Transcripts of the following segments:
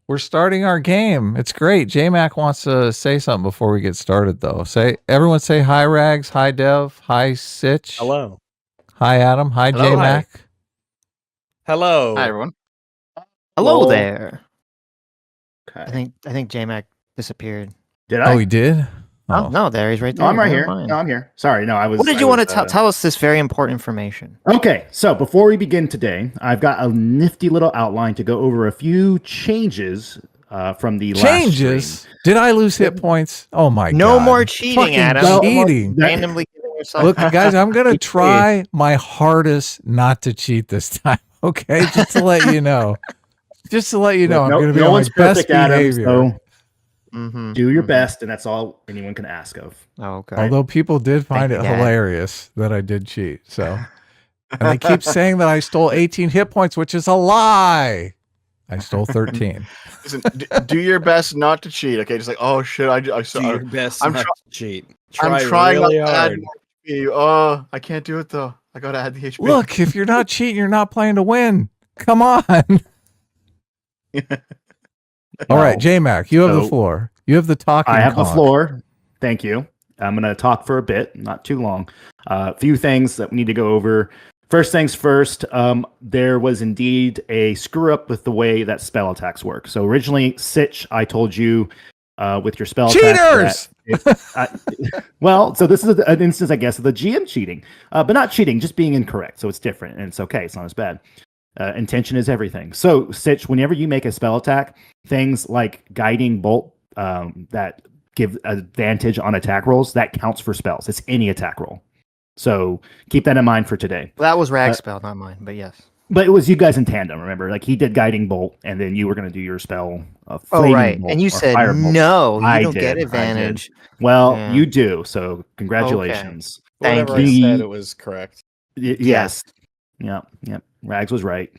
We're starting our game. It's great. J-Mac wants to say something before we get started, though. Everyone say hi, Rags. Hi, Dev. Hi, Sitch. Hello. Hi, Adam. Hi, Hello, J-Mac. Hello. Hi, everyone. Hello there. Okay. I think J-Mac disappeared. Did I? Oh, he did? Oh, no, there he's right there. No, I'm right Never here. mind. No, I'm here. Sorry, no, I was. What did you want to tell us this very important information? Okay, so before we begin today, I've got a nifty little outline to go over a few changes from the last stream. Did I lose hit points? Oh my god! No more cheating, Fucking Adam. cheating. Randomly giving yourself. Look, guys, I'm gonna try my hardest not to cheat this time. Okay, just to let you know. Just to let you know, I'm gonna be on my best behavior. So do your best, and that's all anyone can ask of. Okay. Although people did find it hilarious that I did cheat, so and they keep saying that I stole 18 hit points, which is a lie. I stole 13. Listen, do your best not to cheat. Okay, just like, oh shit, do your best not to cheat. I'm trying really not to add hard. more HP. Oh, I can't do it though. I gotta add the HP. Look, if you're not cheating, you're not playing to win. Come on. All right, J-Mac, you have the floor. You have the talking. I have the floor. Thank you. I'm going to talk for a bit, not too long. A few things that we need to go over. First things first, there was indeed a screw up with the way that spell attacks work. So originally, Sitch, I told you with your spell cheaters. Well, so this is an instance, I guess, of the GM cheating, but not cheating, just being incorrect. So it's different, and it's okay. It's not as bad. Intention is everything. So, Sitch, whenever you make a spell attack, things like guiding bolt that give advantage on attack rolls, that counts for spells. It's any attack roll. So keep that in mind for today. Well, that was Rag's spell, not mine, but yes. But it was you guys in tandem, remember? Like he did guiding bolt, and then you were going to do your spell. Right. Bolt and you said, no, you don't get advantage. Well, you do. So congratulations. Okay. Whatever I said, it was correct. Yes. Yep. Rags was right.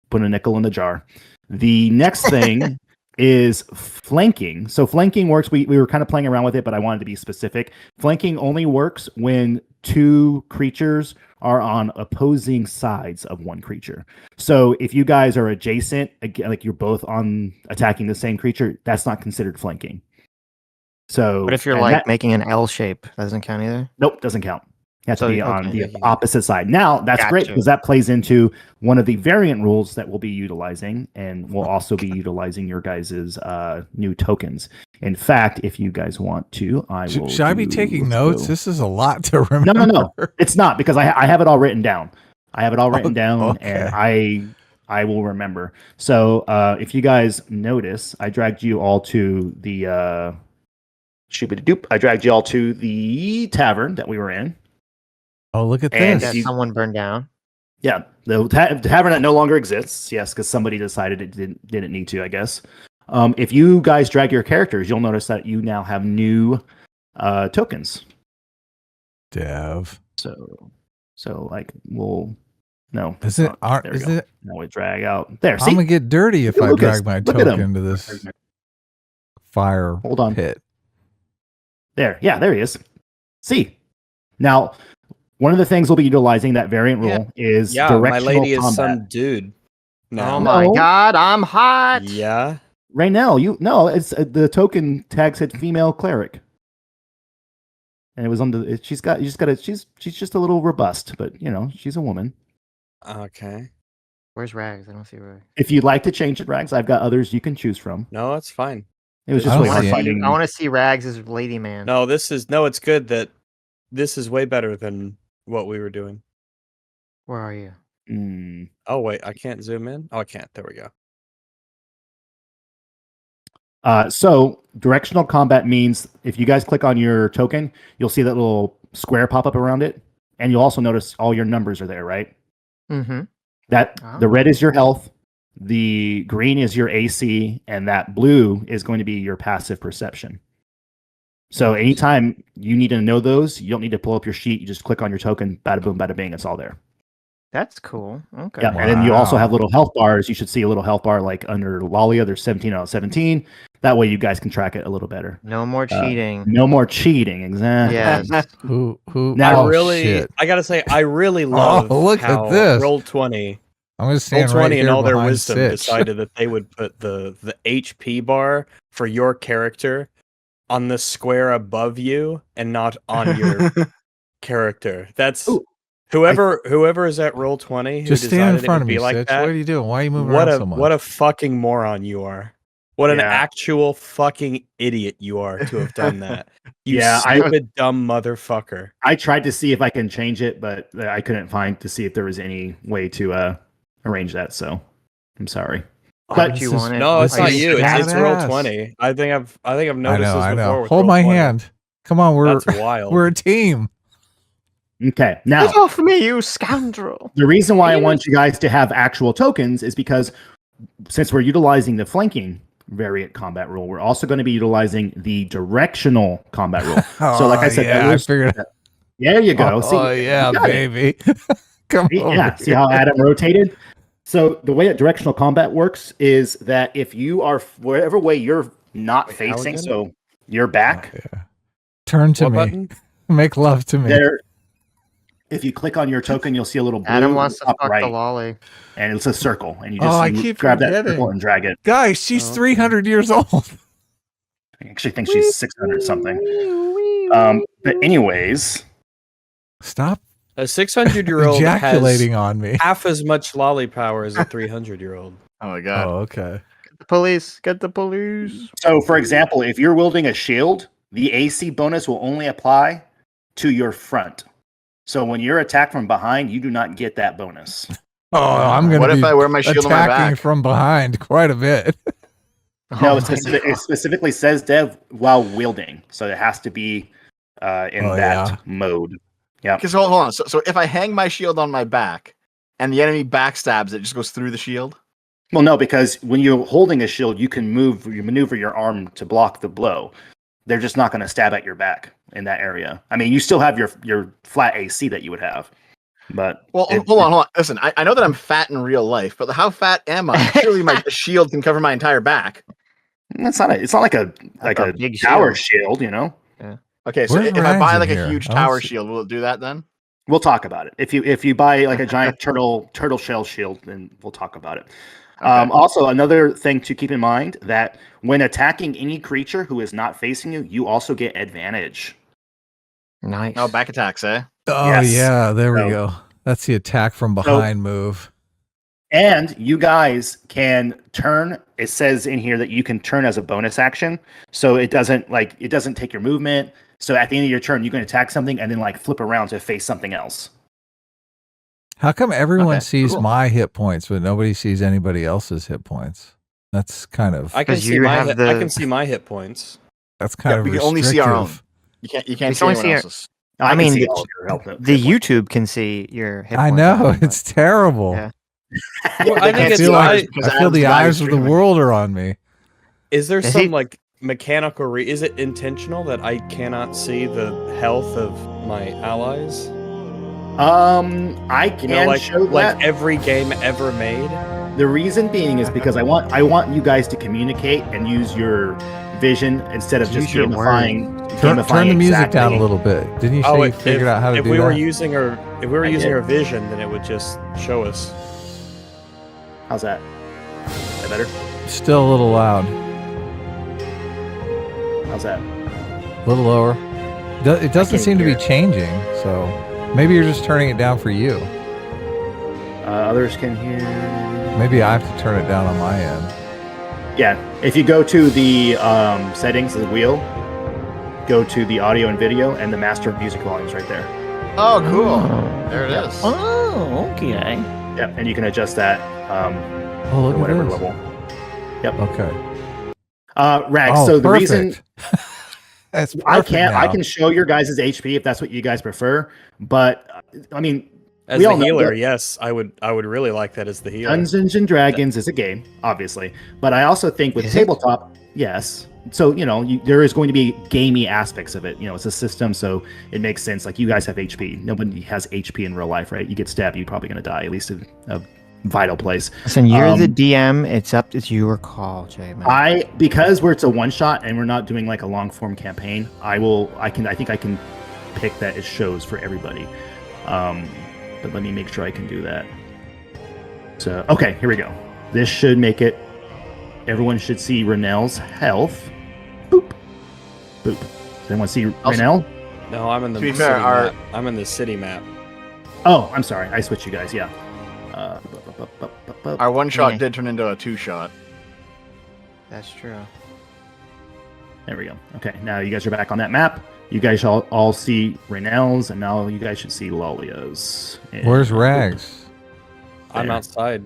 Put a nickel in the jar. The next thing is flanking. So flanking works. We were kind of playing around with it, but I wanted to be specific. Flanking only works when two creatures are on opposing sides of one creature. So if you guys are adjacent, again, like you're both on attacking the same creature, that's not considered flanking. So, but if you're like making an L shape, that doesn't count either. Nope, doesn't count. You have to be on the opposite side. Now, that's great because that plays into one of the variant rules that we'll be utilizing, and we'll also be utilizing your guys' new tokens. In fact, if you guys want to, I will. Should I be taking notes? This is a lot to remember. No. It's not because I have it all written down. I have it all written down, and I will remember. So if you guys notice, I dragged you all to the I dragged you all to the tavern that we were in. Oh, look at this. That someone burned down. Yeah, the tavern that no longer exists. Yes, because somebody decided it didn't need to, I guess. If you guys drag your characters, you'll notice that you now have new tokens. Dev. So like we'll no. Is it? Is it? Now we drag out there. See? I'm gonna get dirty if I drag my token into this fire pit. There, there he is. See, now. One of the things we'll be utilizing that variant rule is directional my lady combat. Is some dude. No. Oh my god, I'm hot. Yeah. Right now, it's the token tag said female cleric, and it was on the. She's just a little robust, but she's a woman. Okay. Where's Rags? I don't see Rags. If you'd like to change it, Rags, I've got others you can choose from. No, it's fine. It was just really hard finding. I want to see Rags as lady man. No, it's good that this is way better than what we were doing. Where are you? Oh wait, I can't zoom in. Oh, I can't. There we go. So directional combat means if you guys click on your token, you'll see that little square pop up around it, and you'll also notice all your numbers are there, right? Mm-hmm. The red is your health, the green is your AC, and that blue is going to be your passive perception. So anytime you need to know those, you don't need to pull up your sheet. You just click on your token, bada boom, bada bing. It's all there. That's cool. Okay. Yeah, and then you also have little health bars. You should see a little health bar like under Lalia. There's 17 out of 17. That way you guys can track it a little better. No more cheating. No more cheating. Exactly. Yes. Who? Now, I gotta say, I really love look how at this. Roll20 I'm gonna stand Roll20 right here in all their behind wisdom Sitch. decided that they would put the HP bar for your character on the square above you and not on your character. That's Ooh, whoever is at Roll20 who Just stand decided in it front would of me, be like Sitch. that. What are you doing? Why are you moving What around a so much? what a fucking moron you are. What an Yeah. actual fucking idiot you are to have done that. You Yeah, stupid dumb motherfucker. I tried to see if I can change it, but I couldn't find to see if there was any way to arrange that. So I'm sorry. Why would this you is- want it? No, it's Are not you you. It's badass. Roll20. I think I've noticed this I before know. with Hold my Roll20. hand. Come on, That's wild. we're a team. Okay, now Get off me, you scoundrel! the reason why I want you guys to have actual tokens is because since we're utilizing the flanking variant combat rule, we're also going to be utilizing the directional combat rule. So, like I said, yeah, I figured. there you go. See, Oh yeah, you got it. baby. Come over Yeah, see here. how Adam rotated? So the way that directional combat works is that if you are whatever way you're not Wait, how facing, again? so you're back Yeah. Turn to What me. button? Make love to me. there. If you click on your token, you'll see a little blue Adam wants to up fuck right, the lolly. and it's a circle, and you Oh, just I you keep grab that forgetting. circle and drag it. Guys, she's Oh. 300 years old. I actually think she's 600 something. But anyways, Stop A 600-year-old has ejaculating on me. half as much lolly power as a 300-year-old. Oh my god. Oh, okay. The police! Get the police! so for example, if you're wielding a shield, the AC bonus will only apply to your front. So when you're attacked from behind, you do not get that bonus. Oh, I'm gonna What be if I wear my shield on my attacking back? from behind quite a bit. No, Oh it, my it specifically says dev while wielding, so it has to be in Oh, that yeah. mode. Yeah. Because hold on. So if I hang my shield on my back and the enemy backstabs, it just goes through the shield. Well, no, because when you're holding a shield, you can maneuver your arm to block the blow. They're just not going to stab at your back in that area. I mean, you still have your flat AC that you would have, but Well, hold on. Listen, I know that I'm fat in real life, but how fat am I? Surely my shield can cover my entire back. it's not like a a big tower shield, you know. Okay, so Where's if I buy Rags like in a here? huge I don't tower see- shield, will it do that then? We'll talk about it. If you buy like a giant turtle shell shield, then we'll talk about it. Okay. Also, another thing to keep in mind that when attacking any creature who is not facing you, you also get advantage. Nice. Oh, back attacks, eh? Oh Yes. yeah, there we So- go. That's the attack from behind move. And you guys can turn. It says in here that you can turn as a bonus action, so it doesn't take your movement. So at the end of your turn, you can attack something and then like flip around to face something else. How come everyone Okay, sees cool. my hit points, but nobody sees anybody else's hit points? That's kind of I can 'Cause see you my have hit, the- I can see my hit points. that's kind Yeah, of we can restrictive. only see our own. You can't We see can only anyone see our- else's. I I can mean, see the- all of your health. The YouTube can see your hit I points, know Adam, but- it's terrible. Yeah. Well, I think can't it's see feel ours like because I feel Adam's the live eyes of the streaming. world are on me. Is there Is some he- like mechanical is it intentional that I cannot see the health of my allies? I You can know, like show that. every game ever made. The reason being is because I want you guys to communicate and use your vision instead of just Use your gamifying. Turn gamifying the music exactly. down a little bit. Didn't you say you figured out how to if do we that? were using our I did. vision, then it would just show us. How's that? Is that better? Still a little loud, How's that? a little lower. It doesn't can't seem to be hear. changing. So maybe you're just turning it down for you. Others can hear. Maybe I have to turn it down on my end. Yeah, if you go to the settings of the wheel, go to the audio and video, and the master of music volumes right there. Oh, cool. Oh. There it is. Oh, okay. Yep, and you can adjust that Oh, look to whatever at this. level. Okay. Rags. Oh, so the perfect. reason That's I perfect I now. can show your guys' HP if that's what you guys prefer, but I mean, As We the all know healer, that- yes, I would really like that as the healer. Dungeons and Dragons is a game, obviously, but I also think with Is it? tabletop, yes. So there is going to be gamey aspects of it. It's a system, so it makes sense. Like you guys have HP. Nobody has HP in real life, right? You get stabbed, you're probably going to die, at least in a vital place. Listen, you're the Um, DM. It's your call, Jay. Man. Because it's a one shot and we're not doing like a long form campaign, I think I can pick that it shows for everybody. But let me make sure I can do that. So, okay, here we go. This should make it. Everyone should see Renell's health. Boop. Boop. Does anyone see Renell? No, I'm in the To be city fair, map. I'm in the city map. Oh, I'm sorry. I switched you guys. Yeah. Our one shot Yeah. did turn into a 2-shot. That's true. There we go. Okay, now you guys are back on that map. You guys shall all see Renell's, and now you guys should see Lolia's. And- Where's Rags? I'm There. outside.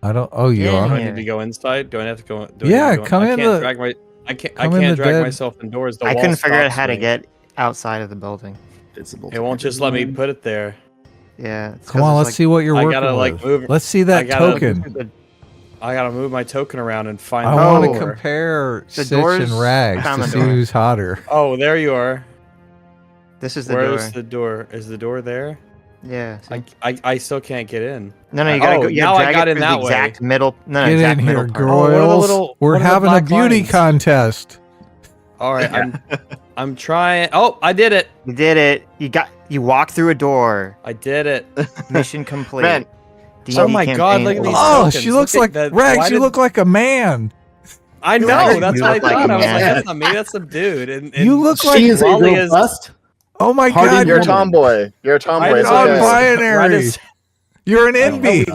I don't. Oh, you Yeah, are. Do I yeah. need to go inside? Do I have to go? Yeah, come I in can't the- drag my. I can't. I come in can't the drag dead- myself indoors. The I wall couldn't figure out stops how to me. get outside of the building. Visible It won't to just let me everyone. put it there. Yeah. it's Come 'cause on, it's let's like- see what you're I working gotta, like, with. move- Let's see that I gotta- token. I gotta move my token around and find. I the want to door. compare The Sitch doors and Rags found to the see door. who's hotter. Oh, there you are. This is the Where's door. the door? Is the door there? Yeah. see? I still can't get in. No, you gotta Oh, go. You now gotta I drag got it in through that the exact way. middle. No, Get exact in here, middle part. Oh, what are the girls. little- We're what are the having a black beauty lines? contest. All right, I'm trying. Oh, I did it. You did it. You walked through a door. I did it. Mission complete. Man, D&D oh my God, campaign look at these over. Oh, tokens. she looks Look like at that. Rags. Why You did- look like a man. I know. Rags, That's you what I look like thought. a I was like, man. that's not me. That's some dude. And You look like She is a Lolia's- robust. Oh my Hardy God, you're a woman. tomboy. You're a tomboy. Right It's on, okay. Right non-binary. as- You're an I know, envy.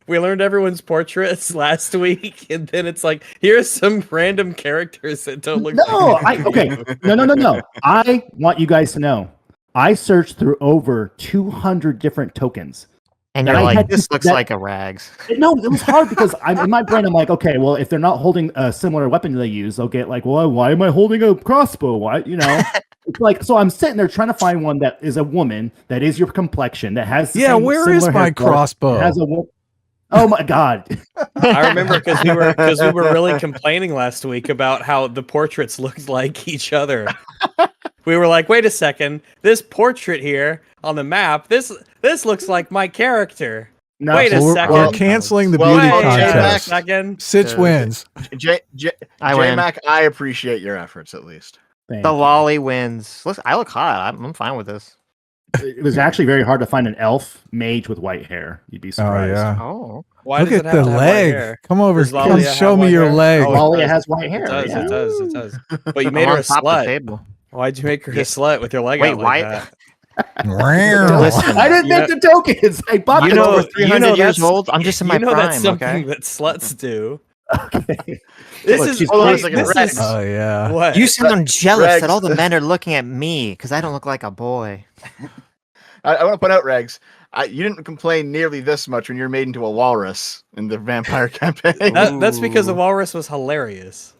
We learned everyone's portraits last week, and then it's like, here's some random characters that don't look. No, like okay. No. I want you guys to know. I searched through over 200 different tokens. And That you're I like, had this to- looks that- like a Rags. No, it was hard because I'm in my brain. I'm like, okay, well, if they're not holding a similar weapon they use, they'll get like, well, why am I holding a crossbow? Why, you know? It's like, so I'm sitting there trying to find one that is a woman, that is your complexion, that has. the Yeah, same- where is similar my hair color, crossbow? has a. Oh my God! I remember because we were really complaining last week about how the portraits looked like each other. We were like, wait a second, this portrait here on the map, this looks like my character. No, Wait a Well, second. we're canceling the Well, beauty Wait a contest. second. Sitch wins. I win. J-Mac, I appreciate your efforts at least. Thank The you. lolly wins. Look, I look hot. I'm fine with this. It was actually very hard to find an elf mage with white hair. You'd be Oh surprised. yeah. Oh. Why Look does at it have the to have white leg. hair? Come over. Does Come Lalia have show me white your hair? leg. Oh, Lolly does. has white hair. It does, yeah. it does, it does. But you I'm made her on a top of the slut. table. Why'd you make her a Yeah. slut with your leg Wait, out like why? that? Listen, I didn't make the tokens. I bought you the know, tokens. over 300 years that's- old. I'm just in my you know prime. that's something Okay. that sluts do. Okay. This Look, is she's Hold on a like, second, this Rex. is Oh yeah. what You seem I'm jealous Regs. that all the men are looking at me because I don't look like a boy. I want to point out, Regs, you didn't complain nearly this much when you're made into a walrus in the vampire campaign. That's because the walrus was hilarious.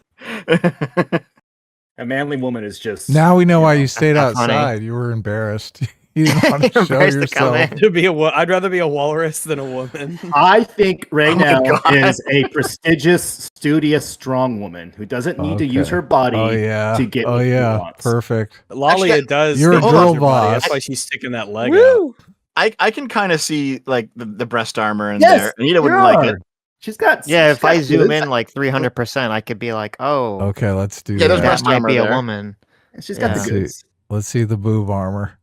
A manly woman is just. Now we know why you stayed not funny. outside. You were embarrassed. You didn't want to show Embarrassed to come yourself. in. I'd rather be a walrus than a woman. I think right Oh my now God. is a prestigious, studious, strong woman who doesn't need to use Okay. her body Oh yeah. to get Oh what she yeah. wants. Perfect. Lalia Actually, does. you're a think girl she's her body. boss. That's why she's sticking that leg out. I can kind of see like the breast armor in Yes, there. Anita wouldn't you like are. it. She's got. Yeah, she's if I got zoom goods. in like 300%, I could be like, oh, Okay, let's do Yeah, there's that. breast that might armor be a there. woman. She's got Yeah. the Let's goods. see. Let's see the boob armor.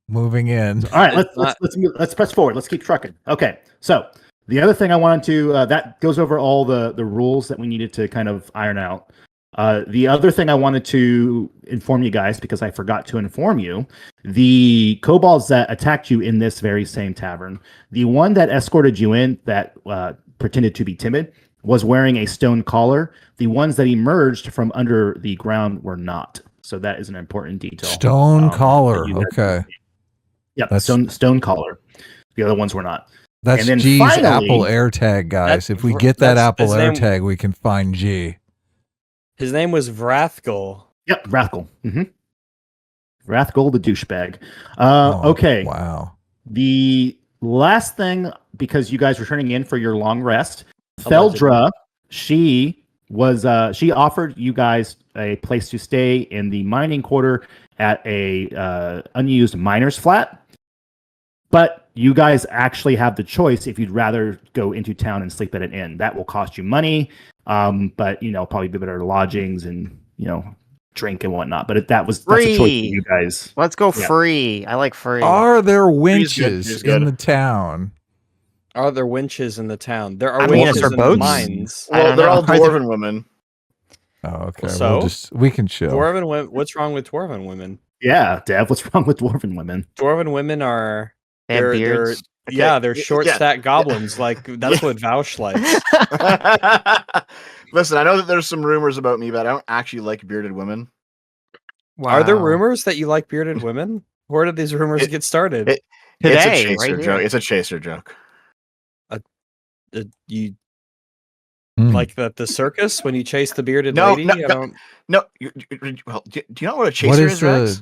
Moving in. All right, It's let's press forward. Let's keep trucking. Okay, so the other thing I wanted to that goes over all the rules that we needed to kind of iron out. The other thing I wanted to inform you guys, because I forgot to inform you, the kobolds that attacked you in this very same tavern, the one that escorted you in that pretended to be timid was wearing a stone collar. The ones that emerged from under the ground were not. So that is an important detail. Stone collar. that you guys- Okay. Yep, That's- stone collar. The other ones were not. That's And then G's finally- Apple AirTag, guys. That's- If we get that that's- Apple his name- AirTag, we can find G. His name was Vrathgul. Yep, Wrathgul. Wrathgul the douchebag. Oh, Okay. Wow. The last thing, because you guys were turning in for your long rest, Allegedly. Theldra, she offered you guys a place to stay in the mining quarter at a unused miner's flat. But you guys actually have the choice if you'd rather go into town and sleep at an inn. That will cost you money, but probably be better lodgings and drink and whatnot. But that's a choice for Free. you guys. Let's go Yeah. free. I like free. Are there He's good, winches he's in good. the town? Are there winches in the town? There are I mean, winches is there in the boats? mines. I Well, don't they're know. all Are there- dwarven women. Oh, okay. So? We can chill. Dwarven women. What's wrong with dwarven women? Yeah, Dev, what's wrong with dwarven women? Dwarven women are They have they're beards. yeah, they're y- short yeah. stack goblins. Like that's what Vaush likes. Listen, I know that there's some rumors about me, but I don't actually like bearded women. Are there Wow. rumors that you like bearded women? Where did these rumors It- get started? it- Today, it's a chaser right joke. here. It's a chaser joke. You Hmm. like the circus when you chase the bearded No, lady? no, I no. don't. No, well, do you know what a What chaser is is, Rex?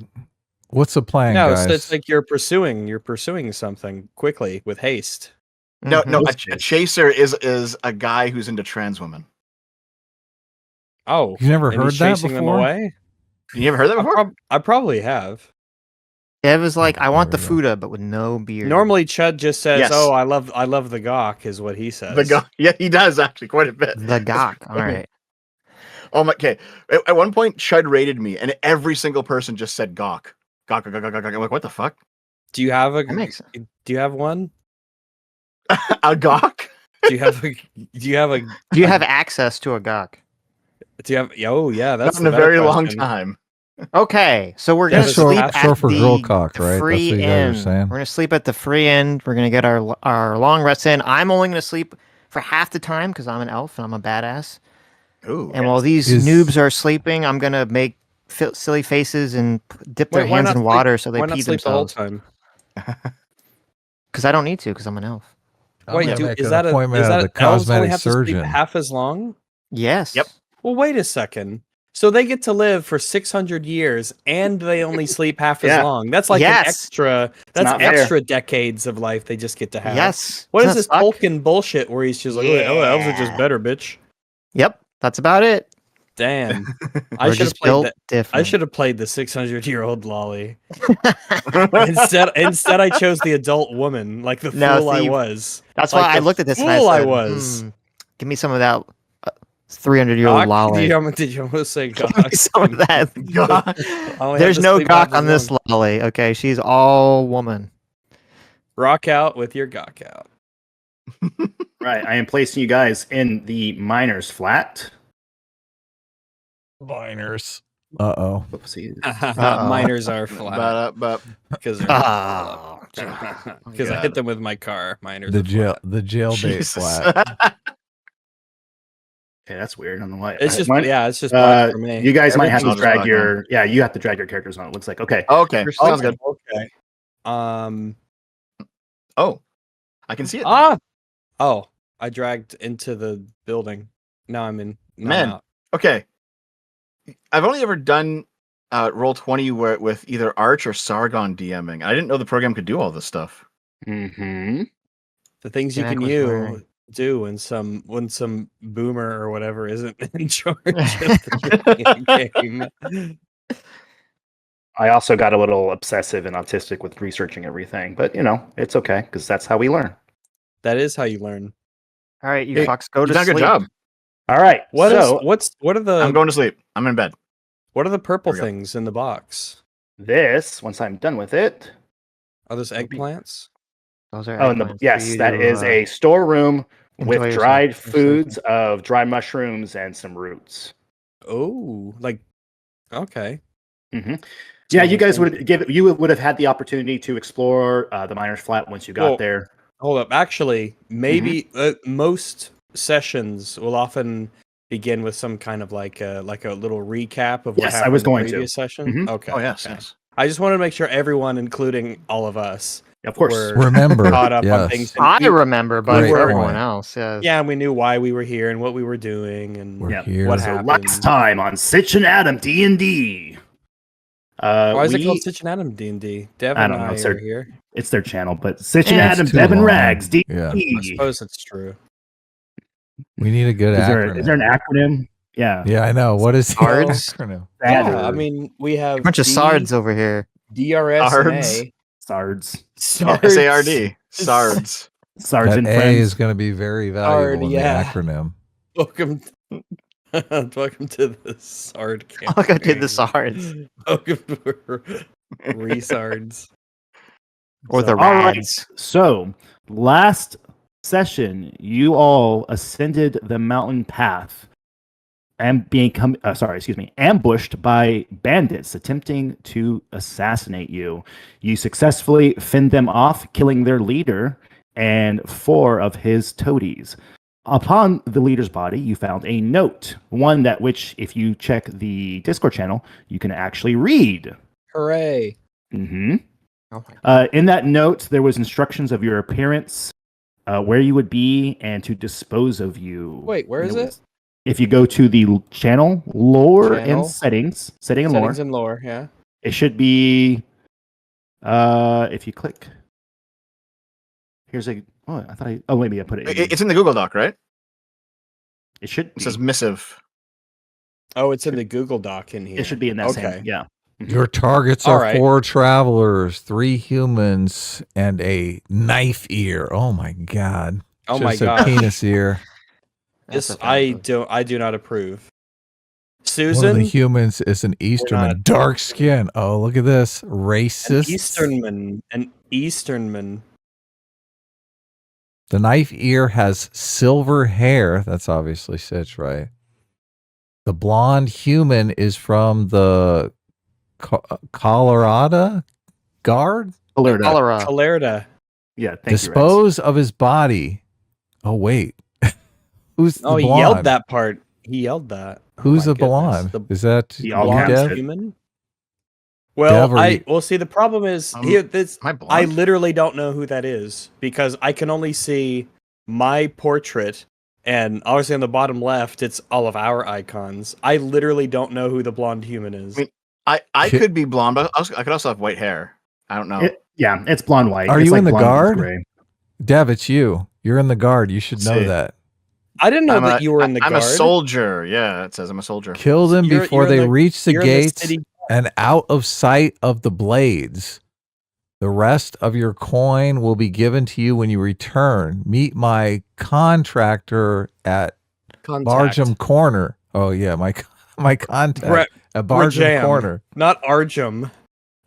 what's the plan, No, guys? so it's like you're pursuing something quickly with haste. No, Mhm. no, This a is- chaser is a guy who's into trans women. Oh, You never and heard he's that chasing them before? away? You never heard that before? I probably have. Dev was like, I want the There we Fuda, but with no beard. Normally, Chud just says, Yes. "Oh, I love the gawk," is what he says. The guy, yeah, he does actually quite a bit. The gawk. All funny. right. Oh my, okay. At one point, Chud rated me, and every single person just said gawk. Gawk, gawk, gawk, gawk. I'm like, what the fuck? Do you have a? That makes sense. Do you have one? A gawk? Do you have a? Do you have a? Do you have access to a gawk? Do you have? Oh yeah, that's Not in a the better very long question. time. Okay, so we're Yeah, gonna that's sleep short- at short for the girl cock, right? That's what free you guys are inn. saying. We're gonna sleep at the free inn. We're gonna get our long rest in. I'm only gonna sleep for half the time because I'm an elf and I'm a badass. Ooh. And while these Is- noobs are sleeping, I'm gonna make silly faces and dip their Wait, why hands not in sleep- water so they Why not pee sleep the whole themselves. time? Because I don't need to, because I'm an elf. I'm Wait, gonna do, make is an that a? appointment Is at that the elves only cosmetic have to sleep surgeon. half as long? Yes. Yep. Well, wait a second. So they get to live for 600 years, and they only sleep half as Yeah. long. That's like an Yes. extra. That's not fair. extra decades of life they just get to have. Yes. What is Doesn't this that suck? Tolkien bullshit where he's just like, oh, elves are just Yeah. better, bitch. Yep. That's about it. Damn. I We're should have just played built that. I different. should have played the 600-year-old lolly. Instead, I chose the adult woman, like the No, fool I see, was. That's Like why I the looked at this and I fool I said, was. give me some of that 300-year-old Gawk? lolly. Did you almost say Give me gawk? some of that. God. I only There's have to no sleep half gawk on as this long. lolly. Okay, she's all woman. Rock out with your gawk out. Right, I am placing you guys in the miner's flat. Miners. Uh-oh. Oopsies. Miners are flat But because Oh, because I God. hit them with my car. Miners The are jail flat. the jailbait Jesus. flat. Okay, that's weird. I don't know why. It's just Mine- it's just black for me. You guys might have to Everything's drag black, your you have to drag your characters on. It looks like okay. Okay, sounds good. Okay. Oh, I can see it. Oh, I dragged into the building. Now I'm in. Now I'm Man. out. Okay, I've only ever done Roll20 with either Arch or Sargon DMing. I didn't know the program could do all this stuff. Mm-hmm. The things Jack you was can wearing- do when some boomer or whatever isn't in charge of the game. I also got a little obsessive and autistic with researching everything, but it's okay because that's how we learn. That is how you learn. All right, you Hey, fucks, go You've to done a sleep. good job. All right. What so are the I'm going to sleep. I'm in bed. what are the purple There we go. things in the box? this, once I'm done with it, Are those It'll be- eggplants? Those are oh, eggplants for yes, you that to, is a storeroom enjoy with yourself. dried You're foods of dried mushrooms and some roots. Oh, like okay. Mm-hmm. Yeah, you guys Sounds would have had the opportunity to explore the miner's flat once you got Well, there. Hold up. Actually, maybe most sessions will often begin with some kind of like a little recap of what Yes, I happened was in the going to. previous session. Mhm. Okay. Oh yes, okay. yes. I just wanted to make sure everyone, including all of us, Of course. were Remember. caught up on yes. things. and I we- remember, but Great for point. everyone else, yes. Yeah, and we knew why we were here and what we were doing and We're Yeah. here. what So happened. last time on Sitch and Adam D&D. Why is it we- called Sitch and Adam D&D? Dev I and don't know, I it's are their- here. It's their channel, but Sitch and Yeah, Adam, it's too Devin long. Rags, D&D. Yeah. I suppose it's true. We need a good Is acronym. there an acronym? Yeah. Yeah, I know. What is the Sards? acronym? Yeah, I mean, we have A bunch of sards over here. DRS and A. Sards. Yeah, SARD. Sards. Sards That and A friends. is going to be very valuable in yeah. the acronym. Welcome, welcome to the Sard campaign. Welcome to the sards. Welcome to Resards. Or the All right. rads. So last session, you all ascended the mountain path and ambushed by bandits attempting to assassinate you. You successfully fend them off, killing their leader and 4 of his toadies. Upon the leader's body, you found a note, one that which, if you check the Discord channel, you can actually read. Hooray! Mm-hmm. Oh my God. In that note, there was instructions of your appearance, where you would be, and to dispose of you. Wait, where is it? If you go to the channel, lore Channel. and settings, setting and lore, Settings and lore, yeah. it should be, if you click, here's a, maybe I put it in. It's in the Google Doc, right? It should It be. says missive. Oh, it's in the Google Doc in here. It should be in that same, yeah. Your targets All are right. 4 travelers, 3 humans, and a knife ear. Oh my god! Oh Should've my said god. penis ear. That's This offensive. I do not approve. One of the Susan, humans is an Easternman, not- dark skin. Oh, look at this, racist. an Easternman. The knife ear has silver hair. That's obviously Sitch, right? The blonde human is from the Colorado Guard. Alert. Cholera. Calerda. Yeah, thank you, Rex. Dispose of his body. Oh wait, who's the Oh, he blonde? yelled that part. He yelled that. Oh Who's my the goodness. blonde? The Is that The you, all blonde caps Dev? it. human? Well, Dev, are you- well, see, the problem is Am I blonde? I literally don't know who that is because I can only see my portrait, and obviously on the bottom left, it's all of our icons. I literally don't know who the blonde human is. Wait, I Ki- could be blonde, but I could also have white hair. I don't know. Yeah, it's blonde white. Are It's you like in the blonde with guard? gray. Dev, it's you. You're in the guard. You should Let's know see. that. I didn't know I'm that you were in the I'm guard. a soldier. Yeah, it says I'm a soldier. Kill them You're- before you're in they the- reach the You're in the gates city- and out of sight of the blades. The rest of your coin will be given to you when you return. Meet my contractor at contact. Bargem Corner. Oh yeah, my contact Brett- at Bargem Brajam. Corner. Not Arjum.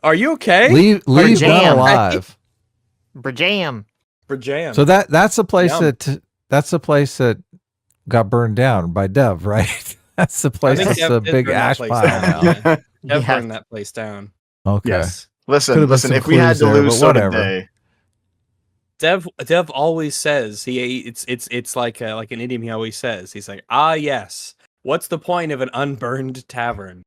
Are you okay? Leave them Jam. alive. Brajam. Brajam. So that's the place Yum. that's the place that got burned down by Dev, right? That's the place think that's Dev a did big burn that ash place pile down. now. Dev Yeah. burned that place down. Okay. Yes. Listen, Could've been listen. some If we had clues to there, lose, but so did whatever. they. Dev always says it's like an idiom he always says. He's like, yes. What's the point of an unburned tavern?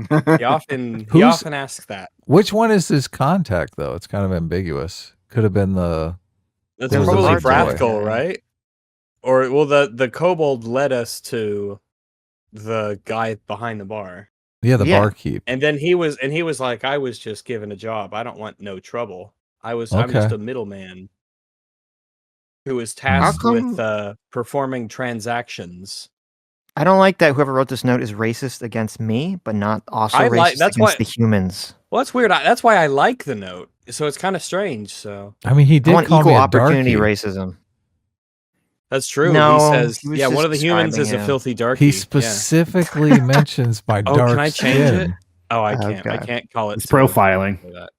He often Who's- asks that. Which one is his contact though? It's kind of ambiguous. Could have been the That's There was a probably large boy. Vrathkul, right? Or well, the kobold led us to the guy behind the bar, the Yeah. barkeep. and then he was like, I was just given a job. I don't want no trouble. I'm just Okay. a middleman who is tasked come- with performing transactions. I don't like that whoever wrote this note is racist against me, but not also I racist like- that's against why- the humans. Well, that's weird. That's why I like the note. So it's kind of strange. So I mean, he I did want call equal me a opportunity darky. racism. that's true. No, he says, he was yeah, one just of the humans is describing a him. filthy darky. He Yeah. specifically mentions my Oh, dark can I change skin. it? Oh, I Oh, can't. I God. can't call it. It's to profiling. for that.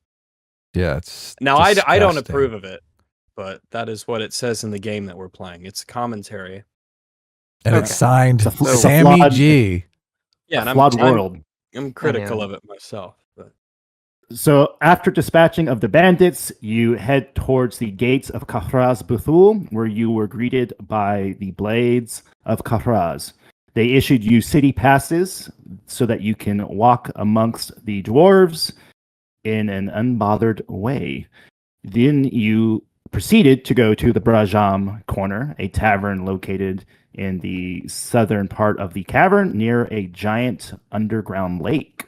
Yeah, it's Now, I don't disgusting. approve of it, but that is what it says in the game that we're playing. It's commentary. And Okay. it's signed It's a fl- Sammy flawed- G. Yeah, A and flawed world. I'm critical Yeah. of it myself. But So after dispatching of the bandits, you head towards the gates of Kahraz Buthul, where you were greeted by the Blades of Kahraz. They issued you city passes so that you can walk amongst the dwarves in an unbothered way. Then you proceeded to go to the Brajam Corner, a tavern located in the southern part of the cavern near a giant underground lake.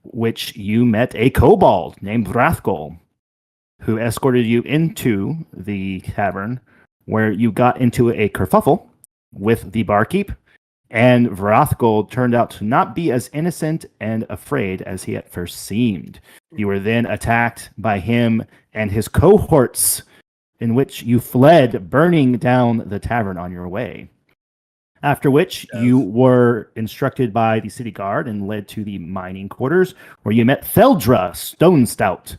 Which you met a kobold named Vrathkul, who escorted you into the tavern, where you got into a kerfuffle with the barkeep, and Vrathkul turned out to not be as innocent and afraid as he at first seemed. You were then attacked by him and his cohorts, in which you fled, burning down the tavern on your way. After which, you were instructed by the city guard and led to the mining quarters, where you met Theldra Stone Stout,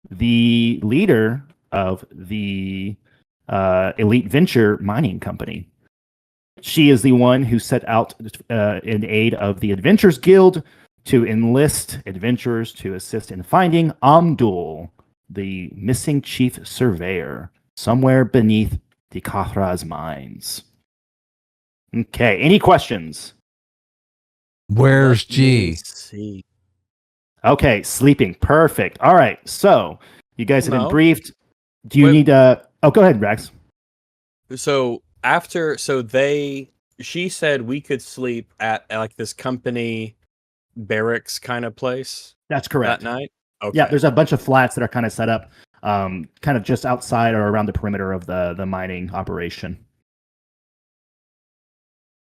the leader of the elite venture mining company. She is the one who set out in aid of the Adventurers Guild to enlist adventurers to assist in finding Amdul, the missing chief surveyor, somewhere beneath the Kathra's mines. Okay, any questions? Where's Let me G? see. Okay, sleeping. Perfect. All right, so you guys have been No. briefed. Do you Wait. need oh, go ahead, Rax. So she said we could sleep at like this company barracks kind of place That's correct. that night. Okay. Yeah, there's a bunch of flats that are kind of set up kind of just outside or around the perimeter of the mining operation.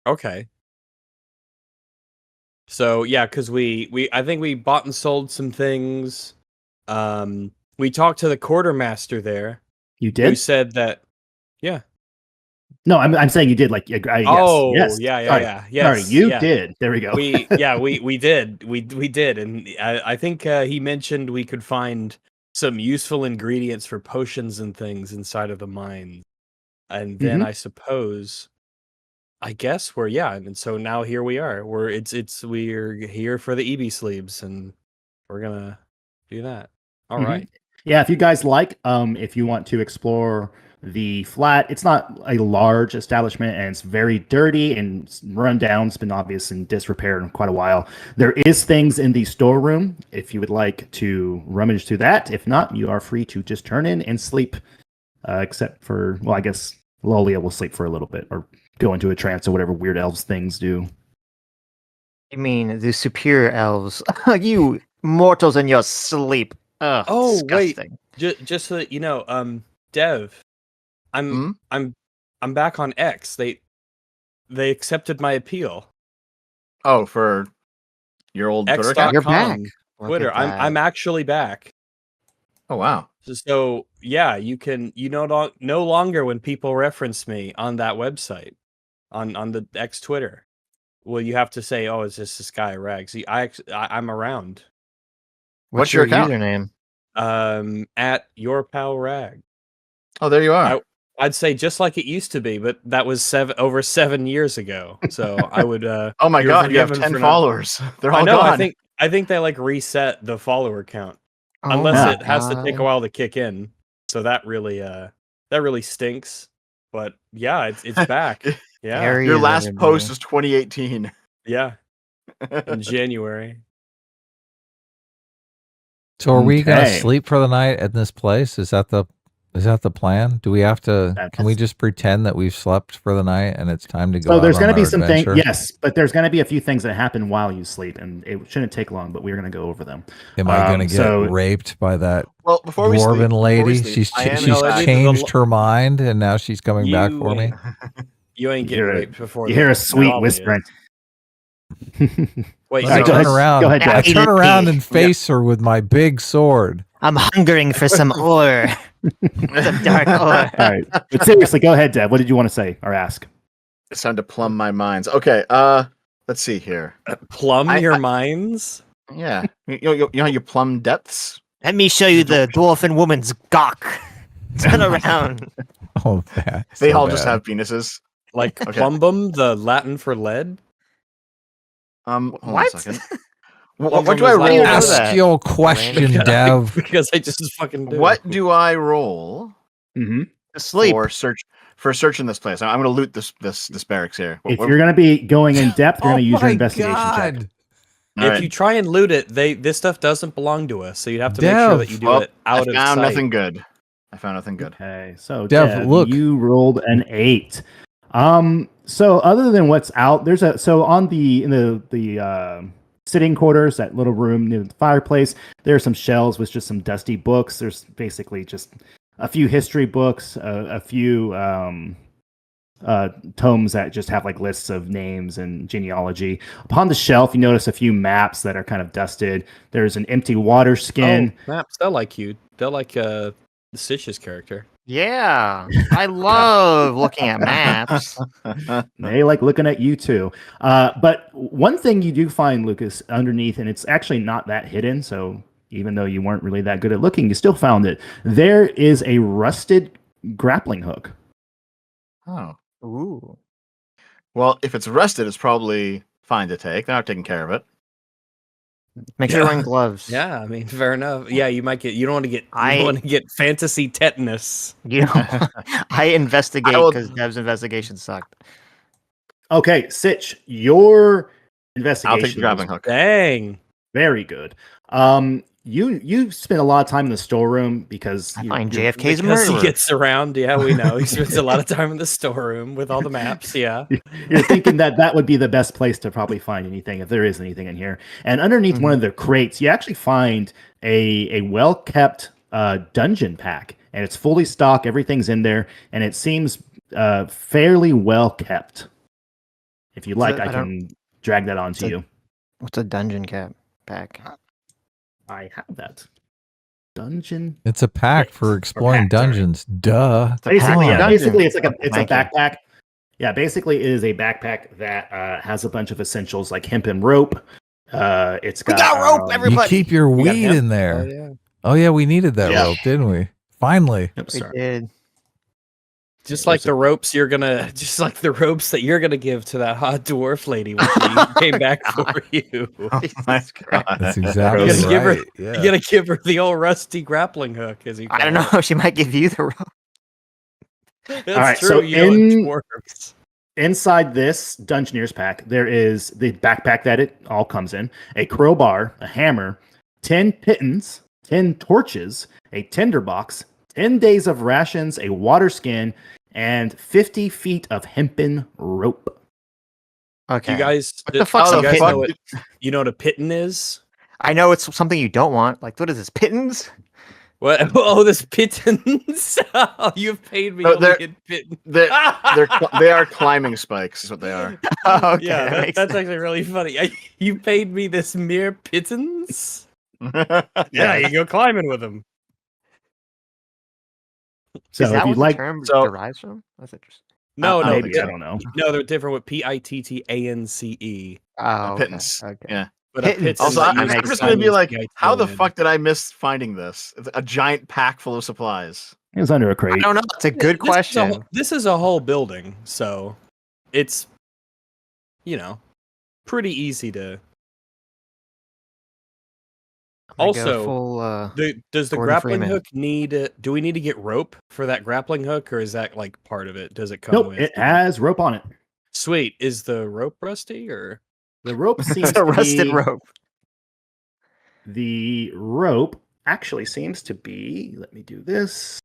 Okay. So yeah, because I think we bought and sold some things. We talked to the quartermaster there, You who did? said that. Yeah. No, I'm saying you did. Like, yes, Oh, yes. yeah, Sorry. yeah. Yes, Sorry, you yeah. did. There we go. We did, we did, and I think he mentioned we could find some useful ingredients for potions and things inside of the mine, and then I guess and so now here we are. We're here for the EB sleeves, and we're gonna do that. All Mhm. right. Yeah, if you guys like, if you want to explore the flat, it's not a large establishment and it's very dirty and run down. It's been obvious in disrepair in quite a while. There is things in the storeroom if you would like to rummage through that. If not, you are free to just turn in and sleep. Except for, well, I guess Lolia will sleep for a little bit or go into a trance or whatever weird elves things do. I mean, the superior elves. You mortals in your sleep. Ugh, Oh, wait. disgusting. Just so that you know, Dev, Hmm? I'm back on X. They accepted my appeal. Oh, for your old Twitter account? You're X.com, back. Look Twitter. at that. I'm actually back. Oh, wow. So yeah, you no longer when people reference me on that website, on the X Twitter, will you have to say, "Oh, it's just this guy Rags"? I'm around. What's your account? username? At your pal Rag. Oh, there you are. I'd say just like it used to be, but that was over 7 years ago. So I would. Oh my you're god, you have forgiven 10 for not- followers. They're all I know. gone. I think they like reset the follower count. Oh Unless my it has to take a God. while to kick in. So that really stinks. But yeah, it's back. Yeah. There he Your is, last everybody. post was 2018. Yeah. In January. So are we gonna Okay. sleep for the night at this place? Is that the plan? Do we have to? Can we just pretend that we've slept for the night and it's time to go? So there's going to be some things, adventure? yes, but there's going to be a few things that happen while you sleep, and it shouldn't take long. But we're going to go over them. Am I going to get so- raped by that Well, before we dwarven sleep, lady? she's No, I mean, changed her mind and now she's coming back You for me. ain't- You ain't getting Hear it. raped before. You hear a that sweet probably whispering. is. Wait, I Alright, turn go around. ahead, I Jack. turn around and face her with my big sword. I'm hungering for some ore. Some dark ore. All right, but seriously, go ahead, Dev. What did you want to say or ask? It's time to plumb my minds. Okay, let's see here. plumb I- your I- minds. Yeah, you know how you plumb depths? Let me show you the dwarfen woman's gawk. Turn around. Oh, that. They so all just bad. have penises. Like Okay. plumbum, the Latin for lead. Hold on a What? second. What What do I was that? roll? know Ask that? your question, Dev. Because I just fucking do. What do I roll Mm-hmm. Asleep. for searching this place? I'm going to loot this barracks here. If you're going to be going in depth, you're going to use your my investigation check. God. All If right. you try and loot it, this stuff doesn't belong to us. So you'd have to make sure that you do Well, it out of I found sight. nothing good. I found nothing good. Okay, so Dev, Dev, look. you rolled an 8. So other than what's out, there's on the sitting quarters, that little room near the fireplace. There are some shelves with just some dusty books. There's basically just a few history books, a few tomes that just have like lists of names and genealogy. Upon the shelf, you notice a few maps that are kind of dusted. There's an empty water skin. Oh, maps. They'll like you. They'll like Sitch's character. Yeah. I love looking at maps. They like looking at you too. But one thing you do find, Lucas, underneath, and it's actually not that hidden. So even though you weren't really that good at looking, you still found it. There is a rusted grappling hook. Oh. Ooh. Well, if it's rusted, it's probably fine to take. They're not taking care of it. Make sure you're wearing gloves. Yeah, I mean, fair enough. Yeah, you might get. You don't want to get. You I- don't want to get fantasy tetanus. You know, I investigate I will- because Dev's investigation sucked. Okay, Sitch, your I'll investigation take the grappling hook. Dang. very good. You spent a lot of time in the storeroom because I you- find you're- JFK's a Because he murderer. gets around. Yeah, we know. He spends a lot of time in the storeroom with all the maps. Yeah. You're thinking that would be the best place to probably find anything, if there is anything in here. And underneath one of the crates, you actually find a well-kept dungeon pack. And it's fully stocked. Everything's in there. And it seems fairly well kept. If you like, I I can drag that onto So- you. What's a dungeon cap pack? I have that. Dungeon. It's a pack for exploring pack, sorry. dungeons. Duh. It's a pack Basically, of yeah, dungeons. basically it's like a Thank you. backpack. Yeah, basically it is a backpack that has a bunch of essentials like hemp and rope. It's We got got rope, um, everybody. You keep your You got weed hemp? in there. Oh, yeah. Oh yeah, we needed that Yeah. rope, didn't we? Finally. Yep, We sorry. did. Just like the ropes just like the ropes that you're gonna give to that hot dwarf lady when she came back for you. Oh my god. That's exactly You gotta give her- right. Yeah. You gotta give her the old rusty grappling hook, as you call I don't know. She might give you the rope. That's right, true. so you know, in- dwarves. Inside this Dungeoneer's pack, there is the backpack that it all comes in, a crowbar, a hammer, 10 pittons, 10 torches, a tinderbox, 10 days of rations, a water skin, and 50 feet of hempen rope. Okay. You guys, What the fuck's you How a the guys fuck know what did- you know what a pitton is? I know it's something you don't want. Like, what is this? Pittons? What? Oh, this pittons. You've paid me No, only they're- in pittons. They are climbing spikes, is what they are. Oh, okay, Yeah, that makes that's sense. actually really funny. You paid me this mere pittance. Yeah, Yeah, you go climbing with them. So Is if that you'd what like, the term so- derives from? That's interesting. No, I no, don't maybe, think I so. don't know. no, they're different with pittance. Oh, okay, pittance. Okay. Yeah. But Pittance. a pittance Also, That I'm makes just going to be means like, PITON. how the fuck did I miss finding this? It's a giant pack full of supplies. It was under a I crate. don't know. It's a good question. This is a whole building, so it's pretty easy to. Like a Also, full, Does the Gordon grappling Freeman. hook need? Do we need to get rope for that grappling hook, or is that like part of it? Does it come Nope, with? it has rope on it. Sweet. Is the rope rusty or? The rope seems it's a to rusted be, rope. The rope actually seems to be. Let me do this.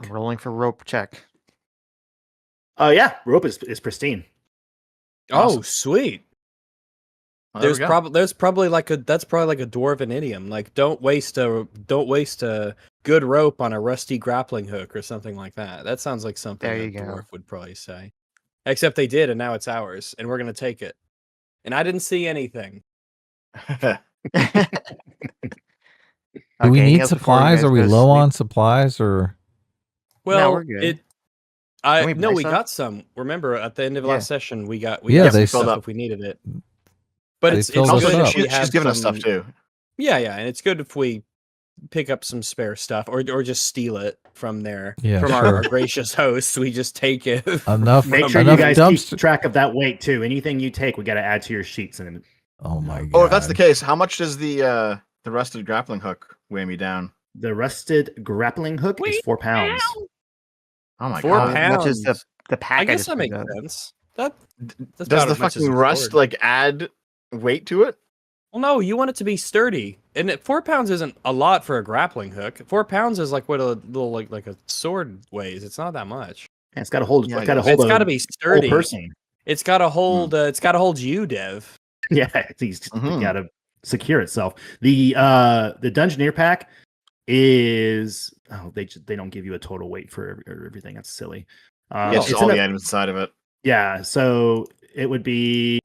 Rolling for rope check. Oh yeah, rope is pristine. Oh, sweet. Well, there we go. There's probably like a dwarven idiom. Like don't waste a good rope on a rusty grappling hook or something like that. That sounds like something There a you go. dwarf would probably say. Except they did, and now it's ours, and we're gonna take it. And I didn't see anything. Do we Okay, need Niels, before you supplies? guys Are we go to low sleep- on supplies or? Well, we're good. I Can we no, buy we some? got some. Remember at the end of Yeah. last session, we got Yeah, got they some filled stuff up. if we needed it. But They it's filled good us Also, up. if we she's have giving us stuff some- too. Yeah, and it's good if we pick up some spare stuff or just steal it from Yeah, from sure. our gracious hosts. We just take it. Enough. Make from- sure you enough guys dumpster- keep track of that weight too. Anything you take, we got to add to your sheets. And Oh my god. Oh, if that's the case, how much does the rusted grappling hook weigh me down? the rusted grappling hook is 4 pounds. Oh my 4 god. pounds. Much as the pack. I guess just that picked makes up. sense. That's Does about the as much as fucking a rust sword. like add weight to it? Well, no, you want it to be sturdy, and 4 pounds isn't a lot for a grappling hook. 4 pounds is like what a little like a sword weighs. It's not that much. And it's got to hold. Yeah, it's got to it's hold. It's got to a be whole sturdy. person. It's got to hold. It's got to hold you, Dev. Yeah, it's Mhm. got to secure itself. The Dungeoneer pack is they don't give you a total weight for everything. That's silly. Yeah, it's It's just all in the a- items inside of it. yeah, so it would be.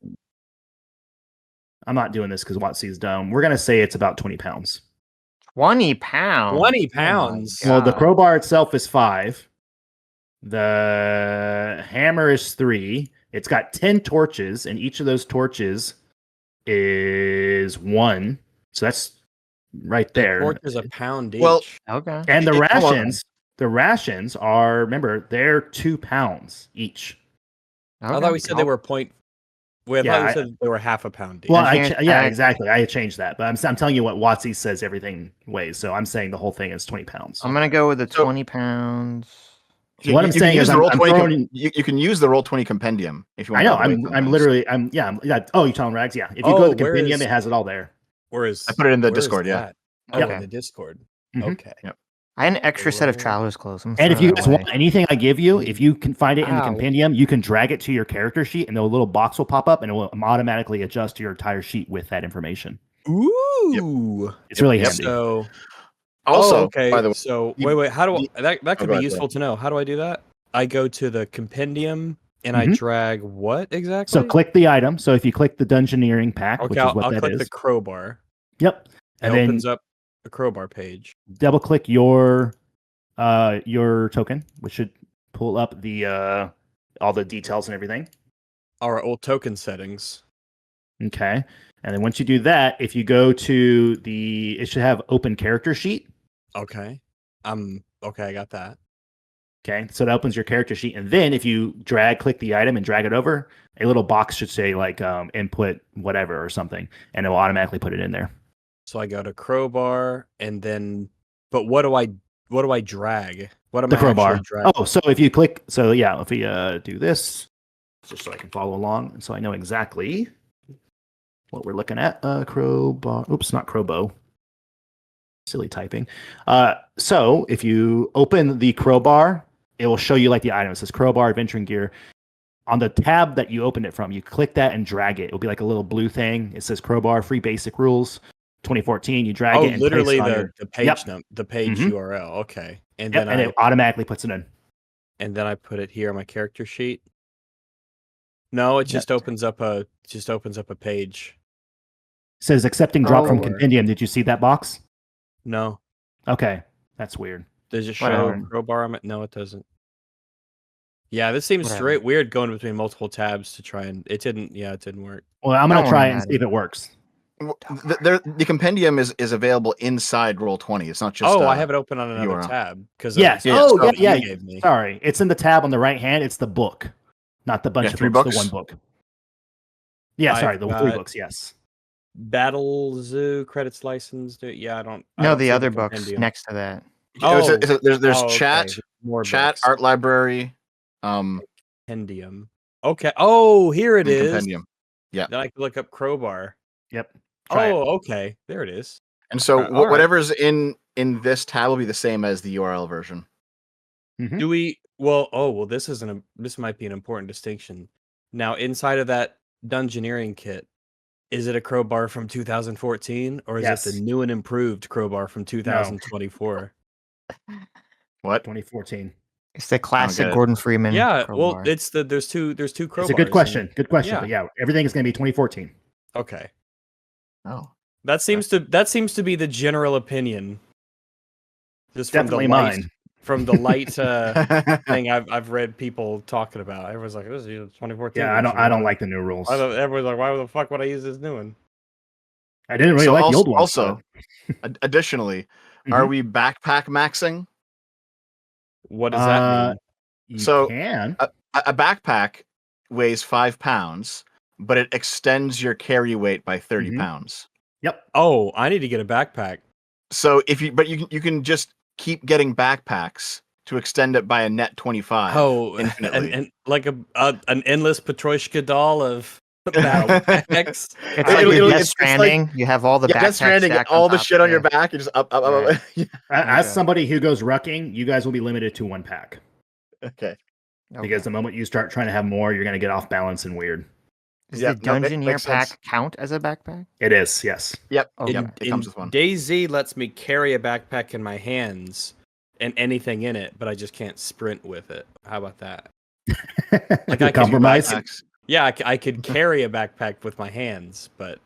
I'm not doing this because WotC's dumb. We're gonna say it's about 20 pounds. 20 pounds. 20 Oh my pounds. Well, the God. crowbar itself is 5. The hammer is 3. It's got 10 torches, and each of those torches is 1. So that's right there. Torch is a pound each. Well, Okay. And the Come on. rations, The rations are, remember, they're 2 pounds each. I thought we said they were point. I thought we said they were half a pound each. Well, Engineer's yeah, pack. exactly. I changed that, but I'm telling you what WotC says everything weighs. So I'm saying the whole thing is 20 pounds. I'm gonna go with the 20 pounds. So what I'm you saying can is use the I'm Roll20 throwing in- you can use the Roll20 compendium if you I want. know. I'm literally. Oh, you telling Rags? Yeah. If you go to the where compendium, is- it has it all there. Where is? I put it in the where is Discord, yeah. that? Oh, Yep. in the Discord. Mhm. Okay. Yep. I had an extra set of traveler's clothes. And if you guys want anything I give you, if you can find it in the Ow. compendium, you can drag it to your character sheet, and a little box will pop up, and it will automatically adjust your entire sheet with that information. Ooh. It's really handy. So Also, okay. by the way, So you- wait. How do you- that could go be ahead, useful to know? How do I do that? I go to the compendium and I Mhm. drag what exactly? So click the item. So if you click the Dungeoneering pack, Okay, which is what I'll that click is. the crowbar. Yep. It And then opens up a crowbar page. double click your token, which should pull up the all the details and everything. Our old token settings. Okay. And then once you do that, if you go to it should have open character sheet. Okay. Okay, I got that. Okay. So that opens your character sheet. And then if you click the item and drag it over, a little box should say like input whatever or something, and it will automatically put it in there. So I go to crowbar and then but what do I drag? What am The I crowbar. actually dragging? Oh, so if you click, so yeah, if we do this, just so I can follow along, and so I know exactly what we're looking at. Crowbar. Oops, not crowbow. Silly typing. So if you open the crowbar, it will show you like the item. It says crowbar, adventuring gear. On the tab that you opened it from, you click that and drag it. It'll be like a little blue thing. It says crowbar, free basic rules, 2014. You drag it and literally place it on the page Yep. the page Mhm. URL. Okay. And Yep, then and it automatically puts it in. I put it here on my character sheet. No, it Yep. just opens up a page. It says accepting drop from Oh. compendium. Did you see that box? No. Okay, that's weird. Does it Whatever. show crowbar on it? No, it doesn't. Yeah, this seems Whatever. straight weird going between multiple tabs to try and it didn't work. Well, I'm gonna Don't try worry and about see if it works. The compendium is available inside Roll20. It's not just. I have it open on another URL. tab because Yes. Yeah, Oh, so yeah. you gave me. Sorry, it's in the tab on the right hand. It's the book, not the bunch Yeah, of 3 books. books? The one book. Yeah, I've sorry, the 3 got- books. Yes. Battle Zoo credits licensed. Yeah, I don't No, see the other books compendium. next to that. There's Oh, okay. chat, More chat, books. art library, Compendium. Okay. Oh, here it and is. compendium. Yeah. Then I can look up crowbar. Yep. Try it. Okay. There it is. And so All right. whatever's in this tab will be the same as the URL version. Mhm. Do we? Well. This might be an important distinction. Now, inside of that Dungeoneering kit, is it a crowbar from 2014 or is Yes. it the new and improved crowbar from 2024? What? 2014. It's the classic get it. Gordon Freeman. Yeah. Well, crowbar. there's two crowbars. It's a good question. Good question. Yeah. But yeah, everything is going to be 2014. Okay. Oh. That seems to be the general opinion. Just Definitely mine. from the light thing I've read people talking about. Everyone's like, "This is 2014." Yeah, I don't like the new rules. Everyone's like, "Why the fuck would I use this new one?" I didn't really So like the also- old ones. also, additionally, are Mhm. we backpack maxing? What does that mean? You So- can. A backpack weighs 5 pounds, but it extends your carry weight by 30 Mhm. pounds. Yep. Oh, I need to get a backpack. So you can just keep getting backpacks to extend it by a net 25. Oh, infinitely. and like an endless Patroshka doll of battle packs. It's It'll- like it'll- in Death it's like- Stranding. You have all the Yeah, backpacks Death Stranding, stacked all the top shit on of your it. back, you just up. Right. As Okay. somebody who goes rucking, you guys will be limited to 1 pack Okay. because the moment you start trying to have more, you're going to get off balance and weird. Does Yep, the no, that Dungeoneer makes pack sense. count as a backpack? It is, yes. Yep. Okay. Yep. It comes with one. DayZ lets me carry a backpack in my hands and anything in it, but I just can't sprint with it. How about that? Like I a could do compromise. Backpacks. Yeah, I could carry a backpack with my hands, but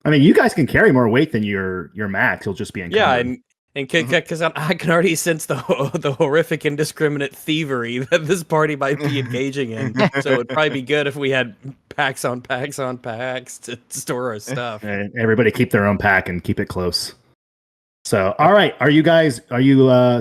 I mean, you guys can carry more weight than your max. You'll just be encumbered. yeah, and because I can already sense the horrific indiscriminate thievery that this party might be engaging in. So it'd probably be good if we had packs on packs on packs to store our stuff. Everybody keep their own pack and keep it close. So, all right, are you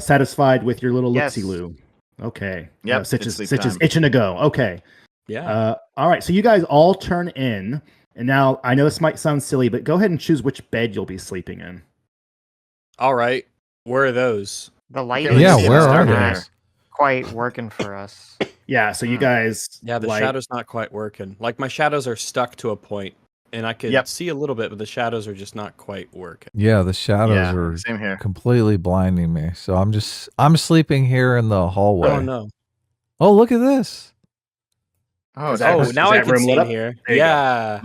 satisfied with your little Yes. look-see-loo? Okay. Yep, Sitch it's is sleep time. itching to go. Okay. Yeah. All right. So you guys all turn in, and now I know this might sound silly, but go ahead and choose which bed you'll be sleeping in. All right. Where are those? The light really Yeah, see where the are start they? there. quite working for us. Yeah. So you guys. Yeah, the shadow's not quite working. Like my shadows are stuck to a point, and I could see a little bit, but the shadows are just not quite working. Yeah, the shadows Yeah, are same here. completely blinding me. So I'm sleeping here in the hallway. Oh no! Oh, look at this. Oh, Is that- Oh, is now I that can room see lit in up? here. There you go. Yeah.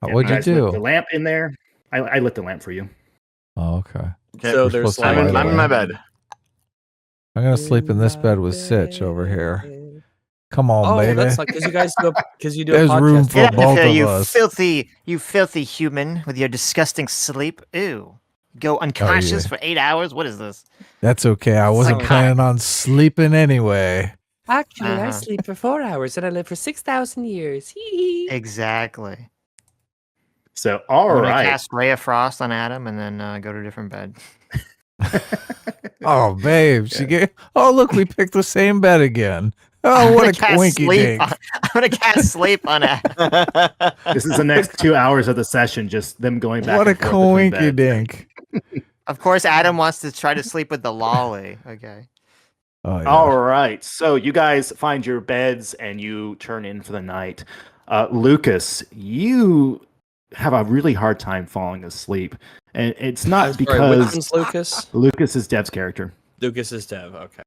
What'd you guys lit the do? lamp in there. I lit the lamp for you. Oh, okay. Okay. So We're there's supposed to like light I'm in my bed. I'm gonna sleep in this bed with Sitch over here. Come on, Oh, baby. that's like because you guys do a There's podcast. room for Get out both of here, of us. you filthy human with your disgusting sleep. Ew. Go unconscious yeah. for 8 hours? What is this? That's okay. I wasn't Psychotic. planning on sleeping anyway. Actually, I Uh-huh. sleep for 4 hours and I live for 6,000 years. Hee hee. Exactly. So all I'm gonna right. cast Ray of Frost on Adam and then go to a different bed. Oh, babe, Oh, look, we picked the same bed again. Oh, I'm what gonna a cast coinky sleep dink. I'm gonna cast sleep on Adam. This is the next 2 hours of the session, just them going back. What a and forth between coinky beds. dink. Of course, Adam wants to try to sleep with the lolly. Okay. Oh, yeah. All right. So you guys find your beds and you turn in for the night. Lucas, you have a really hard time falling asleep. And it's not Which because one's Lucas? Lucas is Dev's character. Lucas is Dev. Okay.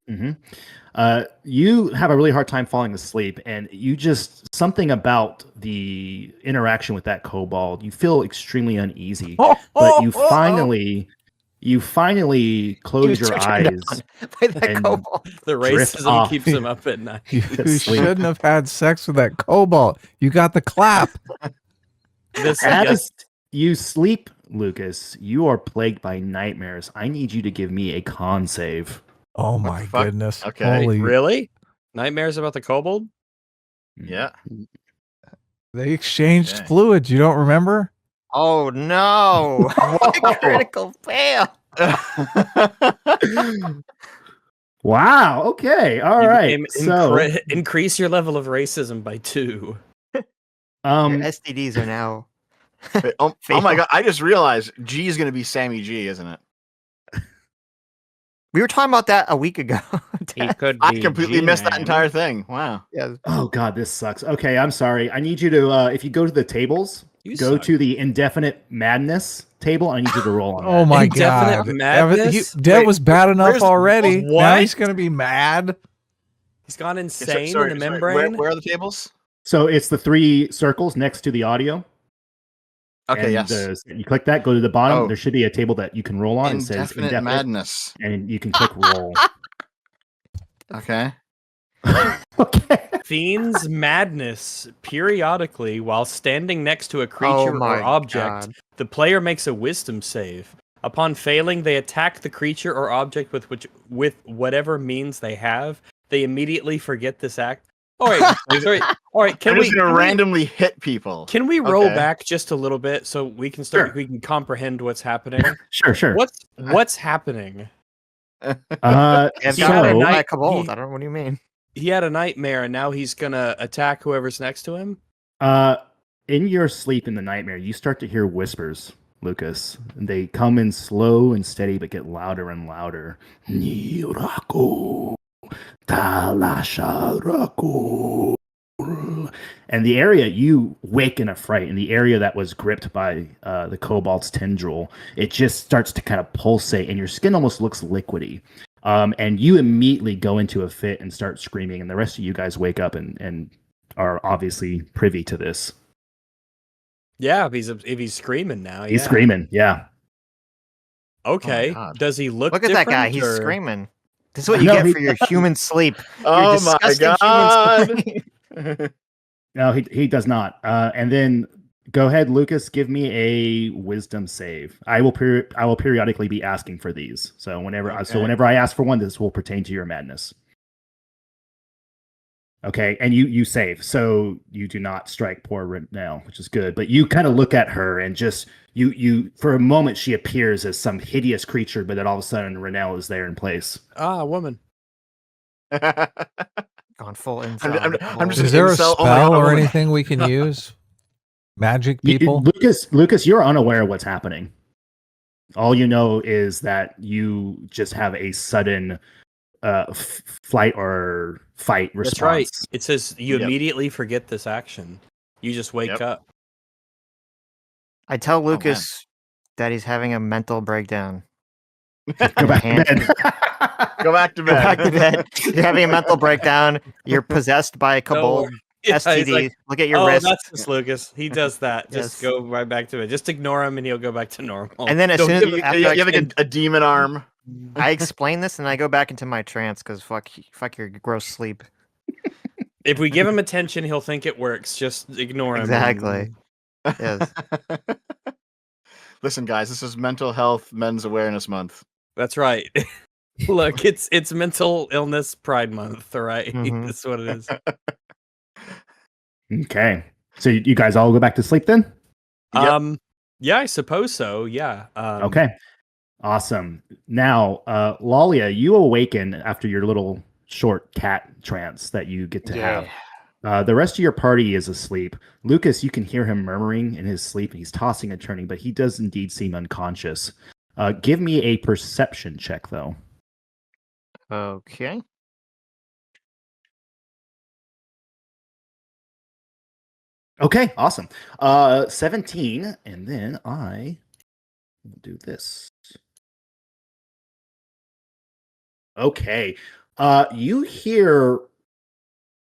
You have a really hard time falling asleep, and you just something about the interaction with that kobold. You feel extremely uneasy, but you finally close your eyes. By the and kobold. The Drift racism off. keeps him up at night. You Sleep. shouldn't have had sex with that cobalt. You got the clap. This As you sleep, Lucas, you are plagued by nightmares. I need you to give me a con save. Oh, What my the fuck? goodness. Okay. Holy. really? Nightmares about the kobold? Yeah. They exchanged Okay. fluids. You don't remember? Oh no! What a critical fail. Wow. Okay. All You right. became So, increase your level of racism by 2. Your STDs are now. Wait, oh my god! I just realized G is going to be Sammy G, isn't it? We were talking about that a week ago. could I completely missed that entire thing. Wow. Yeah. oh god, this sucks. Okay, I'm sorry. I need you to, if you go to the tables, You go suck. to the indefinite madness table. I need you to roll on. Oh, that. my Indefinite God. madness? Dev Wait, was bad enough where's- already. Now what? he's going to be mad. He's gone Yeah, insane sorry, in the sorry, membrane. Where are the tables? So it's the 3 circles next to the audio. Okay. and, Yes. you click that. Go to the bottom. Oh. There should be a table that you can roll on. It says Indefinite indefinite, madness. and you can click roll. Okay. Okay. Fiend's madness. Periodically, while standing next to a creature my or object, God. the player makes a wisdom save. Upon failing, they attack the creature or object with whatever means they have. They immediately forget this act. All right, sorry. All right, I'm just going to randomly hit people. Can we roll Okay. back just a little bit so we can start? Sure. We can comprehend what's happening. Sure. What's happening? I've He got had a a night- night kobold. he- I don't know what do you mean. He had a nightmare, and now he's gonna attack whoever's next to him. In your sleep in the nightmare, you start to hear whispers, Lucas. They come in slow and steady, but get louder and louder. Niraku, Talasharaku. And the area, you wake in a fright, and the area that was gripped by the cobalt's tendril, it just starts to kind of pulsate, and your skin almost looks liquidy. And you immediately go into a fit and start screaming, and the rest of you guys wake up and are obviously privy to this. Yeah, if he's screaming now, He's yeah. screaming, yeah. Okay, God. does he look? Look at that guy. different, He's or- screaming. This is what you No, get he for your human sleep. Oh Your my disgusting god. human sleep. No, he does not. And then go ahead, Lucas. Give me a wisdom save. I will periodically be asking for these. So whenever Okay. whenever I ask for one, this will pertain to your madness. Okay, and you save, so you do not strike poor Renelle, which is good. But you kind of look at her and just you for a moment she appears as some hideous creature, but then all of a sudden Renelle is there in place. Ah, woman. Gone full incel. I'm just Is an there a incel. Oh my spell God, or woman. anything we can use? Magic people? Lucas, you're unaware of what's happening. All you know is that you just have a sudden flight or fight response. That's right. It says you Yep. immediately forget this action. You just wake Yep. up. I tell man. Lucas that he's having a mental breakdown. Go back to Can't- bed. Go back to Go bed. back to bed. You're having a mental breakdown. You're possessed by a Kabul Yeah, he's STD. like, Look at your oh, wrist. that's just Lucas. He does that. Just Yes. go right back to it. Just ignore him, and he'll go back to normal. And then as Don't soon as give You, him- after you I have like a demon arm. I explain this and I go back into my trance because fuck your gross sleep. if we give him attention, he'll think it works. Just ignore him. Exactly. Yes. Listen, guys, this is Mental Health Men's Awareness Month. That's right. Look, it's Mental Illness Pride Month. All right? Mhm. That's what it is. Okay, so you guys all go back to sleep then? Yep. Yeah, I suppose so. Yeah. Okay, awesome. Now, Lalia, you awaken after your little short cat trance that you get to have. The rest of your party is asleep. Lucas, you can hear him murmuring in his sleep. He's tossing and turning, but he does indeed seem unconscious. Give me a perception check, though. Okay. Okay, awesome. 17, and then I will do this. Okay. You hear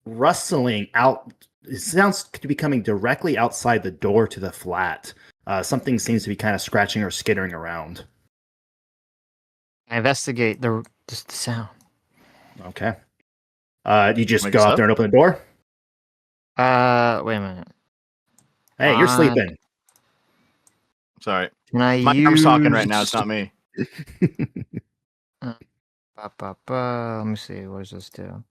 rustling out. It sounds to be coming directly outside the door to the flat. Something seems to be kind of scratching or skittering around. I investigate the sound. Okay. You just Wake go us out up? there and open the door. Wait a minute. Hey, you're sleeping. Sorry. Can I My use... arm's talking right now. It's not me. Let me see. What does this do?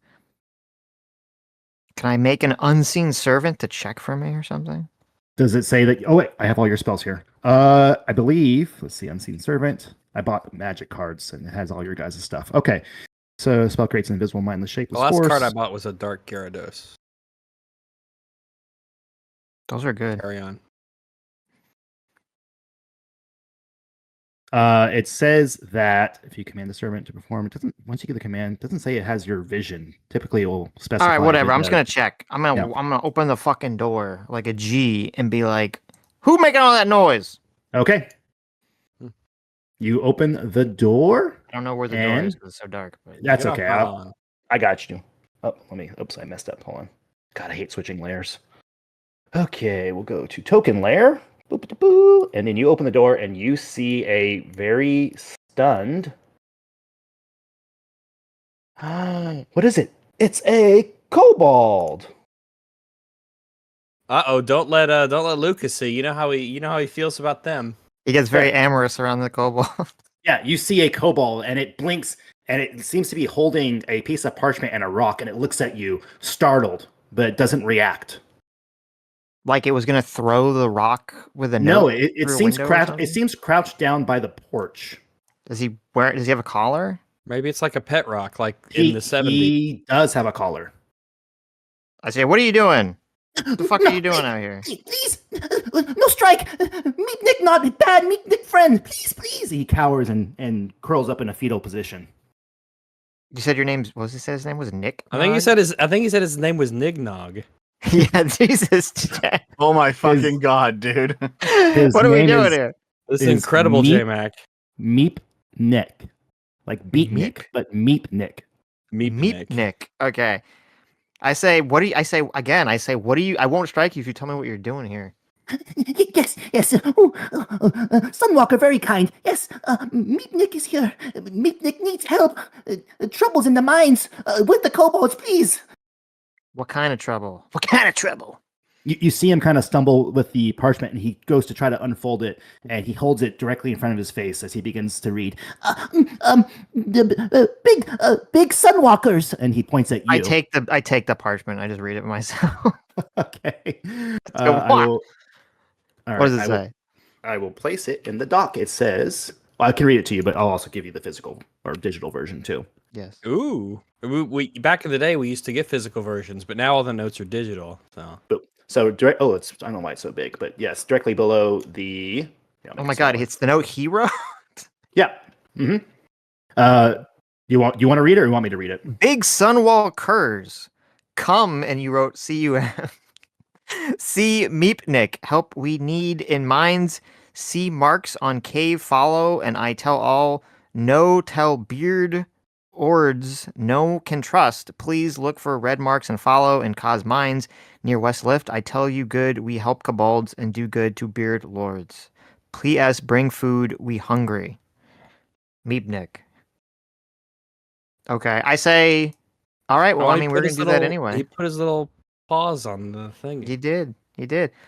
Can I make an unseen servant to check for me or something? Does it say that? Oh wait, I have all your spells here. I believe. Let's see, unseen servant. I bought magic cards and it has all your guys' stuff. Okay, so spell creates an invisible mindless The shapeless last force. card I bought was a Dark Gyarados. Those are good. Carry on. It says that if you command the servant to perform, it doesn't. Once you get the command, it doesn't say it has your vision. Typically, it will specify. All right, if whatever. it I'm just does. gonna check. I'm gonna Yeah. I'm gonna open the fucking door like a G and be like, "Who making all that noise?" Okay. Hmm. You open the door. I don't know where the door And- is because it's so dark. But That's Get okay. off, I got you. Oh, oops, I messed up. Hold on. God, I hate switching layers. Okay, we'll go to token layer. Boop, boop, boop, and then you open the door and you see a very stunned. What is it? It's a kobold. Uh-oh, don't let Lucas see. You know how he feels about them. he gets very amorous around the kobold. Yeah, you see a kobold and it blinks and it seems to be holding a piece of parchment and a rock and it looks at you, startled, but it doesn't react. Like it was gonna throw the rock with a No, note it through a seems window or crouched. something? It seems crouched down by the porch. Does he have a collar? Maybe it's like a pet rock, like in the 70s. He does have a collar. I say, "What are you doing? What the fuck are you doing out here?" Please, no strike. Meet Nick, not bad. Meet Nick, friend. Please, please. He cowers and curls up in a fetal position. You said your name's. What was he said? His name was Nick. I think he Nog? said his name was Nignog. Yeah, Jesus. Oh my fucking God, dude. His What are we name doing is here? This Is incredible Meep- J-Mac. Meep Nick. Like beat Meep? Nick, but Meep Nick. Meep Nick. Okay. I say, what do you? I say again. I say, what do you? I won't strike you if you tell me what you're doing here. Yes, yes. Sunwalker, very kind. Yes, Meep Nick is here. Meep Nick needs help. Troubles in the mines with the kobolds, please. What kind of trouble? What kind of trouble? You see him kind of stumble with the parchment, and he goes to try to unfold it, and he holds it directly in front of his face as he begins to read. The big sunwalkers, and he points at you. I take the parchment. I just read it myself. Okay. go I walk. will. All What does right, it say? I will place it in the dock. It says, well, I can read it to you, but I'll also give you the physical or digital version too. Yes. Ooh, we back in the day we used to get physical versions, but now all the notes are digital. So It's I don't know why it's so big, but yes, directly below the. Oh my god, it's the note hero. Yeah. Mm-hmm. You want to read it, or you want me to read it? Big Sunwalkers, come, and you wrote CUM. See Meepnik, help we need in mines. See marks on cave follow, and I tell all, no tell beard ords, no can trust. Please look for red marks and follow and cause mines near West Lift. I tell you good, we help kobolds and do good to beard lords. Please bring food, we hungry. Meepnik. Okay, I say, all right, well, Oh, I he mean, put we're going his to do that little- anyway. He put his little paws on the thing. He did.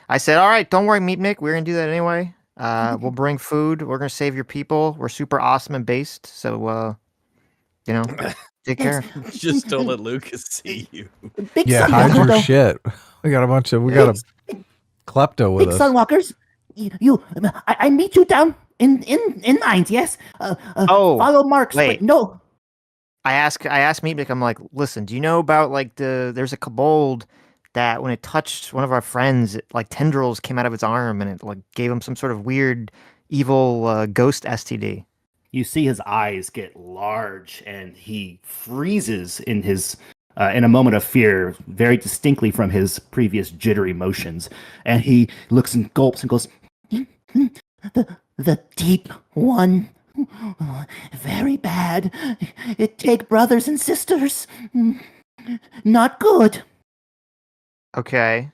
I said, all right, don't worry, Meepnik. We're going to do that anyway. We'll bring food. We're going to save your people. We're super awesome and based. So, take care. Just don't let Lucas see you. Big Yeah, hide sunwalkers, your though. shit. We got a klepto with Big us. sunwalkers. I meet you down in mines. Yes. Follow marks. wait. But no. I asked Meepnik, I'm like, listen, do you know about there's a kobold that when it touched one of our friends, like tendrils came out of its arm and it like gave him some sort of weird, evil ghost STD. You see his eyes get large, and he freezes in a moment of fear, very distinctly from his previous jittery motions. And he looks and gulps and goes, The deep one. Very bad. It take brothers and sisters. Not good. Okay.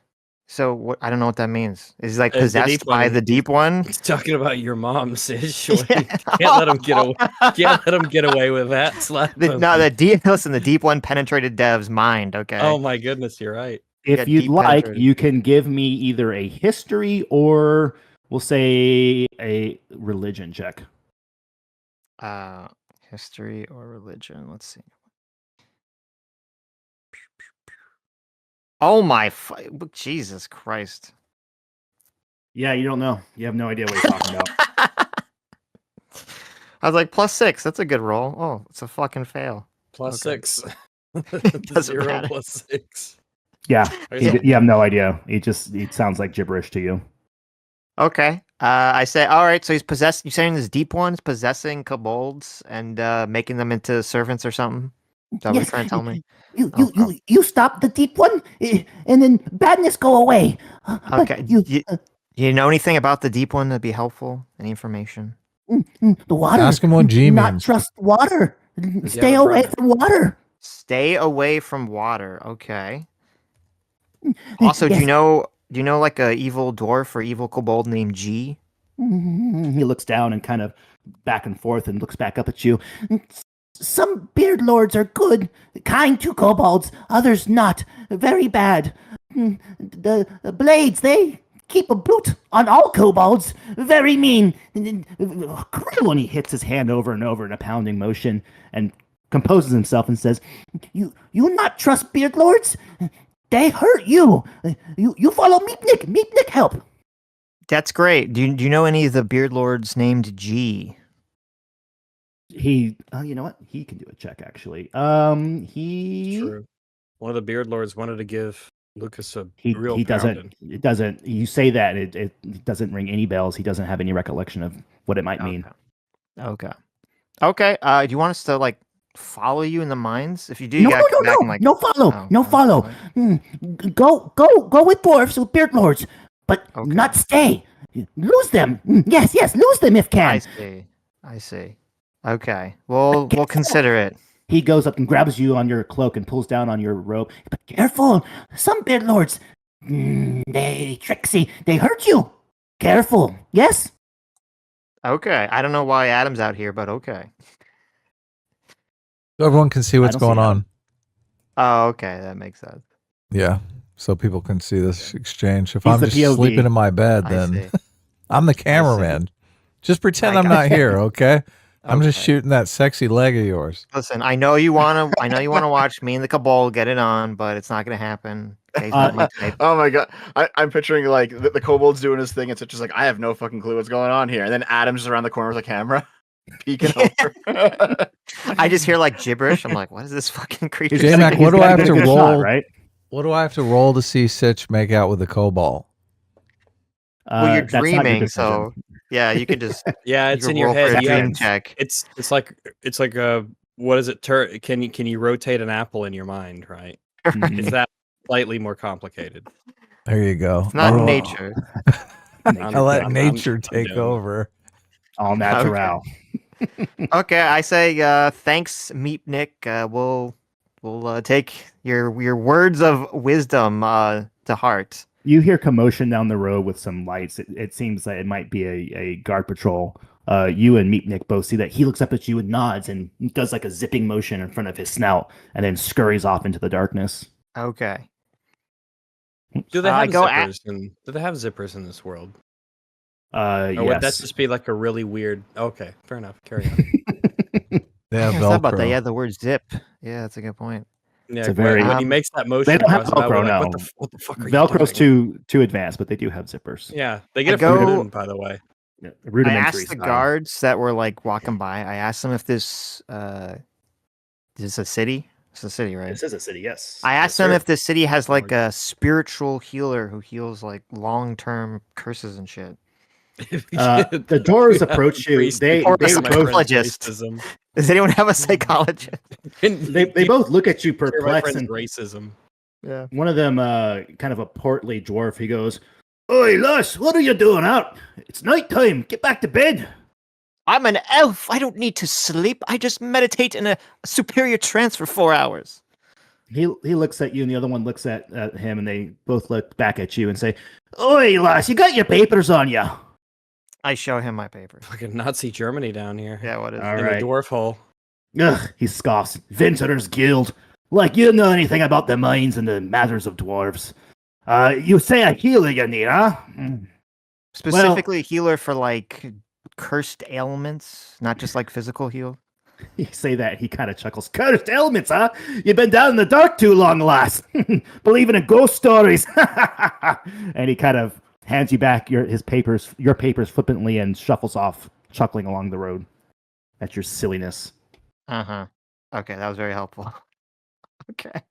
So what? I don't know what that means. Is he like The possessed deep by one. the deep one? He's talking about your mom, Sitch. Yeah. Can't let him get away. Can't let him get away with that. Slap him. The deep one penetrated Dev's mind. Okay. Oh my goodness, you're right. if Get you'd deep like, penetrated. you can give me either a history or we'll say a religion check. History or religion? Let's see. Oh my! Jesus Christ! Yeah, you don't know. You have no idea what he's talking about. I was like +6. That's a good roll. Oh, it's a fucking fail. Plus Okay. 6. Doesn't 0 matter. plus 6. Yeah, Yeah. you have no idea. It sounds like gibberish to you. Okay. I say, all right. So he's possessed. You saying this deep one's possessing kobolds and making them into servants or something? Is that what you're trying to tell me? You stop the deep one, and then badness go away. But Okay. You know anything about the deep one that'd be helpful? Any information? The water. Ask him what G Not means. trust water. he Stay have a away brother? from water. Stay away from water. Okay. Also, Yes. do you know like a evil dwarf or evil kobold named G? He looks down and kind of back and forth and looks back up at you. Some beard lords are good, kind to kobolds. Others not. Very bad. The blades, they keep a boot on all kobolds. Very mean. When he hits his hand over and over in a pounding motion and composes himself and says, You not trust beard lords? They hurt you. You follow Meepnik. Meepnik help. That's great. Do you know any of the beard lords named G? you know what? He can do a check actually. True. One of the beard lords wanted to give Lucas a real he doesn't. pounding. It doesn't. You say that it doesn't ring any bells. He doesn't have any recollection of what it might mean. Okay. Okay. Do you want us to like follow you in the mines? If you do, you No, gotta come back and no. like No follow. Oh, No okay. follow. Go with dwarfs with beard lords, but Okay. not stay. Lose them. Yes, lose them if can. I see. Okay. We'll consider it. He goes up and grabs you on your cloak and pulls down on your robe. But careful, some beard lords, they tricksy. They hurt you. Careful. Yes. Okay. I don't know why Adam's out here, but okay. So everyone can see what's don't see going that. on. Oh, okay. That makes sense. Yeah. so people can see this exchange. If He's I'm the just POV. sleeping in my bed, I then see. I'm the cameraman. Just pretend I I'm got not here, okay? I'm just Okay. shooting that sexy leg of yours. Listen, I know you wanna watch me and the Cabal get it on, but it's not gonna happen. Kay's not my type. Oh my god, I'm picturing like the kobold's doing his thing. It's just like I have no fucking clue what's going on here, and then Adam's just around the corner with a camera, peeking over. I just hear like gibberish. I'm like, what is this fucking creature? J saying? Mac, He's what do gotta I have get a to good shot, roll? right? What do I have to roll to see Sitch make out with the cobalt? Well, you're That's not your dreaming, decision. so yeah, you can just Yeah, you it's can in your roll for head. a Yeah, dream check. it's like a what is it? Can you rotate an apple in your mind? Right? Mhm. Is that slightly more complicated? There you go. It's not I, nature. I let I'm- nature I'm take done. over. All natural. Okay, I say thanks, Meep Nick. We'll take your words of wisdom to heart. You hear commotion down the road with some lights. It seems that it might be a guard patrol. You and Meatnik both see that. He looks up at you and nods and does like a zipping motion in front of his snout and then scurries off into the darkness. Okay. Do they I have go zippers? Do they have zippers in this world? Or Yes. would that just be like a really weird? Okay, fair enough. Carry on. They have I thought about that. Velcro. Yeah, the word zip. Yeah, that's a good point. Yeah, It's a very- when he makes that motion They don't have across the map, we're Velcro, like, no. what the fuck are you Velcro's doing? too advanced, but they do have zippers. Yeah, they I get it go- from Moon, by the way. Yeah, I rudimentary asked the style. guards that were like walking by. I asked them if this is this a city? It's a city, right? This is a city, yes. I asked Yes, them sir. if this city has like a spiritual healer who heals like long-term curses and shit. The doors approach you. They Or a both psychologist. Racism. Does anyone have a psychologist? they both look at you Share my perplexed, friend's and racism. Yeah. one of them, kind of a portly dwarf, he goes, "Oi, lass, what are you doing out? It's night time. Get back to bed." I'm an elf. I don't need to sleep. I just meditate in a superior trance for 4 hours. He looks at you, and the other one looks at him, and they both look back at you and say, "Oi, lass, you got your papers on you." I show him my papers. Fucking Nazi Germany down here. Yeah, what is All it? In right. the dwarf hole. Ugh, he scoffs. "Vintners Guild. Like you know anything about the minds and the matters of dwarves. You say a healer you need, huh?" Specifically a healer for like cursed ailments, not just like physical heal. You say that, he kind of chuckles. "Cursed elements, huh? You've been down in the dark too long, lass. Believing in ghost stories." And he kind of hands you back your papers flippantly and shuffles off, chuckling along the road at your silliness. Uh-huh. Okay, that was very helpful. Okay.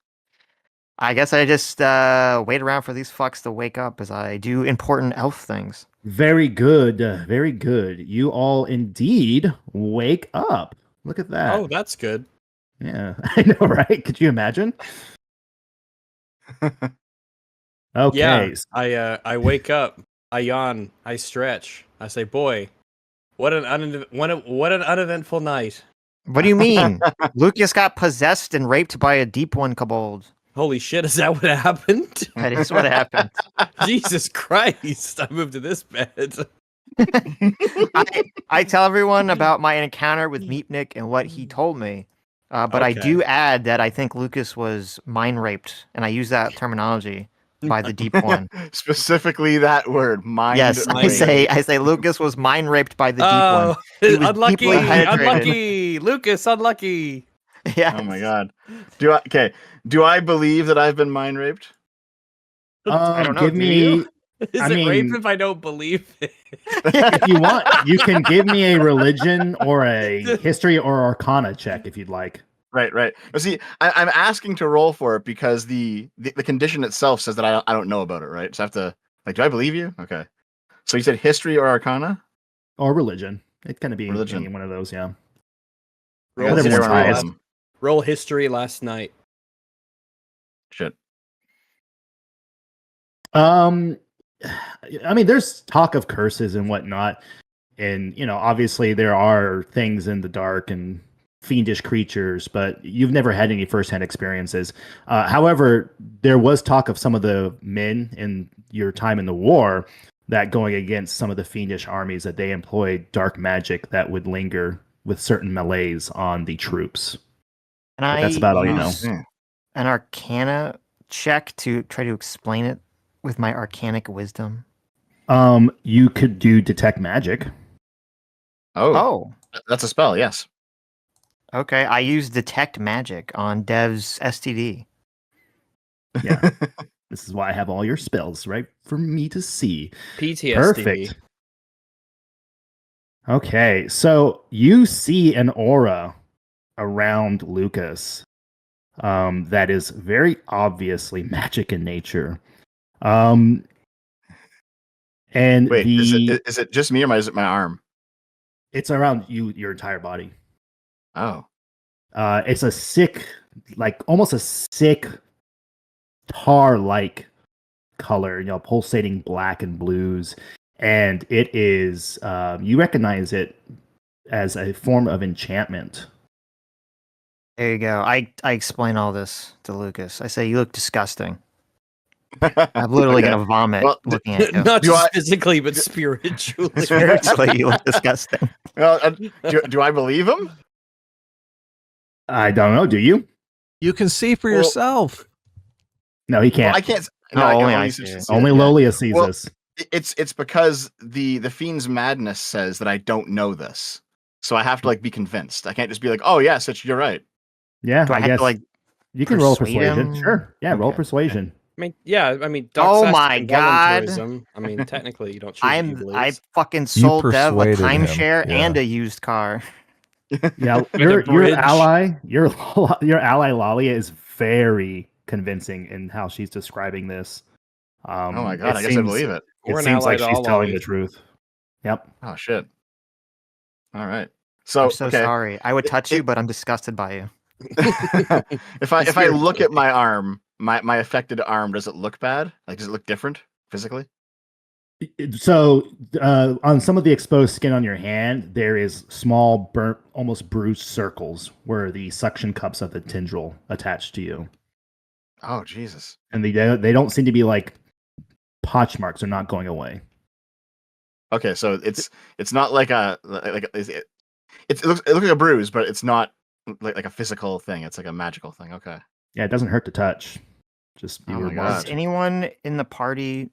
I guess I just wait around for these fucks to wake up as I do important elf things. Very good. Very good. You all indeed wake up. Look at that. Oh, that's good. Yeah, I know, right? Could you imagine? Okay. Yeah, I wake up, I yawn, I stretch, I say, "Boy, what an uneventful night! What do you mean? Lucas got possessed and raped by a deep one kobold. Holy shit, is that what happened? That is what happened. Jesus Christ! I moved to this bed." I tell everyone about my encounter with Meepnik and what he told me. But I do add that I think Lucas was mind raped, and I use that terminology by the deep one. Specifically that word, mind. Yes, I say Lucas was mind raped by the deep Oh, one. He was unlucky, deeply penetrated. unlucky, Lucas, unlucky. Yeah. Oh my god. Do I believe that I've been mind raped? I don't know, Give do me you? Is I it mean- rape if I don't believe it? if you want. You can give me a religion or a history or arcana check if you'd like. Right. But see, I'm asking to roll for it because the condition itself says that I don't know about it, right? So I have to do I believe you? Okay. So you said history or arcana? Or religion. It's gonna be Religion. any one of those, yeah. I gotta Whatever sit one's around all of highest. them. Roll history last night. Shit. I mean, there's talk of curses and whatnot, and obviously there are things in the dark and fiendish creatures, but you've never had any firsthand experiences. However, there was talk of some of the men in your time in the war that going against some of the fiendish armies that they employed dark magic that would linger with certain melees on the troops. And But I that's about all you know. use an arcana check to try to explain it with my arcanic wisdom? You could do detect magic. Oh, That's a spell, yes. okay. I use detect magic on Dev's STD. Yeah. This is why I have all your spells right for me to see. PTSD. Perfect. Okay, so you see an aura around Lucas that is very obviously magic in nature. And Wait, is it just me or is it my arm? it's around you, your entire body. Oh. It's a sick, like almost a sick tar-like color, pulsating black and blues. And it is, you recognize it as a form of enchantment. There you go. I explain all this to Lucas. I say, you look disgusting. I'm literally Okay. going to vomit Well, looking at you. Not Do just I- physically, but spiritually. Spiritually, you look disgusting. Well, do I believe him? I don't know, do you? You can see for Well- yourself. No, he Well, can't. I can't. No, I can only I only see see it. it, Only yeah. Lolia sees Well, this. It's because the Fiend's Madness says that I don't know this. So I have to be convinced. I can't just be like, oh yes, you're right. Yeah, Do I have guess to you can roll persuade persuasion. him? Sure. Yeah, roll Okay. persuasion. Duck Oh sass my and God. voluntarism. I mean, technically, you don't choose what you I believe. fucking sold Dev a persuaded him, timeshare yeah. and a used car. Yeah, a your bridge. ally, your ally Lalia is very convincing in how she's describing this. Oh my god, I guess I believe it. We're It an seems ally like to she's all telling Lolly. the truth. Yep. Oh shit. All right. So I'm so okay. sorry. I would touch it- you, but I'm disgusted by you. if I look at my arm, my affected arm, does it look bad? Like, does it look different physically? So, on some of the exposed skin on your hand, there is small, burnt, almost bruised circles where the suction cups of the tendril attached to you, Oh Jesus. and they don't seem to be like potch marks. They're not going away. Okay, so it's not like it looks like a bruise, but it's not like a physical thing. It's like a magical thing. Okay. Yeah, it doesn't hurt to touch. Just be Oh my warned. Does God. anyone in the party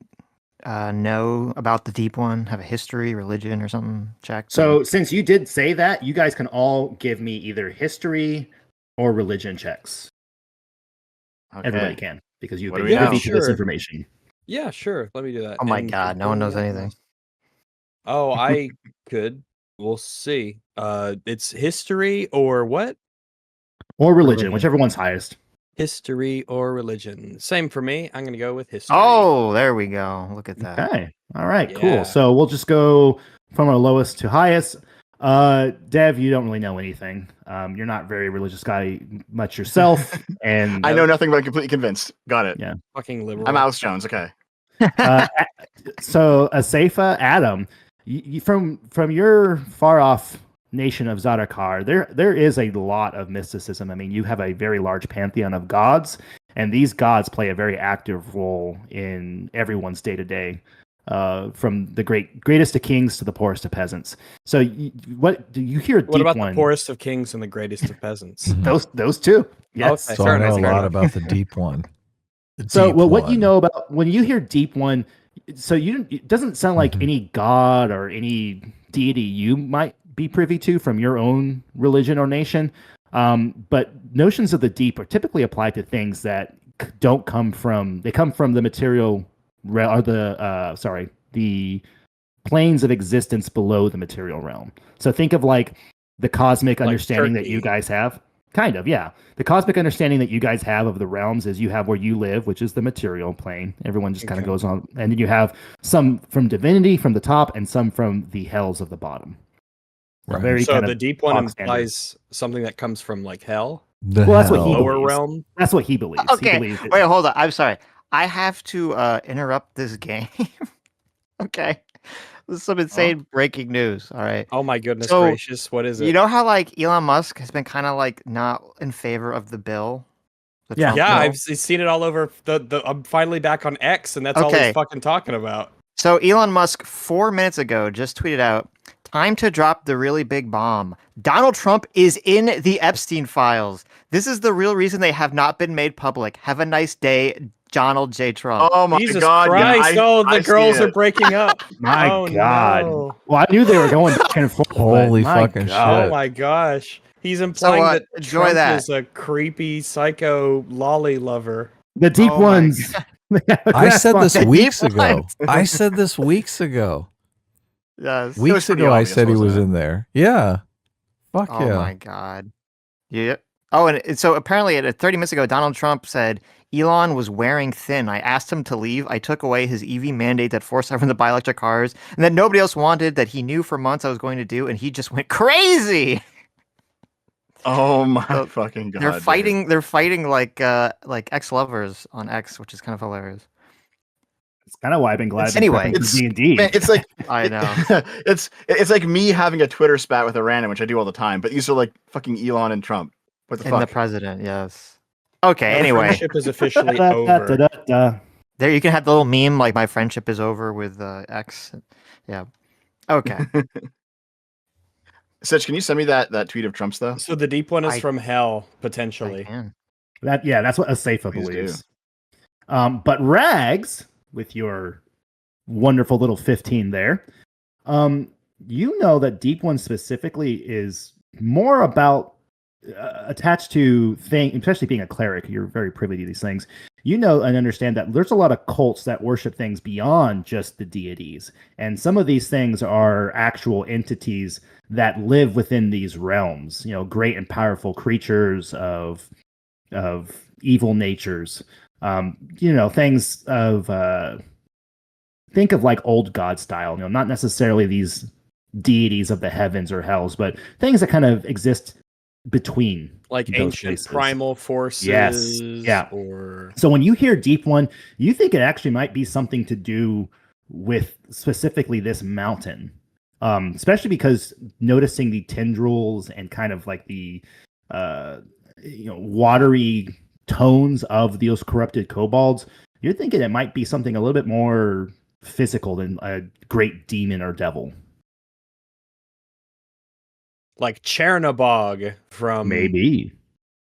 know about the deep one? Have a history, religion, or something? Check. So, since you did say that, you guys can all give me either history or religion checks. Okay. Everybody can, because you've What do been we know? privy to this Sure. information. Yeah, sure. Let me do that. Oh my And God, no one knows anything. Oh, I could. We'll see. It's history or what? Or religion, Religion. whichever one's highest. History or religion. Same for me. I'm gonna go with history. Oh, there we go. Look at that. Okay. All right, Yeah. cool. So we'll just go from our lowest to highest. Dev, you don't really know anything. You're not very religious guy much yourself. And I know nothing, but I'm completely convinced. Got it. Yeah. Fucking liberal. I'm Alex Jones. Okay. So Asafa, Adam, from your far off nation of Zadakar, there is a lot of mysticism. I mean, you have a very large pantheon of gods, and these gods play a very active role in everyone's day to day, from the greatest of kings to the poorest of peasants. So, what do you hear? What Deep about one? the poorest of kings and the greatest of peasants? Those two. Yes. Okay. So Fair I know enough, a fair lot enough. about the deep one. The So, deep well, what you one. know about when you hear Deep One, so it doesn't sound like Mhm. any god or any deity you might be privy to from your own religion or nation. But notions of the deep are typically applied to things that don't come from. They come from the material or the planes of existence below the material realm. So think of like the cosmic Like understanding that Turkey. you guys have. Kind of, yeah. The cosmic understanding that you guys have of the realms is you have where you live, which is the material plane. Everyone just kind of Okay. goes on. And then you have some from divinity from the top and some from the hells of the bottom. Right. Very So kind the of deep one bog standard. implies something that comes from like hell, The Well, that's what he hell. lower believes. realm. That's what he believes. He Okay, believes it- wait, hold on. I'm sorry. I have to interrupt this game. Okay. This is some insane breaking news. All right. Oh my goodness So, gracious! What is it? You know how like Elon Musk has been kind of like not in favor of the bill? The Yeah. Trump yeah, bill? I've seen it all over. I'm finally back on X, and that's all Okay. he's fucking talking about. So Elon Musk 4 minutes ago just tweeted out Time to drop the really big bomb. Donald Trump is in the Epstein files. This is the real reason they have not been made public. Have a nice day, Donald J. Trump. Oh my Jesus god! Christ! Yeah, Oh, I the see girls are it. breaking up. My Oh, God. no. Well, I knew they were going back and forth. but Holy my fucking God. Oh my gosh. He's implying that enjoy Trump that. is a creepy psycho lolly lover. The deep Oh my ones. I said this The weeks deep ago. ones. I said this weeks ago. Yes. Weeks pretty ago, I obvious, said he was wasn't it? in there. Yeah. Fuck Oh yeah. my god. Yeah. Oh, and so apparently, 30 minutes ago, Donald Trump said Elon was wearing thin. I asked him to leave. I took away his EV mandate that forced everyone to buy electric cars, and that nobody else wanted. That he knew for months I was going to do, and he just went crazy. Oh my So, fucking god! They're dude. fighting. They're fighting like ex-lovers on X, which is kind of hilarious. It's kind of why I've been glad I've been Anyway, prepping for it's- D&D. Man, it's like I know. it's like me having a Twitter spat with a random, which I do all the time. But these are like fucking Elon and Trump. What the And the fuck? president, yes. Okay. Our Anyway, friendship is officially Da, da, over. da, da. there you can have the little meme like my friendship is over with X. Yeah. Okay. Sitch, can you send me that tweet of Trump's though? So the deep one is I- from hell, I potentially. can. That's what Asafa Please believes. But Rags, with your wonderful little 15 there, you know that Deep One specifically is more about attached to things, especially being a cleric. You're very privy to these things. You know and understand that there's a lot of cults that worship things beyond just the deities, and some of these things are actual entities that live within these realms. You know, great and powerful creatures of evil natures. You know, things of think of like old god style. You know, not necessarily these deities of the heavens or hells, but things that kind of exist between Like those ancient places. primal forces. Yes, yeah. Or So when you hear Deep One, you think it actually might be something to do with specifically this mountain, especially because noticing the tendrils and kind of like the watery tones of those corrupted kobolds, you're thinking it might be something a little bit more physical than a great demon or devil. like Chernobog from Maybe.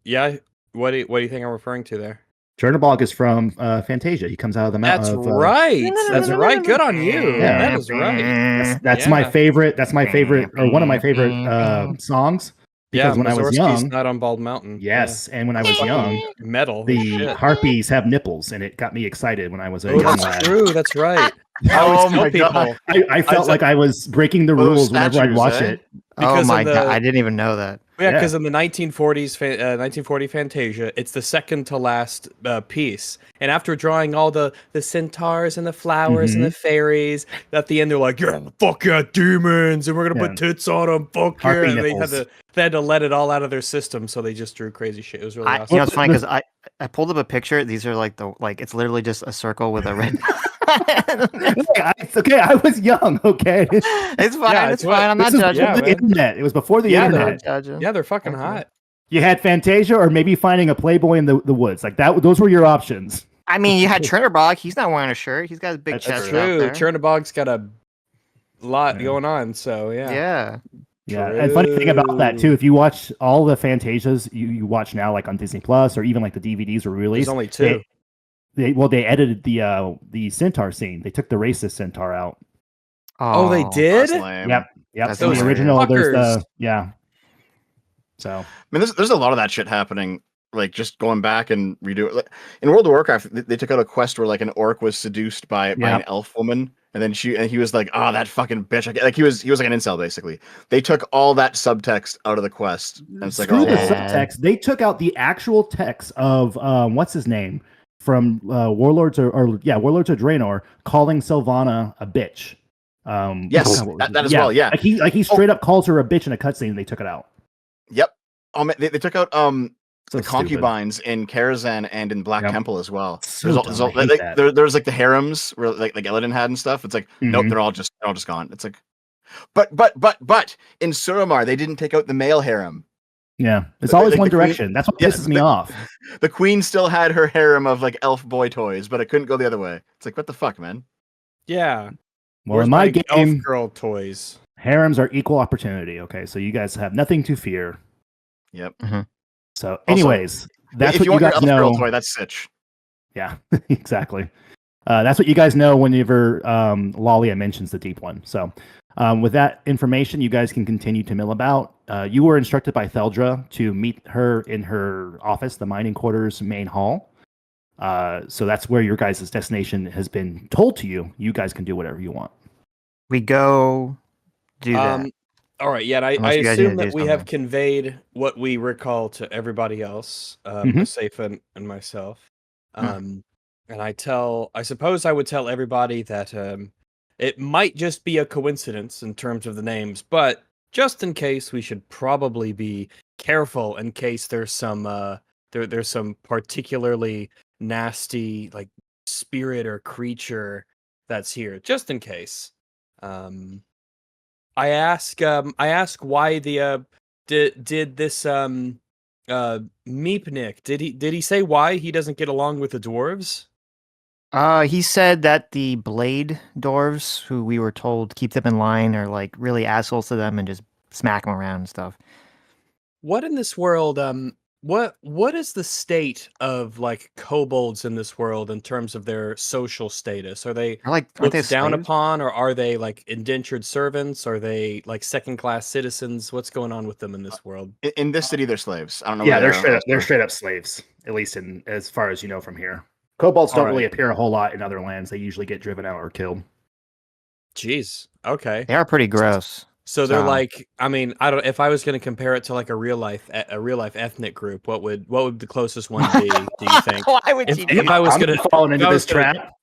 Yeah. What do you think I'm referring to there? Chernobog is from Fantasia. He comes out of the That's mountain. right. That's right. Good on you. Yeah. That is right. That's Yeah. my favorite. That's my favorite, or one of my favorite songs. Because when I was Mussorgsky's young, not on Bald Mountain. yes, and when I was Yeah. young, Fucking metal. the Shit. harpies have nipples, and it got me excited when I was a Oh, young that's lad. true. That's right. I Oh always tell my people God. I felt said- like I was breaking the Well, those rules whenever I'd statues, watch eh? it. Oh Because my of the- god, I didn't even know that. Yeah, Yeah. because in the 1940 Fantasia, it's the second to last piece. And after drawing all the centaurs and the flowers and the fairies, at the end they're like, "Yeah, fuck yeah, demons, and we're gonna put tits on them, fuck yeah." Harpy And nipples. they had to let it all out of their system, so they just drew crazy shit. It was really You awesome. know, it's funny because I pulled up a picture. These are like it's literally just a circle with a red. It's okay, I was young. Okay, It's fine. Yeah, it's it's what- fine. I'm not this is judging. Yeah, before the man. internet. It was before the Yeah, I'm internet. not judging. Yeah, they're fucking Okay. hot. You had Fantasia, or maybe finding a Playboy in the woods. Like that. Those were your options. I mean, you had Chernobog. He's not wearing a shirt. He's got a big That's chest That's out true. there. Chernobog's got a lot Yeah. going on, so yeah. Yeah. Yeah, and funny thing about that too, if you watch all the Fantasias you watch now, like on Disney Plus, or even like the DVDs were There's released, only two. they edited the centaur scene. They took the racist centaur out. Oh, they That's did? lame. Yep. That's So the hilarious. original, there's Fuckers. the So I mean, there's a lot of that shit happening. Like just going back and redo it. Like, in World of Warcraft, they took out a quest where like an orc was seduced by an elf woman, and then he was like, "Oh, that fucking bitch!" Like he was like an incel basically. They took all that subtext out of the quest, and it's like, screw oh, the well, subtext. They took out the actual text of what's his name from Warlords or Warlords of Draenor calling Sylvana a bitch. Yes, God, what was that it? as well, yeah. Like he straight up calls her a bitch in a cutscene, and they took it out. Yep. Man, they took out So the concubines in Karazhan and in Black Yep. Temple as well. So There's dumb. I hate like, that. there's like the harems where like Illidan had and stuff. It's like nope, Mhm. they're all just gone. It's like, but in Suramar they didn't take out the male harem. Yeah, it's The- always like one the queen- direction. That's what Yeah, pisses me the- off. The queen still had her harem of like elf boy toys, but it couldn't go the other way. It's like what the fuck, man. Yeah. Well, Where's in my elf game, girl toys? Harems are equal opportunity. Okay, so you guys have nothing to fear. Yep. So, anyways, that's if what you you want your guys elf girl know. toy, that's Sitch. Yeah, exactly. That's what you guys know whenever Lalia mentions the deep one. So, with that information, you guys can continue to mill about. You were instructed by Theldra to meet her in her office, the mining quarters main hall. So that's where your guys' destination has been told to you. You guys can do whatever you want. We go do that. All right, yeah, and I Unless you guys assume need to that do we have something. conveyed what we recall to everybody else, Mhm. Safe and myself. And I suppose I would tell everybody that it might just be a coincidence in terms of the names, but just in case, we should probably be careful in case there's some there's some particularly nasty like spirit or creature that's here, just in case. I ask why the did this Meepnik, did he say why he doesn't get along with the dwarves? He said that the blade dwarves, who we were told keep them in line, are like really assholes to them and just smack them around and stuff. What in this world what is the state of like kobolds in this world in terms of their social status? Are they Aren't they looked down slaves? upon, or are they like indentured servants? Are they like second class citizens? What's going on with them in this world? In this city, they're slaves. I don't know. Yeah, where they're elsewhere. straight up slaves, at least in as far as you know from here. Kobolds All don't really right. appear a whole lot in other lands. They usually get driven out or killed. Jeez. Okay. They are pretty gross. So they're So- like, I mean, I don't. If I was going to compare it to like a real life ethnic group, what would the closest one be? Do you think? Why would If, you if do I was I'm gonna falling if into I was this gonna- trap.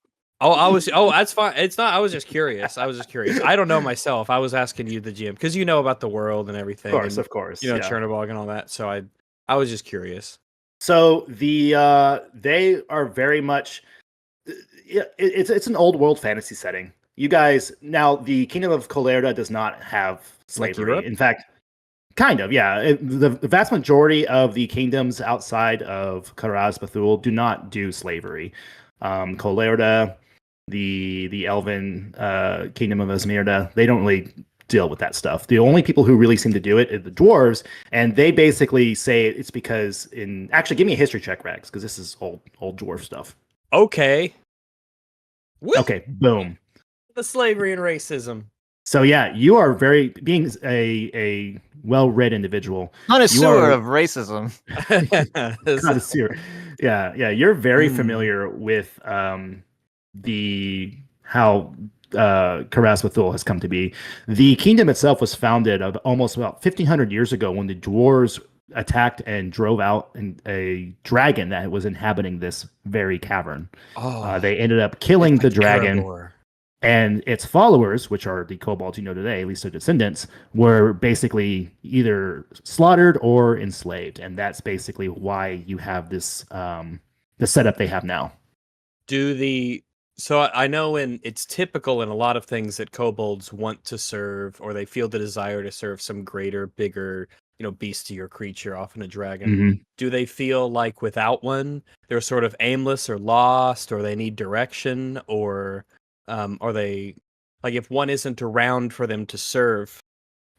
that's fine. It's not. I was just curious. I don't know myself. I was asking you, the GM, because you know about the world and everything. Of course. You know, yeah. Chernobog and all that. So I was just curious. So they are very much it's an old world fantasy setting. You guys now the Kingdom of Colerda does not have slavery. Europe? In fact, kind of, yeah. The vast majority of the kingdoms outside of Karaz Bathul do not do slavery. Colerda, the Elven Kingdom of Esmeralda, they don't really deal with that stuff. The only people who really seem to do it are the dwarves, and they basically say it's because actually give me a history check, Rags, because this is old dwarf stuff. Okay. Okay, boom. The slavery and racism. So yeah, you are being a well-read individual. Connoisseur of racism. Connoisseur. Yeah. You're very Hmm. familiar with how Karaz Bathul has come to be. The kingdom itself was founded almost about 1,500 years ago when the dwarves attacked and drove out a dragon that was inhabiting this very cavern. They ended up killing the dragon. Erebor. And its followers, which are the kobolds you know today, at least their descendants, were basically either slaughtered or enslaved. And that's basically why you have this the setup they have now. So I know it's typical in a lot of things that kobolds want to serve, or they feel the desire to serve some greater, bigger, beastie or creature, often a dragon. Mm-hmm. Do they feel like without one, they're sort of aimless or lost, or they need direction, or are they like, if one isn't around for them to serve,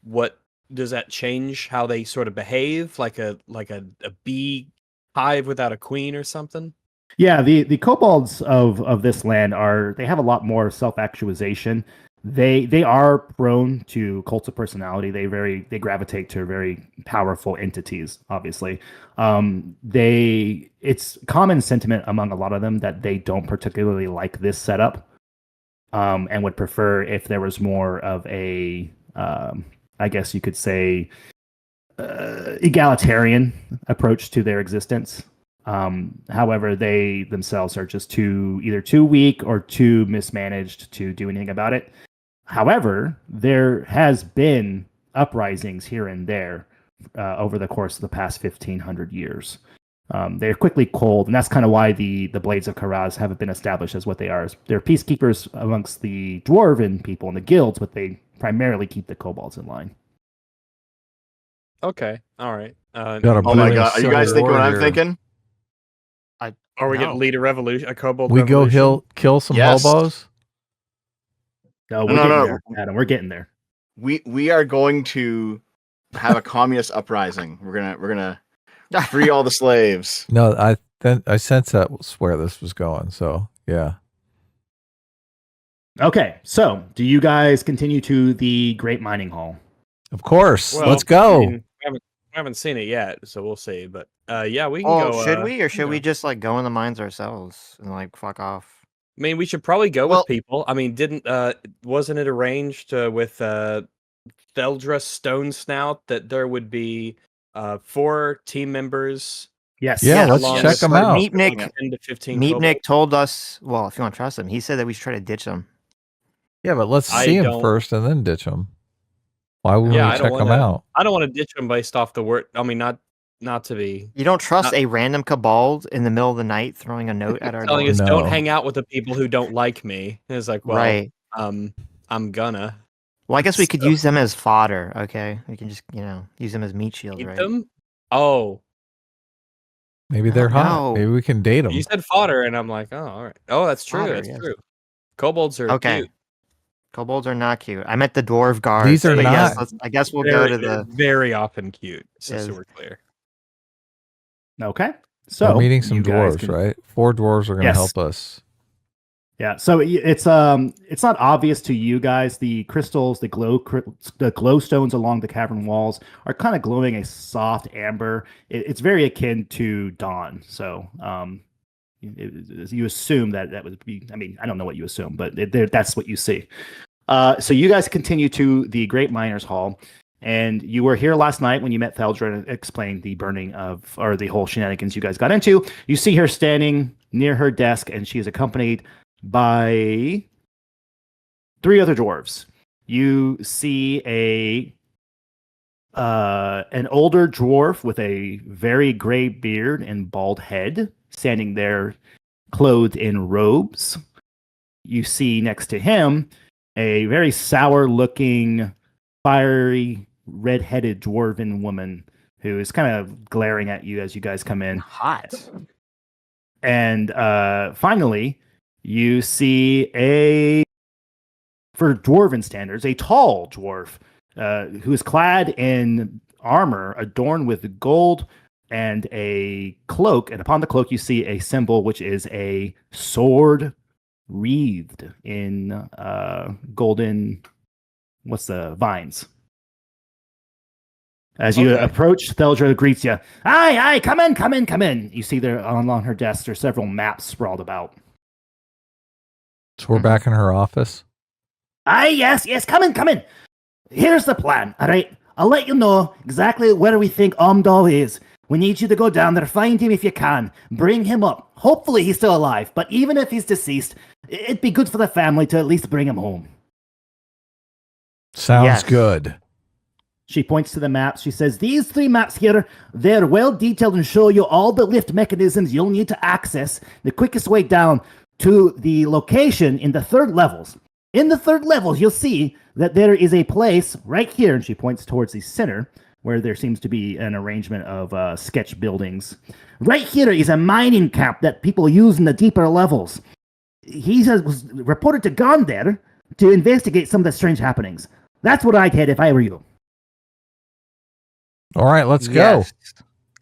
what does that change how they sort of behave, like a bee hive without a queen or something? Yeah, the kobolds of this land they have a lot more self-actualization. They are prone to cults of personality. They gravitate to very powerful entities, obviously. It's common sentiment among a lot of them that they don't particularly like this setup. And would prefer if there was more of a, I guess you could say, egalitarian approach to their existence. However, they themselves are just either too weak or too mismanaged to do anything about it. However, there has been uprisings here and there over the course of the past 1,500 years. They're quickly cold, and that's kind of why the Blades of Karaz haven't been established as what they are. They're peacekeepers amongst the dwarven people and the guilds, but they primarily keep the kobolds in line. Okay, all right. Oh my god, are you guys thinking what I'm thinking? Are we going to lead a revolution, a kobold We revolution? kill some Yes. hobos? No, we're getting there, Adam. We're getting there. we are going to have a communist uprising. We're gonna free all the slaves. No, I sense that's where this was going. So yeah. Okay, so do you guys continue to the Great Mining Hall? Of course. Well, Let's go. I mean, we haven't seen it yet, so we'll see. But yeah, we can Oh, go. should we, or should you we know. just like go in the mines ourselves and like fuck off? I mean, we should probably go Well- with people. I mean, wasn't it arranged with Theldra Stone Snout that there would be 4 team members? Yes. Yeah, Yeah, let's along check with them but out. Meepnik, 10 to 15 Meepnik kobolds. told us. Well, if you want to trust him, he said that we should try to ditch them. Yeah, but let's I see him don't- first and then ditch him. Why would Yeah, we I don't check him wanna- out? I don't want to ditch them based off the word. I mean, not to be You don't trust Not- a random kobold in the middle of the night throwing a note at our telling door? us No. don't hang out with the people who don't like me. It's like, well, Right. I'm gonna Well, I guess we could So- use them as fodder. Okay, we can just use them as meat shields, eat right? them. Oh, Maybe they're hot. No. Maybe we can date them. you said fodder, and I'm like, oh, all right. Oh, that's true. Fodder, That's yes. true. Kobolds are Okay. cute. Kobolds are not cute. I meant the dwarf guards. These are but yes, not- I guess we'll go to They're the. very often cute. So Yes. we're clear. Okay. So We're meeting some you guys dwarves, can- right? 4 dwarves are going to Yes. help us. Yeah. So it's not obvious to you guys. The crystals, the glow stones along the cavern walls are kind of glowing a soft amber. It's very akin to dawn. So you assume that would be. I mean, I don't know what you assume, but that's what you see. So you guys continue to the Great Miners Hall. And you were here last night when you met Theldra and explained the burning or the whole shenanigans you guys got into. You see her standing near her desk, and she is accompanied by 3 other dwarves. You see an older dwarf with a very gray beard and bald head standing there, clothed in robes. You see next to him a very sour-looking, fiery, red-headed dwarven woman who is kind of glaring at you as you guys come in. Hot. And finally, you see for dwarven standards, a tall dwarf who is clad in armor adorned with gold and a cloak. And upon the cloak, you see a symbol, which is a sword wreathed in golden, what's the vines. As you Okay. approach, Theldra greets you. Aye, come in. You see there along her desk, there's several maps sprawled about. So we're back in her office. Aye, yes, come in. Here's the plan, all right? I'll let you know exactly where we think Omdal is. We need you to go down there, find him if you can, bring him up. Hopefully he's still alive, but even if he's deceased, it'd be good for the family to at least bring him home. Sounds Yes. good. She points to the maps. She says, These 3 maps here, they're well detailed and show you all the lift mechanisms you'll need to access the quickest way down to the location in the 3rd levels. In the 3rd levels, you'll see that there is a place right here, and she points towards the center, where there seems to be an arrangement of sketch buildings. Right here is a mining camp that people use in the deeper levels. He was reported to gone there to investigate some of the strange happenings. That's where I'd head if I were you. All right, let's go. Yes.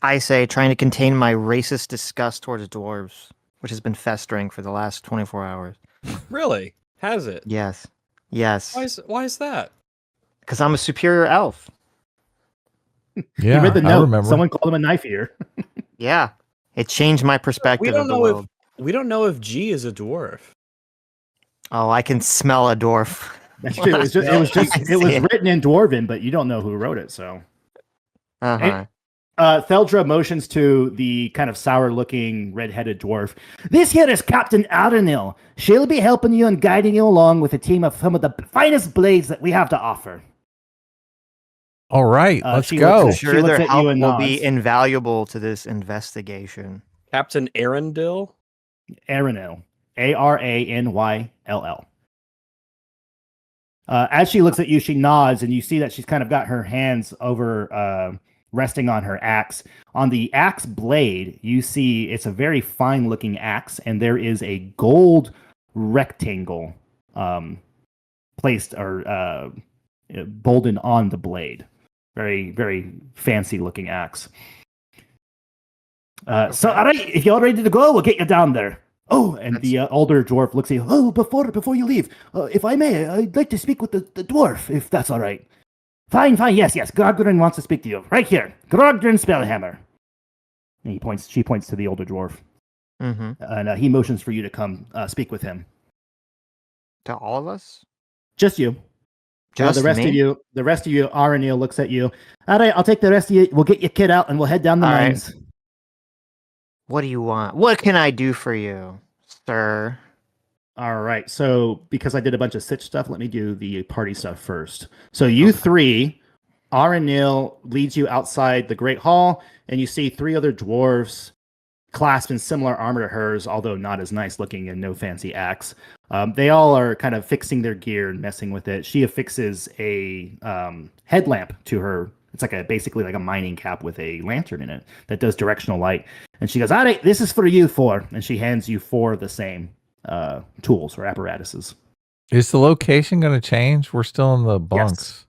I say, trying to contain my racist disgust towards dwarves, which has been festering for the last 24 hours. Really? Has it? Yes. Why is that? Because I'm a superior elf. Yeah, you read the I note. remember. Someone called him a knife ear. Yeah. It changed my perspective of the world. We don't know if G is a dwarf. Oh, I can smell a dwarf. That's true. It was written in Dwarven, but you don't know who wrote it, so. Uh-huh. Theldra motions to the kind of sour-looking, red-headed dwarf. This here is Captain Aranil. She'll be helping you and guiding you along with a team of some of the finest blades that we have to offer. All right, let's she go. looks I'm sure looks their at you help and will be nods. invaluable to this investigation. Captain Arundel? Aranil. Aranyll. As she looks at you, she nods, and you see that she's kind of got her hands over, resting on her axe. On the axe blade, you see it's a very fine-looking axe, and there is a gold rectangle placed or bolted on the blade. Very, very fancy looking axe. So, all right, if you're all ready to go, we'll get you down there. Oh, and the older dwarf looks at you. Oh, before you leave, if I may, I'd like to speak with the dwarf, if that's all right. Fine, yes. Grogdrin wants to speak to you. Right here. Grogdrin Spellhammer. And she points to the older dwarf. Mm-hmm. And he motions for you to come speak with him. To all of us? Just you. Just the rest me? of you, Aranil looks at you. All right, I'll take the rest of you. We'll get your kid out and we'll head down the All right. mines. What do you want? What can I do for you, sir? All right, so because I did a bunch of Sitch stuff, let me do the party stuff first. So you three, Aranil leads you outside the Great Hall, and you see 3 other dwarves clasped in similar armor to hers, although not as nice looking and no fancy axe. They all are kind of fixing their gear and messing with it. She affixes a headlamp to her. It's like basically like a mining cap with a lantern in it that does directional light. And she goes, all right, this is for you 4. And she hands you 4 of the same tools or apparatuses. Is the location going to change? We're still in the bunks.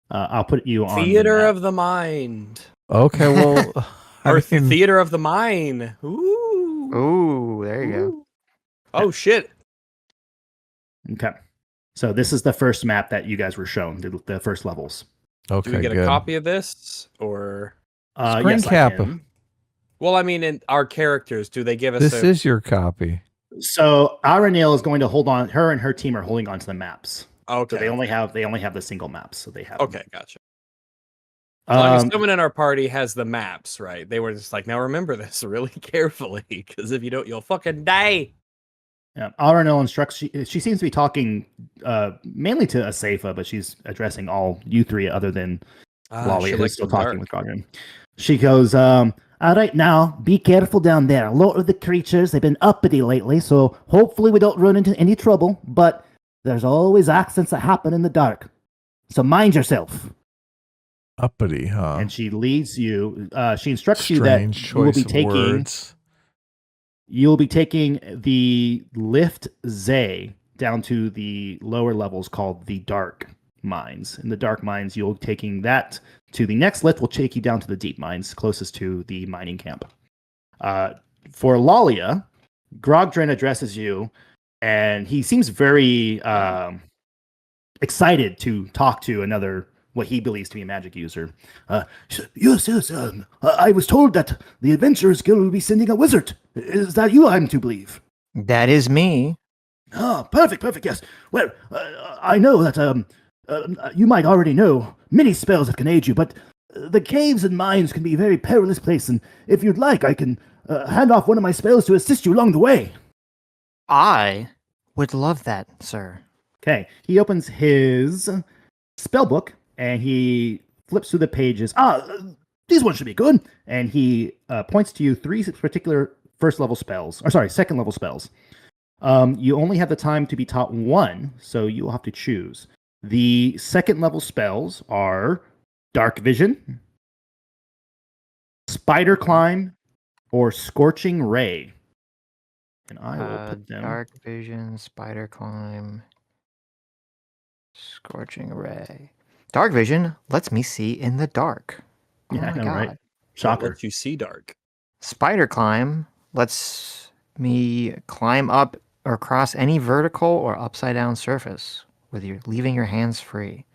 I'll put you on Theater of the Mind. Okay, well, Or Theater of the Mind. Ooh. Ooh, there you go. Oh, shit. Okay. So this is the first map that you guys were shown, the first levels. Okay, Do we get good. a copy of this? Or Screen yes, I cap. can. well, I mean, in our characters, do they give us This a is your copy. So Aranil is going to hold on. Her and her team are holding on to the maps. okay. So they only have the single maps. So they have. Okay, gotcha. As long Um, as someone in our party has the maps, right? They were just like, now remember this really carefully, because if you don't, you'll fucking die. yeah, Aranil instructs. She seems to be talking mainly to Asafa, but she's addressing all you 3 other than Lolly, who's still talking with Godwin. She goes, all right, now, be careful down there. A lot of the creatures, they've been uppity lately, so hopefully we don't run into any trouble, but there's always accidents that happen in the dark. So mind yourself. Uppity, huh? And she leads you, she instructs Strange you that you will choice be of taking words. you'll be taking the lift Zay down to the lower levels called the Dark Mines. In the Dark Mines, you'll taking that to the next lift will take you down to the Deep Mines, closest to the mining camp. For Lalia, Grogdrin addresses you, and he seems very excited to talk to another, what he believes to be a magic user. Yes. I was told that the Adventurers Guild will be sending a wizard. Is that you, I'm to believe? That is me. Oh, perfect, yes. Well, I know that you might already know many spells that can aid you, but the caves and mines can be a very perilous place, and if you'd like, I can hand off one of my spells to assist you along the way. I would love that, sir. Okay, he opens his spell book, and he flips through the pages. These ones should be good. And he points to you 3 particular second level spells. You only have the time to be taught 1, so you'll have to choose. The second level spells are Dark Vision, Spider Climb, or Scorching Ray. And I will put them. Dark Vision, Spider Climb, Scorching Ray. Dark Vision lets me see in the dark. Oh Yeah, I my know, god. right? Shocker. Lets you see dark. Spider Climb lets me climb up or across any vertical or upside down surface with leaving your hands free.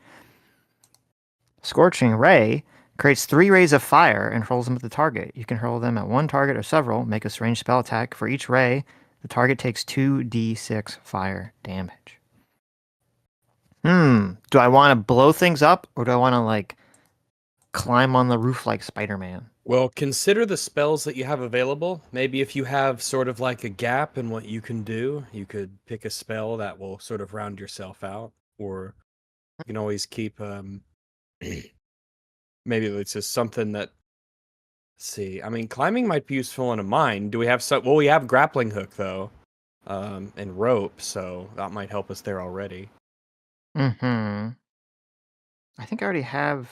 Scorching Ray creates 3 rays of fire and hurls them at the target. You can hurl them at one target or several. Make a ranged spell attack. For each ray, the target takes 2d6 fire damage. Do I want to blow things up, or do I want to climb on the roof like Spider-Man? Well, consider the spells that you have available. Maybe if you have sort of like a gap in what you can do, you could pick a spell that will sort of round yourself out. Or you can always keep maybe it's just something that, let's see. I mean, climbing might be useful in a mine. Do we have well, we have grappling hook though, and rope, so that might help us there already. I think I already have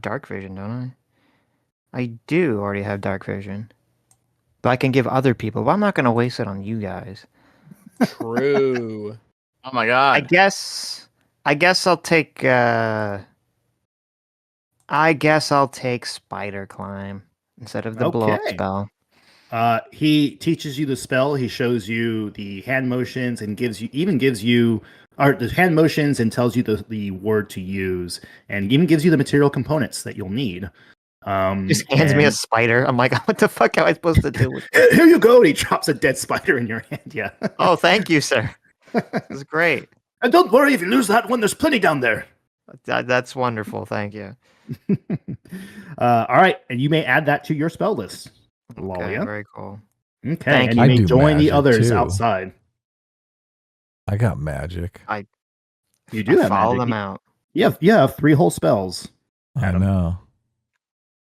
dark vision, don't I? I do already have dark vision. But I can give other people, but I'm not going to waste it on you guys. True. Oh my god. I guess I guess I'll take. I guess I'll take Spider Climb instead of the blow up Okay. spell. He teaches you the spell. He shows you the hand motions and gives you the hand motions and tells you the word to use, and even gives you the material components that you'll need. Just hands me a spider. I'm like, what the fuck am I supposed to do with it? Here you go. And he drops a dead spider in your hand. Yeah. Oh, thank you, sir. That's great. And don't worry if you lose that one. There's plenty down there. That's wonderful. Thank you. All right, and you may add that to your spell list, Okay, Lalia. very cool. Okay, Thank and you. you I may do join the magic, others too. outside. I got magic. You do have follow magic. them out. You have 3 whole spells. I Adam. know.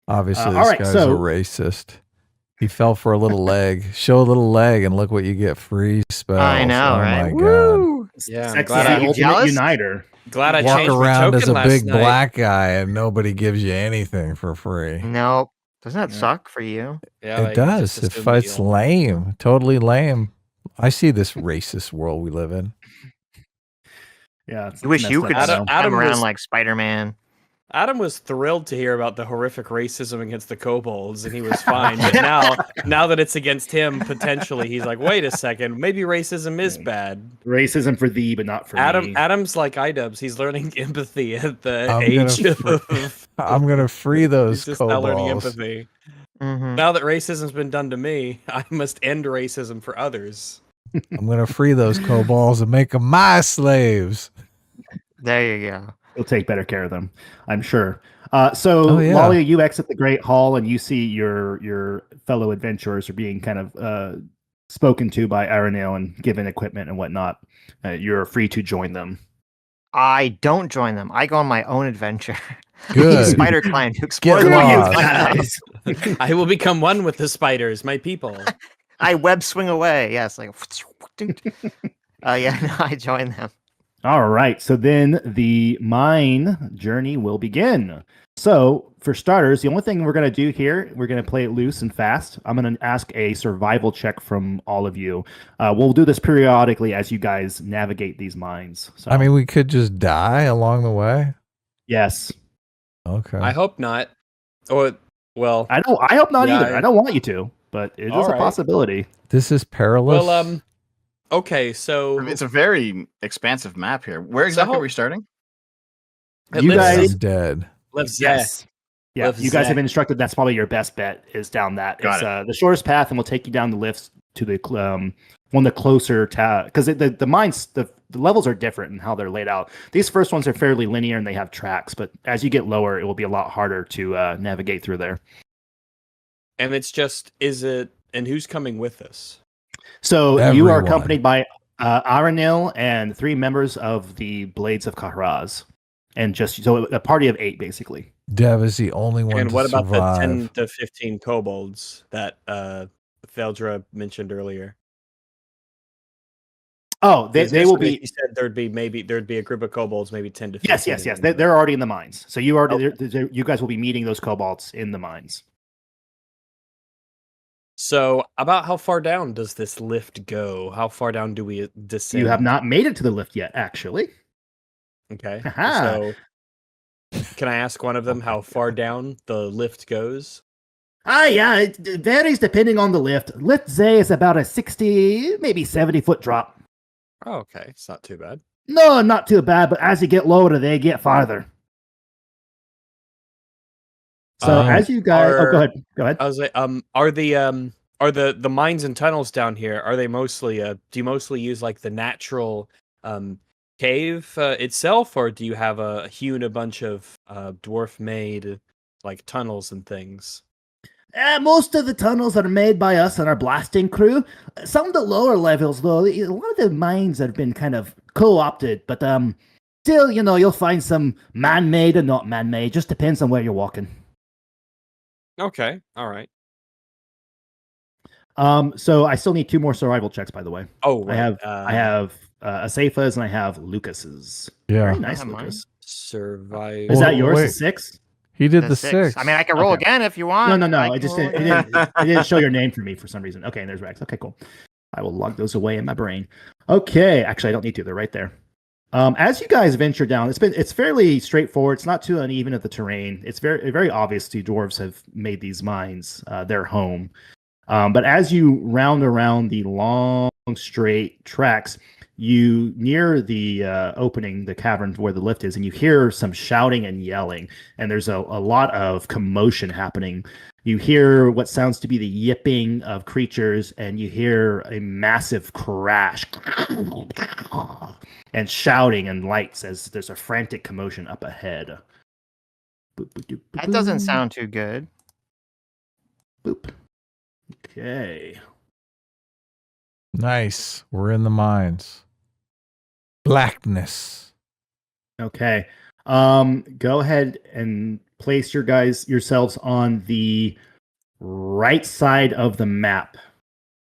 Obviously, all this right, guy's so- a racist. He fell for a little leg. Show a little leg, and look what you get: free spells. I know, oh right? my god! Woo! Yeah, I'm Sex glad is I- the You ultimate jealous? uniter. Glad I Walk changed my around token as a last big night. black guy, and nobody gives you anything for free. Nope. Doesn't that Yeah. suck for you? Yeah, It like, does. just If assume it's you'll- lame, totally lame. I see this racist world we live in. Yeah, it's You wish messed you up, could I know. Adam come around was- like Spider-Man. Adam was thrilled to hear about the horrific racism against the kobolds, and he was fine. But now that it's against him, potentially, he's like, wait a second, maybe racism is bad. Racism for thee, but not for me. Adam's like iDubbbz. He's learning empathy at the I'm age gonna of. I'm gonna free those He's just now learning kobolds. empathy. Mm-hmm. Now that racism's been done to me, I must end racism for others. I'm gonna free those kobolds and make them my slaves. There you go. You'll take better care of them, I'm sure. So, Oh, yeah. Lalia, you exit the Great Hall and you see your fellow adventurers are being kind of spoken to by Aranil and given equipment and whatnot. You're free to join them. I don't join them. I go on my own adventure. Good. Spider Climb to explore Get the lost. world. I will become one with the spiders, my people. I web swing away. Yes, like. Yeah, no, I join them. All right. So then the mine journey will begin. So for starters, the only thing we're going to do here, we're going to play it loose and fast. I'm going to ask a survival check from all of you. We'll do this periodically as you guys navigate these mines. So, I mean, we could just die along the way. yes. Okay. I hope not. Or, well, I hope not Yeah, either. I don't want you to, but it is All a right. possibility. This is perilous. well, okay, so It's a very expansive map here. Where exactly are we starting? it You lives- guys- I'm dead. lives Yes. Yeah, Left you guys have Zach. been instructed that's probably your best bet is down that. Got It's the shortest path and we'll take you down the lifts to the one of the closer to because the mines the levels are different in how they're laid out. These first ones are fairly linear and they have tracks, but as you get lower, it will be a lot harder to navigate through there. And it's just, and who's coming with us? So you are Everyone. accompanied by Aranil and 3 members of the Blades of Kahraz. And just so a party of 8 basically. Dev is the only one And to what about survive. the 10 to 15 kobolds that Theldra mentioned earlier? Oh, they will Yesterday be. He said there'd be a group of kobolds, maybe 10 to 15. Yes. They're already in the mines. So you you guys will be meeting those kobolds in the mines. So, about how far down does this lift go? How far down do we descend? You have not made it to the lift yet, actually. Okay. Aha. So, can I ask one of them how far down the lift goes? Yeah, it varies depending on the lift. Lift Z is about a 60, maybe 70-foot drop. Oh, okay. It's not too bad. No, not too bad, but as you get lower, they get farther. So as you guys, go ahead. I was like, are the mines and tunnels down here? Are they mostly? Do you mostly use like the natural cave itself, or do you have hewn a bunch of dwarf-made like tunnels and things? Most of the tunnels are made by us and our blasting crew. Some of the lower levels, though, a lot of the mines have been kind of co-opted, but still, you'll find some man-made and not man-made. Just depends on where you're walking. Okay, all right. So I still need 2 more survival checks, by the way. Oh, right. I have Asafa's and I have Lucas's. Yeah. Very nice, I have mine. Lucas. Survive. Is Well, that yours? wait. A 6? He did The the 6. six. I mean, I can roll Okay. again if you want. No. I It just can didn't, roll it didn't show your name for me for some reason. Okay, and there's Rex. Okay, cool. I will log those away in my brain. Okay, actually, I don't need to. They're right there. As you guys venture down, it's fairly straightforward. It's not too uneven of the terrain. It's very obvious the dwarves have made these mines their home. But as you round around the long straight tracks, you near the opening, the cavern where the lift is, and you hear some shouting and yelling, and there's a lot of commotion happening. You hear what sounds to be the yipping of creatures, and you hear a massive crash and shouting and lights as there's a frantic commotion up ahead. Boop, boop, doop, boop, That doesn't boop. sound too good. Boop. Okay. Nice. We're in the mines. Blackness. Okay. Go ahead and place yourselves on the right side of the map.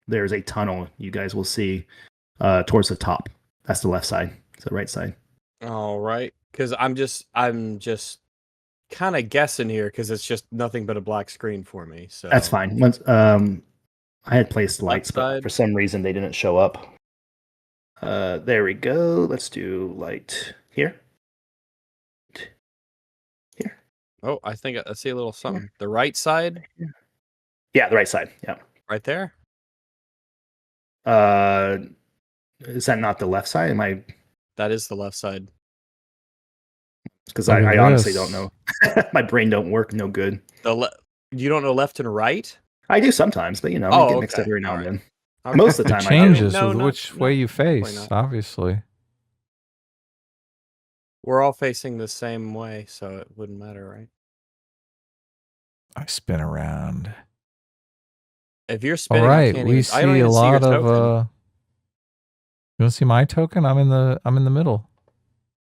There's a tunnel you guys will see towards the top. That's the left side. It's the right side. All right, because I'm just kind of guessing here because it's just nothing but a black screen for me. So That's fine. Once I had placed lights, but side. for some reason they didn't show up. There we go. Let's do light here. Here. Oh, I think I see a little something. The right side, Yeah, the right side. Yeah. right there. Is that not the left side? Am I? That is the left side. Because Look I at honestly this. don't know. My brain don't work no good. You don't know left and right? I do sometimes, but I Oh, get mixed up okay. every now All and right. then. Okay. Most of the It time, changes No, with not- which no, way you probably face, not. obviously. We're all facing the same way, so it wouldn't matter, right? I spin around. If you're All spinning, I right, can't we even. see I don't a even see your lot of. token. You want to see my token? I'm in the middle.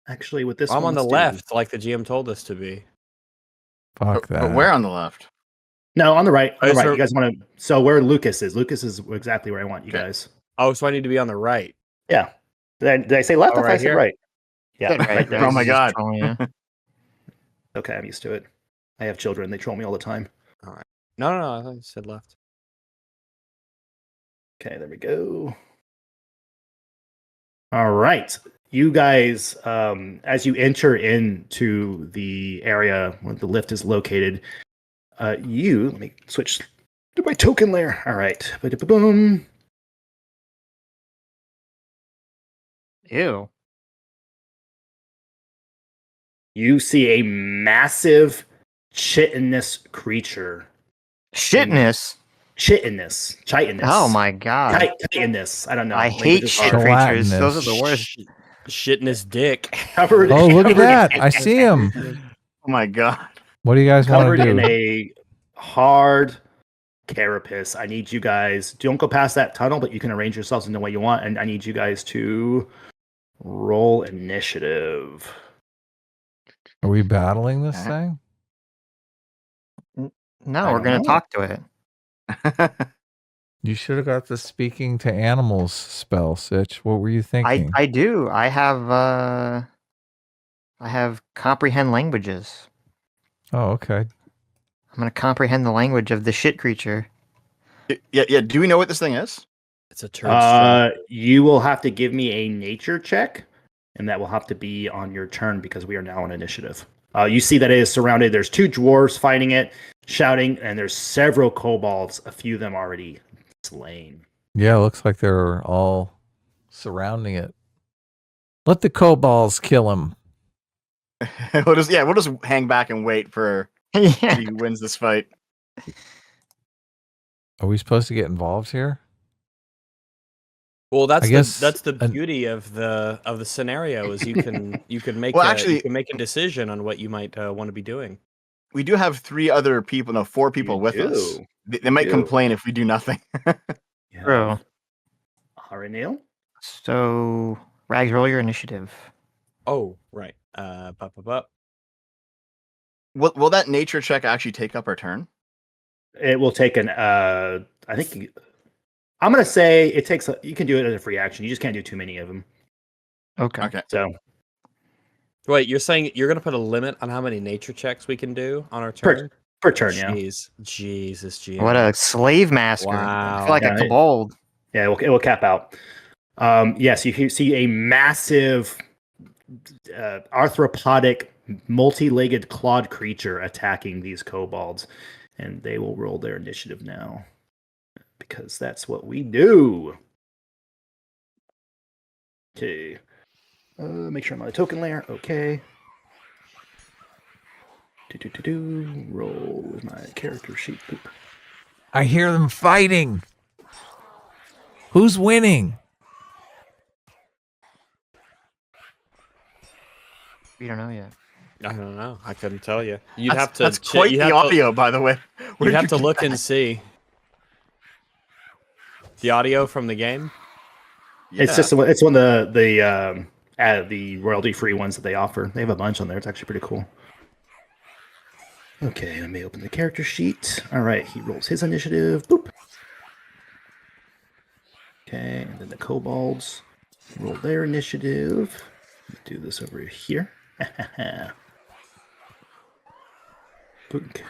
Actually, with this I'm one, on the let's do- left, like the GM told us to be. Fuck that. But where on the left? No, on the right. On Oh, the right. so- You guys want to? So where Lucas is? Lucas is exactly where I want you Okay. guys. Oh, so I need to be on the right. Yeah. Did I say left? Oh, I thought I right said here? right. Yeah. Said right there. Oh my He's just God. trolling you. Okay, I'm used to it. I have children. They troll me all the time. No, I thought you said left. Okay, there we go. All right. You guys, as you enter into the area where the lift is located, let me switch to my token layer. All right. Ba-da-ba-boom. Ew. You see a massive chitinous creature. Shitness. Chitinous. Oh my god. Chitinous. I don't know. I hate Languages shit are creatures. Gelatinous. Those are the worst. Shit in his dick. Covered, Oh, look at covered- that. I see him. Oh my God. What do you guys want Covered to in do? a hard carapace. I need you guys. Don't go past that tunnel, but you can arrange yourselves in the way you want. And I need you guys to roll initiative. Are we battling this Okay. thing? No, I we're don't gonna know. talk to it. You should have got the speaking to animals spell, Sitch. What were you thinking? I do. I have comprehend languages. Oh, okay. I'm gonna comprehend the language of the shit creature. Yeah. Do we know what this thing is? It's a turd. You will have to give me a nature check, and that will have to be on your turn because we are now on initiative. You see that it is surrounded. There's 2 dwarves fighting it, shouting, and there's several kobolds, a few of them already slain. Yeah, it looks like they're all surrounding it. Let the kobolds kill him. we'll just hang back and wait for Yeah. he wins this fight. Are we supposed to get involved here? Well, that's I guess that's the an- beauty of the scenario is you can make Well, you actually- can make a decision on what you might want to be doing. We do have 4 people You with us. do. They might do. complain if we do nothing. True. Aranil? So, Rags, roll your initiative. Oh, right. Up. Will that nature check actually take up our turn? It will take an. I think. I'm gonna say it takes. You can do it as a free action. You just can't do too many of them. Okay. Okay. So Wait, you're saying you're going to put a limit on how many nature checks we can do on our Per- turn? per turn, yeah. Jesus, GM. What a slave master. I Wow. feel like Yeah, a kobold. Yeah, it will cap out. Yes, you see a massive arthropodic, multi-legged clawed creature attacking these kobolds, and they will roll their initiative now because that's what we do. Okay. Make sure I'm on the token layer. Okay. Roll with my character sheet. Boop. I hear them fighting. Who's winning? We don't know yet. I don't know. I couldn't tell you. That's quite the audio, by the way. You'd have to look and see. The audio from the game? Yeah. It's one of the royalty free ones that they offer. They have a bunch on there. It's actually pretty cool. Okay, let me open the character sheet. All right, he rolls his initiative. Boop. Okay, and then the kobolds roll their initiative. Do this over here. Book.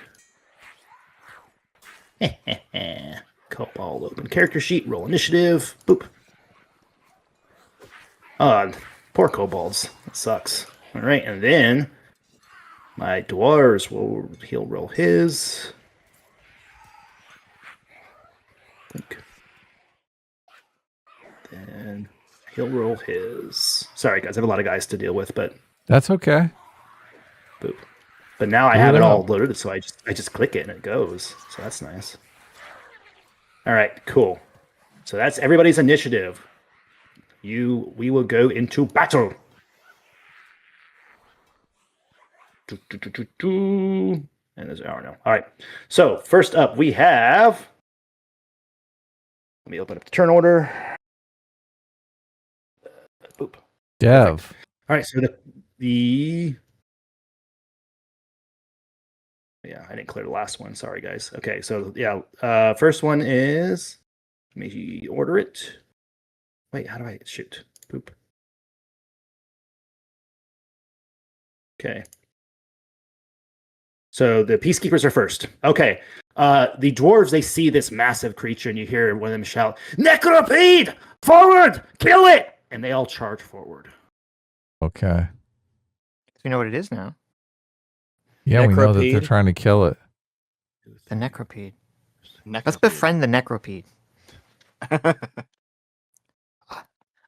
Kobold open character sheet. Roll initiative. Boop. Poor kobolds. That sucks. All right, and then my dwarves he'll roll his. Then he'll roll his. Sorry, guys, I have a lot of guys to deal with, but That's okay. boop. But now I have it all loaded, so I just click it and it goes. So that's nice. All right, cool. So that's everybody's initiative. We will go into battle. And there's an hour now. All right. So first up, we have. Let me open up the turn order. Boop. Dev. All right. So the. Yeah, I didn't clear the last one. Sorry, guys. Okay. So yeah, first one is. Let me order it. Wait, how do I shoot? Boop. Okay. So the peacekeepers are first. Okay. The dwarves, they see this massive creature, and you hear one of them shout, "Necropede! Forward! Kill it!" And they all charge forward. Okay. We know what it is now. Yeah, we know that they're Necropede. trying to kill it. The necropede. Let's befriend the necropede.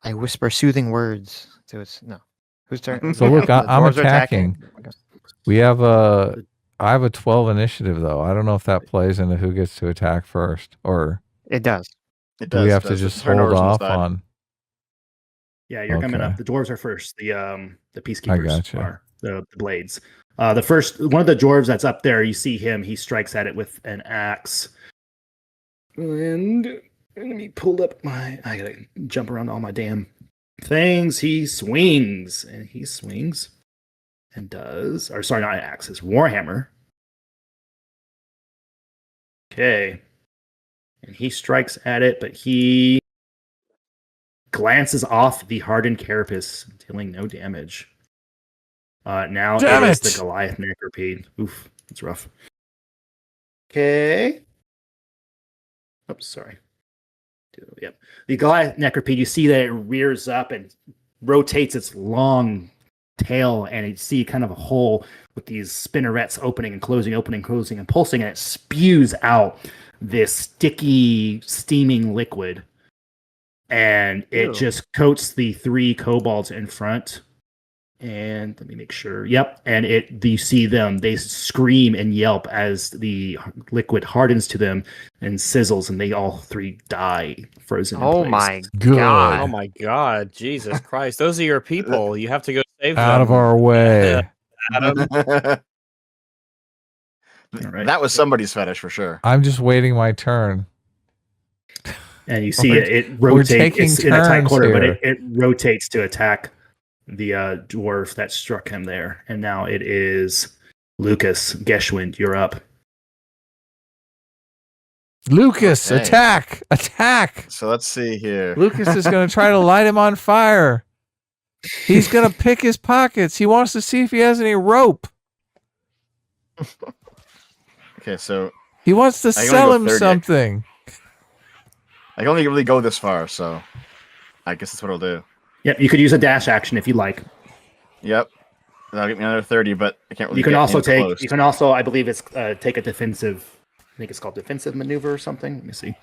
I whisper soothing words. So it's no. Whose turn? So look, The I'm dwarves are attacking. We have I have a 12 initiative though. I don't know if that plays into who gets to attack first, or It does. It do does. we have to does. just Turn hold orders on the off side. on? Yeah, you're coming Okay. up. The dwarves are first. The peacekeepers gotcha. are the blades. The first one of the dwarves that's up there, you see him. He strikes at it with an axe. And let me pull up I gotta jump around all my damn things. He swings and does. Or sorry, not an axe. It's Warhammer. Okay. And he strikes at it, but he glances off the hardened carapace, dealing no damage. Now Damn it is it! the Goliath Necropede. Oof, that's rough. Okay. Oops, sorry. Yep. The Goliath Necropede, you see that it rears up and rotates its long tail, and you see kind of a hole with these spinnerets opening and closing, and pulsing, and it spews out this sticky, steaming liquid. And it Ew. just coats the 3 kobolds in front. And let me make sure. Yep. And you see them, they scream and yelp as the liquid hardens to them and sizzles, and they all 3 die frozen. Oh in place. my Good. god. Oh my god, Jesus Christ. Those are your people. You have to go save Out them. of our way. Adam. All right. That was somebody's fetish for sure. I'm just waiting my turn. And you see We're- it we're rotates. taking It's in a tight turns corner, but here. it rotates to attack the dwarf that struck him there. And now it is Lucas Geschwind. You're up. Lucas, Okay. attack! Attack! So let's see here. Lucas is going to try to light him on fire. He's going to pick his pockets. He wants to see if he has any rope. Okay, so He wants to I can only sell go him 30. something. I can only really go this far, so I guess that's what I'll do. Yep, you could use a dash action if you like. Yep. That'll get me another 30, but I can't really. You can get also in take. close. You can also, I believe, it's take a defensive. I think it's called defensive maneuver or something. Let me see.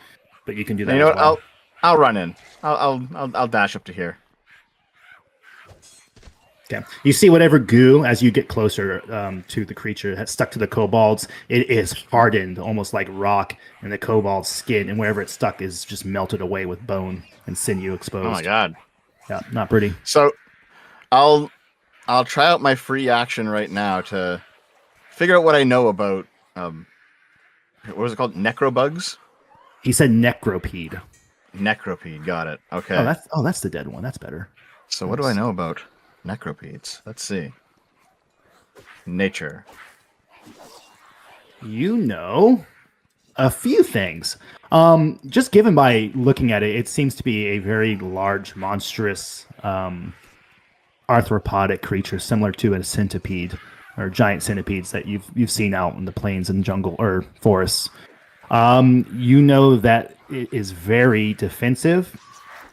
But you can do that You know as what? well. I'll run in. I'll dash up to here. Okay. You see whatever goo as you get closer to the creature that's stuck to the kobolds. It is hardened, almost like rock, and the kobold's skin and wherever it's stuck is just melted away with bone and sinew exposed. Oh my god. Yeah, not pretty. So I'll try out my free action right now to figure out what I know about what was it called? Necrobugs? He said necropede. Necropede, got it. Okay. That's the dead one. That's better. So what do I know about necropedes? Let's see. Nature. You know a few things. Just given by looking at it, it seems to be a very large, monstrous, arthropodic creature, similar to a centipede or giant centipedes that you've seen out in the plains and jungle or forests. You know that it is very defensive,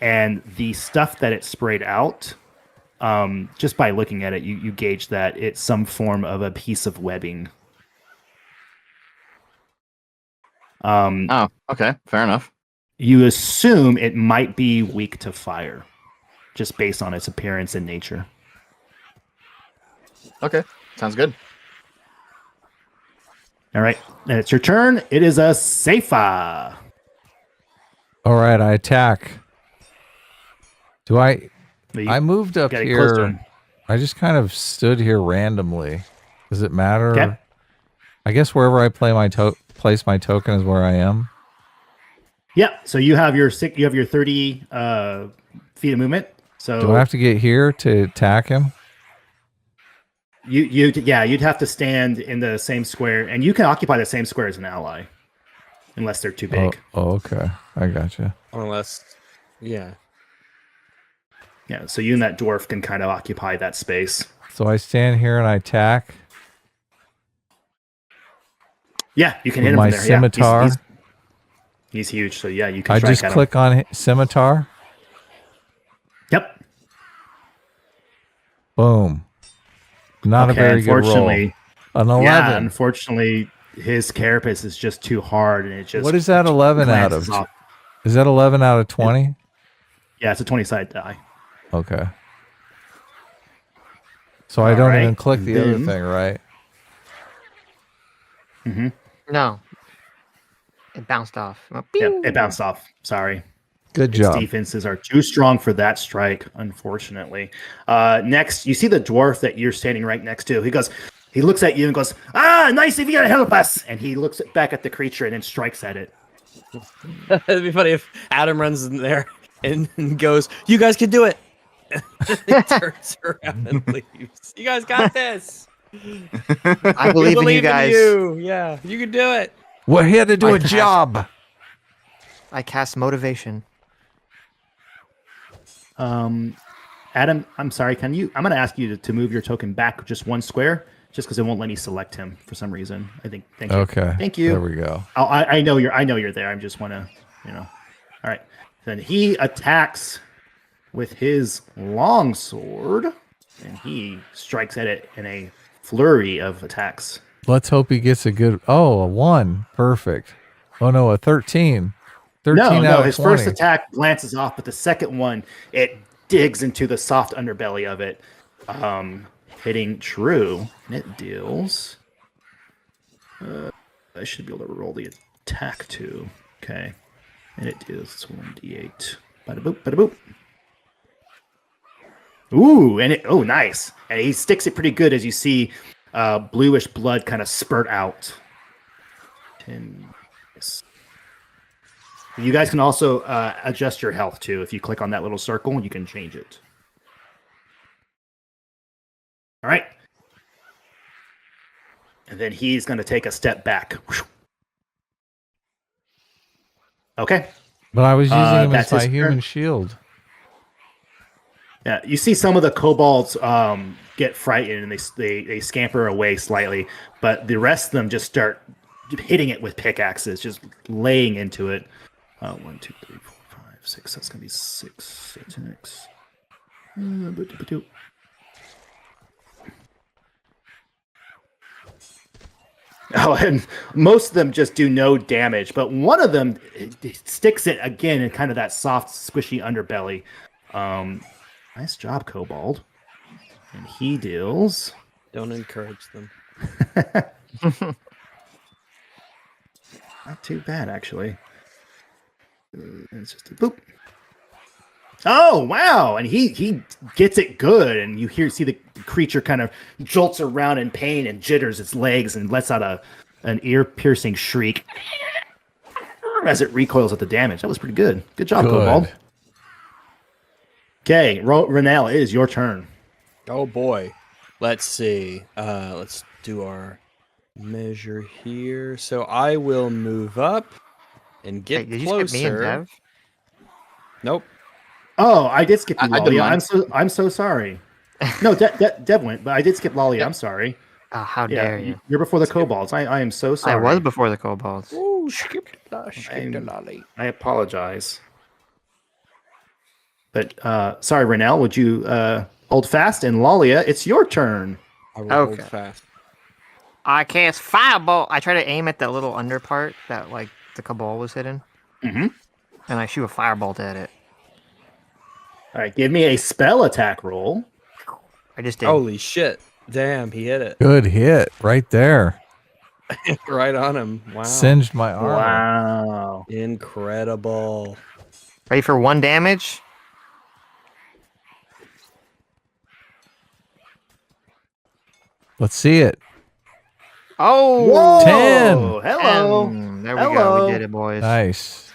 and the stuff that it sprayed out, just by looking at it, you gauge that it's some form of a piece of webbing. Oh, okay. Fair enough. You assume it might be weak to fire, just based on its appearance and nature. Okay. Sounds good. All right, and it's your turn. It is a Seifa. All right, I attack. Do I? You I moved up gotta get close to here. him. I just kind of stood here randomly. Does it matter? Okay. I guess wherever I place my token is where I am. Yeah. So you have your 30 feet of movement. So Do I have to get here to attack him? you'd have to stand in the same square, and you can occupy the same square as an ally, unless they're too big. Oh, okay. I gotcha. Unless, yeah. Yeah. So you and that dwarf can kind of occupy that space. So I stand here and I attack Yeah, you can with hit him my from there. scimitar. Yeah, he's huge. So yeah, you can. I strike just at him. click on scimitar. Yep. Boom. Not a very good roll. Unfortunately, An 11. yeah, unfortunately, his carapace is just too hard, and it just. What is that 11 out of? glances off. Is that 11 out of 20? Yeah, it's a 20-sided die. Okay. So I don't Alright, even click the other then- thing, right? No. It bounced off. Went Yeah, pew. it bounced off. Sorry. Good Its job. defenses are too strong for that strike, unfortunately. Next, you see the dwarf that you're standing right next to. He looks at you and goes, nice of you to help us. And he looks back at the creature and then strikes at it. It'd be funny if Adam runs in there and goes, "You guys can do it." He turns around and leaves. You guys got this. I believe in you guys. you. Yeah, you can do it. We're here to do I a passed. job. I cast motivation. Adam, I'm sorry. I'm going to ask you to move your token back just one square, just because it won't let me select him for some reason. Thank you. Okay. Thank you. There we go. I know you're there. I just want to, All right. Then he attacks with his longsword, and he strikes at it in a flurry of attacks. Let's hope he gets a 1. Perfect. Oh, no, a 13. 13 out No, of his 20. first attack glances off, but the second one, it digs into the soft underbelly of it, hitting true, and it deals. I should be able to roll the attack too. Okay, and it deals 1d8. Bada boop, bada boop. Ooh, nice. And he sticks it pretty good as you see bluish blood kind of spurt out. 10. Yes. You guys can also adjust your health too. If you click on that little circle, you can change it. All right. And then he's going to take a step back. Okay. But I was using him as that's my his human turn. shield. Yeah, you see some of the kobolds get frightened and they scamper away slightly, but the rest of them just start hitting it with pickaxes, just laying into it. 1, 2, 3, 4, 5, 6. That's gonna be 6 attacks. Oh, and most of them just do no damage, but one of them it sticks it again in kind of that soft, squishy underbelly. Nice job, Kobold. And he deals. Don't encourage them. Not too bad, actually. It's just a boop. Oh wow! And he gets it good, and you see the creature kind of jolts around in pain and jitters its legs and lets out an ear-piercing shriek as it recoils at the damage. That was pretty good. Good job, Kobold. Okay, Renell, it is your turn. Oh boy. Let's see. Let's do our measure here. So I will move up and get Hey, did closer. you skip me and Dev? Nope. Oh, I did skip you, I did Lolly. mine. I'm so sorry. No, Dev went, but I did skip Lolly. I'm sorry. Oh, how Yeah, dare you? you're before the Kobolds. I am so I sorry. was before the kobolds. Ooh, skip the lolly. I apologize. But sorry, Renell, would you hold fast? And Lalia, it's your turn. I will Okay. hold fast. I cast Firebolt. I try to aim at that little under part that like the Cabal was hidden. Mm-hmm. And I shoot a Firebolt at it. All right, give me a spell attack roll. I just did. Holy shit. Damn, he hit it. Good hit right there. Right on him. Wow. Singed my armor. Wow. Incredible. Ready for 1 damage? Let's see it. Oh! Whoa! 10. Hello. There we go. Hello. We did it, boys. Nice.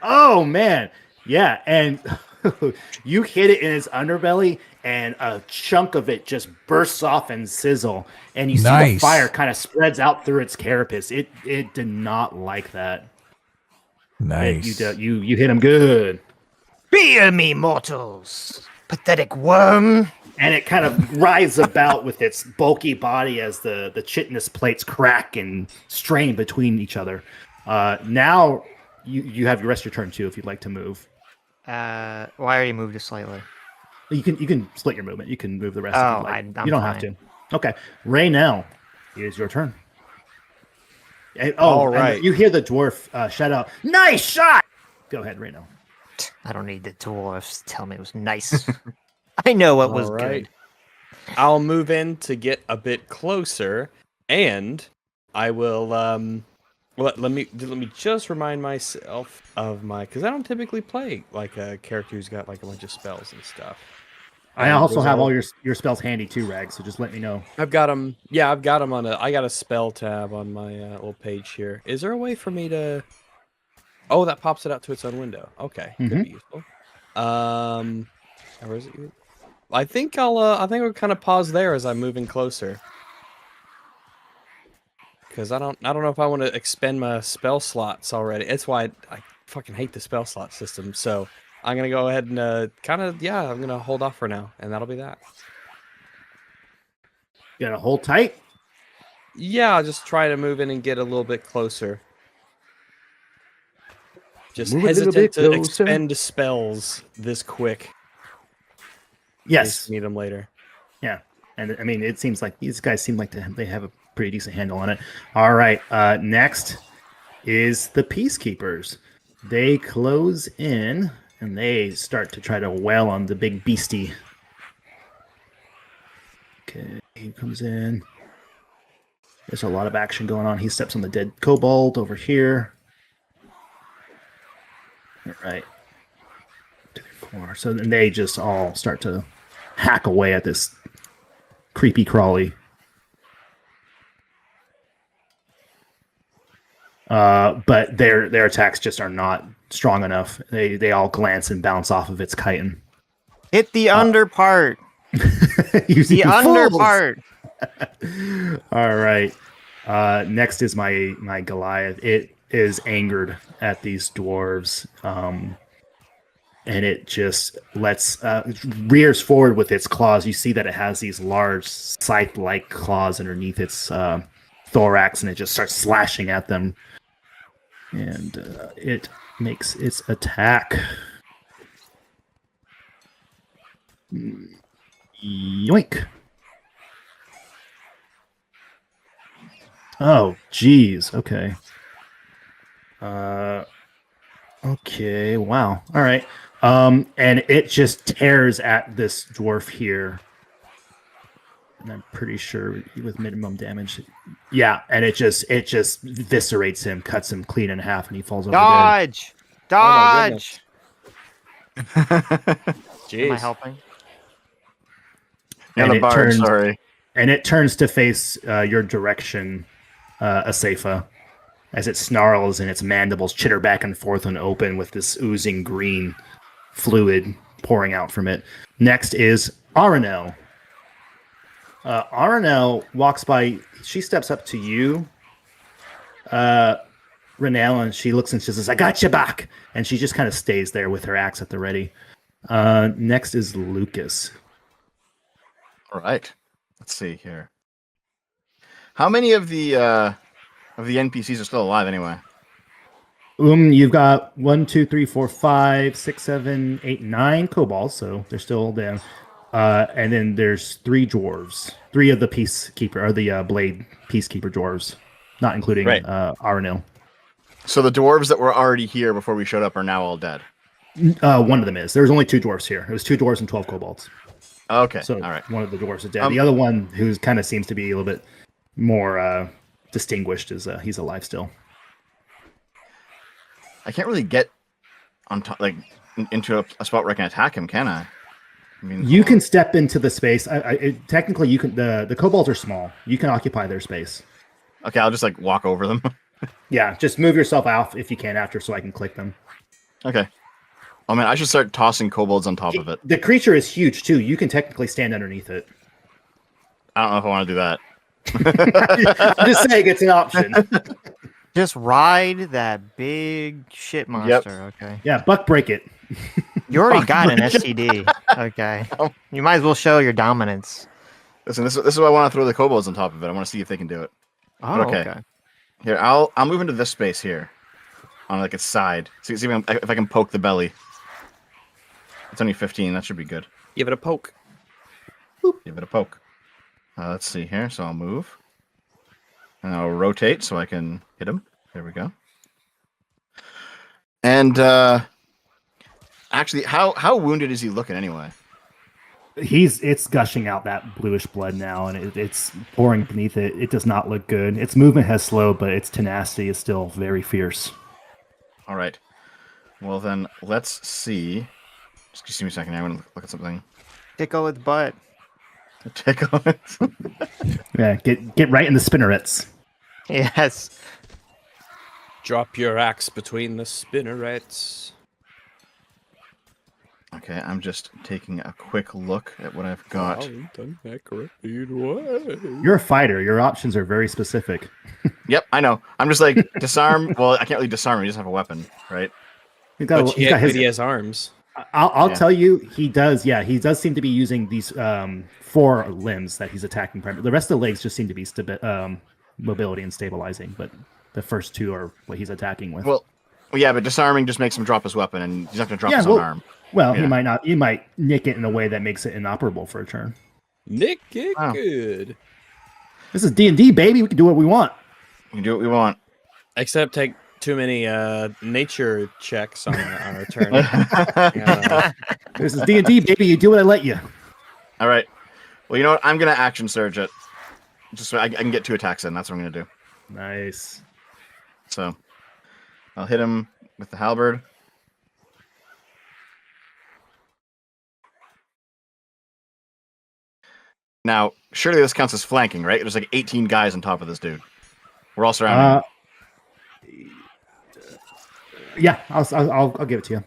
Oh man. Yeah, and you hit it in its underbelly, and a chunk of it just bursts off and sizzle, and you see the Nice. fire kind of spreads out through its carapace. It did not like that. Nice. You hit him good, Fear me, mortals! Pathetic worm! and it kind of writhes about with its bulky body as the chitinous plates crack and strain between each other. Now you have the rest of your turn too if you'd like to move. Well, I already moved it slightly. You can split your movement. You can move the rest. Oh, if you'd like. I'm you don't have fine. to. Okay, Ray, now it is your turn. All and right. you hear the dwarf shout out, "Nice shot!" Go ahead, Reno. I don't need the dwarfs to tell me it was nice. I know what was All right. good. I'll move in to get a bit closer, and I will let me just remind myself of because I don't typically play like a character who's got like a bunch of spells and stuff. I And also there's have all your spells handy too, Rag. So just let me know. I've got them. Yeah, I've got them on I got a spell tab on my little page here. Is there a way for me to? Oh, that pops it out to its own window. Okay, could be useful. Where is it? I think I think we'll kind of pause there as I'm moving closer. Because I don't know if I want to expend my spell slots already. That's why I fucking hate the spell slot system. So I'm gonna go ahead and I'm gonna hold off for now, and that'll be that. You gotta hold tight. Yeah, I'll just try to move in and get a little bit closer. Just Move a little hesitant bit to closer. expend spells this quick. Yes. Just need them later. Yeah. And I mean, it seems like these guys seem like they have a pretty decent handle on it. All right. Next is the Peacekeepers. They close in and they start to try to wail on the big beastie. Okay, he comes in. There's a lot of action going on. He steps on the dead kobold over here. All right. 2, 4. So then they just all start to hack away at this creepy crawly. But their attacks just are not strong enough. They all glance and bounce off of its chitin. Hit the under part. The Under part. All right. Next is my Goliath. It is angered at these dwarves. And it just rears forward with its claws. You see that it has these large scythe-like claws underneath its thorax, and it just starts slashing at them. And it makes its attack. Yoink. Oh, geez. Okay. Okay. Wow. All right. And it just tears at this dwarf here. And I'm pretty sure with minimum damage. Yeah, and it just eviscerates him, cuts him clean in half, and he falls over dead. Dodge! Oh my Dodge! goodness. Am I Jeez. helping? You're And the it bard, turns- sorry. And it turns to face your direction, Asafa, as it snarls and its mandibles chitter back and forth and open with this oozing green fluid pouring out from it. Next is Aranel. Aranel walks by. She steps up to you, Renelle, and she looks and she says, "I got you back." And she just kind of stays there with her axe at the ready. Next is Lucas. All right. Let's see here. How many of the NPCs are still alive anyway? You've got 1, 2, 3, 4, 5, 6, 7, 8, 9 kobolds, so they're still down. And then there's 3 dwarves, 3 of the peacekeeper or the blade peacekeeper dwarves, not including Right. Aranil. So the dwarves that were already here before we showed up are now all dead. One of them is. There's only 2 dwarves here. It was 2 dwarves and 12 kobolds. Okay. So all right. one of the dwarves is dead. The other one, who kind of seems to be a little bit more distinguished, is he's alive still. I can't really get on top, like into a spot where I can attack him, can I? I mean, You can step into the space. Technically, you can. The kobolds are small. You can occupy their space. Okay, I'll just like walk over them. Yeah, just move yourself out if you can after, so I can click them. Okay. Oh man, I should start tossing kobolds on top of it. The creature is huge too. You can technically stand underneath it. I don't know if I want to do that. I'm just saying it's an option. Just ride that big shit monster, okay? Yeah, buck break it. You already got an STD, okay? You might as well show your dominance. Listen, this is why I want to throw the kobolds on top of it. I want to see if they can do it. Oh, Okay. okay. Here, I'll move into this space here, on like its side. See if I can poke the belly. It's only 15. That should be good. Give it a poke. Give it a poke. Let's see here. So I'll move, and I'll rotate so I can hit him. There we go. And actually, how wounded is he looking anyway? It's gushing out that bluish blood now, and it's pouring beneath it. It does not look good. Its movement has slowed, but its tenacity is still very fierce. All right. Well then, let's see. Just give me a second. I want to look at something. Tickle its butt. Tickle it. Yeah, get right in the spinnerets. Yes. Drop your axe between the spinnerets. Okay, I'm just taking a quick look at what I've got. You're a fighter. Your options are very specific. Yep, I know. I'm just like disarm. Well, I can't really disarm him. He doesn't have a weapon, right? He's got, But he's got his. he has arms. I'll Yeah. tell you, he does. Yeah, he does seem to be using these 4 limbs that he's attacking. The rest of the legs just seem to be mobility and stabilizing, but the first 2 are what he's attacking with. Well, yeah, but disarming just makes him drop his weapon, and he's not going to drop his own arm. Well, Yeah. he might not. He might nick it in a way that makes it inoperable for a turn. Nick it Wow. good. This is D&D, baby. We can do what we want. We can do what we want. Except take too many nature checks on our turn. Yeah. This is D&D, baby. You do what I let you. All right. Well, you know what? I'm going to action surge it. Just so I can get 2 attacks in. That's what I'm going to do. Nice. So I'll hit him with the halberd. Now, surely this counts as flanking, right? There's like 18 guys on top of this dude. We're all surrounded. Yeah, I'll give it to you.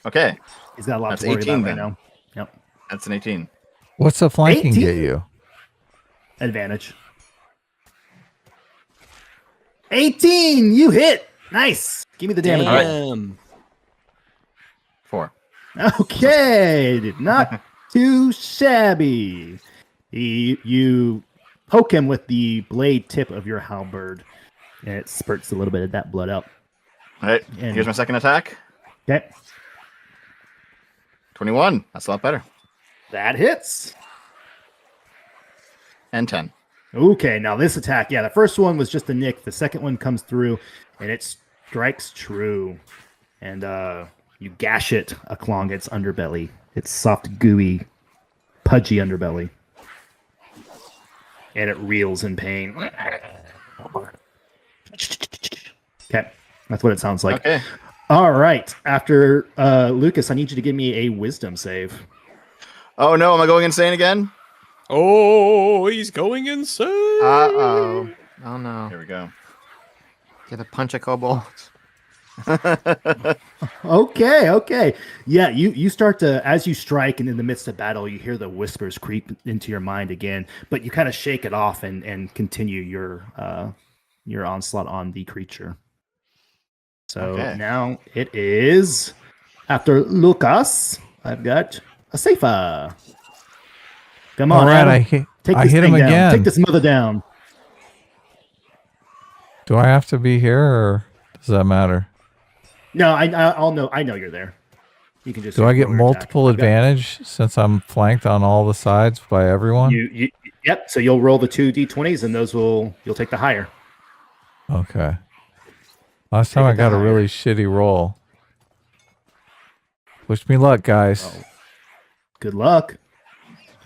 Okay, He's got a lot That's to worry 18 about right then. now. Yep. that's an 18. What's the flanking 18? get you? Advantage. 18. You hit. Nice. Give me the damage. Damn. 4. Okay. Not too shabby. You poke him with the blade tip of your halberd, and it spurts a little bit of that blood out. All right, And- here's my second attack. Okay. 21. That's a lot better. That hits. And 10. Okay, now this attack, the first one was just a nick. The second one comes through, and it strikes true. And you gash it along its underbelly. Its soft, gooey, pudgy underbelly. And it reels in pain. Okay, that's what it sounds like. Okay. All right, after Lucas, I need you to give me a wisdom save. Oh no, am I going insane again? Oh, he's going insane. Uh-oh. Oh, no. Here we go. Get a punch of kobolds. Okay. Yeah, you start to, as you strike and in the midst of battle, you hear the whispers creep into your mind again, but you kind of shake it off and continue your onslaught on the creature. So now it is, after Lucas, I've got a Seifa. Come on, All right, Adam. I hit him down. again. Take this mother down. Do I have to be here, or does that matter? No, I'll know. I know you're there. You can just. Do I get roll your multiple attack. advantage since I'm flanked on all the sides by everyone? Yep. So you'll roll the 2d20s, and you'll take the higher. Okay. Last time I got a really shitty roll. Wish me luck, guys. Oh. Good luck.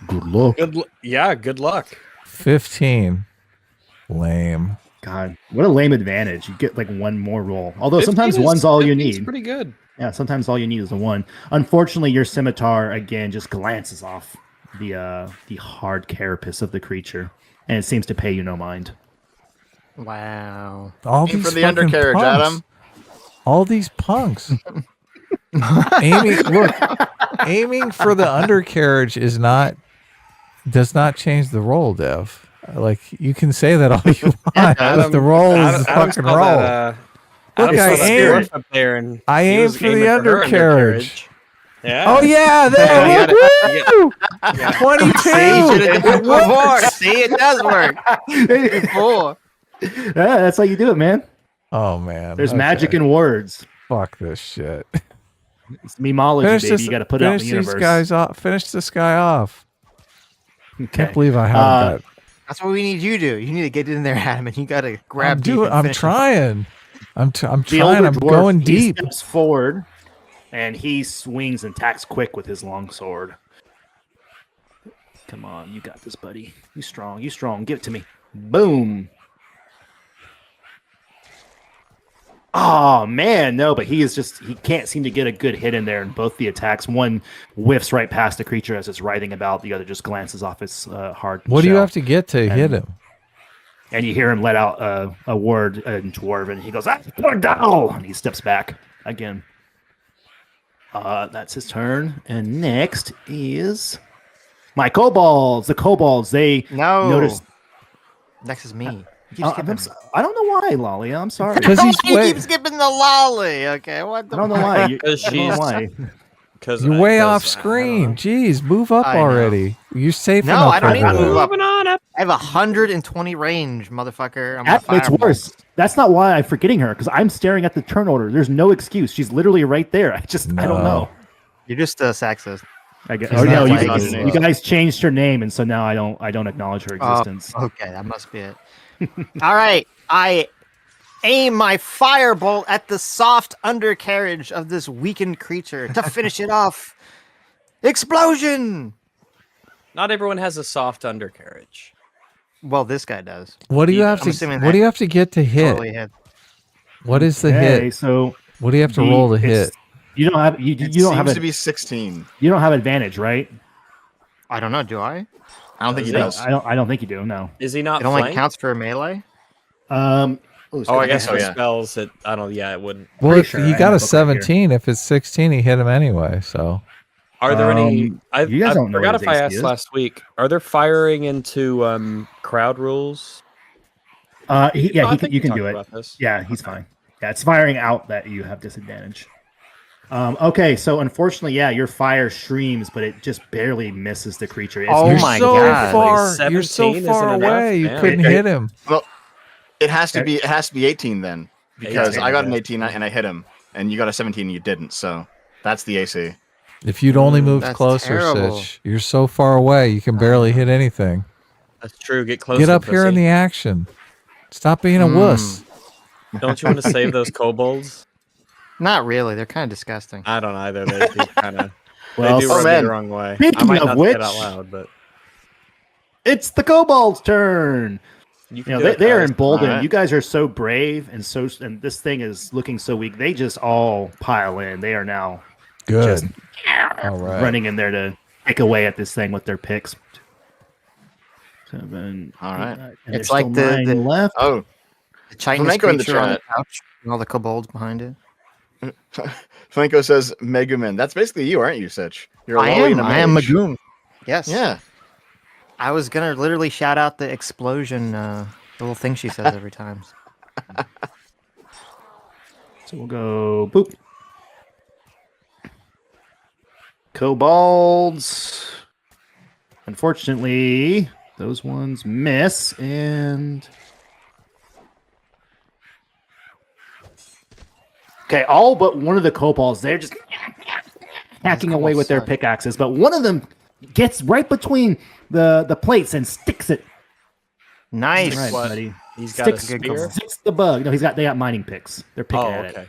Good luck. Good luck. 15. Lame. God, what a lame advantage. You get like one more roll. Although 15 sometimes is- one's all you 15's need. Pretty good. Yeah, sometimes all you need is a one. Unfortunately, your scimitar again just glances off the hard carapace of the creature, and it seems to pay you no mind. Wow. All Aim these for the fucking undercarriage, punks. Adam. All these punks. Aiming for the undercarriage does not change the roll, Dev. Like, you can say that all you want, but the roll is the fucking roll. Look, Adam I saw that aimed. dwarf up there, and I he aimed was for the aiming her undercarriage. Yeah. Oh yeah, there. Yeah, Woo! 22. See, you should have done it It worked. before. See, it does work. Before. Yeah, that's how you do it, man. Oh man, There's okay. magic in words. Fuck this shit. It's memology, baby. You got to put it out in the Finish universe. these guys off. Finish this guy off. Okay. Can't believe I haven't got. That's what we need you to do. You need to get in there, Adam, and you got to grab deep and I'm finish it. trying. I'm The trying. older I'm dwarf, going he deep. steps forward, and he swings and attacks quick with his long sword. Come on, you got this, buddy. You strong. You strong. Give it to me. Boom. Oh man, no, but he can't seem to get a good hit in there in both the attacks. One whiffs right past the creature as it's writhing about, the other just glances off its hard What do you shell. have to get to hit him? And you hear him let out a word in Dwarven. He goes, down! And he steps back again. That's his turn. And next is my kobolds. The kobolds, they No. notice. Next is me. You keep skipping. I don't know why, Lolly. I'm sorry. Because he's you way, keep skipping the lolly. Okay, what the I don't know why. Because I don't know she's- why. you're way off screen. Jeez, move up I know. already. You're safe No, enough I don't need over to there. move up. Moving on up. I have 120 range, motherfucker. I'm That a makes fireball. worse. That's not why I'm forgetting her, because I'm staring at the turn order. There's no excuse. She's literally right there. I don't No. know. You're just a sexist. I guess. She's Oh, no, not you, like you guys changed her name, and so now I don't acknowledge her existence. Okay, that must be it. All right, I aim my firebolt at the soft undercarriage of this weakened creature to finish it off. Explosion! Not everyone has a soft undercarriage. Well, this guy does. What do you I'm have to? assuming What do you have to get to hit? Totally hit. What is the Okay, hit? so What do you have to roll to it's- hit? You don't have you It don't have seems to a, be 16. you don't have advantage, right? I don't know. Do I? I don't think he Does does. I don't think you do. No. Is he not It only flanked? counts for melee. Oh, Oh, I guess so, for yeah. spells, it wouldn't. Well, Pretty if sure he I have got a a book right here. 17. If it's 16, he hit him anyway. So Are there any? I you guys don't know forgot what if his I AC asked is. last week. Are there firing into crowd rules? I I think think you we can talked do it. about this. Yeah, he's fine. Yeah, it's firing out that you have disadvantage. Okay, so unfortunately, yeah, your fire streams, but it just barely misses the creature. It's Oh you're my so God. far. You're so 17 far isn't enough? away. You Damn. couldn't Okay. hit him. Well, it has to be 18 then, because 18, I got an yeah. 18 and I hit him, and you got a 17 and you didn't. So that's the AC. If you'd only moved That's closer, terrible. Sitch. You're so far away. You can barely hit anything. That's true. Get closer. Get up here in the action. Stop being a wuss. Don't you want to save those kobolds? Not really. They're kind of disgusting. I don't either. They do kind of. Well, they do rub me the wrong way. I speaking might of not which, say it out loud, but it's the kobolds' turn. you You know, do it, they are guys. emboldened. All right. You guys are so brave and this thing is looking so weak. They just all pile in. They are now Good. just All right. running in there to pick away at this thing with their picks. 7. All right. And It's there's like still the- 9 left. Oh, The Chinese Flamenco in the creature on the chat. couch and all the kobolds behind it. Flanco says Megumin. That's basically you, aren't you, Sitch? You're a I lolly am. and a I am mage. Magoon. Yes. Yeah. I was gonna literally shout out the explosion, the little thing she says every time. So we'll go boop. Kobolds. Unfortunately, those ones miss and okay, all but one of the kobolds, they're just hacking away with their suck. pickaxes, but one of them gets right between the plates and sticks it. Nice. Right, What? buddy. He's got a Sticks, spear. sticks the bug. No, they got mining picks. They're picking Oh, at okay. it.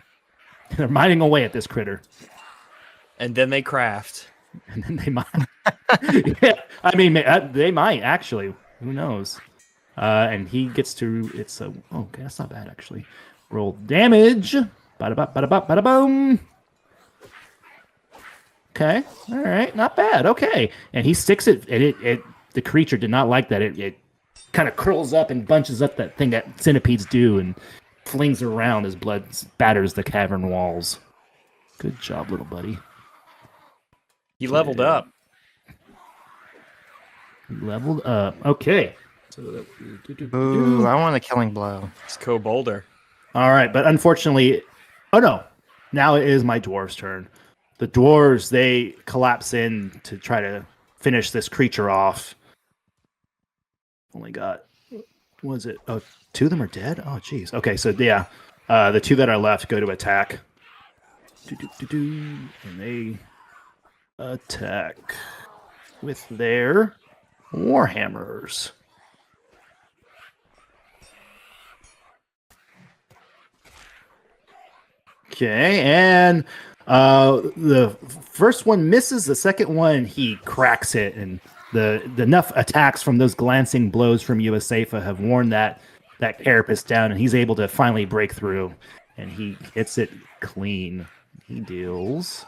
They're mining away at this critter. And then they craft. And then they might. Yeah, I mean, they might actually. Who knows? And he gets to. It's a. Oh, okay, that's not bad actually. Roll damage. Bada bop, bada bop, bada boom. Okay, all right, not bad. Okay, and he sticks it. And it the creature did not like that. It kind of curls up and bunches up that thing that centipedes do, and flings around as blood spatters the cavern walls. Good job, little buddy. He leveled up. Leveled up. Okay. So Boo! I want a killing blow. It's kobolder. all right, but unfortunately, oh no! Now it is my dwarves' turn. The dwarves, they collapse in to try to finish this creature off. Only got, what was it? Oh, 2 of them are dead. Oh, jeez. Okay, so yeah, the 2 that are left go to attack. And they attack with their warhammers. Okay, and the first one misses. The second one, he cracks it, and the enough attacks from those glancing blows from USAFA have worn that carapace down, and he's able to finally break through, and he hits it clean. He deals.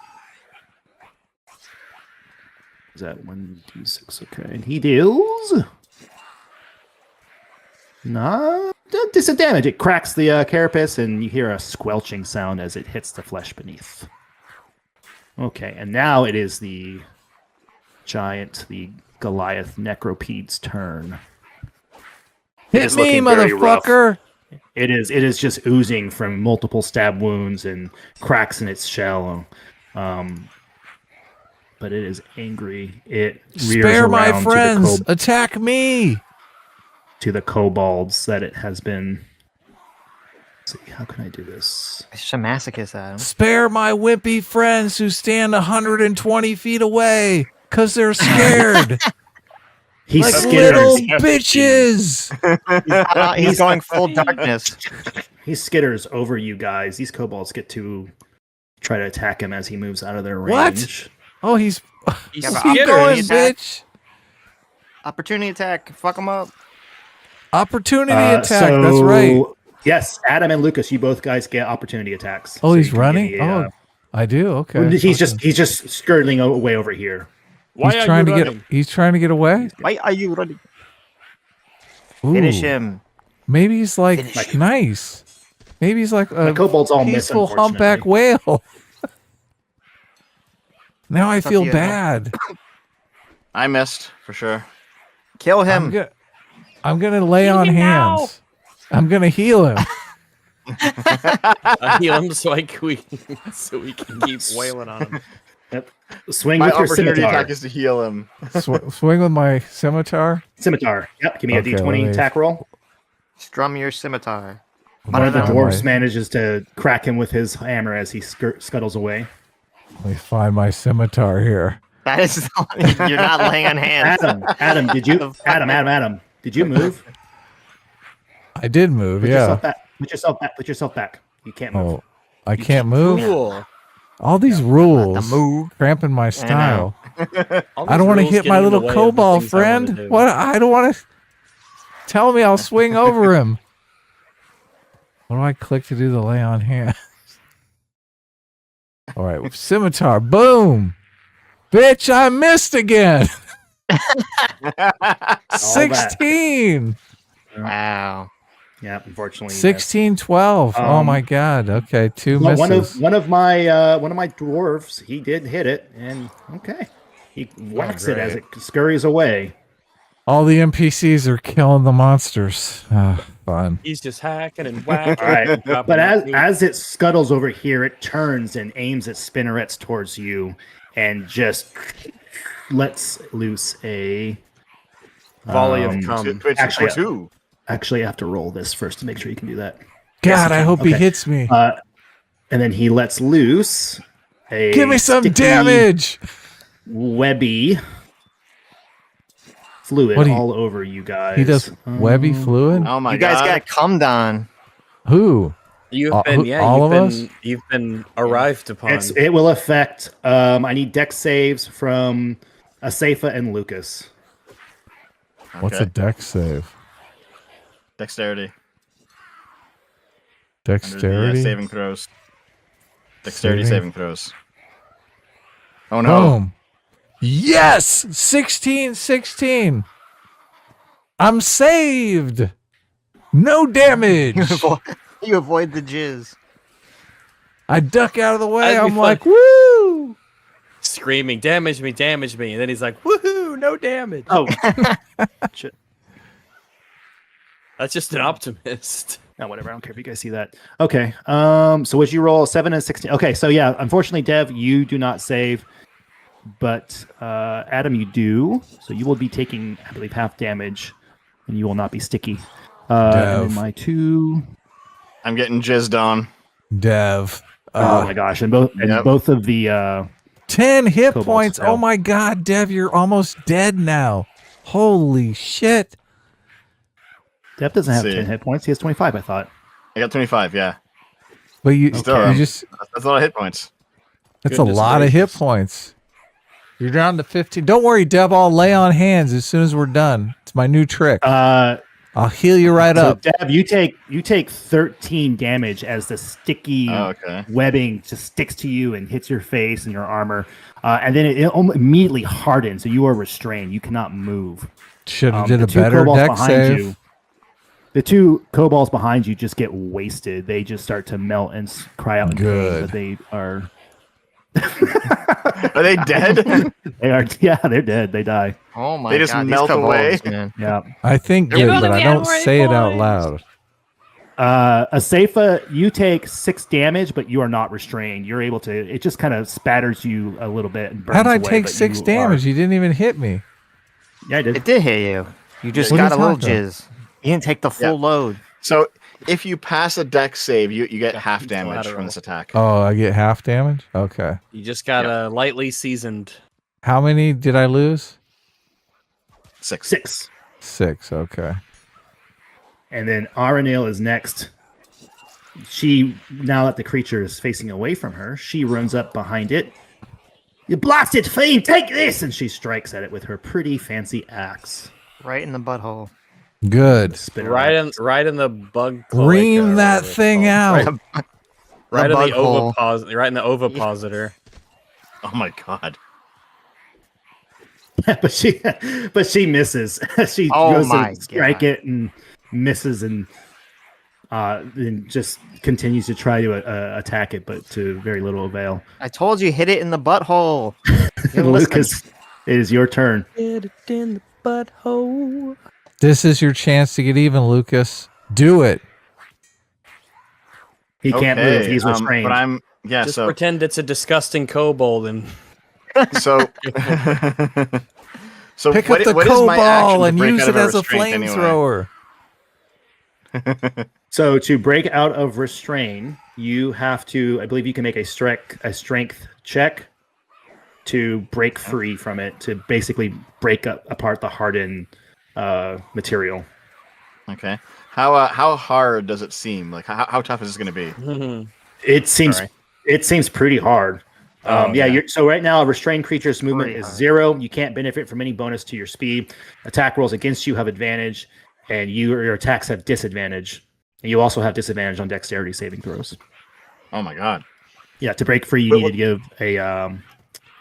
Is that 1d6? Okay, and he deals. Not decent damage. It cracks the carapace, and you hear a squelching sound as it hits the flesh beneath. Okay, and now it is the giant, the Goliath Necropede's turn. It Hit is me, looking very rough. motherfucker! It is just oozing from multiple stab wounds and cracks in its shell. But it is angry. It rears Spare my around friends! Attack me! to the kobolds that it has been. Let's see, how can I do this? It's just a masochist, Adam. Spare my wimpy friends who stand 120 feet away because they're scared. He like skitters. little bitches. He's going full darkness. He skitters over you guys. These kobolds get to try to attack him as he moves out of their What? range. Oh, he's He's Yeah, but keep skittering. going, attack. bitch. Opportunity attack. Fuck him up. Opportunity attack. That's right. Yes, Adam and Lucas, you both guys get opportunity attacks. Oh, So he's you can running. give me a, Oh, I do. Okay. he's just skirting away over here. Why He's are trying you to running? get. He's trying to get away. Why are you running? Ooh, Finish him. Maybe he's like Finish nice. Maybe he's like a The kobolds all miss, peaceful humpback unfortunately. whale. Now I up feel to you, bad. I missed for sure. Kill him. I'm gonna lay on hands. I'm gonna heal him. I heal him so we can keep wailing on him. Yep. Swing My with your opportunity scimitar. attack is to heal him. Swing with my scimitar. Scimitar. Yep. Give me Okay, a d20 let me- attack roll. Strum your scimitar. One of the Find dwarves my- manages to crack him with his hammer as he scuttles away. Let me find my scimitar here. That is, you're not laying on hands. Adam, did you? Adam, Did you move? I did move. Put Yeah. yourself back. Put yourself back. Put yourself back. You can't move. Oh, I can't move. Cool. All these The rules move. cramping my style. All I these don't want to rules hit get my in the little way of the cobalt things I wanna friend. do. What? I don't want to. Tell me I'll swing over him. What do I click to do the lay on hands? All right, scimitar. Boom. Bitch, I missed again. 16. Wow. Yeah, unfortunately. 16, 12. Oh my Um, God. Okay, two Well, misses. one of my dwarves, he did hit it, and okay, he whacks it as it scurries away. All the NPCs are killing the monsters. Ah, fun. He's just hacking and whacking. All right, dropping but that meat. as it scuttles over here, it turns and aims its spinnerets towards you, and just lets loose a volley of um, cum. Actually, two. Actually, I have to roll this first to make sure you can do that. God, I hope he Okay. hits me. And then he lets loose a Give me some sticky, damage. webby fluid What do you- all over you guys. He does webby fluid? Oh my You guys god. got cummed on. Who? You've All- been, who- yeah, all you've of been, us? you've been arrived upon. It will affect. I need dex saves from Asafa and Lucas. What's a dex save? Dexterity. Under the Dexterity? saving throws. Dexterity Saving- saving throws. Oh no. Boom. Yes! 16, 16. I'm saved. No damage. You avoid the jizz. I duck out of the way. That'd be I'm fun. like, woo! Screaming, damage me, and then he's like, woohoo, no damage. Oh, shit. That's just an optimist. No, whatever. I don't care if you guys see that. Okay. So would you roll 7 and 16? Okay. So yeah, unfortunately, Dev, you do not save, but Adam, you do. So you will be taking, I believe, half damage, and you will not be sticky. And Dev. then my 2. I'm getting jizzed on. Dev. Oh my gosh! And both Yep. both of the 10 hit Kobolds points. fell. Oh my God, Dev, you're almost dead now. Holy shit. Dev doesn't have See. 10 hit points. He has 25. I thought. I got 25, yeah. But you, Still, you just, That's a lot of hit points. that's a Goodness lot of hit gracious. points. You're down to 15. Don't worry, Dev, I'll lay on hands as soon as we're done. It's my new trick. I'll heal you right So up. Dev, you take 13 damage as the sticky Oh, okay. webbing just sticks to you and hits your face and your armor, and then it immediately hardens, so you are restrained. You cannot move. Should have The did a two better kobolds deck behind save. you. The 2 kobolds behind you just get wasted. They just start to melt and cry out in pain, Good. but they are Are they dead? they're dead. They die. Oh my They just god, these melt away. kobolds, man. Yeah. I think If good, only but I we had don't more say it out points. loud. Asafa, you take 6 damage, but you are not restrained. You're able to. It just kind of spatters you a little bit and burns How'd I away, take but 6 you damage? are- You didn't even hit me. Yeah, I did. It did hit you. You just What are got you a little talking about? jizz. You didn't take the full load. So if you pass a dex save, you get Yeah, half it's damage collateral. from this attack. Oh, I get half damage? Okay. You just got a lightly seasoned. How many did I lose? 6. 6. 6. Okay. And then Aranil is next. She, now that the creature is facing away from her, she runs up behind it. You blasted fiend, take this! And she strikes at it with her pretty fancy axe. Right in the butthole. Good. Spinner Right axe. in the bug. cloaca, Ream or that whatever it's thing called. out. Right The in the bug hole. right in the ovipositor. Oh my god. but she misses. She Oh goes my to strike God. it and misses, and then just continues to try to attack it, but to very little avail. I told you, hit it in the butthole. You didn't listen. Lucas, it is your turn. Hit it in the butthole. This is your chance to get even, Lucas. Do it. He can't move. He's restrained. But I'm Just so pretend it's a disgusting kobold and so so Pick what, up the what is my action cobalt to and break use out it of a as a restraint anyway? flamethrower. So to break out of restrain, you have to. I believe you can make a strength check to break free from it. To basically break apart the hardened material. Okay. How hard does it seem? Like how tough is this going to be? It seems Sorry. it seems pretty hard. Oh, yeah. yeah. So right now, a restrained creature's movement Pretty is hard. 0. You can't benefit from any bonus to your speed. Attack rolls against you have advantage, and your attacks have disadvantage. And you also have disadvantage on dexterity saving throws. Oh my god. Yeah, to break free, you need to give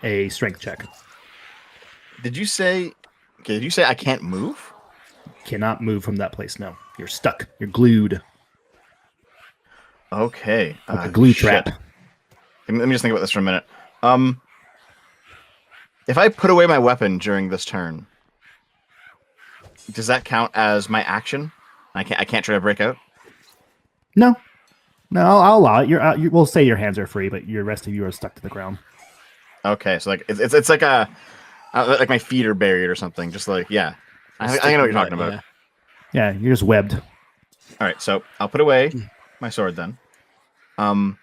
a strength check. Did you say I can't move? Cannot move from that place. No, you're stuck. You're glued. Okay. Like a glue shit. trap. Let me just think about this for a minute. If I put away my weapon during this turn, does that count as my action? I can't try to break out. No, I'll allow it. We'll say your hands are free, but your rest of you are stuck to the ground. Okay, so like it's like like my feet are buried or something. Just like I know what you're talking about. Yeah, you're just webbed. All right, so I'll put away my sword then. I'm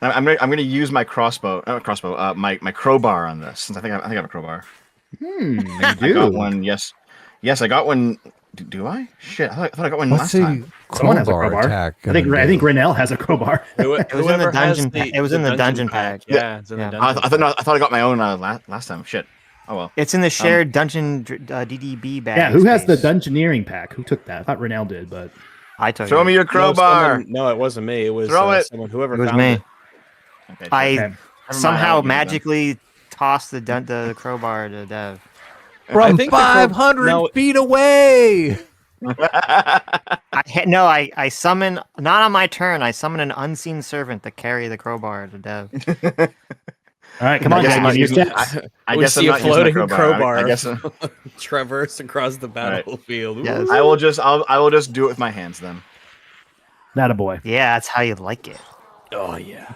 gonna use my my crowbar on this since I think I have a crowbar. You I do. got one. Yes, I got one. Do I? Shit, I thought I got one What's last the time. Someone has a crowbar crowbar. attack? I think Renell has a crowbar. It was in the dungeon. It was in the dungeon pack. Yeah, it's in the Yeah. dungeon. I thought I got my own last time. Shit. Oh well. It's in the shared dungeon DDB bag. Yeah, who has the space. dungeoneering pack? Who took that? I thought Renell did, but I took Throw it. me your crowbar. No, it wasn't me. It was Throw it. someone. Whoever It was found me. it. Okay, I okay. Never mind, somehow I'll use it then. magically tossed the crowbar to Dev. I From think the crow- 500 no. feet away. I summon, not on my turn, I summon an unseen servant to carry the crowbar to Dev. all right, come on, I guess I'm guys. not Your using- steps. I We guess I'm see a not using my floating crowbar. I guess Traverse across the battlefield. Yes. I will just do it with my hands then. Not a boy. Yeah, that's how you like it. Oh yeah.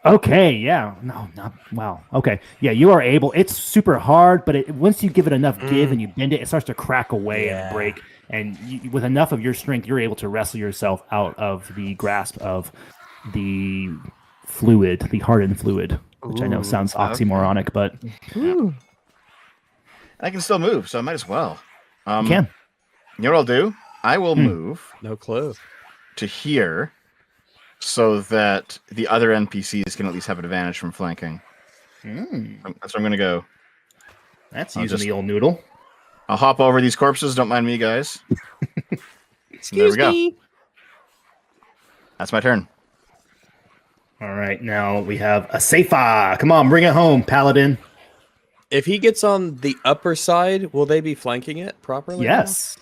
Okay, yeah. No, not wow. Okay. Yeah, you are able. It's super hard, but once you give it enough give and you bend it, it starts to crack away and break. And with enough of your strength, you're able to wrestle yourself out of the grasp of the fluid, the hardened fluid, which I know sounds oxymoronic, but I can still move, so I might as well. you can. You know what I'll do? I will move No clue. to here so that the other NPCs can at least have an advantage from flanking. That's where I'm going to go. That's I'll using just- the old noodle. I'll hop over these corpses. Don't mind me, guys. There we go. That's my turn. All right, now we have a Seifa. Come on, bring it home, Paladin. If he gets on the upper side, will they be flanking it properly? Yes,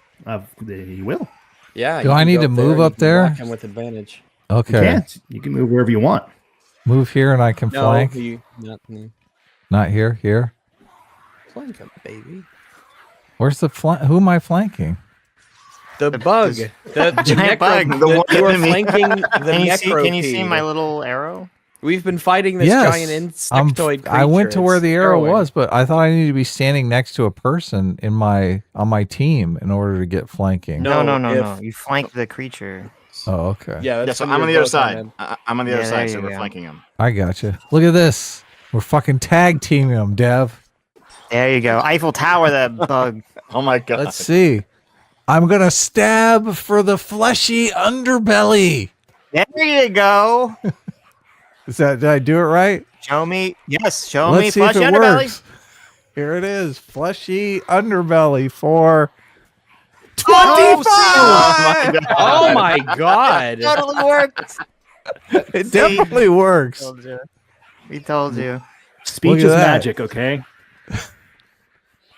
you will. Yeah. Do you I can need go to move and up you can there? whack him with advantage. You Okay. can. You can move wherever you want. Move here and I can No, flank. you not Not here. Here. flank him, baby. Where's the flank? Who am I flanking? The bug. The giant bug. The one You are enemy. flanking the Can you see necropede. my little arrow? We've been fighting this Yes. giant insectoid creature. I went to where It's the arrow harrowing. was, but I thought I needed to be standing next to a person on my team in order to get flanking. No. No. You flank the creature. Oh, okay. Yeah, Yeah, that's so when I'm you're on the other both side. in. I'm on the other Yeah, side, there so you we're go. flanking them. I gotcha. Look at this. We're fucking tag teaming them, Dev. There you go. Eiffel Tower, that bug. Oh my god. Let's see. I'm gonna stab for the fleshy underbelly. There you go. Did I do it right? Show me. Yes, show Let's me see if fleshy it underbelly. works. Here it is. Fleshy underbelly for Oh, 25. Oh my god! totally works. It definitely works. Told you. We told you. Speech Look at is that. magic, okay?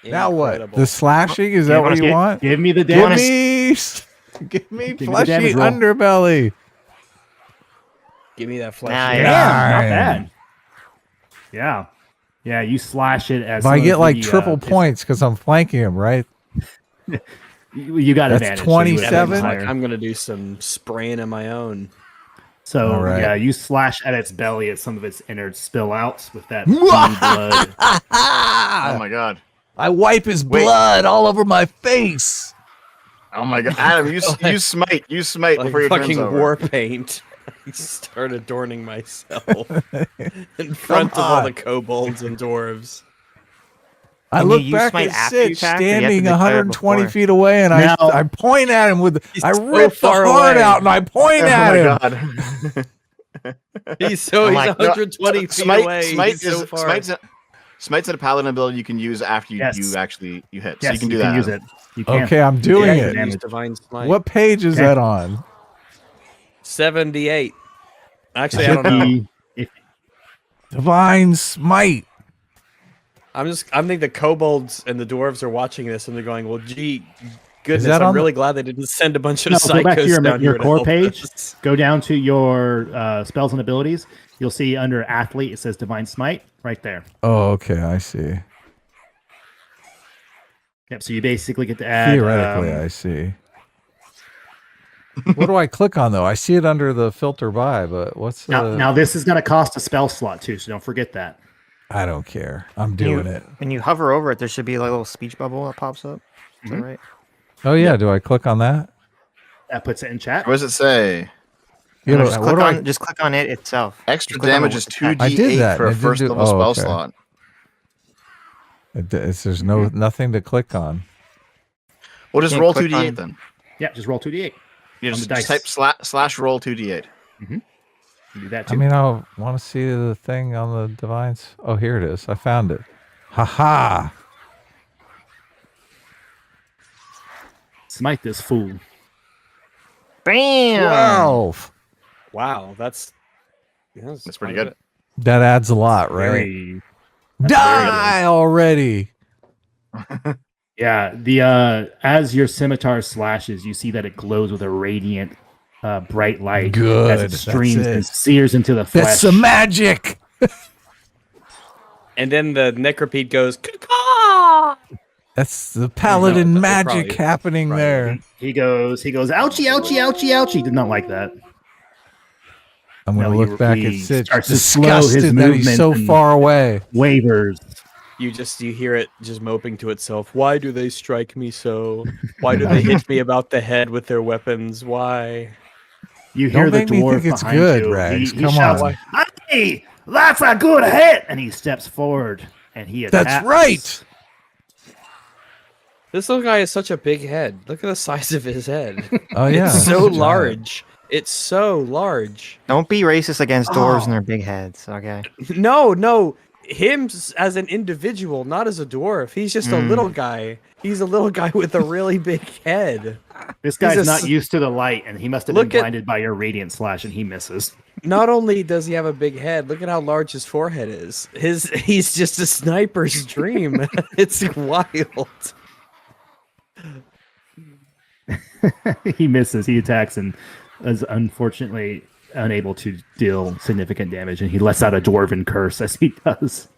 Now what? Incredible. The slashing? Is that what you want? Give me the Give damage. give me me the fleshy damage roll. underbelly. Give me that flesh. Nah, Yeah, yeah. not Darn. bad. Yeah. Yeah, you slash it as If I long get as like the, triple points because I'm flanking him, right? You got That's advantage. so you would have 27? higher. I'm gonna do some spraying of my own. So All right. yeah, you slash at its belly as some of its innards spill out with that blue blood. Oh my god. I wipe his Wait. blood all over my face. Oh my god. Adam, you smite. You smite Like before your fucking turn's over. war paint. I start adorning myself in front of all on. the kobolds and dwarves. I Can look you use back smite at after you Sitch attack, or you have to standing declare it 120 before? feet away, and Now- I point at him with. He's I so rip the far heart away. out and I point Oh at my him. god. He's Oh he's my- 120 feet away. He's so far. Smite's a paladin ability you can use after you, Yes. you actually you hit. Yes, so you can do that. use it. You can. Okay, I'm doing Yeah, it. damage. Use divine smite. What page is Okay. that on? 78. Actually, I don't know. Divine smite. I think the kobolds and the dwarves are watching this and they're going, "Well, gee, goodness, that I'm on really glad they didn't send a bunch of No, psychos go back to down your here to core help page. us." Go down to your spells and abilities. You'll see under athlete it says divine smite right there. Oh, okay, I see. Yep. So you basically get to add. Theoretically, I see. What do I click on though? I see it under the filter by, but what's the? Now this is going to cost a spell slot too, so don't forget that. I don't care. I'm doing it. When you hover over it, there should be a little speech bubble that pops up. Is that right? Oh yeah, do I click on that? That puts it in chat. What does it say? You know, just, what do I? just click on it itself. Extra Just click on damage the is attack. 2d8 I did that, for and a it first didn't do- level oh, spell okay. slot. There's nothing to click on. Well, just Can't roll click 2d8 on- then. Yeah, just roll 2d8. You on just, the just dice. type slash roll 2d8. You do that too. I mean, I want to see the thing on the divines. Oh, here it is. I found it. Ha. Smite this fool. Bam! 12. Wow, that's That's pretty good. That adds a lot, right? Very- Die already. Yeah, the as your scimitar slashes, you see that it glows with a radiant, bright light Good, as it that's streams it. and sears into the flesh. That's some magic. And then the necropede goes, "Caw-caw!" That's the paladin No, magic probably- happening there. He goes, ouchie, ouchie, ouchie, ouchie. Did not like that. I'm going to No, look he- back he at Sitch, starts to slow his disgusted that he's so movement and- far away. Wavers. You hear it just moping to itself. Why do they strike me so? Why do they hit me about the head with their weapons? Why? You hear Don't the make me dwarf think it's behind good, you. Rags. He Come shouts, on. "Hey, that's a good hit!" And he steps forward and he attacks. That's right. This little guy has such a big head. Look at the size of his head. Oh, yeah. It's it's so giant. large. It's so large. Don't be racist against dwarves Oh. and their big heads, okay? No. Him as an individual, not as a dwarf. He's just a little guy. He's a little guy with a really big head. This guy's He's a not s- used to the light, and he must have Look been at- blinded by your radiant slash, and he misses. Not only does he have a big head, look at how large his forehead is. He's just a sniper's dream. It's wild. He misses. He attacks and is unfortunately unable to deal significant damage, and he lets out a dwarven curse as he does.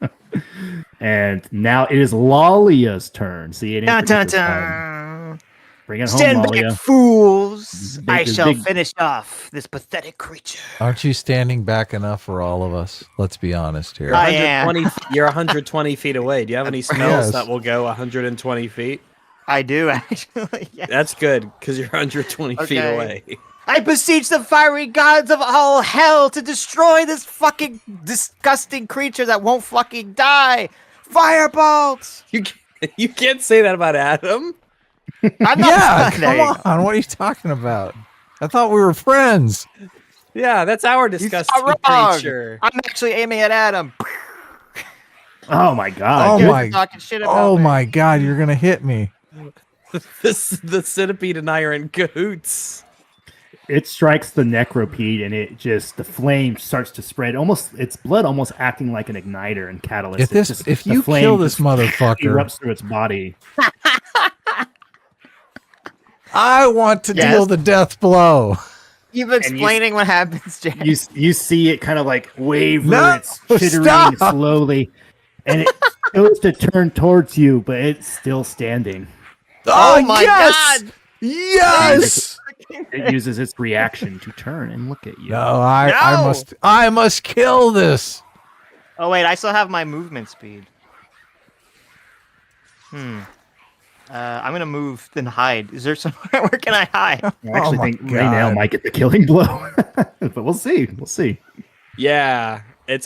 And now it is Lalia's turn. See, it Dun, dun, this time. dun. Bring it home, Stand Lalia. back, fools! Big- I this shall big- finish off this pathetic creature. Aren't you standing back enough for all of us? Let's be honest here. I am. 120 You're 120 feet away. Do you have any spells Yes. that will go 120 feet? I do, actually. Yeah. That's good, because you're 120 feet Okay. away. I beseech the fiery gods of all hell to destroy this fucking disgusting creature that won't fucking die. Firebolts! You can't say that about Adam. I'm not Yeah, there you come on. What are you talking about? I thought we were friends. Yeah, that's our go. He's disgusting not wrong. creature. I'm actually aiming at Adam. Oh my god. Oh You're my- talking shit about Oh me. my God, you're going to hit me. The centipede and I are in cahoots. It strikes the necropede, and the flame starts to spread. Almost, its blood almost acting like an igniter and catalyst. If the you flame kill this just motherfucker, erupts through its body. I want to Yes. deal the death blow. Keep explaining what happens, Jay. You see it kind of like waver. No, It's chittering stop. slowly, and it goes to turn towards you, but it's still standing. Oh my yes! god! Yes! It uses its reaction to turn and look at you. No, I must kill this. Oh wait, I still have my movement speed. I'm gonna move then hide. Is there somewhere where can I hide? I actually Oh my think Raynell God. might get the killing blow, but we'll see. We'll see. Yeah, it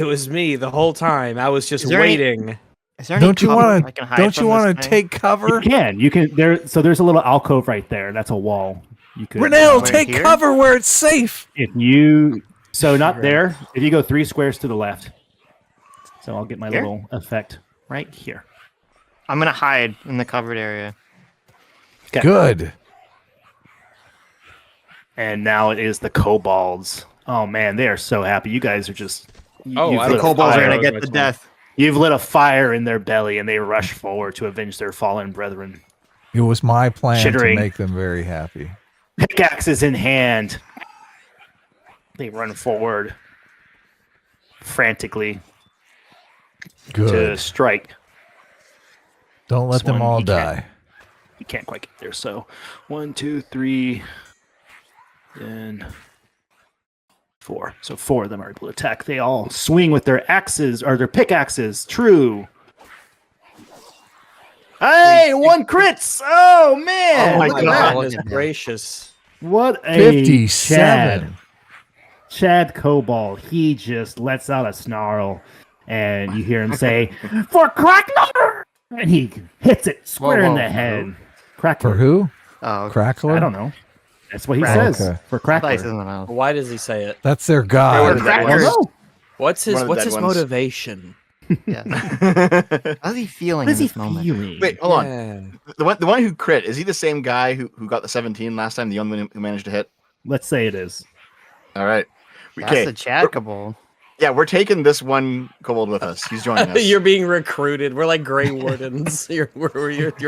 was me the whole time. I was just Is there any- waiting. Is there any Don't you cover want I can to? hide Don't you from want this to thing? take cover? You can there. So there's a little alcove right there. That's a wall. You could. Renell, Right take here? cover where it's safe. If you not there. If you go 3 squares to the left. So I'll get my Here? little effect right here. I'm gonna hide in the covered area. Okay. Good. And now it is the kobolds. Oh man, they are so happy. You guys are just. Oh, you've I lit The a kobolds are fire. gonna get Which the one? death. You've lit a fire in their belly, and they rush forward to avenge their fallen brethren. It was my plan Chittering. to make them very happy. Pickaxes in hand. They run forward frantically Good. to strike. Don't let This them one, all he can't. die. You can't quite get there. So 1, 2, 3, then 4. So 4 of them are able to attack. They all swing with their axes or their pickaxes. True. Hey, 1 crits! Oh man! Oh my look at God. that. Goodness gracious. What a 57. Chad Kobold. He just lets out a snarl, and you hear him say, "For Crackler!" And he hits it square in whoa, the whoa. head. For Crackler. who? Oh, Crackler? I don't know. That's what he Crackler. says. Okay. For I thought he Crackler. said something else. Why does he say it? That's their One god. of the dead I don't ones. know. What's One of the what's dead his ones. motivation? Yeah. How's he feeling What is in he this moment? feeling? Wait, hold on. Yeah. The one who crit, is he the same guy who got the 17 last time? The only one who managed to hit? Let's say it is. All right. That's Okay. the Chad kobold. Yeah, we're taking this one kobold with us. He's joining us. You're being recruited. We're like Grey Wardens. You're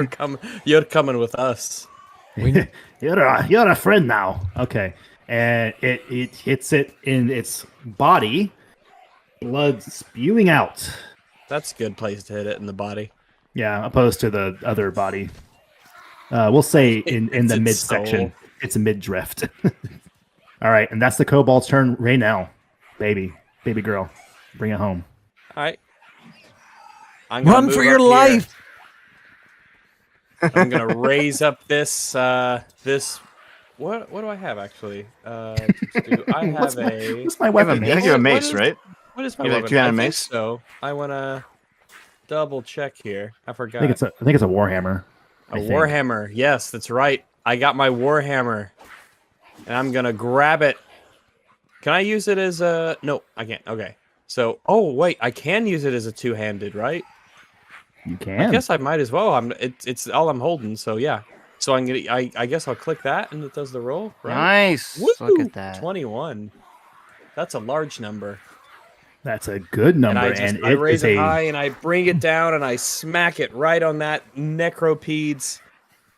coming with us. You're a friend now. Okay. And it hits it in its body, blood spewing out. That's a good place to hit it in the body. Yeah, opposed to the other body. We'll say in It's the its midsection. soul. It's a mid-drift. All right, and that's the kobold's turn right now. Baby girl. Bring it home. All right. I'm gonna Run move for up your here. life. I'm gonna raise up this this. What do I have actually? I have a. What's my weapon? I think you have a mace, What is- right? What is my You have, like, weapon? two-handed I think mace? so I wanna double check here. I forgot. I think it's a warhammer. A I think. warhammer. Yes, that's right. I got my warhammer, and I'm gonna grab it. Can I use it as a? No, I can't. Okay. So, oh wait, I can use it as a two-handed, right? You I can. guess I might as well. It's all I'm holding. So yeah. So I'm gonna. I guess I'll click that, and it does the roll. Right? Nice. Look Woo! at that. 21. That's a large number. That's a good number, And I it raise is it a high and I bring it down and I smack it right on that necropede's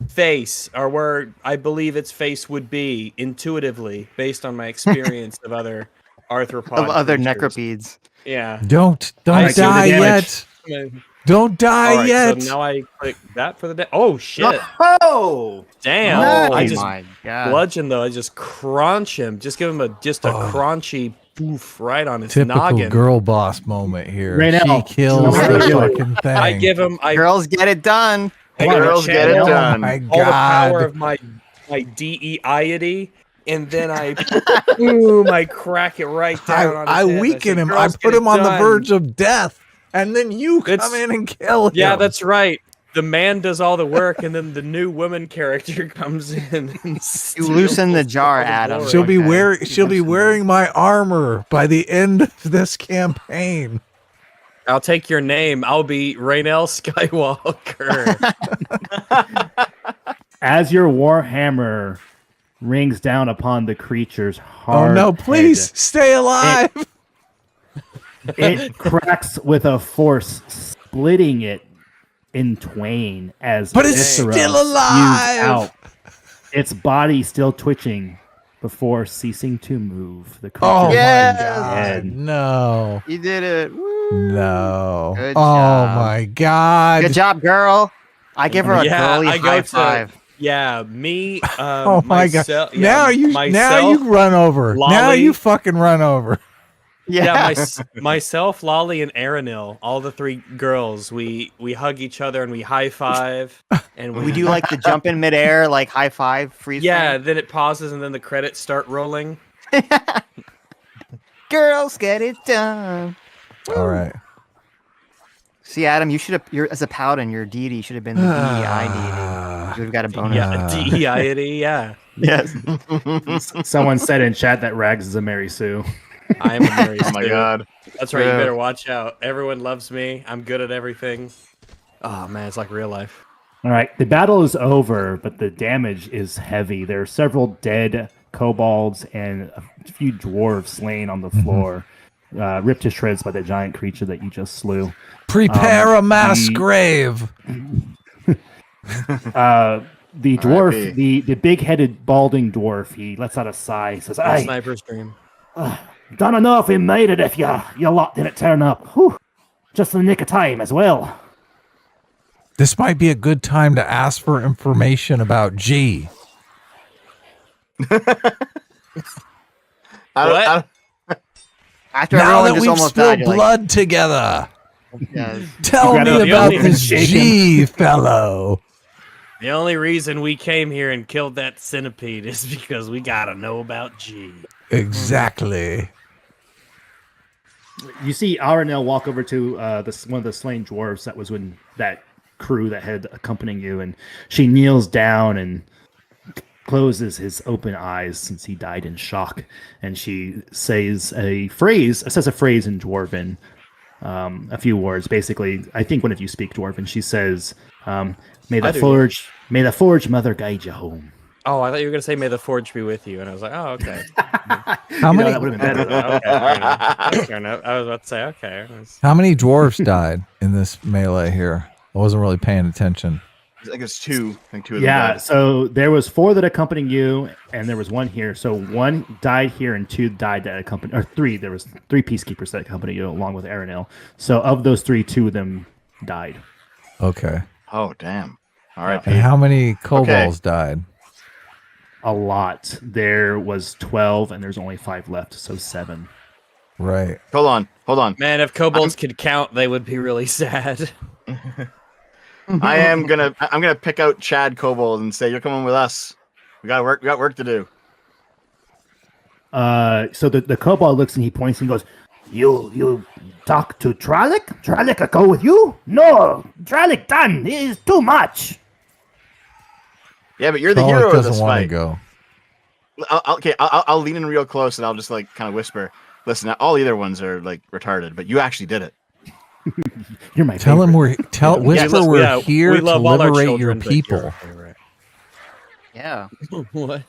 face, or where I believe its face would be intuitively, based on my experience of other arthropod Of other creatures. necropedes. Yeah. Don't I see the die damage. yet. Don't die All right, yet. so now I click that for the oh shit! Oh! Damn! Nice. I Oh just my god. bludgeon though. I just crunch him. Just give him a crunchy poof right on his Typical noggin. girl boss moment here. Right now. She kills Right the now. fucking thing. I give him. Girls get it done. I Come on, Girls get it channel Oh done. my all the power god. of my DEIety, and then I boom, I crack it right down. on his I head. weaken say, him. I "Girls, put get him it on the done." verge of death. And then you come It's- in and kill him. Yeah, that's right. The man does all the work, and then the new woman character comes in. And You loosen the steals jar, all the Adam. glory. She'll be Okay. wearing my armor by the end of this campaign. I'll take your name. I'll be Raynell Skywalker. As your warhammer rings down upon the creature's Oh hard no, please stay alive. head, it cracks with a force, splitting it in twain as But it's viscera still spews alive. out. Its body still twitching before ceasing to move. The creature Oh Yes. my god. Dead. No. You did it. Woo. No. Good Oh job. my god. Good job, girl. I give her a Yeah, girly I go high to- five. yeah, me. Oh my god. myself, yeah, now you run over. Now Lolly. you fucking run over. Yeah, myself, Lolly, and Aranil, all the three girls, we hug each other and we high five, and We do like the jump in midair, like high five, freeze. yeah. Then it pauses and then the credits start rolling. Girls get it done. All right. See, Adam, you should have. You're as a paladin, your deity should have been the DEI deity. You would have got a bonus. Yeah, DEI, yeah. Yes. Someone said in chat that Rags is a Mary Sue. I am a Mary Oh my Sue. god. That's right. You Yeah. better watch out. Everyone loves me. I'm good at everything. Oh man, it's like real life. All right, the battle is over, but the damage is heavy. There are several dead kobolds and a few dwarves laying on the floor, ripped to shreds by the giant creature that you just slew. Prepare a mass grave. The dwarf, the big-headed, balding dwarf, he lets out a sigh. He says, "I Sniper's dream. don't know if we made it if you lot didn't turn up. Whew. Just in the nick of time as well." This might be a good time to ask for information about G. After Now everyone that just we've almost spilled died, you're like, blood together, yes. tell You me gotta- about the only this G fellow. The only reason we came here and killed that centipede is because we gotta know about G. Exactly. You see Aranel walk over to one of the slain dwarves that was in that crew that had accompanying you, and she kneels down and closes his open eyes since he died in shock, and she says a phrase in Dwarven, a few words. Basically, I think one of you speak Dwarven. She says, "May the forge mother guide you home." Oh, I thought you were gonna say "May the forge be with you," and I was like, "Oh, okay." How many? That would have been better. Though. Okay, fair enough. That's fair enough. I was about to say, okay. How many dwarves died in this melee here? I wasn't really paying attention. I think it's two. I think two of them Yeah, died. so there was 4 that accompanied you, and there was 1 here. So 1 died here, and 2 died that accompanied, or 3. There was 3 peacekeepers that accompanied you along with Aranil. So of those 3, 2 of them died. Okay. Oh damn. All right. And how many kobolds died? A lot. There was 12, and there's only 5 left, so 7. Right. Hold on. Man, if kobolds could count, they would be really sad. I'm gonna pick out Chad Kobold and say you're coming with us. We got work to do. So the kobold looks and he points and goes, You talk to Tralik? Tralik, I go with you? No, Tralik done. It is too much. Yeah, but you're the Pollock hero of doesn't this want to fight. go. I'll lean in real close and I'll just like kind of whisper. Listen, all the other ones are like retarded, but you actually did it. "You're my Tell him favorite." whisper we're here we to love all our liberate your children, but you're people. our favorite. Yeah. What?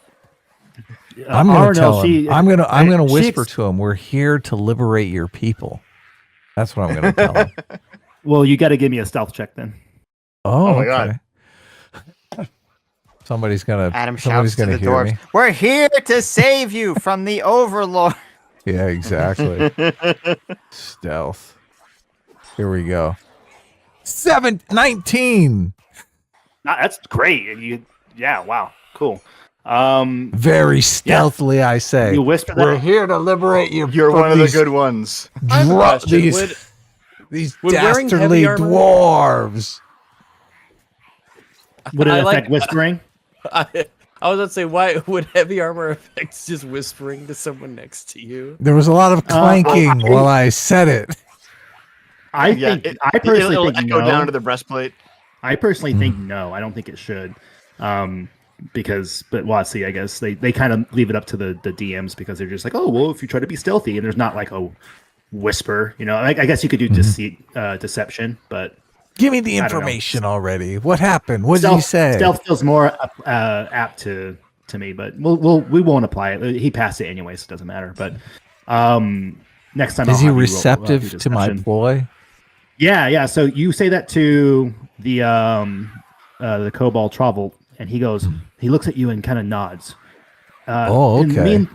I'm gonna Aranel, tell him. she- I'm gonna she whisper ex- to him. We're here to liberate your people. That's what I'm gonna tell him. Well, you got to give me a stealth check then. Oh, my okay. God. Somebody's gonna. Adam somebody's shouts to gonna the hear dwarves, me. "We're here to save you from the Overlord." Yeah, exactly. Stealth. Here we go. 19. That's great. Yeah, wow, cool. Very stealthily, I say. You whisper that. We're here to liberate you. You're from one of the these good ones. I have a question. These would wearing dastardly heavy armor- dwarves. Would it I affect like- whispering? I was about to say, why would heavy armor affect just whispering to someone next to you? There was a lot of clanking while I said it. I think I personally it'll think echo no. down to the breastplate. I personally think no. I don't think it should. But well, see, I guess they kind of leave it up to the DMs because they're just like, oh, well, if you try to be stealthy and there's not like a whisper, I guess you could do deception, but Give me the I don't know. information already. What happened? What did he say? Stealth feels more apt to me, but we won't apply it. He passed it anyway, so it doesn't matter. But next time, Is I'll he have you receptive do to my deception. ploy? Yeah. So you say that to the Kobold Travel, and he goes. He looks at you and kind of nods. Oh, okay.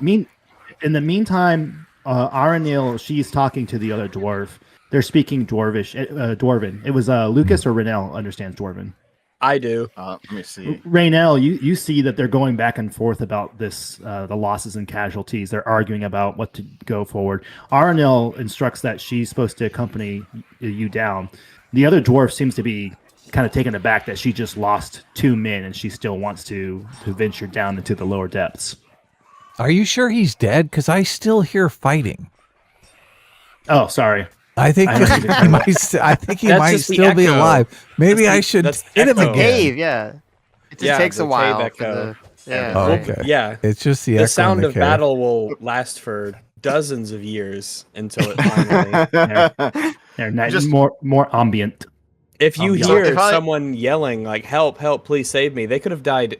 In the meantime, Aranil, she's talking to the other dwarf. They're speaking Dwarven. It was Lucas or Renell understands Dwarven. I do. Let me see. Raynell, you see that they're going back and forth about this, the losses and casualties. They're arguing about what to go forward. Aranil instructs that she's supposed to accompany you down. The other dwarf seems to be kind of taken aback that she just lost 2 men and she still wants to venture down into the lower depths. Are you sure he's dead? Because I still hear fighting. Oh, sorry. I think I don't he might. I think he That's might just the still be echo. alive. Maybe That's I the- should that's hit him echo. again. Cave, yeah. It just takes the a while. cave For echo. the, yeah. Oh, Well, okay. yeah. It's just the The echo in sound the of cave. battle will last for dozens of years until it finally. They're nice, Just- more ambient. If you Yeah. hear If I- someone yelling like "Help! Help! Please save me!" they could have died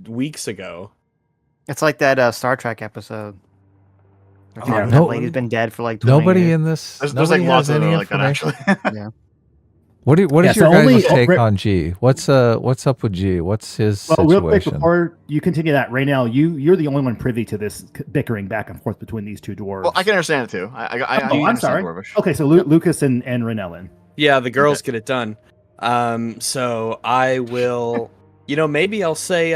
weeks ago. It's like that Star Trek episode. They're talking no- that lady's been dead for like 20 Nobody years. in this. There's nobody like lots has of any them like that information. actually. What Yeah, is your so guys' only- take on G? What's up with G? What's his Well, real quick situation? before you continue that, right now you're the only one privy to this bickering back and forth between these two dwarves. Well, I can understand it too. I I'm understand sorry. Dwarvish. Okay, so Lucas and Renellin. Yeah, the girls get it done. So I will. Maybe I'll say.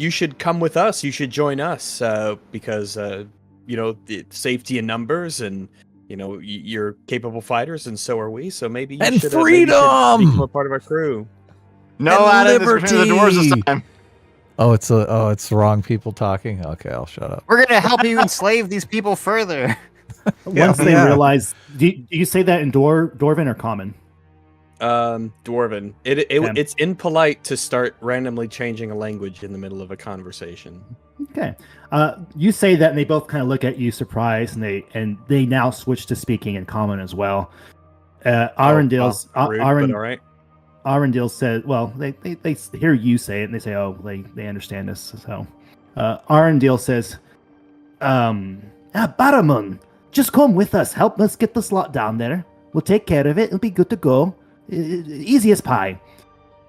You should come with us. You should join us because the safety in numbers and. You're capable fighters, and so are we. So maybe you And should, freedom! become a part of our crew. No, And Adam, it's between the dwarves this liberty! time. Oh, it's the wrong people talking. Okay, I'll shut up. We're gonna help you enslave these people further. Once they yeah. realize, do you say that in Dwarven or Common? Dwarven. It's impolite to start randomly changing a language in the middle of a conversation. Okay. You say that, and they both kind of look at you surprised, and they now switch to speaking in Common as well. Arundel says, well, they hear you say it, and they say, oh, they understand this. So Arundel says, Baramun, just come with us. Help us get the slot down there. We'll take care of it. It'll be good to go. Easy as pie.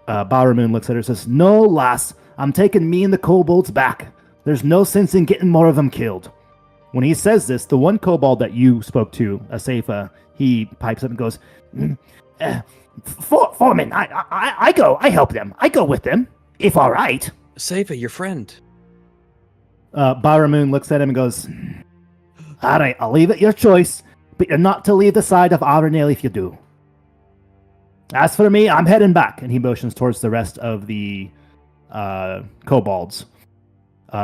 Baramun looks at her and says, no, lass, I'm taking me and the kobolds back. There's no sense in getting more of them killed. When he says this, the one kobold that you spoke to, Asafa, he pipes up and goes, Foreman, I go. I help them. I go with them, if all right. Seifa, your friend. Baramun looks at him and goes, all right, I'll leave it your choice, but you're not to leave the side of Aranel if you do. As for me, I'm heading back. And he motions towards the rest of the kobolds,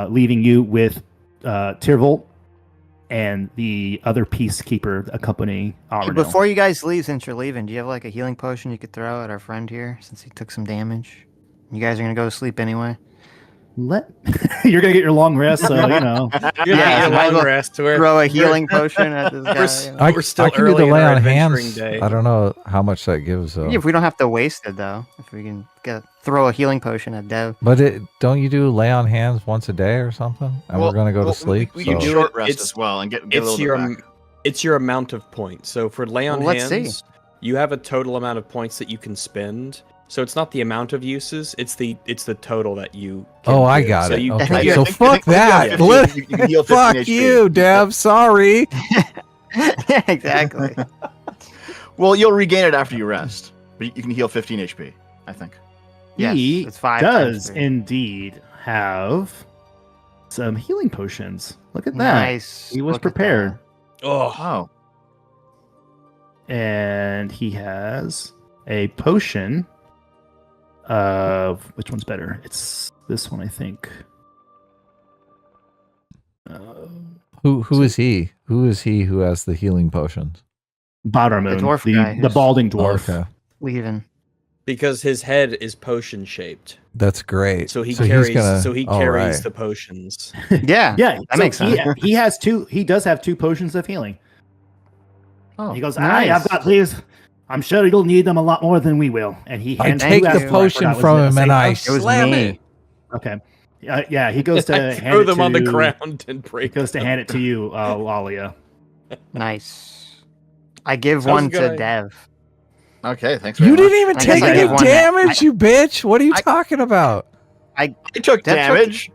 leaving you with Tirvolt and the other peacekeeper accompanying Aranel. Before you guys leave, since you're leaving, do you have like a healing potion you could throw at our friend here since he took some damage? You guys are gonna go to sleep anyway. You're gonna get your long rest, so you know. Yeah, might as well rest. Throw a healing potion at this guy. I, We're still I can do early the in lay our on adventuring hands. day. I don't know how much that gives though. Yeah, if we don't have to waste it though, if we can throw a healing potion at Dev. But don't you do lay on hands once a day or something? And we're gonna go to sleep. We can so- short rest It's- as well and get a It's little your bit back. it's your amount of points. So for lay on Well, let's hands, you have a total amount of points that you can spend. So it's not the amount of uses; it's the total that you. Can Oh, I do. got So it. you- Okay, Yeah, so I think- fuck I think that. you can heal 15 Fuck HP. you, Dev. Sorry. Yeah, exactly. Well, you'll regain it after you rest, but you can heal 15 HP. I think. Yes, He it's 5 does times 3. indeed have some healing potions. Look at that. Nice. He was Look at prepared. Oh, Oh, And he has a potion of which one's better? It's this one, I think. Who is he? Who is he who has the healing potions? Bottermoon, The dwarf guy the who's- balding dwarf. Okay, Leaving. because his head is potion shaped, that's great. so he he's carries. gonna- So he all carries right. the potions. Yeah. Yeah, That makes sense. He has two. He does have 2 potions of healing. oh. He goes, nice. I've got these. I'm sure you'll need them a lot more than we will. And he I hands take you the out- potion was from it him and I Asafa? It was slam me. it. Okay. Yeah, he goes to I hand throw it them on the to- ground and He break. goes to hand it to you, Lalia. Nice. I give Sounds one good. to Dev. Okay, thanks. Very You much. didn't even I take guess I any give one damage, you bitch. What are you talking about? I took Dev took- damage.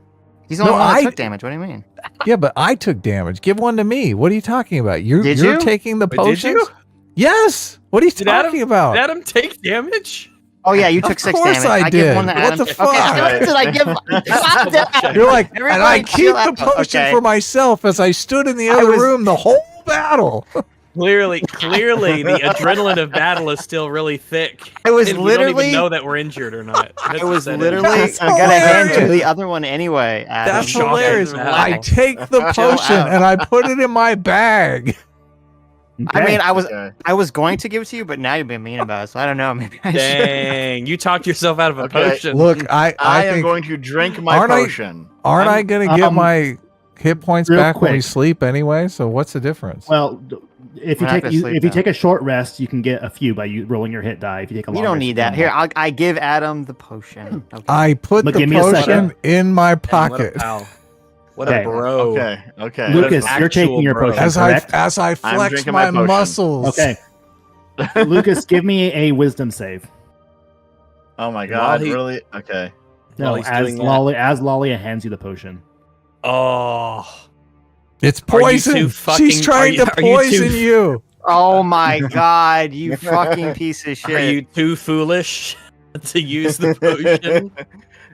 He's the only No, one that I- took damage. What do you mean? Yeah, but I took damage. Give one to me. What are you talking about? You're Did you're you? taking the Wait, potions? did you? Yes. What are you Did talking about? Did Adam take damage? Oh yeah, you Of took 6 course damage. I give did. one to What Adam. the Okay, fuck? how much did I give? Calm down. You're like, and Everybody I keep chill the out. potion Okay. for myself as I stood in the other was- room the whole battle. Clearly, the adrenaline of battle is still really thick. I was and we don't literally- even know that we're injured or not. I was That's literally That's gonna hand you hilarious. the other one anyway. Adam. That's Shocking. hilarious. Wow. I take the Chill potion out. and I put it in my bag. I mean, Okay. I was going to give it to you, but now you've been mean about it, so I don't know. Maybe I should. Dang, you talked yourself out of a Okay, potion. Look, I am think, going to drink my Aren't I- potion. aren't I I'm- gonna get my hit points real back when we quick. sleep anyway? So what's the difference? Well, if you We're not take gonna sleep if you now. take a short rest, you can get a few by you rolling your hit die. If you take a long You don't rest, need you that. get Here, more. I give Adam the potion. Okay. I put But the give me a potion second. in my Dang, pocket What a pal. What Okay. a bro. Okay. Lucas, That's you're actual taking your bro. potion, as I correct? flex drinking my, my potion. muscles. Okay. Lucas, give me a wisdom save. Oh my While god, he- really? Okay. While No, he's as doing that- Lalia hands you the potion. Oh. It's Are you poison. two fucking- She's trying are to you two- poison you. Oh my god, you fucking piece of shit. Are you too foolish to use the potion?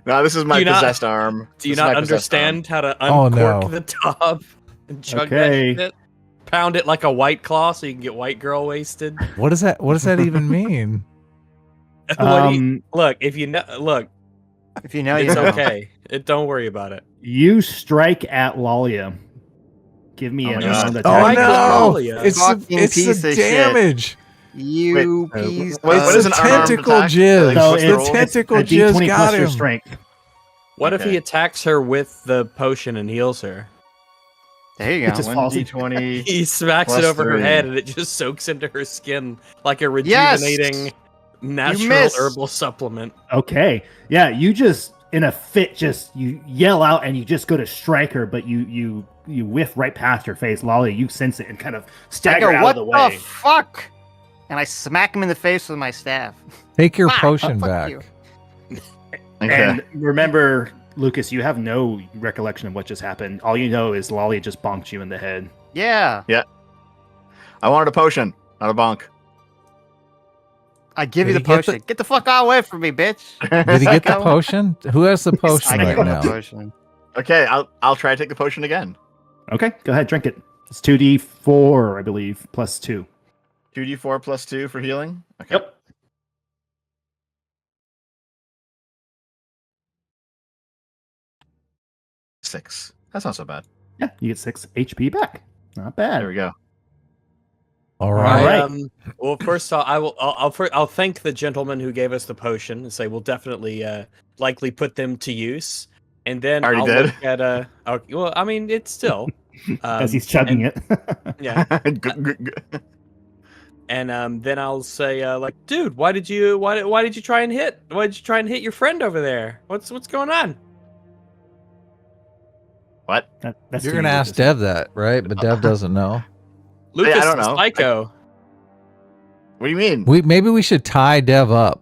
No, this is my Do you not- possessed arm. Do you This is my not possessed arm. understand how to Oh, uncork no. the top and chug Okay. that shit? Pound it like a white claw so you can get white girl wasted. What does that even mean? What do you- look, if you know, look, If you know, you it's know. okay. Don't worry about it. You strike at Lalia. Give me Oh an my God. unarmed Oh attack. Mike was no! Lalia. It's Fucking it's piece the of shit. damage. You Wait, piece what of is an It's unarmed tentacle attack? jizz. Like, No, what's the the roll? tentacle a jizz D20 got plus your him. strength. What if Okay. he attacks her with the potion and heals her? There you It go. just falls into- 1d20. He smacks Plus it over her 3. head and it just soaks into her skin like a Yes! rejuvenating natural missed. herbal supplement. Okay. Yeah, you just in a fit you yell out and you just go to strike her, but you whiff right past her face. Lalia, you sense it and kind of I stagger go, out what of the the way. fuck? And I smack him in the face with my staff. Take your Ah, potion fuck back. you. Okay. And remember, Lucas, you have no recollection of what just happened. All you know is Lalia just bonked you in the head. Yeah. I wanted a potion, not a bonk. I give Did you he the get the- potion. Get the fuck away from me, bitch. Did he get the Psycho. potion? Who has the potion I right give him now? the potion. Okay, I'll try to take the potion again. Okay, go ahead, drink it. It's 2d4, I believe, plus 2. 2d4 plus 2 for healing. Okay. Yep. Six. That's not so bad. Yeah, you get 6 HP back. Not bad. There we go. All All right. right. Well, first I'll thank the gentleman who gave us the potion and say we'll definitely likely put them to use. And then Already I'll did? look at okay, well, I mean, it's still As he's chugging it. yeah. Good. And then I'll say like, dude, why did you try and hit your friend over there? What's going on? What? That's You're to gonna you, ask Lucas. Dev that, right? But Dev doesn't know. Lucas I don't is know. psycho. What do you mean? Maybe we should tie Dev up.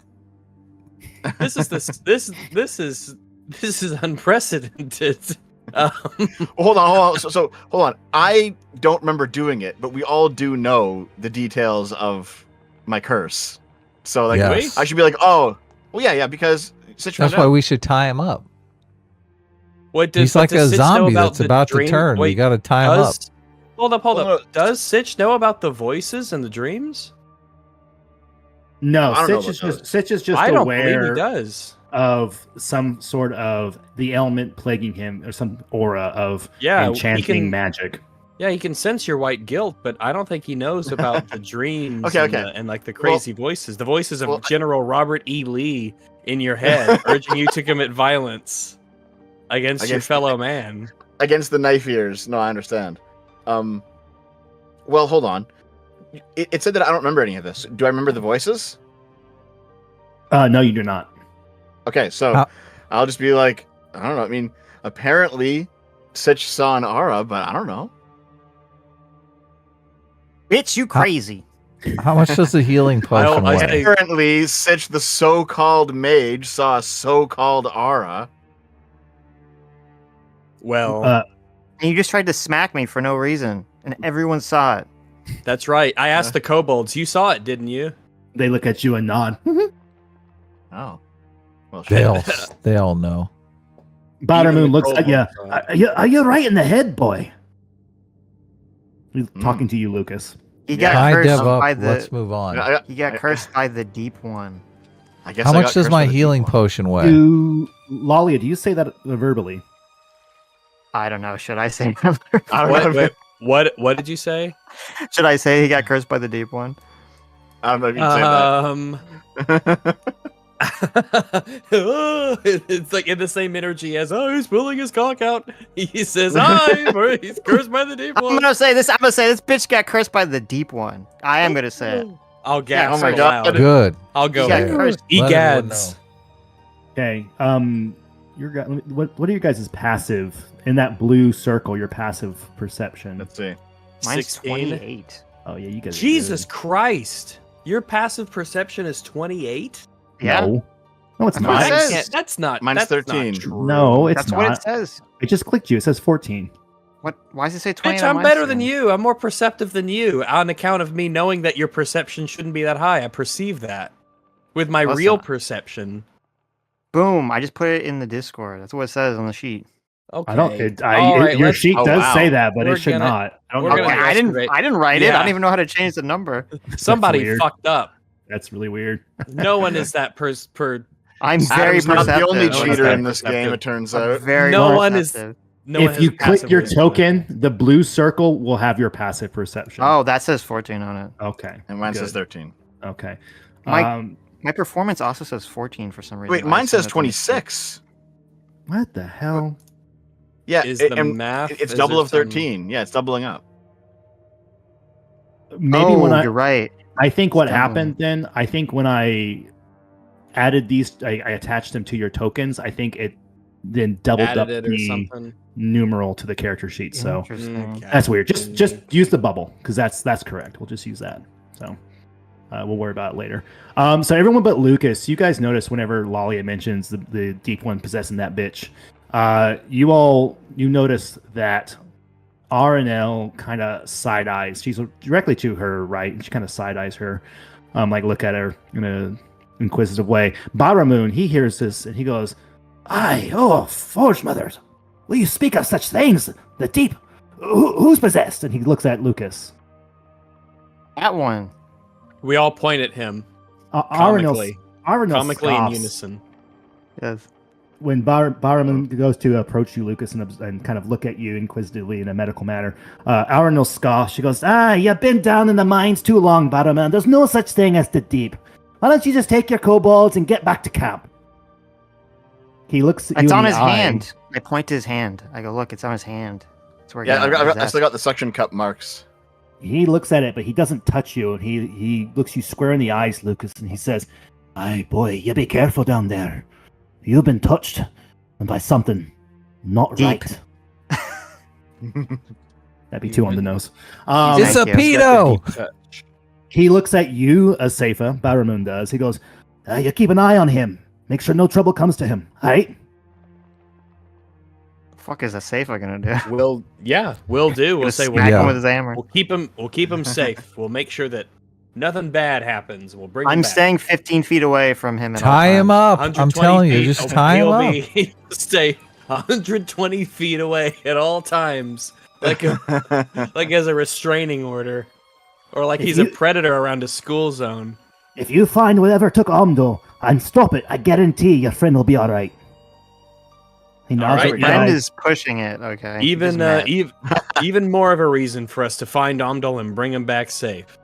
This is unprecedented. Hold on. So hold on. I don't remember doing it, but we all do know the details of my curse. So like, Yes. I should be like, oh, well, yeah, because Sitch That's found why out. we should tie him up. What does, He's like does a Sitch know zombie about that's the about to dream? turn. We Wait, got to tie him up. does hold up? Hold on. Does Sitch know about the voices and the dreams? No, I don't know Sitch is about just Sitch is just I don't believe aware he does. of some sort of the ailment plaguing him or some aura of Yeah, he enchanting can- magic. Yeah, he can sense your white guilt, but I don't think he knows about the dreams Okay. And like the crazy voices. The voices of well, General Robert E. Lee in your head, urging you to commit violence against your Against- fellow man. Against the knife ears. No, I understand. Well, hold on. It said that I don't remember any of this. Do I remember the voices? No, you do not. Okay, so How- I'll just be like, I don't know. I mean, apparently Sitch saw an aura, but I don't know. Bitch, you crazy. How much does the healing potion I weigh? say- Apparently, Sitch, the so-called mage, saw a so-called aura. Well, And you just tried to smack me for no reason. And everyone saw it. that's right. I asked the kobolds. You saw it, didn't you? They look at you and nod. Oh, well, shit. They all know. Bowder Even Moon the looks at you. kobolds saw it. Are you right in the head, boy? He's Mm. talking to you, Lucas. He Yeah. got Tie cursed Dev up. by the. Let's move on. He got cursed by the deep one. I guess How I much got does cursed my with a healing deep one. potion weigh? Lalia, do you say that verbally? I don't know. Should I say? I don't know. What did you say? Should I say he got cursed by the deep one? I don't know if you can say that. It's like in the same energy as he's pulling his cock out. He says he's cursed by the deep I'm one. gonna say this bitch got cursed by the deep one. I am gonna say it. I'll gas. Oh my God. Good. I'll go. He got Yeah. cursed. Let everyone Egads. Okay. What are your guys' passive in that blue circle? Your passive perception. Let's see. Mine's 16. 28. Oh yeah, you guys. are Jesus good. Christ! Your passive perception is 28. Yeah, No, it's That's what it not. says. That's not. Mine's that's 13. Not true. No, it's that's not. what it says. It just clicked you. It says 14. What? Why does it say 20? Bitch, I'm better than you. I'm more perceptive than you on account of me knowing that your perception shouldn't be that high. I perceive that with my That's real not- perception. Boom! I just put it in the Discord. That's what it says on the sheet. Okay. I don't. All right, Your let's- sheet Oh, does wow. say that, but We're it should gonna- not. I don't we're know. gonna Okay, why. I didn't write it. I Yeah. don't even know how to change the number. Somebody weird. fucked up. That's really weird. No one is that per. I'm very Adam's not perceptive. the only No one's cheater that in this perceptive. game, it turns I'm out. very No one is- perceptive. No one If has you click passive your wisdom. token, the blue circle will have your passive perception. Oh, that says 14 on it. Okay. And mine good. says 13. Okay. My performance also says 14 for some reason. Wait, I mine assume says that's a mistake. 26. What the hell? Yeah, Is it- the and math? it's is double there of some- 13. Yeah, it's doubling up. Maybe Oh, when you're right. I think what Doubling. happened then, I think when I added these, I attached them to your tokens. I think it then doubled up Added it or the something. numeral to the character sheet. So Interesting. Okay. that's weird. Just use the bubble because that's correct. We'll just use that. So we'll worry about it later. So everyone but Lucas, you guys notice whenever Lalia mentions the deep one possessing that bitch, you notice that RNL kind of side eyes. She's directly to her right, and she kind of side eyes her, like look at her in a inquisitive way. Baramoon, he hears this and he goes, Aye, oh, Forge Mothers, will you speak of such things? The deep, who's possessed? and he looks at Lucas. That one. We all point at him RNL comically in scoffs. unison. Yes. When Baraman goes to approach you, Lucas, and kind of look at you inquisitively in a medical manner, Aranil scoffs. She goes, You've been down in the mines too long, Baraman. There's no such thing as the deep. Why don't you just take your kobolds and get back to camp? he looks at you It's in on the his eye. hand. I point to his hand. I go, look, it's on his hand. It's where he Yeah, got I possessed. still got the suction cup marks. He looks at it, but he doesn't touch you. And he looks you square in the eyes, Lucas, and he says, Aye, boy, you be careful down there. You've been touched and by something not Deep. right. that'd be 2 on the nose. It's a Thank you. pedo. He looks at you, Asafa, Baramun does. He goes, You keep an eye on him. Make sure no trouble comes to him. Aight? Fuck is a safer gonna do? We'll do. We'll Gonna say smack Yeah. him with his hammer. we'll keep him safe. We'll make sure that nothing bad happens. We'll bring him I'm back. staying 15 feet away from him. At all Tie him times. up. I'm 120 telling you, feet, just tie him he'll up. be- stay 120 feet away at all times, like as a restraining order, or like If he's a you- predator around a school zone. If you find whatever took Omdo and stop it, I guarantee your friend will be alright. he nods right, at yeah. you. Friend is pushing it. Okay. He's Even mad. even more of a reason for us to find Omdol and bring him back safe.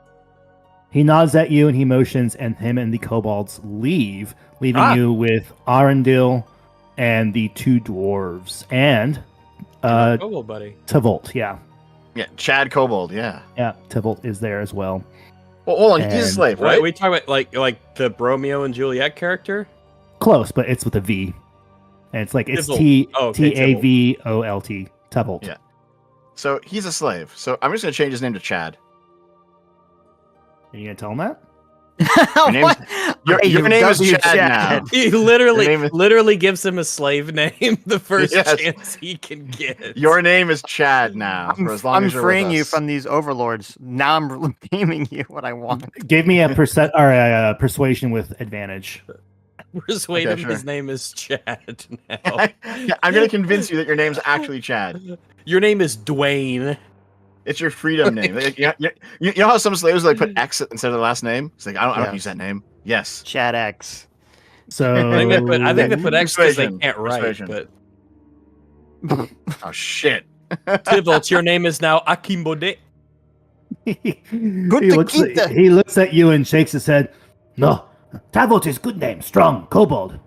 He nods at you and he motions, and him and the kobolds leave, leaving Ah. you with Arundel and the 2 dwarves and Oh, buddy. Tavolt. Yeah, Yeah, Chad Kobold, yeah. yeah, Tavolt is there as well. Well, hold on, he's a And- slave, Right? right? We talk about like the Romeo and Juliet character. Close, but it's with a V, and it's like it's Tavolt. T Oh, okay, Tavolt. Tavolt. Yeah. So he's a slave. So I'm just gonna change his name to Chad. Are you gonna tell him that? name's- What? your Hey, name is W. Chad now. He Your name is- literally gives him a slave name the first Yes. chance he can get. Your name is Chad now. For as long I'm as you're freeing with you us. from these overlords. Now I'm redeeming you what I want. Give me a persuasion with advantage. Persuade Okay, him sure. his name is Chad now. Yeah, I'm gonna convince you that your name's actually Chad. Your name is Dwayne. It's your freedom name. Like, you know how some slaves like put X instead of the last name? It's like I Yeah. don't use that name. Yes. Chad X. So I think they put X because they Persuasion. can't write. Persuasion. But Oh shit. Tybalt, your name is now Akimbode. He looks at you and shakes his head. No, Tavot is good name, strong, kobold.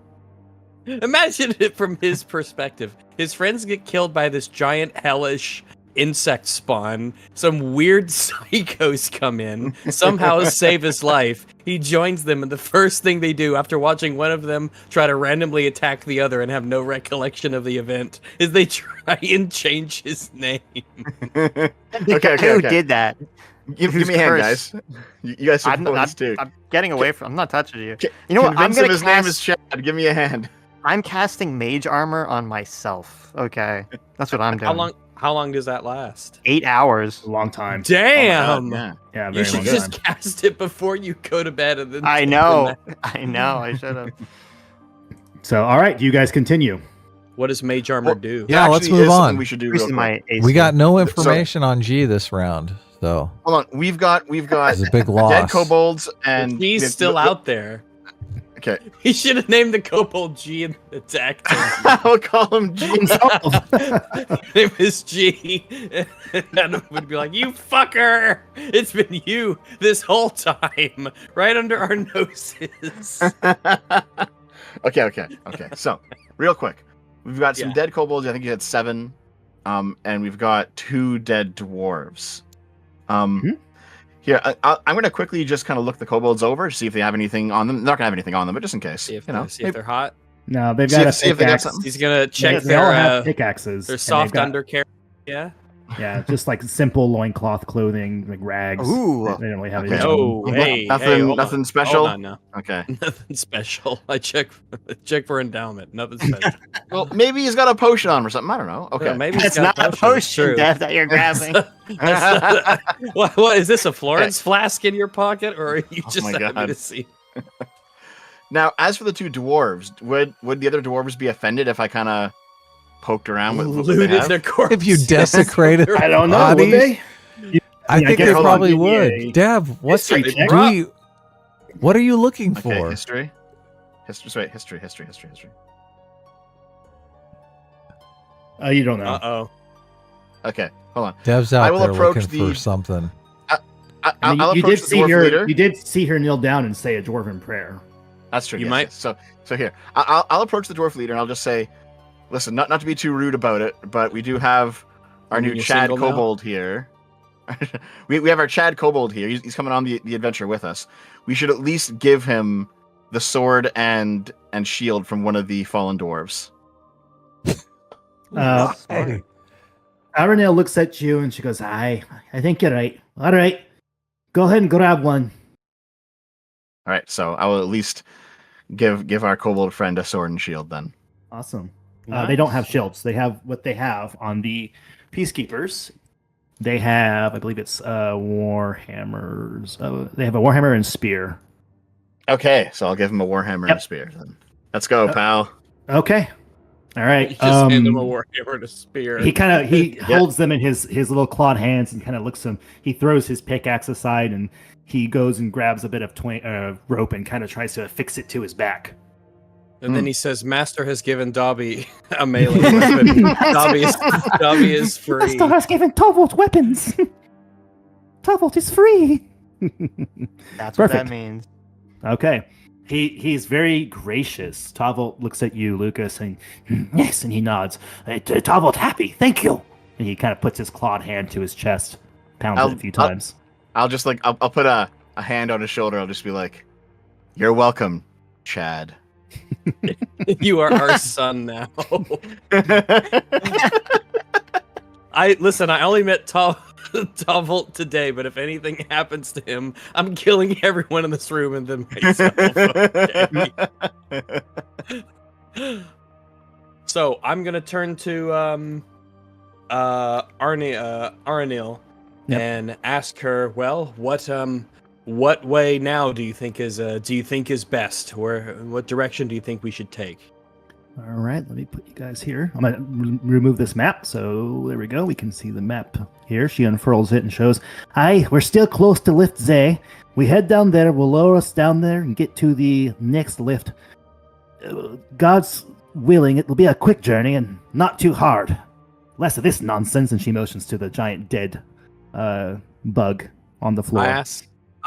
Imagine it from his perspective. His friends get killed by this giant hellish insect spawn. Some weird psychos come in, somehow save his life. He joins them, and the first thing they do after watching one of them try to randomly attack the other and have no recollection of the event is they try and change his name. Okay. Who did that? Give me a hand, guys. You guys should know this too. I'm getting away from. I'm not touching you. You know what? Convince him his name is Chad. Give me a hand. I'm casting mage armor on myself. Okay, that's what I'm doing. How long does that last? 8 hours. A long time. Damn. Yeah. Yeah, You very should long just time. cast it before you go to bed, and then. I know. I should have. So, all right, you guys continue. What does Mage Armor do? Yeah, let's Actually, move is something on. We should do This real is quick. my AC. We got no information on G this round, so Hold on. We've got it's a big loss. dead kobolds and He's still out there. Okay. He should have named the kobold G and attacked him. I'll call him James. His name is G. And Adam would be like, "You fucker! It's been you this whole time, right under our noses." Okay. So, real quick, we've got some Yeah. dead kobolds. I think you had 7, and we've got 2 dead dwarves. Here, I'm gonna quickly just kind of look the kobolds over, see if they have anything on them. They're not gonna have anything on them, but just in case, See if, you know. see if they're hot. No, they've See got if- see if they got pickaxe. something. He's gonna check They all their have pickaxes. their and soft they've got- undercarriage. Yeah. Yeah, just like simple loincloth clothing, like rags. Ooh. They don't really have Okay. any. Oh, hey, Nothing- hey, hold nothing on. special? Hold on now. Okay. Nothing special. I check for endowment. Nothing special. Well, maybe he's got a potion on him or something. I don't know. Okay. Yeah, maybe It's he's got not a That's potion, true. Dev, that you're grabbing. What is this, a Florence flask in your pocket, or are you Oh just my happy God. to see? Now, as for the 2 dwarves, would the other dwarves be offended if I kind of poked around with what they Looted have? their corpse. If you desecrated, I don't know. Bodies? Would they? I Yeah, think guess- they hold on, probably give me would. a Dev, what's history check. what are you looking Okay, for? history. History. You don't know. Uh-oh. Okay, hold on. Dev's I out will there approach looking for the- something. I mean, I'll you approach did the see dwarf her. leader. You did see her kneel down and say a dwarven prayer. That's true. You yes, might- yes. So here, I'll approach the dwarf leader and I'll just say, listen, not to be too rude about it, but we do have our new You're Chad single now? Kobold here. we have our Chad Kobold here. He's coming on the adventure with us. We should at least give him the sword and shield from one of the fallen dwarves. Hey, Aranel looks at you and she goes, I think you're right. All right. Go ahead and grab one. All right, so I will at least give our kobold friend a sword and shield then. Awesome. They don't have shields. They have what they have on the Peacekeepers. They have, I believe it's warhammers. They have a warhammer and spear. Okay, so I'll give him a warhammer and a spear then. Let's go, pal. Okay. All right. You just hand him a warhammer and a spear. He holds them in his little clawed hands and kind of looks them. He throws his pickaxe aside and he goes and grabs a bit of rope and kind of tries to affix it to his back. And then he says, "Master has given Dobby a melee weapon. Dobby is free." Master has given Torvald weapons. Torvald is free. That's what that Perfect. means. Okay. He's very gracious. Tavol looks at you, Lucas, and yes, and he nods. Tavol, happy, thank you. And he kind of puts his clawed hand to his chest, pounds it a few times. I'll just I'll put a hand on his shoulder. I'll just be like, "You're welcome, Chad." You are our son now. I only met Tavolt today, but if anything happens to him, I'm killing everyone in this room and then myself. Okay? So I'm gonna turn to Arnil Yep. and ask her, well, what way now do you think is best? What direction do you think we should take? All right, let me put you guys here. I'm gonna remove this map. So there we go. We can see the map here. She unfurls it and shows, "Hi, we're still close to Lift Z. We head down there. We'll lower us down there and get to the next lift. God's willing, it will be a quick journey and not too hard. Less of this nonsense. And she motions to the giant dead bug on the floor.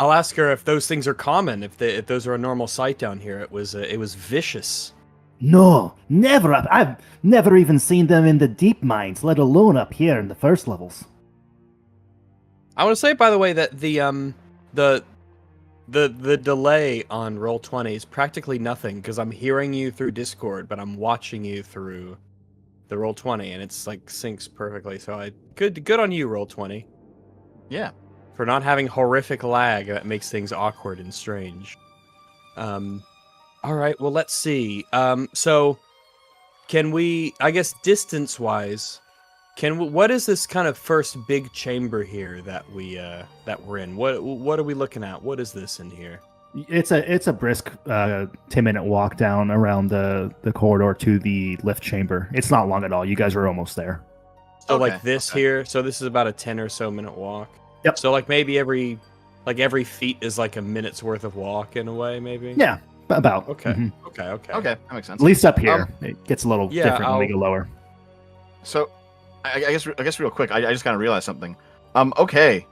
I'll ask her if those things are common. If those are a normal sight down here. It was vicious. No, never. I've never even seen them in the deep mines, let alone up here in the first levels. I want to say, by the way, that the delay on Roll20 is practically nothing because I'm hearing you through Discord, but I'm watching you through the Roll20, and it's like syncs perfectly. So good on you, Roll20. Yeah, for not having horrific lag that makes things awkward and strange. All right, well, let's see. So can we, I guess, distance-wise, what is this kind of first big chamber here that we're in? What are we looking at? What is this in here? It's a brisk 10-minute walk down around the corridor to the lift chamber. It's not long at all. You guys are almost there. So like this here, so this is about a 10 or so minute walk. Yep. So like maybe every feet is like a minute's worth of walk in a way, maybe. Yeah, about. Okay. Mm-hmm. Okay, that makes sense. At least up here, it gets a little different when we go lower. So, I guess real quick, I just kind of realized something. Okay,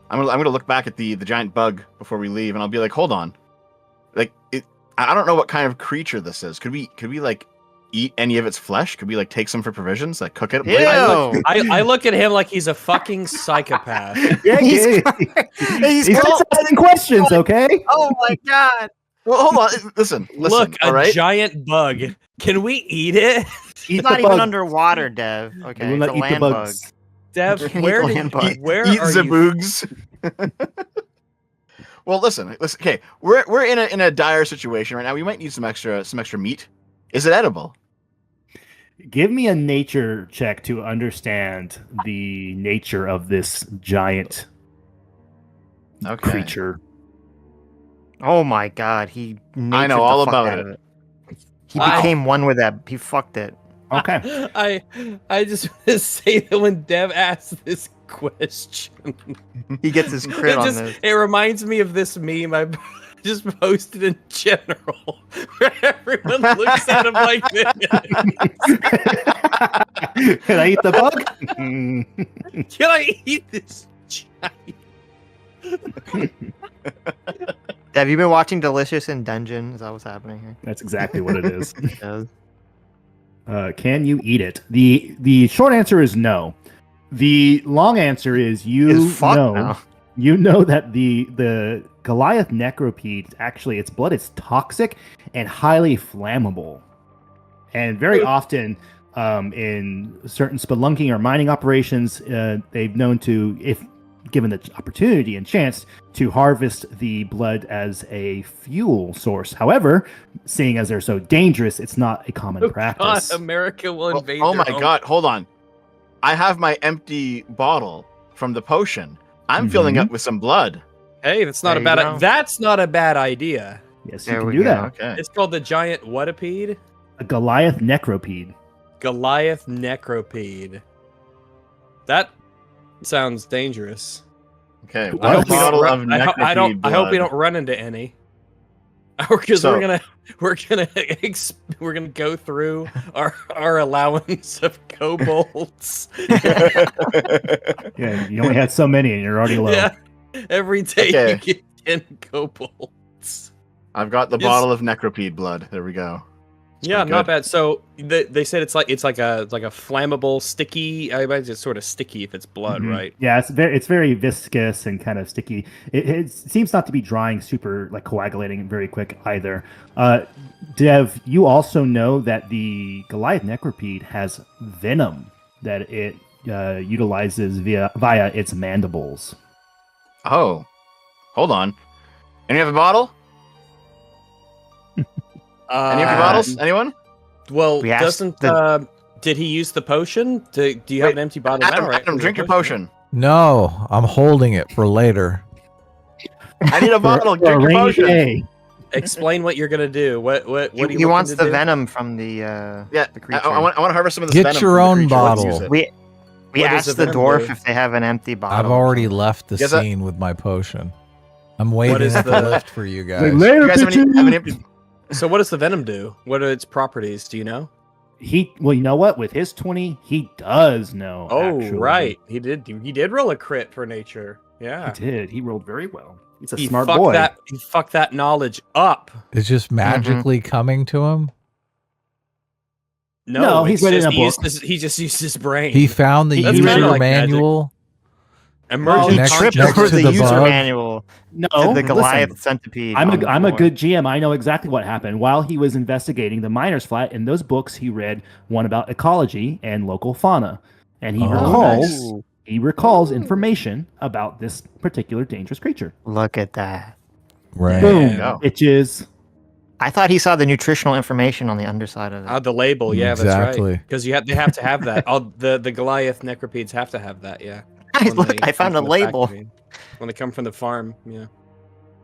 I'm gonna look back at the giant bug before we leave, and I'll be like, hold on, like I don't know what kind of creature this is. Could we like eat any of its flesh? Could we like take some for provisions, like cook it? I look at him like he's a fucking psychopath. Yeah, he's asking questions. Okay. Oh my god. Well, hold on. Listen. Look, all a right? giant bug. Can we eat it? He's not even underwater, Dev. Okay, it's a eat land the bug. bugs. Dev, Eat where land bug. where eat are the you? boogs. Well, listen. Okay, we're in a dire situation right now. We might need some extra meat. Is it edible? Give me a nature check to understand the nature of this giant creature. Oh my god, he I know all about it. He became one with that. He fucked it. Okay. I just want to say that when Dev asked this question, He gets his crit on this. It reminds me of this meme I just posted in general, where everyone looks at him like this. Can I eat the bug? Can I eat this giant? Have you been watching Delicious in Dungeon? Is that what's happening here? That's exactly what it is. Yes. Can you eat it? The short answer is no. The long answer is you know. Now. You know that the Goliath necropede, actually, its blood is toxic and highly flammable. And very often, in certain spelunking or mining operations, they've known to, if given the opportunity and chance, to harvest the blood as a fuel source. However, seeing as they're so dangerous, it's not a common practice. God, America will invade. Oh my your home. god, hold on. I have my empty bottle from the potion. I'm filling up with some blood. Hey, that's not There a bad. you go. That's not a bad idea. Yes, There you can we do go. that. Okay. It's called the giant whatapede. A Goliath necropede. Goliath necropede. That sounds dangerous. Okay. I hope One bottle of I necropede hope we blood. don't run into any. Because So- we're gonna go through our allowance of kobolds. Yeah, you only had so many and you're already low. Yeah, every day Okay. you get 10 kobolds. I've got the Yes. bottle of necropede blood. There we go. It's Yeah, pretty not good. bad. So they said it's like a flammable, sticky. I imagine it's sort of sticky if it's blood, Mhm. right? Yeah, it's very viscous and kind of sticky. It seems not to be drying super, like coagulating very quick either. Dev, you also know that the Goliath necropede has venom that it utilizes via its mandibles. Oh. Hold on. Any other bottle? Any other bottles? Anyone? Well, We asked doesn't did he use the potion? Do you have Wait, an empty bottle Adam, now? Right? Adam, drink your potion. No, I'm holding it for later. I need a bottle. For a Drink your rainy potion. day. Explain what you're gonna do. What are you He looking wants to the do? venom from the Yeah, the creature. I want to harvest some of this Get venom your from the own creature. Let's use bottle. it. We What does asked the the venom dwarf do? if they have an empty bottle. I've already left the Yes, I- scene with my potion. I'm waiting is at the the- lift for you Like, guys. later, You guys have bitches. an empty? So what does the venom do? What are its properties? Do you know? Well, you know what? With his 20, he does know. Oh, actually. right. He did roll a crit for nature. Yeah. He did. He rolled very well. He's a He smart fucked boy. He fucked that knowledge up. It's just magically coming to him. No, he's read it in a book. He just used his brain. He found the That's user kinda like manual. Emergent Next- tripped next over to the the user bug. manual No, to the Goliath listen, centipede. I'm on the a floor. good GM. I know exactly what happened. While he was investigating the miner's flat, in those books, he read one about ecology and local fauna, and he Oh, recalls information about this particular dangerous creature. Look at that. Right. Boom, go. bitches. I thought he saw the nutritional information on the underside of it. The label, yeah, Exactly. that's right. Because they have to have that. All the Goliath necropedes have to have that, yeah. Guys, when look, they I found a come from the label. factory. When they come from the farm, yeah.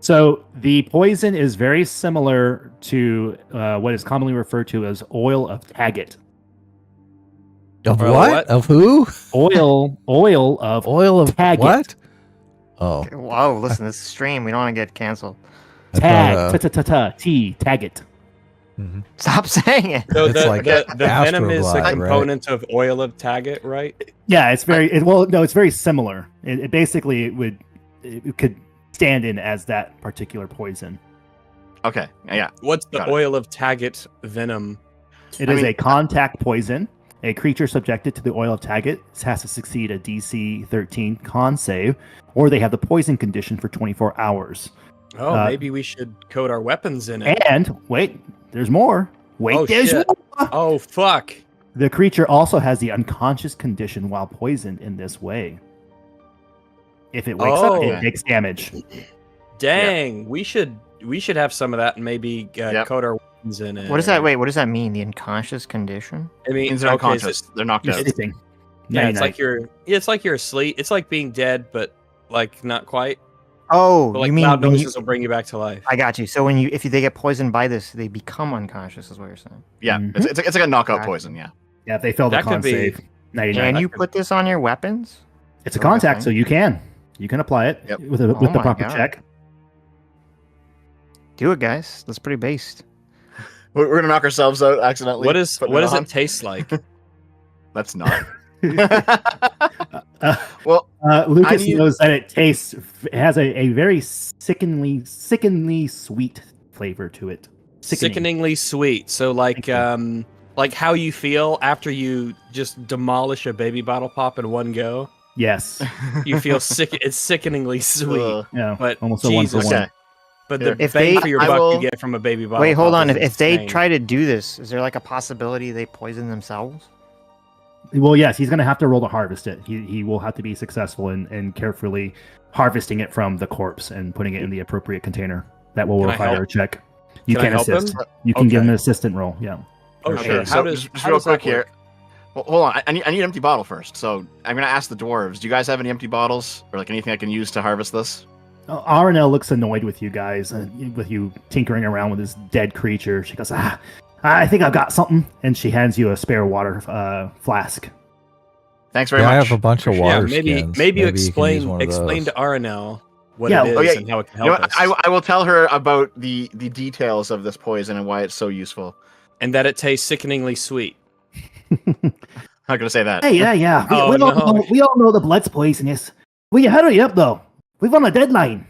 So the poison is very similar to what is commonly referred to as oil of Taggart. Of Oil what? what? Of who? Oil of Oil of Taggart. what? Oh, Whoa, listen, this is stream. We don't want to get canceled. I Tag thought, Taggart. mhm. Stop saying it. So It's the like venom is a Astroglide, right? component of oil of Taggart, right? Yeah, it's very it's very similar. It basically it could stand in as that particular poison. Okay. Yeah. What's the Got it. oil of Taggart venom? It is a contact poison. A creature subjected to the oil of Taggart has to succeed a DC 13 con save, or they have the poison condition for 24 hours. Oh, maybe we should coat our weapons in it. And wait, there's more. Wait, Oh, there's shit. more. Oh, fuck. The creature also has the unconscious condition while poisoned in this way. If it wakes up, Oh. it takes damage. Dang, we should have some of that and maybe Yep. coat our weapons in it. What does that? Wait, what does that mean? The unconscious condition? I mean, Means they're okay, unconscious. They're knocked You're out. sleeping. Yeah, it's Nighty-night. like you're asleep. It's like being dead, but like not quite. Oh, But like you mean loud when noises will bring you back to life. I got you. So if they get poisoned by this, they become unconscious. Is what you're saying? Yeah. Mhm. It's like a knockout Gotcha. poison. Yeah. Yeah, if they fail the That could con be- save. Nighty-night. Can you put this on your weapons? It's a Is that what you're contact, so saying? you can apply it Yep. with the Oh my proper God. check. Do it, guys. That's pretty based. We're gonna knock ourselves out accidentally. What does putting on. it taste like? That's not. Uh, Well, Lucas I need- knows that it has a very sickeningly sweet flavor to it. Sickening. Sickeningly sweet. So Thank like how you feel after you just demolish a baby bottle pop in one go. Yes. You feel sick. It's sickeningly sweet. ugh. Yeah. But almost a 1 for Jesus. 1. Okay. But the If bang they- for your I buck will- you get from a baby bottle. Wait, hold pop on. is If they insane. try to do this, is there like a possibility they poison themselves? Well, yes, he's going to have to roll to harvest it. He will have to be successful in carefully harvesting it from the corpse and putting it in the appropriate container. That will Can I require help? a check. You Can I can help assist. him? You can give him Okay. an assistant roll. Yeah. Oh Okay, sure. so How does just how real does that quick here. work? Well, hold on. I need an empty bottle first. So I'm gonna ask the dwarves. Do you guys have any empty bottles or like anything I can use to harvest this? Aranel looks annoyed with you guys, with you tinkering around with this dead creature. She goes, I think I've got something. And she hands you a spare water flask. Thanks very Yeah, I much. have a bunch of Appreciate it. water maybe skins. maybe you can use explain one of explain those. to Aranel what Yeah, it is oh, yeah, and how it can You know help what? us. I will tell her about the details of this poison and why it's so useful. And that it tastes sickeningly sweet. I'm not gonna say that. Hey, yeah. Oh, no. We all know the blood's poisonous. Will you hurry up, though? We've on a deadline.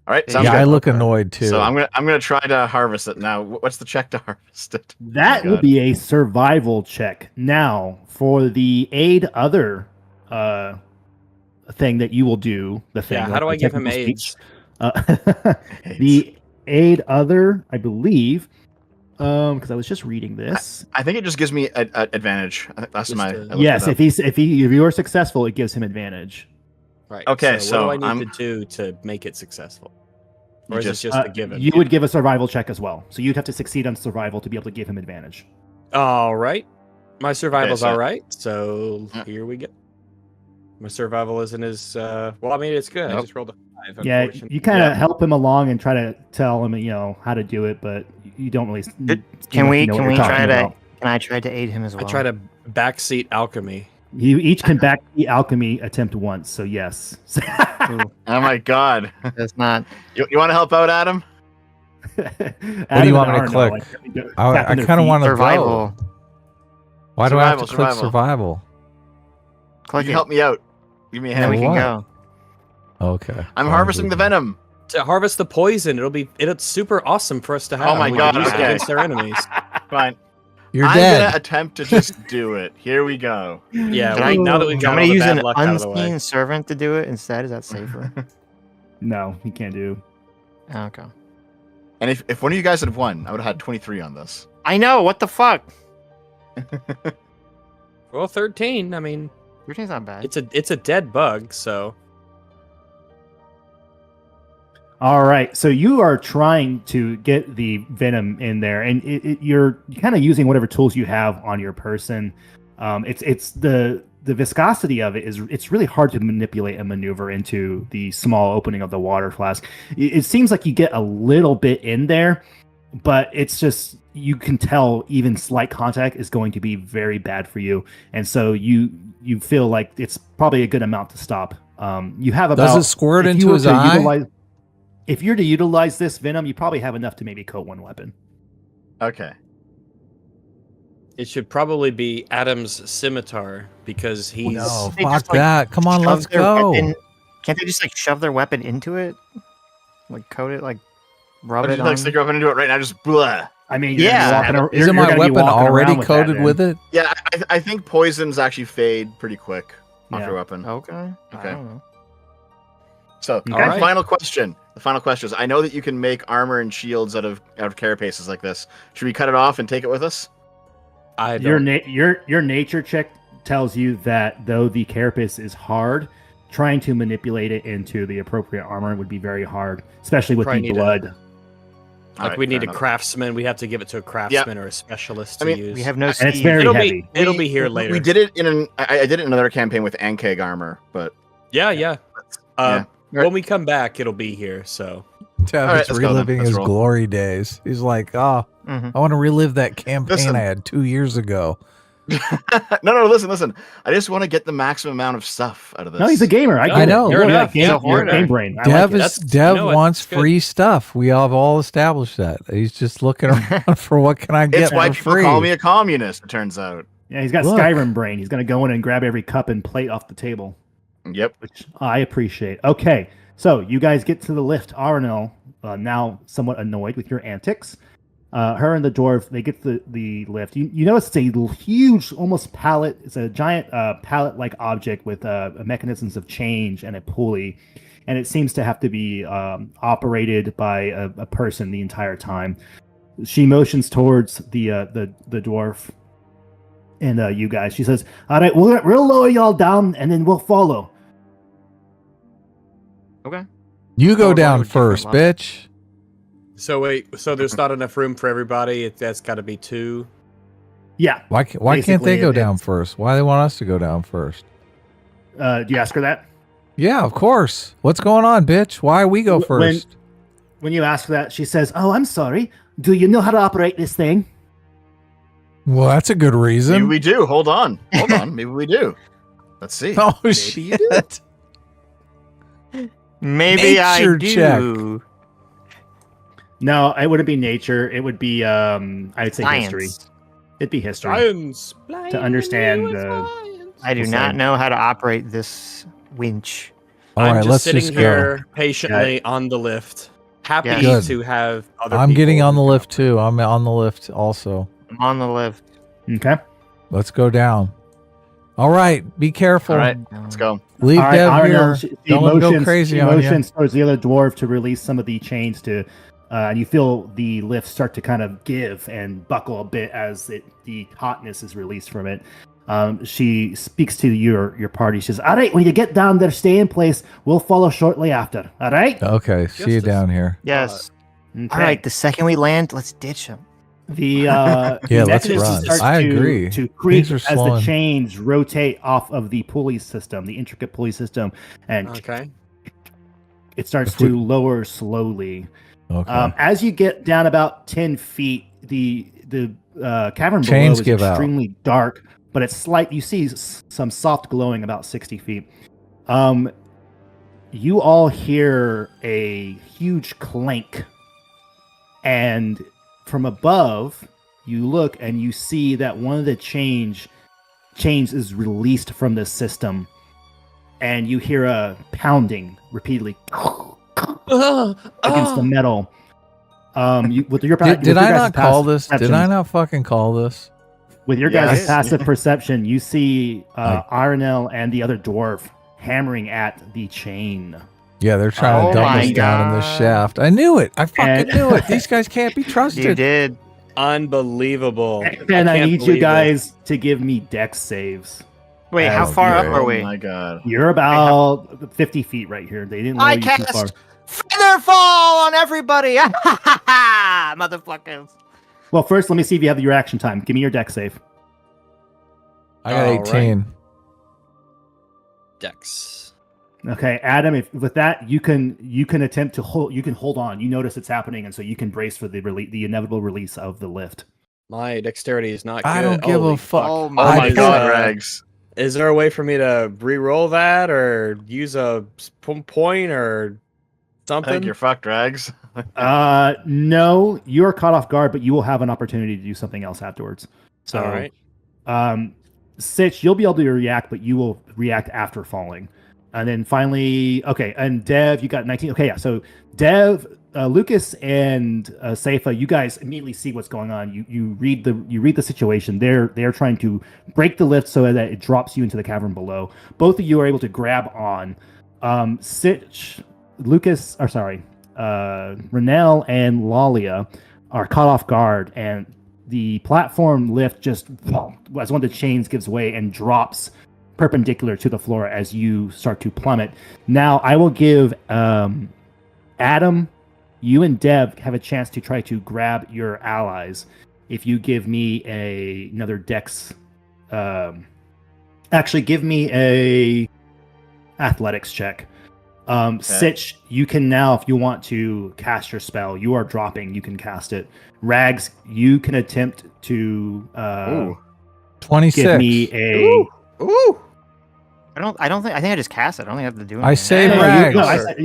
All right. Sounds Yeah, good. I look annoyed too. So I'm gonna try to harvest it now. What's the check to harvest it? That Oh my will God. be a survival check. Now, for the aid other thing that you will do, the thing. Yeah, like how do the I give him technical AIDS? speech, the aid other, I believe, because I was just reading this. I think it just gives me an advantage. I think that's Just my. a- I looked Yes, it up. if you are successful, it gives him advantage. Right. Okay, what so do I need I'm- to do to make it successful? You Or is just- it just a given? You would give a survival check as well, so you'd have to succeed on survival to be able to give him advantage. All right. My survival's so- all right. So Yeah. here we go. My survival isn't as well. I mean, it's good. I Nope. just rolled a 5. Yeah, unfortunately. you kind of Yeah. help him along and try to tell him, how to do it, but you don't really. Can we know what can you're we talking try to? about. Can I try to aid him as well? I try to backseat alchemy. You each can back the alchemy attempt once, so yes. Ooh, Oh my god! that's not. You want to help out, Adam? What do you want me to click? I kind of want to Survival. go. Why do I have to Survival, click survival? Click You it. help me out. Give me a And then we hand. can What? go. Okay. I'm Fine, harvesting the Google. venom. To harvest the poison, it's super awesome for us to have. my We God, can use it okay. against our enemies. Fine. You're I'm dead. gonna attempt to just do it. Here we go. Yeah, Can I- now that we've got I'm all gonna the use bad an luck out of the way. unseen servant to do it instead. Is that safer? No, you can't do. Okay. And if one of you guys had won, I would have had 23 on this. I know. What the fuck? Well, 13. I mean, 13's not bad. it's a dead bug, so All right, so you are trying to get the venom in there, and you're kind of using whatever tools you have on your person. It's the viscosity of it it's really hard to manipulate and maneuver into the small opening of the water flask. It seems like you get a little bit in there, but it's just you can tell even slight contact is going to be very bad for you, and so you feel like it's probably a good amount to stop. You have about Does it squirt if you into were his to eye? if you're to utilize this venom, you probably have enough to maybe coat one weapon. Okay. it should probably be Adam's scimitar because he's No, They fuck just, like, that. Come on, shove let's their go. weapon- Can't they just like shove their weapon into it? Like coat it, like rub I'll it just on. like stick your weapon into it right now. Just blah. I mean, Yeah. Isn't my weapon already coated with it? Yeah, I think poisons actually fade pretty quick off Yeah. your weapon. Okay. I Okay. don't know. So Okay. the Alright. final question. The final question is: I know that you can make armor and shields out of carapaces like this. Should we cut it off and take it with us? I Your don't. your nature check tells you that though the carapace is hard, trying to manipulate it into the appropriate armor would be very hard, especially with Probably the need a- blood. Like Alright, we need fair a enough. craftsman. We have to give it to a craftsman or a specialist to I mean, use. We have no And it's seed. very it'll heavy. It'll be here later. We did it in an. I did it in another campaign with Ankeg armor, but Yeah. Yeah. When we come back, it'll be here. So Dev All right, is let's go then. reliving Let's his roll. glory days. He's like, oh, Mhm. I want to relive that campaign Listen. I had 2 years ago. no. Listen. I just want to get the maximum amount of stuff out of this. No, he's a gamer. I No, get know. it. Fair You're enough. game, He's a you're hoarder. game brain. I Dev like it. is That's- Dev you know what, wants that's good. free stuff. We have all established that. He's just looking around for what can I get It's why for people free. call me a communist. It turns out. Yeah, he's got Look. Skyrim brain. He's going to go in and grab every cup and plate off the table, Yep. which I appreciate. Okay, so you guys get to the lift. Arnel, now somewhat annoyed with your antics. Her and the dwarf, they get to the lift. You notice it's a huge, almost pallet. It's a giant pallet-like object with mechanisms of change and a pulley, and it seems to have to be operated by a person the entire time. She motions towards the dwarf and you guys. She says, "All right, we'll lower y'all down, and then we'll follow." Okay. You go Or down a different first, level. bitch. so there's not enough room for everybody. That's got to be 2. Yeah. Why can't they Basically, go down it's- first? Why they want us to go down first? Do you ask her that? Yeah, of course. What's going on, bitch? Why we go When- first? When you ask that, she says, "Oh, I'm sorry. Do you know how to operate this thing?" Well, that's a good Maybe reason. we do. Hold on. Maybe we do. Let's see. Oh you shit! Maybe I Nature do. No, it wouldn't be nature. It would be, I'd say history. Science. It'd be history. Science. To understand I do We'll not say. know how to operate this winch. All I'm right, just let's sitting just here patiently on the lift, happy Yeah. Good. to have other. I'm getting people on the go. lift too. I'm on the lift also. I'm on the lift. Okay. Let's go down. All right, be careful. All right, let's go. Leave All right, Dev Arnel, here. she Don't let him go motions- crazy she on you. motions towards the other dwarf to release some of the chains to, and you feel the lift start to kind of give and buckle a bit as the hotness is released from it. She speaks to your party. She says, "All right, when you get down there, stay in place. We'll follow shortly after. All right." Okay, see you Justice. down here. Yes. Okay. All right. The second we land, let's ditch him. The Yeah, the let's mechanism run. starts I to- agree. to creak Things as are the slowing. chains rotate off of the pulley system, the intricate pulley system, and Okay. it starts If we- to lower slowly. Okay. As you get down about 10 feet, the cavern Chains below give is out. extremely dark, but it's slight. You see some soft glowing about 60 feet. You all hear a huge clank, and from above, you look and you see that one of the chains is released from the system, and you hear a pounding repeatedly against the metal. With your Did I not call this? Did I not fucking call this? With your guys' passive perception, you see Ironel and the other dwarf hammering at the chain. Yeah, they're trying to dump us down in this shaft. I knew it. I fucking knew it. These guys can't be trusted. You did. Unbelievable. And I need you guys to give me dex saves. Wait, how far up are we? Oh my god. You're about 50 feet right here. They didn't lower you too far. Featherfall on everybody! Motherfuckers. Well, first, let me see if you have your action time. Give me your dex save. I got 18. Right. Dex. Okay, Adam. If with that, you can attempt to hold. You can hold on. You notice it's happening, and so you can brace for the inevitable release of the lift. My dexterity is not good. I don't give a fuck. Oh Oh my god, Rags. Is there a way for me to re-roll that or use a point or something? I think you're fucked, Rags. No, you are caught off guard, but you will have an opportunity to do something else afterwards. So, all right. Sitch, you'll be able to react, but you will react after falling. And then finally, okay, and Dev, you got 19. Okay, yeah. So Dev, Lucas, and Seifa, you guys immediately see what's going on. You read the situation. They're trying to break the lift so that it drops you into the cavern below. Both of you are able to grab on. Sitch, Lucas, or sorry, Renell and Lalia are caught off guard, and the platform lift just as one of the chains gives way and drops perpendicular to the floor as you start to plummet. Now I will give Adam, you and Deb have a chance to try to grab your allies. If you give me another dex, actually give me a athletics check. Sitch, you can now, if you want to cast your spell, you are dropping, you can cast it. Rags, you can attempt to 26. give me a Ooh. I think I just cast it. I don't think I have to do anything. I say No, Rags.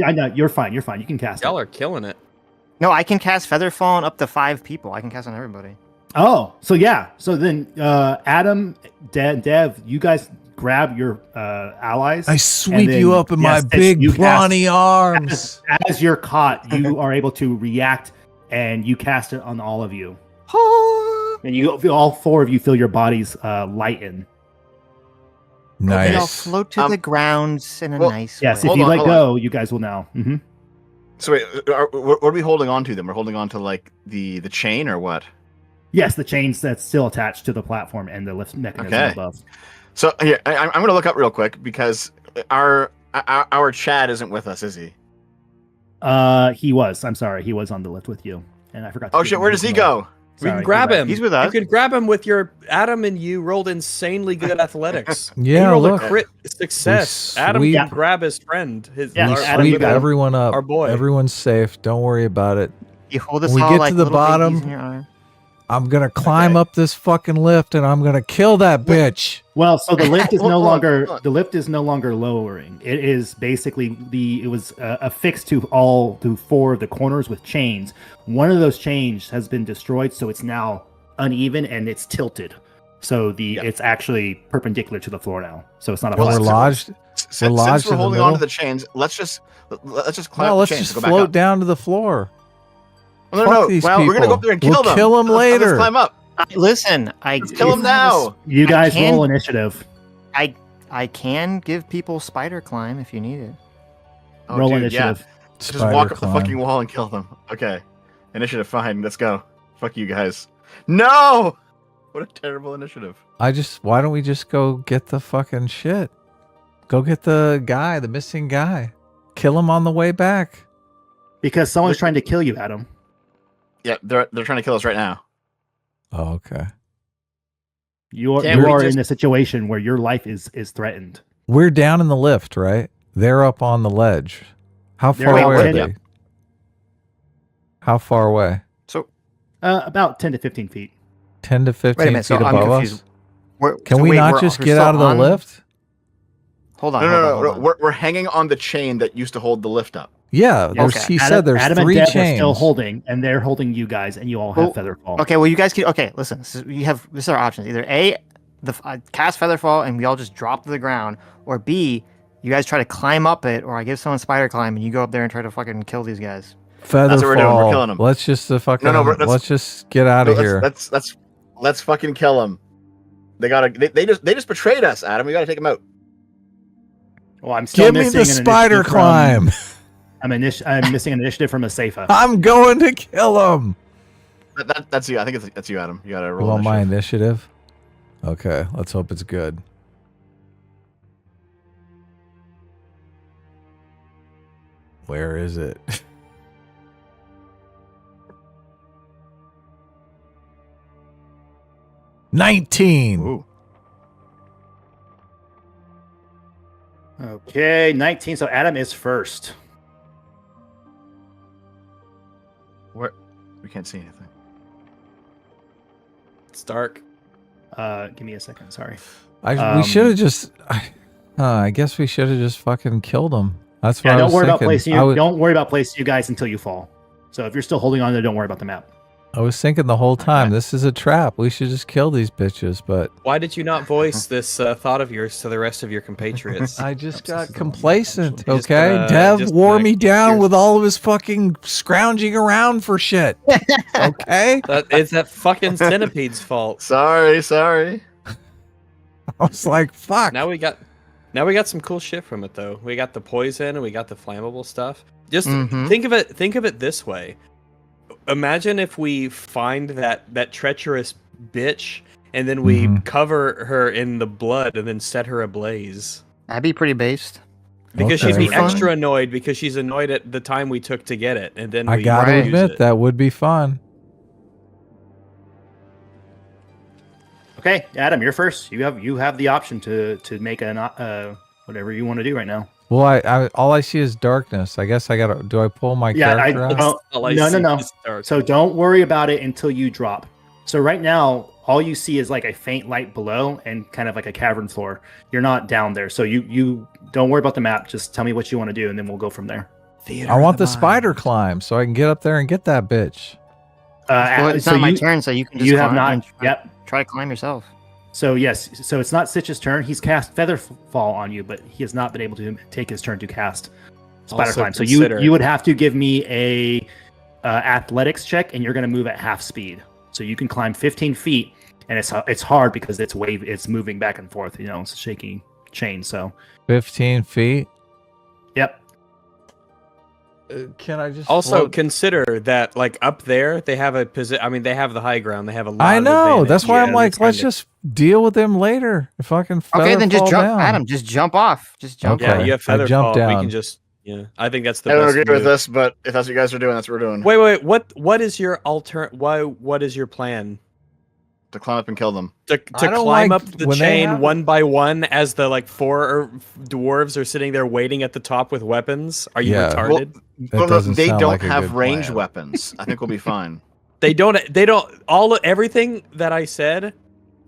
I know you're fine. You can cast Y'all it. are killing it. No, I can cast Featherfall on up to 5 people. I can cast on everybody. Oh, so yeah. So then Adam, Dev, you guys grab your allies. I sweep you up in my big brawny arms. As you're caught, you are able to react, and you cast it on all of you. And you feel, all 4 of you feel your bodies lighten. Nice. They all float to the ground in a nice Yes, way. if you let go, you guys will now. Mm-hmm. So wait, what are we holding on to then? We're holding on to like the chain or what? Yes, the chains that's still attached to the platform and the lift mechanism above. So here, I'm going to look up real quick because our Chad isn't with us, is he? He was. I'm sorry, he was on the lift with you, and I forgot. Oh shit, where does he go? We can grab him. He's with us. You can grab him with your Adam, and you rolled insanely good athletics. Yeah, you rolled look. a crit success. We Adam sweep- can grab his friend. Sweep everyone up. Our boy. Everyone's safe. Don't worry about it. You hold us When we all get like to the little babies bottom, in your arm. I'm gonna climb up this fucking lift and I'm gonna kill that bitch. Well, so the lift is no Hold on, longer hold on. the lift is no longer lowering. It is basically it was affixed to 4 of the corners with chains. One of those chains has been destroyed, so it's now uneven and it's tilted. So it's actually perpendicular to the floor now. So it's not a Well, flat we're surface. lodged. Since lodged in we're the holding on to middle? the chains, let's just climb No, the let's chains just and go back float up. down to the floor. No, Fuck these well, we're gonna go people. up there and kill We'll them. kill them Let's later. climb up. Listen, Let's kill them now. You guys can- roll initiative. I can give people spider climb if you need it. Oh, roll dude, initiative. Just walk up Spider the fucking climb. wall and kill them. Okay. Initiative, fine. Let's go. Fuck you guys. No! What a terrible initiative. Why don't we just go get the fucking shit? Go get the guy, the missing guy. Kill him on the way back. Because someone's trying to kill you, Adam. Yeah, they're trying to kill us right now. Oh, okay. You Can't we are just- in a situation where your life is threatened. We're down in the lift, right? They're up on the ledge. How They're far up away are ten- they? How far away? About 10 to 15 feet. 10 to 15 Wait a minute, feet so I'm above confused. us? Can we not just get out of the lift? Hold on. No, hold on, no, hold no. on. We're hanging on the chain that used to hold the lift up. Yeah, he said there's Adam 3 and Dev chains. are still holding, and they're holding you guys, and you all have Featherfall. Okay, well, you guys can. Okay, listen. This is our options. Either A, cast Featherfall and we all just drop to the ground, or B, you guys try to climb up it, or I give someone spider climb and you go up there and try to fucking kill these guys. Featherfall. That's what we're doing. We're killing them. Let's just fucking. Let's just get out No, of here. Let's fucking kill them. They just betrayed us, Adam. We gotta take them out. Well, I'm still Give me missing the spider climb. I'm missing an initiative from a Safa. I'm going to kill him. That's you. I think that's you, Adam. You gotta You roll. want my initiative? Okay, let's hope it's good. Where is it? $19. Ooh. Okay, 19. So Adam is first. Where? We can't see anything. It's dark. Give me a second. Sorry. We should have just. I guess we should have just fucking killed him. That's what I was don't worry thinking. about placing you. Don't worry about placing you guys until you fall. So if you're still holding on there, don't worry about the map. I was thinking the whole time, this is a trap. We should just kill these bitches, but Why did you not voice this thought of yours to the rest of your compatriots? I just got complacent, Just okay? gonna- Dev just wore gonna- me down here's- with all of his fucking scrounging around for shit. Okay? It's that fucking centipede's fault. Sorry. I was like, fuck. Now we got some cool shit from it though. We got the poison and we got the flammable stuff. Just think of it this way. Imagine if we find that treacherous bitch and then we cover her in the blood and then set her ablaze. That'd be pretty based. Because Okay. she'd be Fun. extra annoyed because she's annoyed at the time we took to get it, and then I we gotta use admit, it. that would be fun. Okay, Adam, you're first. You have the option to make whatever you want to do right now. Well, I all I see is darkness. I guess I gotta. Do I pull my character out? No. So don't worry about it until you drop. So right now, all you see is like a faint light below and kind of like a cavern floor. You're not down there, so you don't worry about the map. Just tell me what you want to do, and then we'll go from there. I want the spider climb so I can get up there and get that bitch. Well, it's not my turn, so you can just You have climb not. and Yep. try to climb yourself. So yes, so it's not Sitch's turn. He's cast Featherfall on you, but he has not been able to take his turn to cast Spider Also Climb. So consider- you would have to give me a athletics check, and you're going to move at half speed. So you can climb 15 feet, and it's hard because it's moving back and forth. You know, it's a shaky chain. So 15 feet. yep. Can I just Also float? consider that, like up there, they have a position. I mean, they have the high ground. They have a lot. I of know. advantage. That's why I'm Yeah, like, it's let's kinda- just deal with them later. If I can. Okay, then just feather fall jump, down. Adam. Just jump off. Just jump. Okay. Yeah, you have I feather jumped fall. We down. can just. Yeah, I think that's the I don't best agree with move. this, but if that's what you guys are doing, that's what we're doing. Wait. What is your What is your plan? To climb up and kill them. To I don't climb like up the when they chain have- one by one as the like 4 dwarves are sitting there waiting at the top with weapons? Are you Yeah. retarded? That doesn't they sound don't like a have good range plan. weapons. I think we'll be fine. They don't. Everything that I said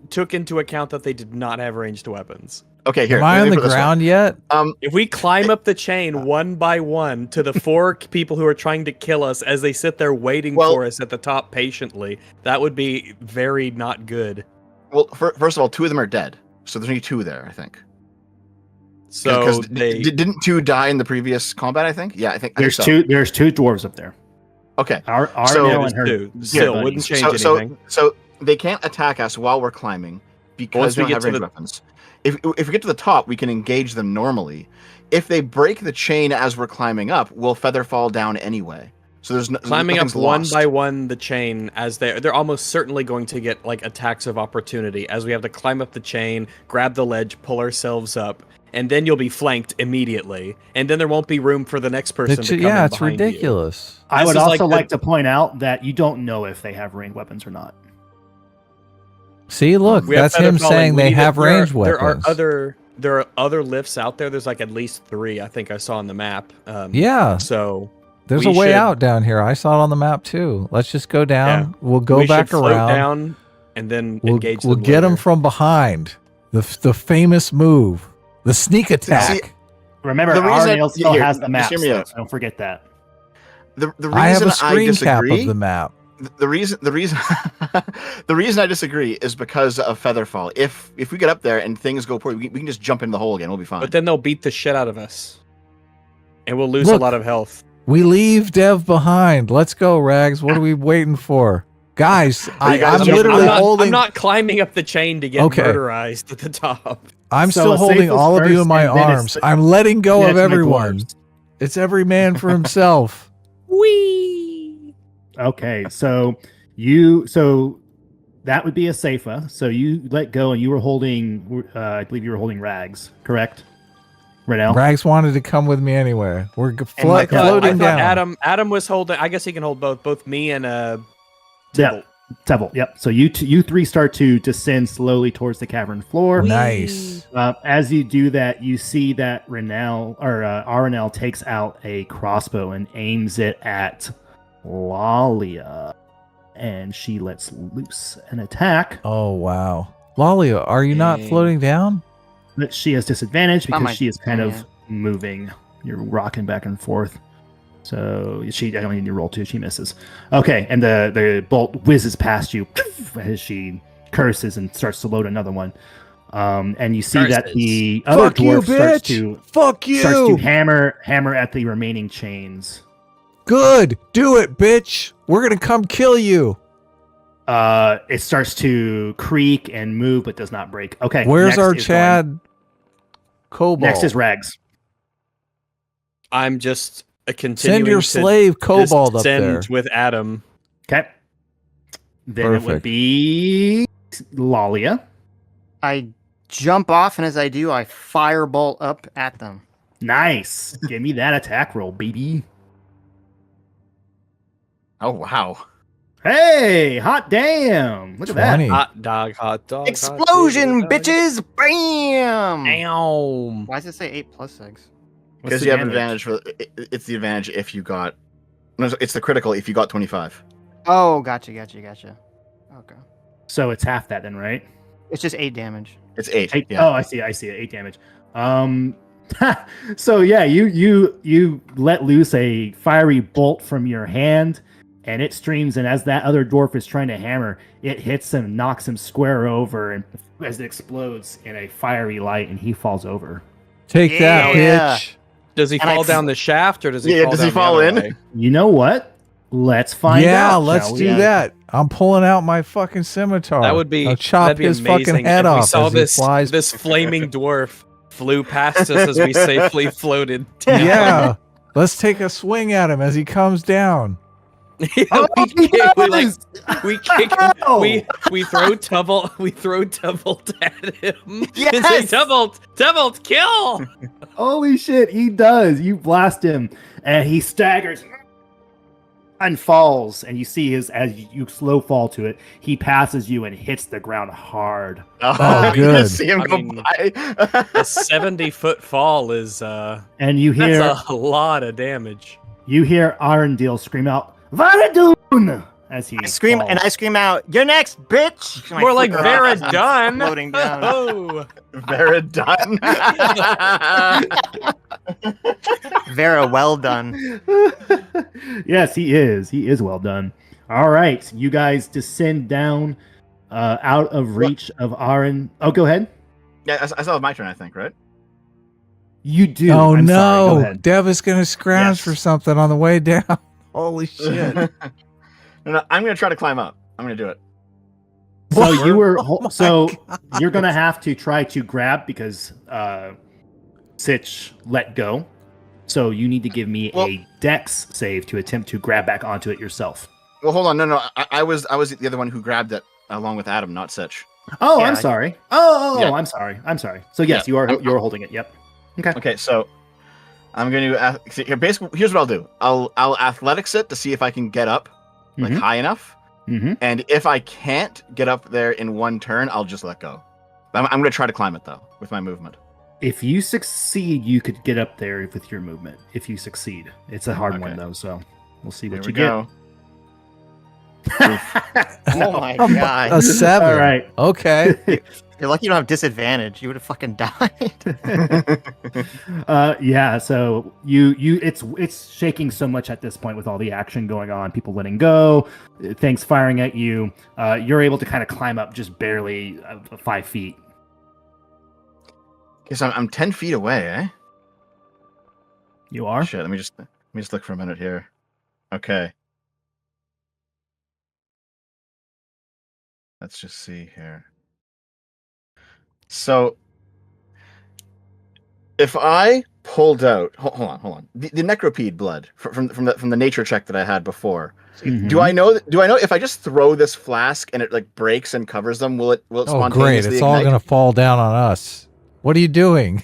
took into account that they did not have ranged weapons. Okay, here. Am I let on me the put it this way. ground yet? If we climb up the chain one by one to the 4 people who are trying to kill us as they sit there waiting for us at the top patiently, that would be very not good. Well, first of all, 2 of them are dead, so there's only 2 there, I think. So 'Cause they. didn't 2 die in the previous combat? I think. Yeah, I think There's so. two dwarves up there. Okay. Our So- Nil and her. Still buddies. wouldn't change anything. So they can't attack us while we're climbing because Once they we don't get have to ranged the- weapons. If we get to the top, we can engage them normally. If they break the chain as we're climbing up, we'll feather fall down anyway. So there's Climbing up nothing's one lost. by one the chain as they're almost certainly going to get like attacks of opportunity as we have to climb up the chain, grab the ledge, pull ourselves up, and then you'll be flanked immediately, and then there won't be room for the next person to come in It's behind you. ridiculous. I This would is also like like to point out that you don't know if they have ranged weapons or not. See, look, We have that's him feather falling. saying We they need to- have range weapons. There are other lifts out there. There's like at least 3 I think I saw on the map. Yeah. So There's we a way should- out down here. I saw it on the map too. Let's just go down. We'll go we back should float around. down and then We'll engage. we'll them get them later. from behind. The famous move, the sneak attack. Remember, The reason- RNL still here, has the just map. hear me out. So don't forget that. The reason I have a screen cap disagree, of the map. the reason the reason I disagree is because of Featherfall. If we get up there and things go poorly, we can just jump in the hole again. We'll be fine. But then they'll beat the shit out of us, and we'll lose Look. a lot of health. We leave Dev behind. Let's go, Rags. What are we waiting for? Guys, Are you guys I'm jumping? literally I'm holding. not climbing up the chain to get Okay. murderized at the top. I'm So still a holding safest all of you in first, my and then it's arms. the- I'm letting go then of it's my everyone. dwarves. It's every man for himself. Whee! Okay, so that would be a Safa. So you let go, and you were holding. I believe you were holding Rags, correct? Renell. Rags wanted to come with me anywhere. We're my floating down. Adam was holding. I guess he can hold both me and Yep. Tevil. Yep. So you three start to descend slowly towards the cavern floor. Nice. As you do that, you see that Aranel takes out a crossbow and aims it at Lalia, and she lets loose an attack. Oh wow, Lalia, are you not Dang. floating down? But she has disadvantage Oh because my- she is kind oh, of yeah. moving. You're rocking back and forth. So I don't need to roll two. She misses. Okay, and the bolt whizzes past you as she curses and starts to load another one. And you see that Curses. the other Fuck you, dwarf starts bitch! Fuck to you! hammer at the remaining chains. Good, do it, bitch. We're gonna come kill you. It starts to creak and move, but does not break. Okay, Where's next our is Chad? Cobalt. Next is Rags. I'm just continuing Send your to slave Cobalt up descend there. with Adam. Okay. Then it would Perfect. be Lalia. I jump off, and as I do, I firebolt up at them. Nice. Give me that attack roll, baby. Oh wow. Hey, hot damn. Look at that. 20. Hot dog, hot dog. Explosion, hot dog. bitches! Bam! Damn. Why does it say 8+6? What's Because the you have damage? advantage for it's the advantage if you got. No, it's the critical if you got 25. Oh, gotcha. Okay. So it's half that then, right? It's just 8 damage. It's 8. Eight, Yeah. Oh, I see it. 8 damage. So yeah, you let loose a fiery bolt from your hand, and it streams, and as that other dwarf is trying to hammer, it hits him, knocks him square over, and as it explodes in a fiery light, and he falls over. Take that, Yeah. bitch. Does he And I fall f- down the shaft or does he Yeah, fall does down he the fall other in? way? You know what? Let's find out. Yeah, let's shall do we? that. I'm pulling out my fucking scimitar. That would be I'll chop that'd be his amazing fucking head if we off saw as he this flies. this flaming dwarf flew past us as we safely floated down. Yeah, let's take a swing at him as he comes down. Yeah, Oh, we he kick, we, like, does! we kick him. Ow! We throw Tubbolt at him. And say, Yes! Tubbolt, kill! Holy shit, he does. You blast him, and he staggers and falls. And you see as you slow fall to it, he passes you and hits the ground hard. Oh, you good. see him I go mean, by. A 70-foot fall is And you hear that's a lot of damage. Arendelle scream out, "Varadun!" as he I scream falls. and I scream out, "You're next, bitch!" My More like foot Vera drops and Dunn. floating down. Oh, Very done. Vera, well done. Yes, he is. He is well done. All right, you guys descend down out of reach of Aren. Oh, go ahead. Yeah, I still have my turn, I think, right? You do. Oh I'm sorry. Go no, ahead. Dev is gonna scrounge Yes. for something on the way down. Holy shit! No, I'm gonna try to climb up. I'm gonna do it. So you were Oh my so you're gonna have to try to grab because Sitch let go. So you need to give me Well- a Dex save to attempt to grab back onto it yourself. Well, hold on. No. I was the other one who grabbed it along with Adam, not Sitch. Oh, Yeah, I'm I- sorry. Oh, Yeah. I'm sorry. So yes, Yeah. you're holding it. Yep. Okay, so I'm going to see, here. Basically, here's what I'll do. I'll athletics it to see if I can get up like Mhm. high enough, Mm-hmm. and if I can't get up there in one turn, I'll just let go. I'm going to try to climb it though with my movement. If you succeed, you could get up there with your movement. If you succeed, it's a hard one Okay. though. So we'll see Here what we you go. Oh my god. A 7. All right. Okay. You're lucky you don't have disadvantage. You would have fucking died. Yeah, so it's shaking so much at this point with all the action going on, people letting go, things firing at you. You're able to kind of climb up just barely 5 feet. Guess I'm 10 feet away, eh? You are? Shit, let me just look for a minute here. Okay. Let's just see here. So, if I pulled out, hold on, the necropede blood from the nature check that I had before. Mhm. Do I know if I just throw this flask and it like breaks and covers them, will it Oh, spontaneously great. It's all ignite? going to fall down on us. What are you doing?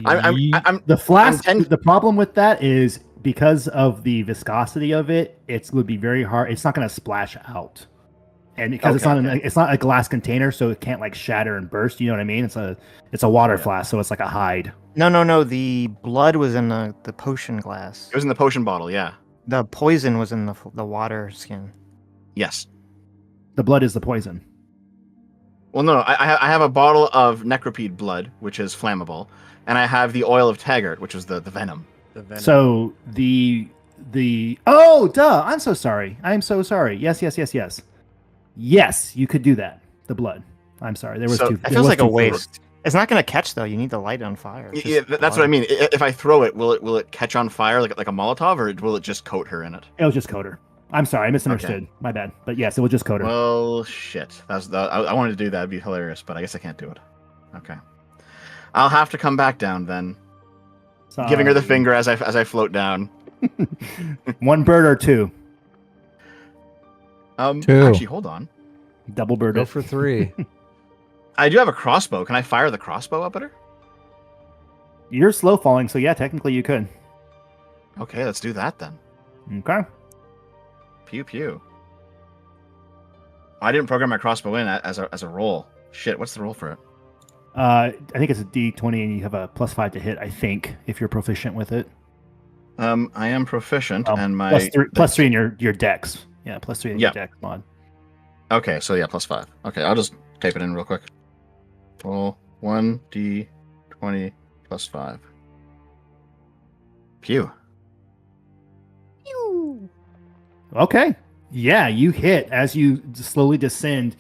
I'm the flask. I'm 10 The problem with that is because of the viscosity of it, it would be very hard. It's not going to splash out, and because it's not a glass container, so it can't like shatter and burst. You know what I mean? It's a water flask, so it's like a hide. No. The blood was in the potion glass. It was in the potion bottle, yeah. The poison was in the water skin. Yes. The blood is the poison. Well, no, I have a bottle of necropede blood, which is flammable, and I have the oil of taggart, which is the venom. The venom. So the oh duh! I'm so sorry. Yes. Yes, you could do that. The blood. I'm sorry. There was So, two. It there feels was like a two waste. It's not going to catch though. You need the light on fire. It's Yeah, just that's what I mean. If I throw it, will it catch on fire like a Molotov, or will it just coat her in it? It'll just coat her. I'm sorry, I misunderstood. My bad. But yes, it will just coat her. Well, shit. I wanted to do that. It'd be hilarious, but I guess I can't do it. Okay. I'll have to come back down then, giving her the finger as I float down. One bird or two. Two. Actually, hold on. Double bird. Go it. for 3. I do have a crossbow. Can I fire the crossbow up at her? You're slow falling, so yeah, technically you could. Okay, let's do that then. Okay. Pew pew. I didn't program my crossbow in as a roll. Shit, what's the roll for it? I think it's a D20 and you have a +5 to hit, I think, if you're proficient with it. I am proficient and my +3 in your dex. Yeah, +3 in your dex mod. Okay, so yeah, +5. Okay, I'll just type it in real quick. Roll 1d20 +5. Pew. Okay. Yeah, you hit as you slowly descend.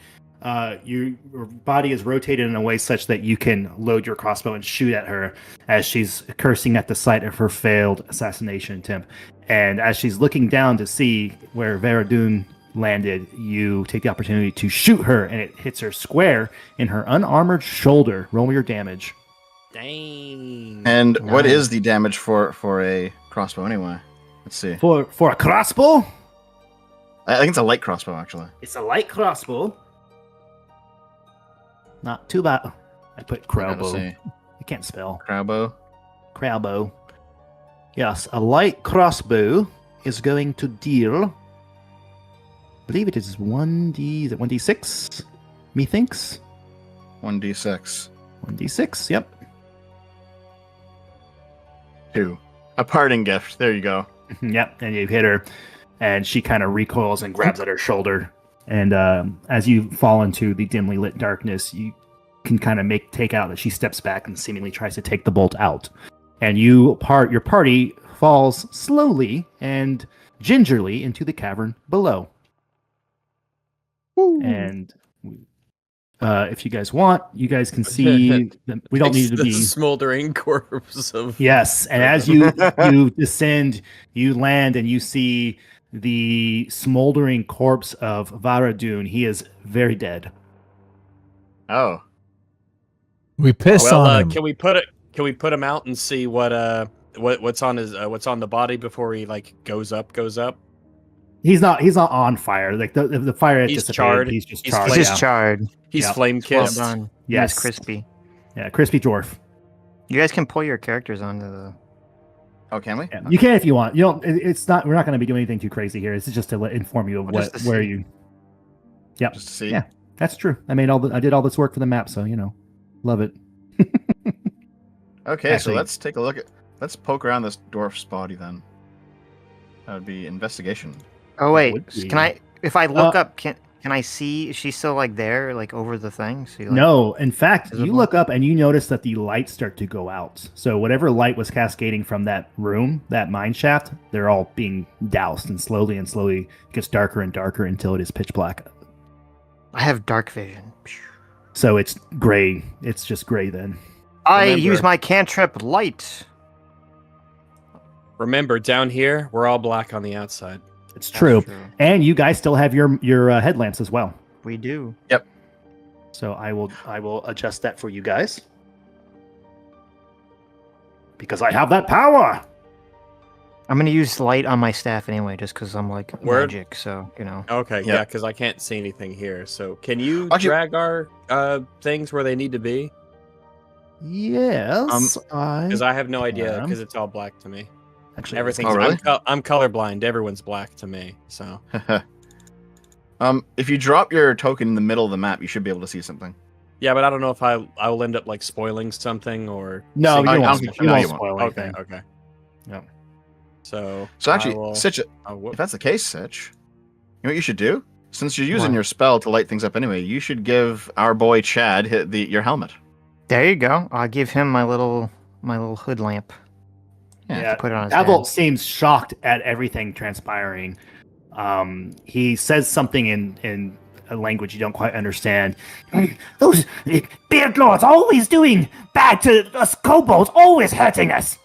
Your body is rotated in a way such that you can load your crossbow and shoot at her as she's cursing at the sight of her failed assassination attempt. And as she's looking down to see where Veradun landed, you take the opportunity to shoot her, and it hits her square in her unarmored shoulder. Roll your damage. Dang. And what is the damage for a crossbow anyway? Let's see. For a crossbow? I think it's a light crossbow actually. It's a light crossbow. Not too bad. I put crowbow. I can't spell. Crowbow. Yes, a light crossbow is going to deal. I believe it is 1d. Is it 1d6? Methinks. 1d6. 1d6. Yep. 2. A parting gift. There you go. Yep. And you hit her, and she kind of recoils and grabs at her shoulder. And as you fall into the dimly lit darkness, you can kind of take out that she steps back and seemingly tries to take the bolt out. And your party falls slowly and gingerly into the cavern below. Woo. And if you guys want, you guys can see that we don't need to be smoldering corpse of. Yes, and as you descend, you land and you see the smoldering corpse of Varadun. He is very dead. Oh, we piss on him. Can we put him out and see what's on the body before he like goes up? He's not on fire. Like the fire has dissipated. Charred. He's just He's charred. He's just charred. He's Yep. flame Well kissed. done. Yes. He's crispy. Yeah, crispy dwarf. You guys can pull your characters onto the. Oh, can we? Yeah. You can if you want. You don't. It's not. We're not going to be doing anything too crazy here. It's just to inform you of where you. Yep. Just to see. Yeah, that's true. I did all this work for the map, so love it. Okay, Actually- so let's take a look at. Let's poke around this dwarf's body then. That would be investigation. Oh wait, would be. can I? If I look up, can Can I see? Is she still like there, like over the thing? So No, in fact, you visible? look up and you notice that the lights start to go out. So whatever light was cascading from that room, that mine shaft, they're all being doused, and slowly it gets darker and darker until it is pitch black. I have dark vision. So it's gray. It's just gray then. I Remember- use my cantrip light. Remember, down here, we're all black on the outside. It's true. True. And you guys still have your headlamps as well. We do. So I will adjust that for you guys. Because I have that power. I'm gonna use light on my staff anyway, just because I'm like Word. magic. So you know. Okay, Yeah. yeah, because I can't see anything here. So can you Actually- drag our things where they need to be? Yes. Because I have no idea, am. because it's all black to me. Actually, Everything's. Oh, really? I'm colorblind. Everyone's black to me. So If you drop your token in the middle of the map, you should be able to see something. yeah, but I don't know if I will end up like spoiling something or. No, seeing you I won't, don't something. think- you no, won't you won't. spoil Okay. anything. Okay. Yeah. So. So I actually, will- Sitch, oh, whoop. if that's the case, Sitch, you know what you should do? Since you're using What? your spell to light things up anyway, you should give our boy Chad your helmet. There you go. I'll give him my little hood lamp. Yeah, To put it on his Davil head. seems shocked at everything transpiring. He says something in a language you don't quite understand. Those beard lords always doing bad to us kobolds, always hurting us.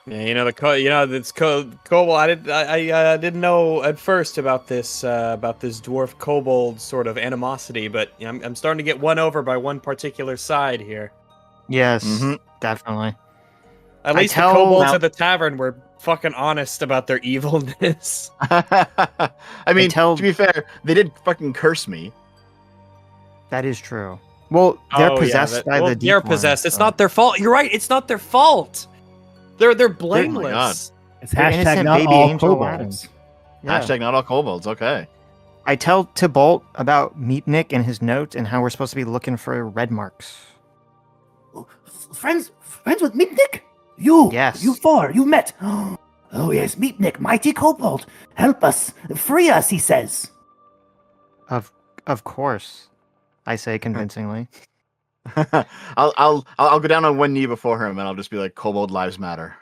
Yeah, it's kobold. I didn't know at first about this dwarf kobold sort of animosity, but I'm starting to get won over by one particular side here. Yes, Mhm. definitely. At I least the tell- kobolds now- at the tavern were fucking honest about their evilness. I mean, tell- to be fair, they did fucking curse me. That is true. Well, they're Oh, yeah, possessed by the deep they're one, possessed. It's so- not their fault. You're right. It's not their fault. They're blameless. It's They're hashtag innocent not baby all angel kobolds. Yeah. Hashtag not all kobolds. Okay. I tell Tybalt about Meatnik and his note and how we're supposed to be looking for red marks. Friends with Meatnik? You, Yes. you four, you met. Oh yes, Meatnik, mighty kobold. Help us, free us, he says. Of course, I say convincingly. I'll go down on one knee before him, and I'll just be like, "Kobold lives matter."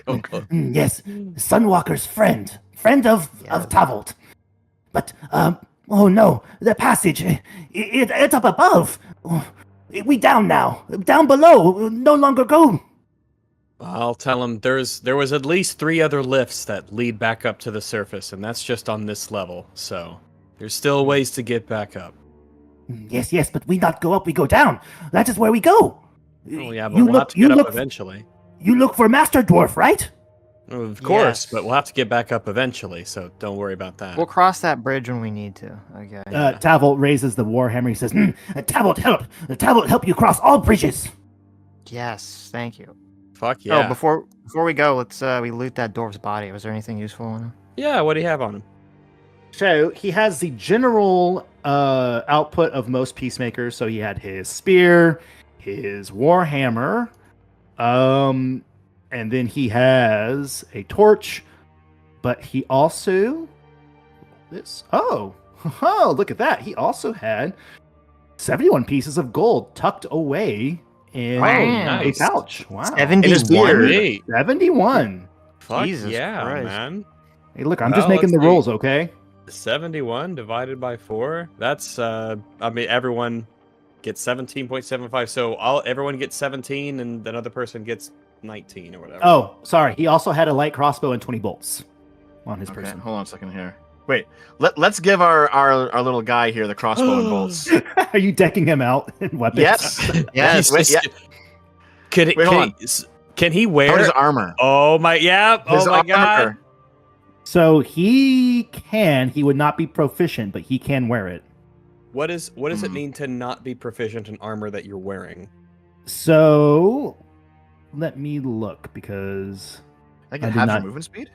Kobold. Yes, Sunwalker's friend of Yeah. Tavolt. But oh no, the passage, it's up above. Oh, we down now, down below, no longer go. I'll tell him there was at least 3 other lifts that lead back up to the surface, and that's just on this level. So there's still ways to get back up. Yes, but we not go up, we go down. That is where we go. Oh yeah, but we'll have to get up eventually. You look for Master Dwarf, right? Of course, Yes. but we'll have to get back up eventually. So don't worry about that. We'll cross that bridge when we need to. Okay. Tavolt raises the warhammer. He says, Tavolt, help! Tavolt, help you cross all bridges. Yes, thank you. Fuck yeah. Oh, before we go, let's we loot that dwarf's body. Was there anything useful in it? Yeah, what do you have on him? So he has the general output of most peacemakers. So he had his spear, his warhammer, and then he has a torch. But he also look at that. He also had 71 pieces of gold tucked away in Wow, a nice. pouch. Wow, 71? Hey, 71. fuck Jesus yeah, Christ. man. Hey, look, I'm just Well, making the let's see. rules, okay? 71 divided by 4. That's I mean everyone gets 17.75. So everyone gets 17 and another person gets 19 or whatever. Oh, sorry. He also had a light crossbow and 20 bolts on his Okay, person. hold on a second here. Wait, let's give our little guy here the crossbow and bolts. Are you decking him out in weapons? Yes. Yes. Wait, yeah. Can hold can he How wear his armor? Oh my yeah. His Oh my god. armor. So he would not be proficient, but he can wear it. What does it Hmm. mean to not be proficient in armor that you're wearing? So let me look because I I can did have not- your movement speed.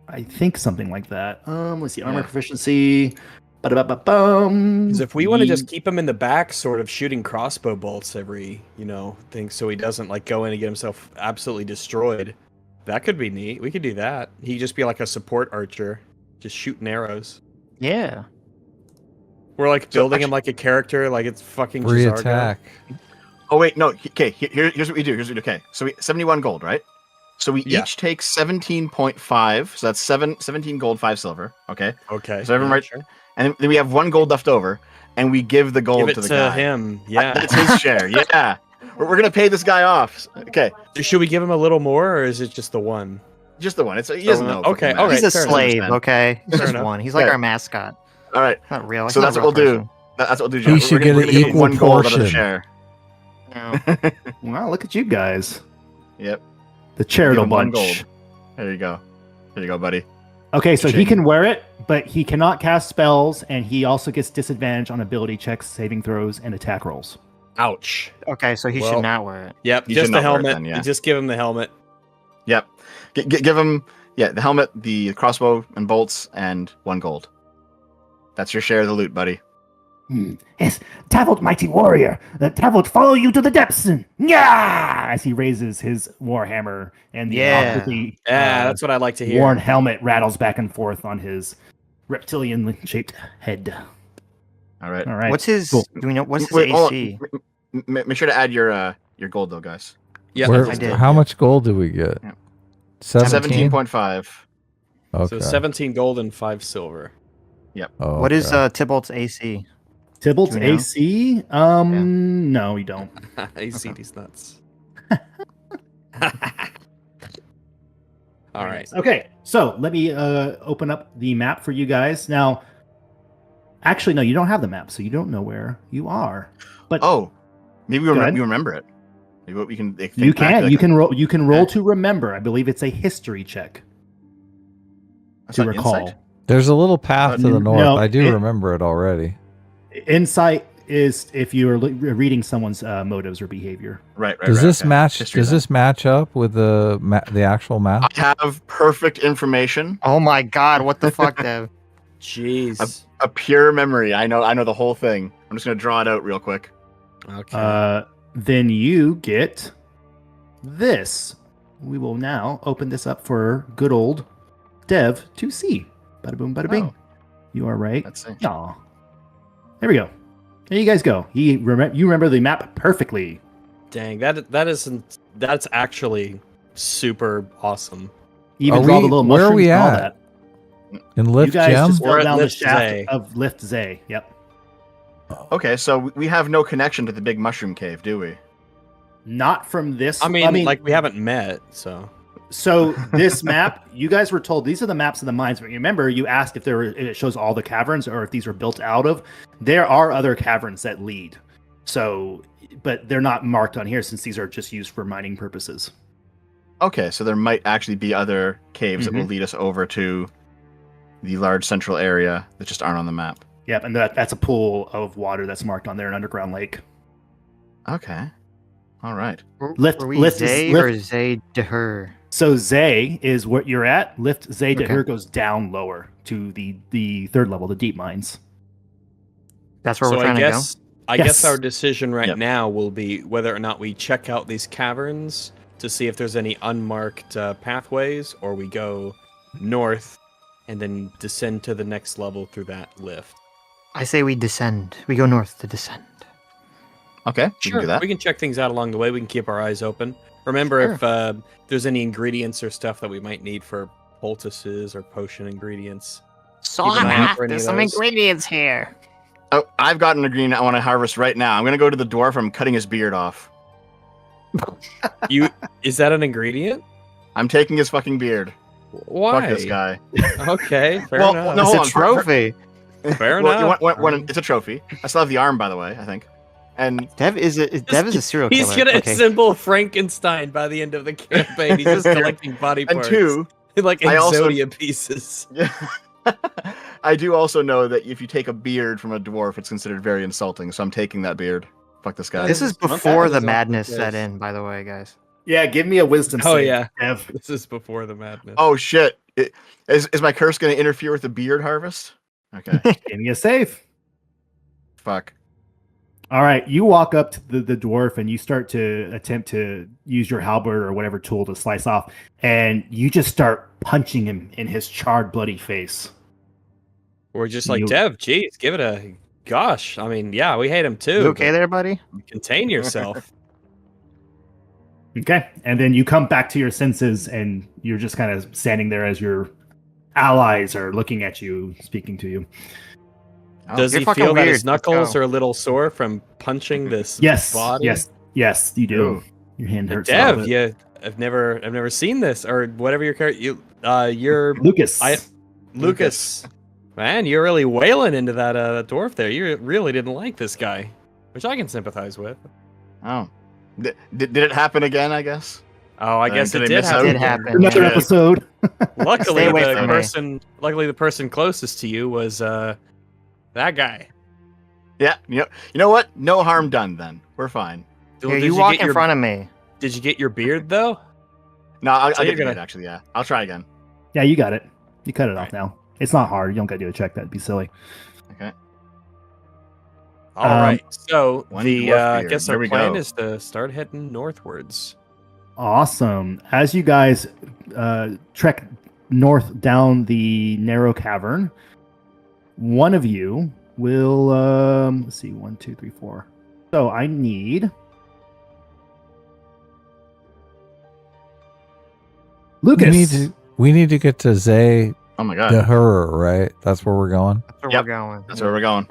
I think something like that. Let's see, armor proficiency. Ba-da-ba-ba-bum. Because if we want to just keep him in the back, sort of shooting crossbow bolts every, thing, so he doesn't like go in and get himself absolutely destroyed, that could be neat. We could do that. He'd just be like a support archer, just shooting arrows. Yeah. We're like building him like a character, like it's fucking Free Jizargo. attack. Oh wait, no. Okay, here's what we do. Okay, so 71 gold, right? So we Yeah. each take 17.5. So that's 17 gold, 5 silver. Okay. Okay. So everyone yeah, right, sure. and then we have 1 gold left over, and we give the gold Give it to the to guy. him. Yeah. That's his share. Yeah. We're gonna pay this guy off. Okay, Should we give him a little more, or is it just the one? just the one. He doesn't know. Okay, fucking all math. right, He's a fair enough. slave, Understand. okay? He's Fair just enough. one. He's like Yeah. our mascot. All right. Not real. He's So not that's a what real we'll do. person. That's what we'll do. He John. should We're get gonna an give him equal 1 gold out of the portion. share. No. Wow, look at you guys. Yep. The charitable Give him 1 bunch. gold. There you go. There you go, buddy. Okay, so he Shame. can wear it, but he cannot cast spells, and he also gets disadvantage on ability checks, saving throws, and attack rolls. Ouch. Okay, so he Well, should not wear it. Yep, You just should the not wear it helmet. then, yeah. Just give him the helmet. Yep. Give him, the helmet, the crossbow and bolts, and 1 gold. That's your share of the loot, buddy. Yes, Tavolt, mighty warrior. Tavolt, follow you to the depths. Yeah! As he raises his warhammer, and the Yeah. awkwardly, Yeah, that's what I'd like to hear. worn helmet rattles back and forth on his reptilian-shaped head. All right. All right. What's his? Cool. Do we know what's his Wait, hold on. AC? Make sure to add your gold though, guys. Yeah, Where- I did. How much gold do we get? Yeah. 17? 17.5. Okay. So 17 gold and 5 silver. Oh, What is okay. Tybalt's AC? Tybalt's Do we know? AC? No, you don't. I see these nuts. All right. Okay, so let me open up the map for you guys. Now, actually, no, you don't have the map, so you don't know where you are. But Oh, maybe Go ahead. you remember it. Maybe we can. think you back can to you the- can roll you can roll to remember. I believe it's a history check That's to not recall. insight? There's a little path to the no, north. I do it- remember it already. Insight is if you are reading someone's motives or behavior. Right. Does this okay. match? History Does then. this match up with the actual map? I have perfect information, Oh my god, what the fuck, Dev? Jeez. a pure memory. I know the whole thing. I'm just gonna draw it out real quick. Okay. Then you get this. We will now open this up for good old Dev to see. Bada boom, bada bing. Oh. You are right. Let's see. Aw. There we go. There you guys go. You remember the map perfectly. Dang, that's actually super awesome. Even Are draw the we- little where are mushrooms we and all at? that. In You Lift guys Gem? just We're fell at down the Lift shaft Zay. of Lift Zay. Yep. Okay, so we have no connection to the big mushroom cave, do we? Not from this. I mean, like we haven't met, so So this map, you guys were told these are the maps of the mines. But remember, you asked if it shows all the caverns or if these were built out of. There are other caverns that lead. So, but they're not marked on here since these are just used for mining purposes. Okay, so there might actually be other caves that will lead us over to the large central area that just aren't on the map. Yep, and that's a pool of water that's marked on there, an underground lake. Okay. All right. Lift- Were we lift is- Zay lift- or Zay to her? So Zay is what you're at. Lift Zay to Okay. here goes down lower to the third level, the deep mines. That's where so we're trying I Yes. guess our decision right Yep. now will be whether or not we check out these caverns to see if there's any unmarked pathways, or we go north and then descend to the next level through that lift. to go. I say we descend. We go north to descend. Okay, we can do that. We can check things out along the way. We can keep our eyes open. Remember, if there's any ingredients or stuff that we might need for poultices or potion ingredients. So Keep an eye out for any there's of some those. ingredients here. Oh, I've got an ingredient I want to harvest right now. I'm gonna go to the dwarf. I'm cutting his beard off. Is that an ingredient? I'm taking his fucking beard. Why? Fuck this guy. Okay, fair Well, enough. no, It's hold a on. trophy. Fair Well, enough. it's a trophy. I still have the arm, by the way. I think. And Dev is a serial killer. He's gonna Okay. assemble Frankenstein by the end of the campaign. He's just collecting body and parts. two, like I also- Exodia pieces. I do also know that if you take a beard from a dwarf, it's considered very insulting. So I'm taking that beard. Fuck this guy. This is Okay, before the so- madness yes. set in, by the way, guys. Yeah, give me a wisdom Oh, save, yeah. Dev. This is before the madness. Oh shit! Is my curse going to interfere with the beard harvest? Okay. Give me a save. Fuck. All right, you walk up to the dwarf and you start to attempt to use your halberd or whatever tool to slice off, and you just start punching him in his charred, bloody face. We're just like, Dev, geez, give it a gosh. I mean, yeah, we hate him too. You okay there, buddy? Contain yourself. Okay, and then you come back to your senses, and you're just kind of standing there as your allies are looking at you, speaking to you. Does You're he fucking feel that weird. his knuckles are a little sore from punching this body? Yes, you do. Ooh. Your hand hurts. Dev, I've never seen this or whatever your character. You're Lucas. Lucas. Man, you're really wailing into that dwarf there. You really didn't like this guy, which I can sympathize with. Oh, did it happen again? I guess. Oh, I guess did it I did miss out? happen. Did happen. Another Yeah. episode. Luckily, Stay away the from me. person, the person closest to you was that guy. Yeah. You know what? No harm done. Then we're fine. Well, Here, did you you walk get in your- front of me. Did you get your beard though? No, I'll So you're get it gonna- actually. Yeah, I'll try again. Yeah, you got it. You cut it off now. It's not hard. You don't got to do a check. That'd be silly. Okay. All right. So one the dwarf I beard. guess There our we plan go. is to start heading northwards. Awesome. As you guys trek north down the narrow cavern, one of you will let's see, 1, 2, 3, 4. So I need Lucas. We need to get to Zay Oh my god. the Hurr, right? That's where we're going. That's where Yep. we're going. That's where we're going.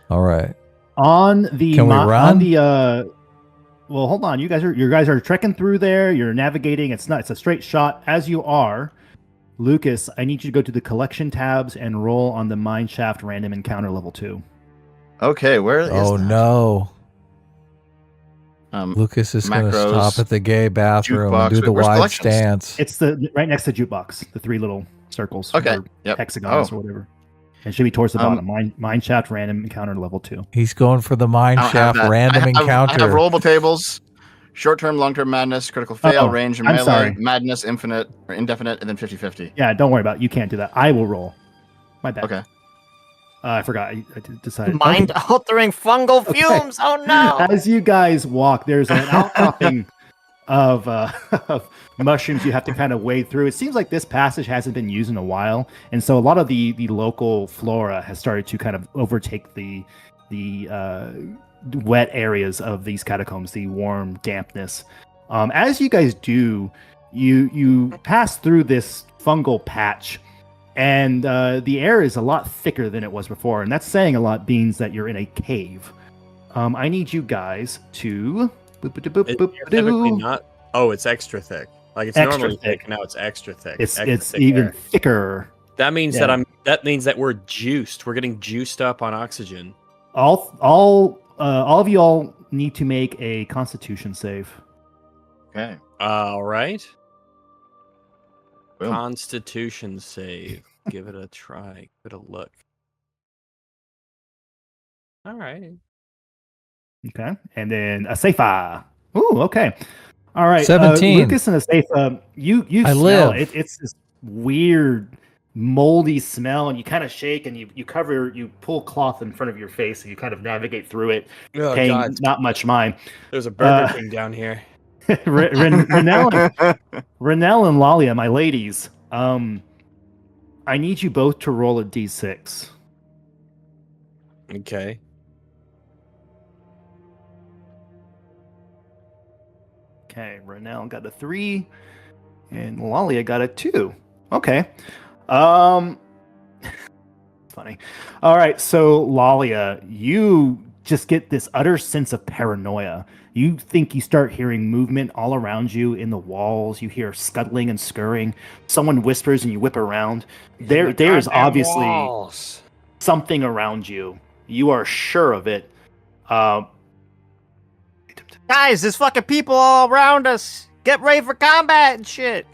All right. On the Can we on run? the well, hold on. You guys are trekking through there. You're navigating. It's a straight shot. As you are, Lucas, I need you to go to the collection tabs and roll on the mine shaft random encounter level 2. Okay, where is Oh that? no. Um, Lucas is going to macros, stop at the gay bathroom jukebox. and do the Where's wide collections? stance. It's the right next to jukebox, the 3 little circles, Okay, or yep. hexagons Oh. or whatever. It should be towards the bottom. Mine shaft random encounter level 2. He's going for the mine I don't have shaft that. random I have encounter. rollable tables, short-term, long-term madness, critical fail, Uh-oh. range, and I'm melee, sorry. madness, infinite, or indefinite, and then 50-50. Yeah, don't worry about it. You can't do that. I will roll. My bad. Okay. I forgot. I decided. Mind altering fungal Okay. fumes. Oh no. As you guys walk, there's an outcropping of mushrooms you have to kind of wade through. It seems like this passage hasn't been used in a while, and so a lot of the local flora has started to kind of overtake the wet areas of these catacombs, the warm dampness. As you guys do, you pass through this fungal patch. And the air is a lot thicker than it was before, and that's saying a lot, being that you're in a cave. I need you guys to It's typically not. Oh, it's extra thick. Like it's Extra normally thick. thick. Now it's extra thick. It's Extra it's thick even air. thicker. That means Yeah. That means that we're juiced. We're getting juiced up on oxygen. All of you all need to make a Constitution save. Okay. All right. Boom. Constitution save. Give it a try. Give it a look. All right. Okay, and then a Seifa. Ooh, okay. All right, 17. Lucas and a Seifa. You I smell live. it. It's this weird moldy smell, and you kind of shake and you pull cloth in front of your face and you kind of navigate through it, Oh paying God. not much mind. There's a Burger Uh, King down here. Renell and Lalia, my ladies, I need you both to roll a d6. Okay. Okay, Renell got a 3, and Lalia got a 2. Okay. Funny. All right, so Lalia, you just get this utter sense of paranoia. You think you start hearing movement all around you in the walls. You hear scuttling and scurrying. Someone whispers and you whip around. There's obviously something around you. You are sure of it. Guys, there's fucking people all around us. Get ready for combat and shit.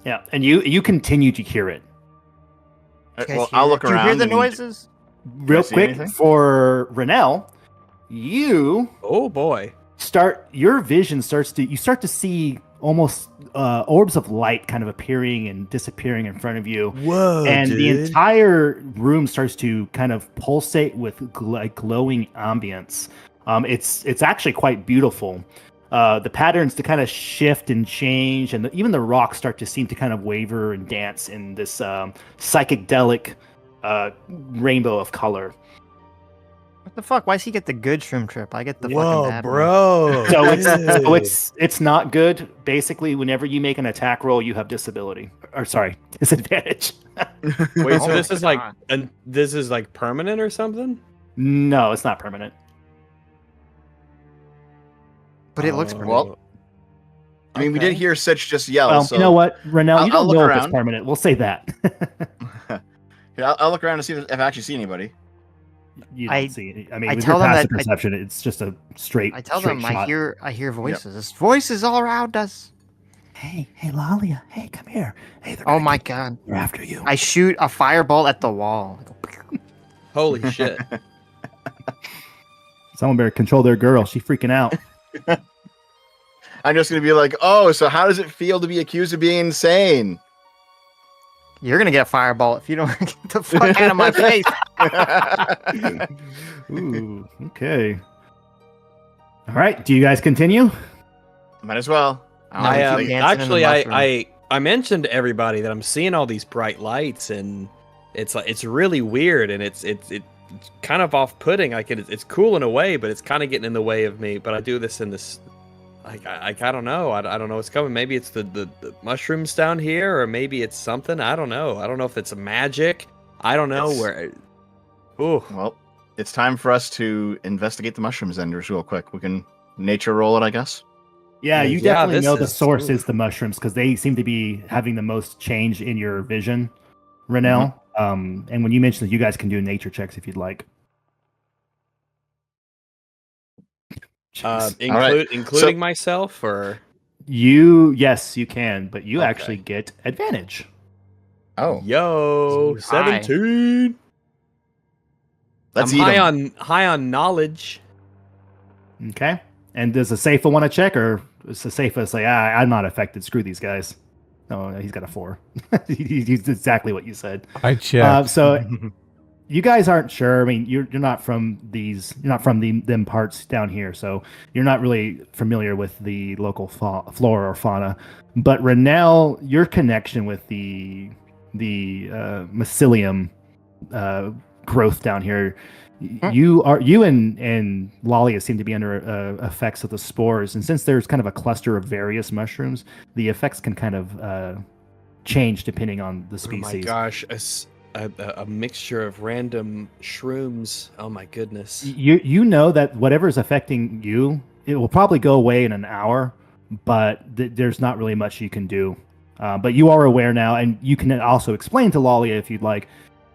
Yeah, and you continue to hear it. Well, I'll look Do you around. hear the and- noises? Real see quick anything? for Renell, you Oh boy. your vision starts to see almost orbs of light kind of appearing and disappearing in front of you. Whoa. And the entire room starts to kind of pulsate with glowing ambience. It's actually quite beautiful. The patterns to kind of shift and change, and even the rocks start to seem to kind of waver and dance in this psychedelic rainbow of color. What the fuck? Why does he get the good shroom trip? I get the fucking Whoa, bad one. bro. It's not good. Basically, whenever you make an attack roll, you have disability. Or sorry, disadvantage. Wait, so Oh this my is like God. and this is like permanent or something? No, it's not permanent. But it looks pretty. Well, I mean, we did Okay. hear Sitch just yell. Well, so you know what, Renell, I'll you don't look know if it's around. permanent. We'll say that. Here, I'll look around and see if I actually see anybody. You I- don't see it. I mean, I with tell your them passive that I- perception, it's just a straight. I tell straight them shot. I hear voices. There's voices all around us. Hey, Lalia. Hey, come here. Hey, they're Oh gonna my get- God. They're after you. I shoot a fireball at the wall. Holy shit. Someone better control their girl. She's freaking out. I'm just gonna be like, oh, so how does it feel to be accused of being insane? You're gonna get a fireball if you don't get the fuck out of my face. Ooh, okay. All right. Do you guys continue? Might as well. I wanna keep dancing in the actually mushroom. I mentioned to everybody that I'm seeing all these bright lights and it's really weird and it's kind of off-putting. Like it's cool in a way, but it's kind of getting in the way of me. But I do this in this. I don't know. I don't know what's coming. Maybe it's the mushrooms down here, or maybe it's something. I don't know. I don't know if it's magic. I don't know where. Ooh. Well, it's time for us to investigate the mushrooms then, just real quick. We can nature roll it, I guess. Yeah, you Yeah, definitely this know the is- source ooh. is the mushrooms because they seem to be having the most change in your vision, Renell. And when you mentioned that you guys can do nature checks if you'd like. Jeez. Including myself, or Yes, you can, but you Okay. actually get advantage. Oh, yo, Ooh, hi. 17. let's I'm eat high 'em. high on knowledge. Okay. And does the Safa want to check, or does the Safa say, I'm not affected. Screw these guys. No, he's got a 4. He's exactly what you said. I checked. So you guys aren't sure. I mean, you're not from them parts down here, so you're not really familiar with the local flora or fauna. But Renell, your connection with the mycelium growth down here, you and Lalia seem to be under effects of the spores, and since there's kind of a cluster of various mushrooms, the effects can kind of change depending on the Oh species. my gosh, a mixture of random shrooms. Oh my goodness. You know that whatever's affecting you, it will probably go away in an hour, but there's not really much you can do. But you are aware now, and you can also explain to Lalia if you'd like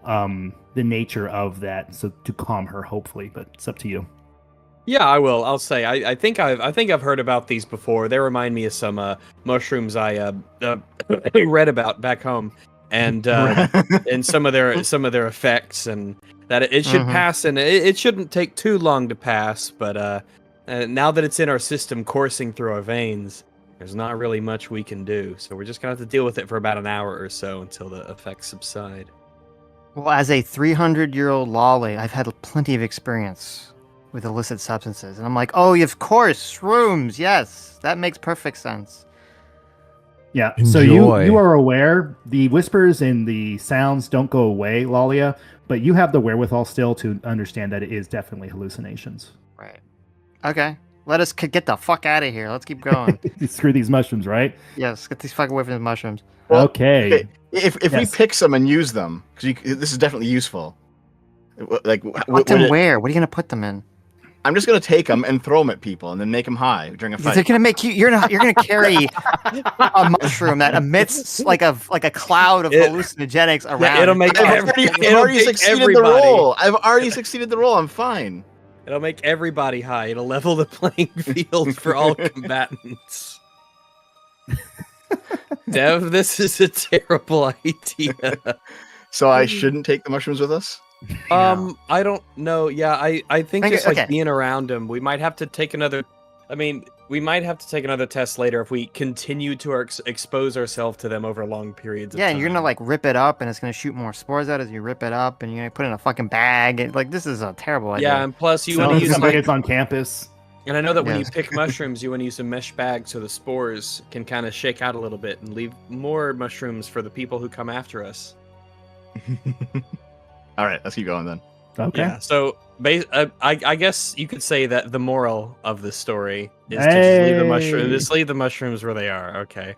the nature of that, so to calm her, hopefully. But it's up to you. Yeah, I will. I'll say. I think I've heard about these before. They remind me of some mushrooms I read about back home, and and some of their effects, and that it should pass, and it shouldn't take too long to pass. But now that it's in our system, coursing through our veins, there's not really much we can do. So we're just gonna have to deal with it for about an hour or so until the effects subside. Well, as a 300-year-old lolly, I've had plenty of experience with illicit substances, and I'm like, oh, of course, shrooms. Yes, that makes perfect sense. Yeah. So Enjoy. you are aware the whispers and the sounds don't go away, Lalia, but you have the wherewithal still to understand that it is definitely hallucinations. Right. Okay. Let us get the fuck out of here. Let's keep going. Screw these mushrooms, right? Yes, get these fuck away from the mushrooms. Well, Okay. If we Yes. pick some and use them, because this is definitely useful. Like, Put them where? What are you gonna put them in? I'm just gonna take them and throw them at people, and then make them high during a They're fight. gonna make you. You're gonna carry a mushroom that emits like a cloud of hallucinogenics around. it'll make I've already succeeded the role. I've already succeeded the role. I'm fine. It'll make everybody high. It'll level the playing field for all combatants. Dev, this is a terrible idea. So I shouldn't take the mushrooms with us. I don't know. Yeah, I think just like okay. being around them, we might have to take another. I mean, we might have to take another test later if we continue to expose ourselves to them over long periods. Yeah, of and you're time. gonna like rip it up, and it's gonna shoot more spores out as you rip it up, and you're gonna put it in a fucking bag. And, like, this is a terrible idea. Yeah, and plus you So want to use somebody like, is on campus. and I know that when you Yes. pick mushrooms, you want to use a mesh bag so the spores can kind of shake out a little bit and leave more mushrooms for the people who come after us. All right, let's keep going then. Okay. Yeah. So, I guess you could say that the moral of the story is to just leave the mushroom. Hey. Just leave the mushrooms where they are. Okay.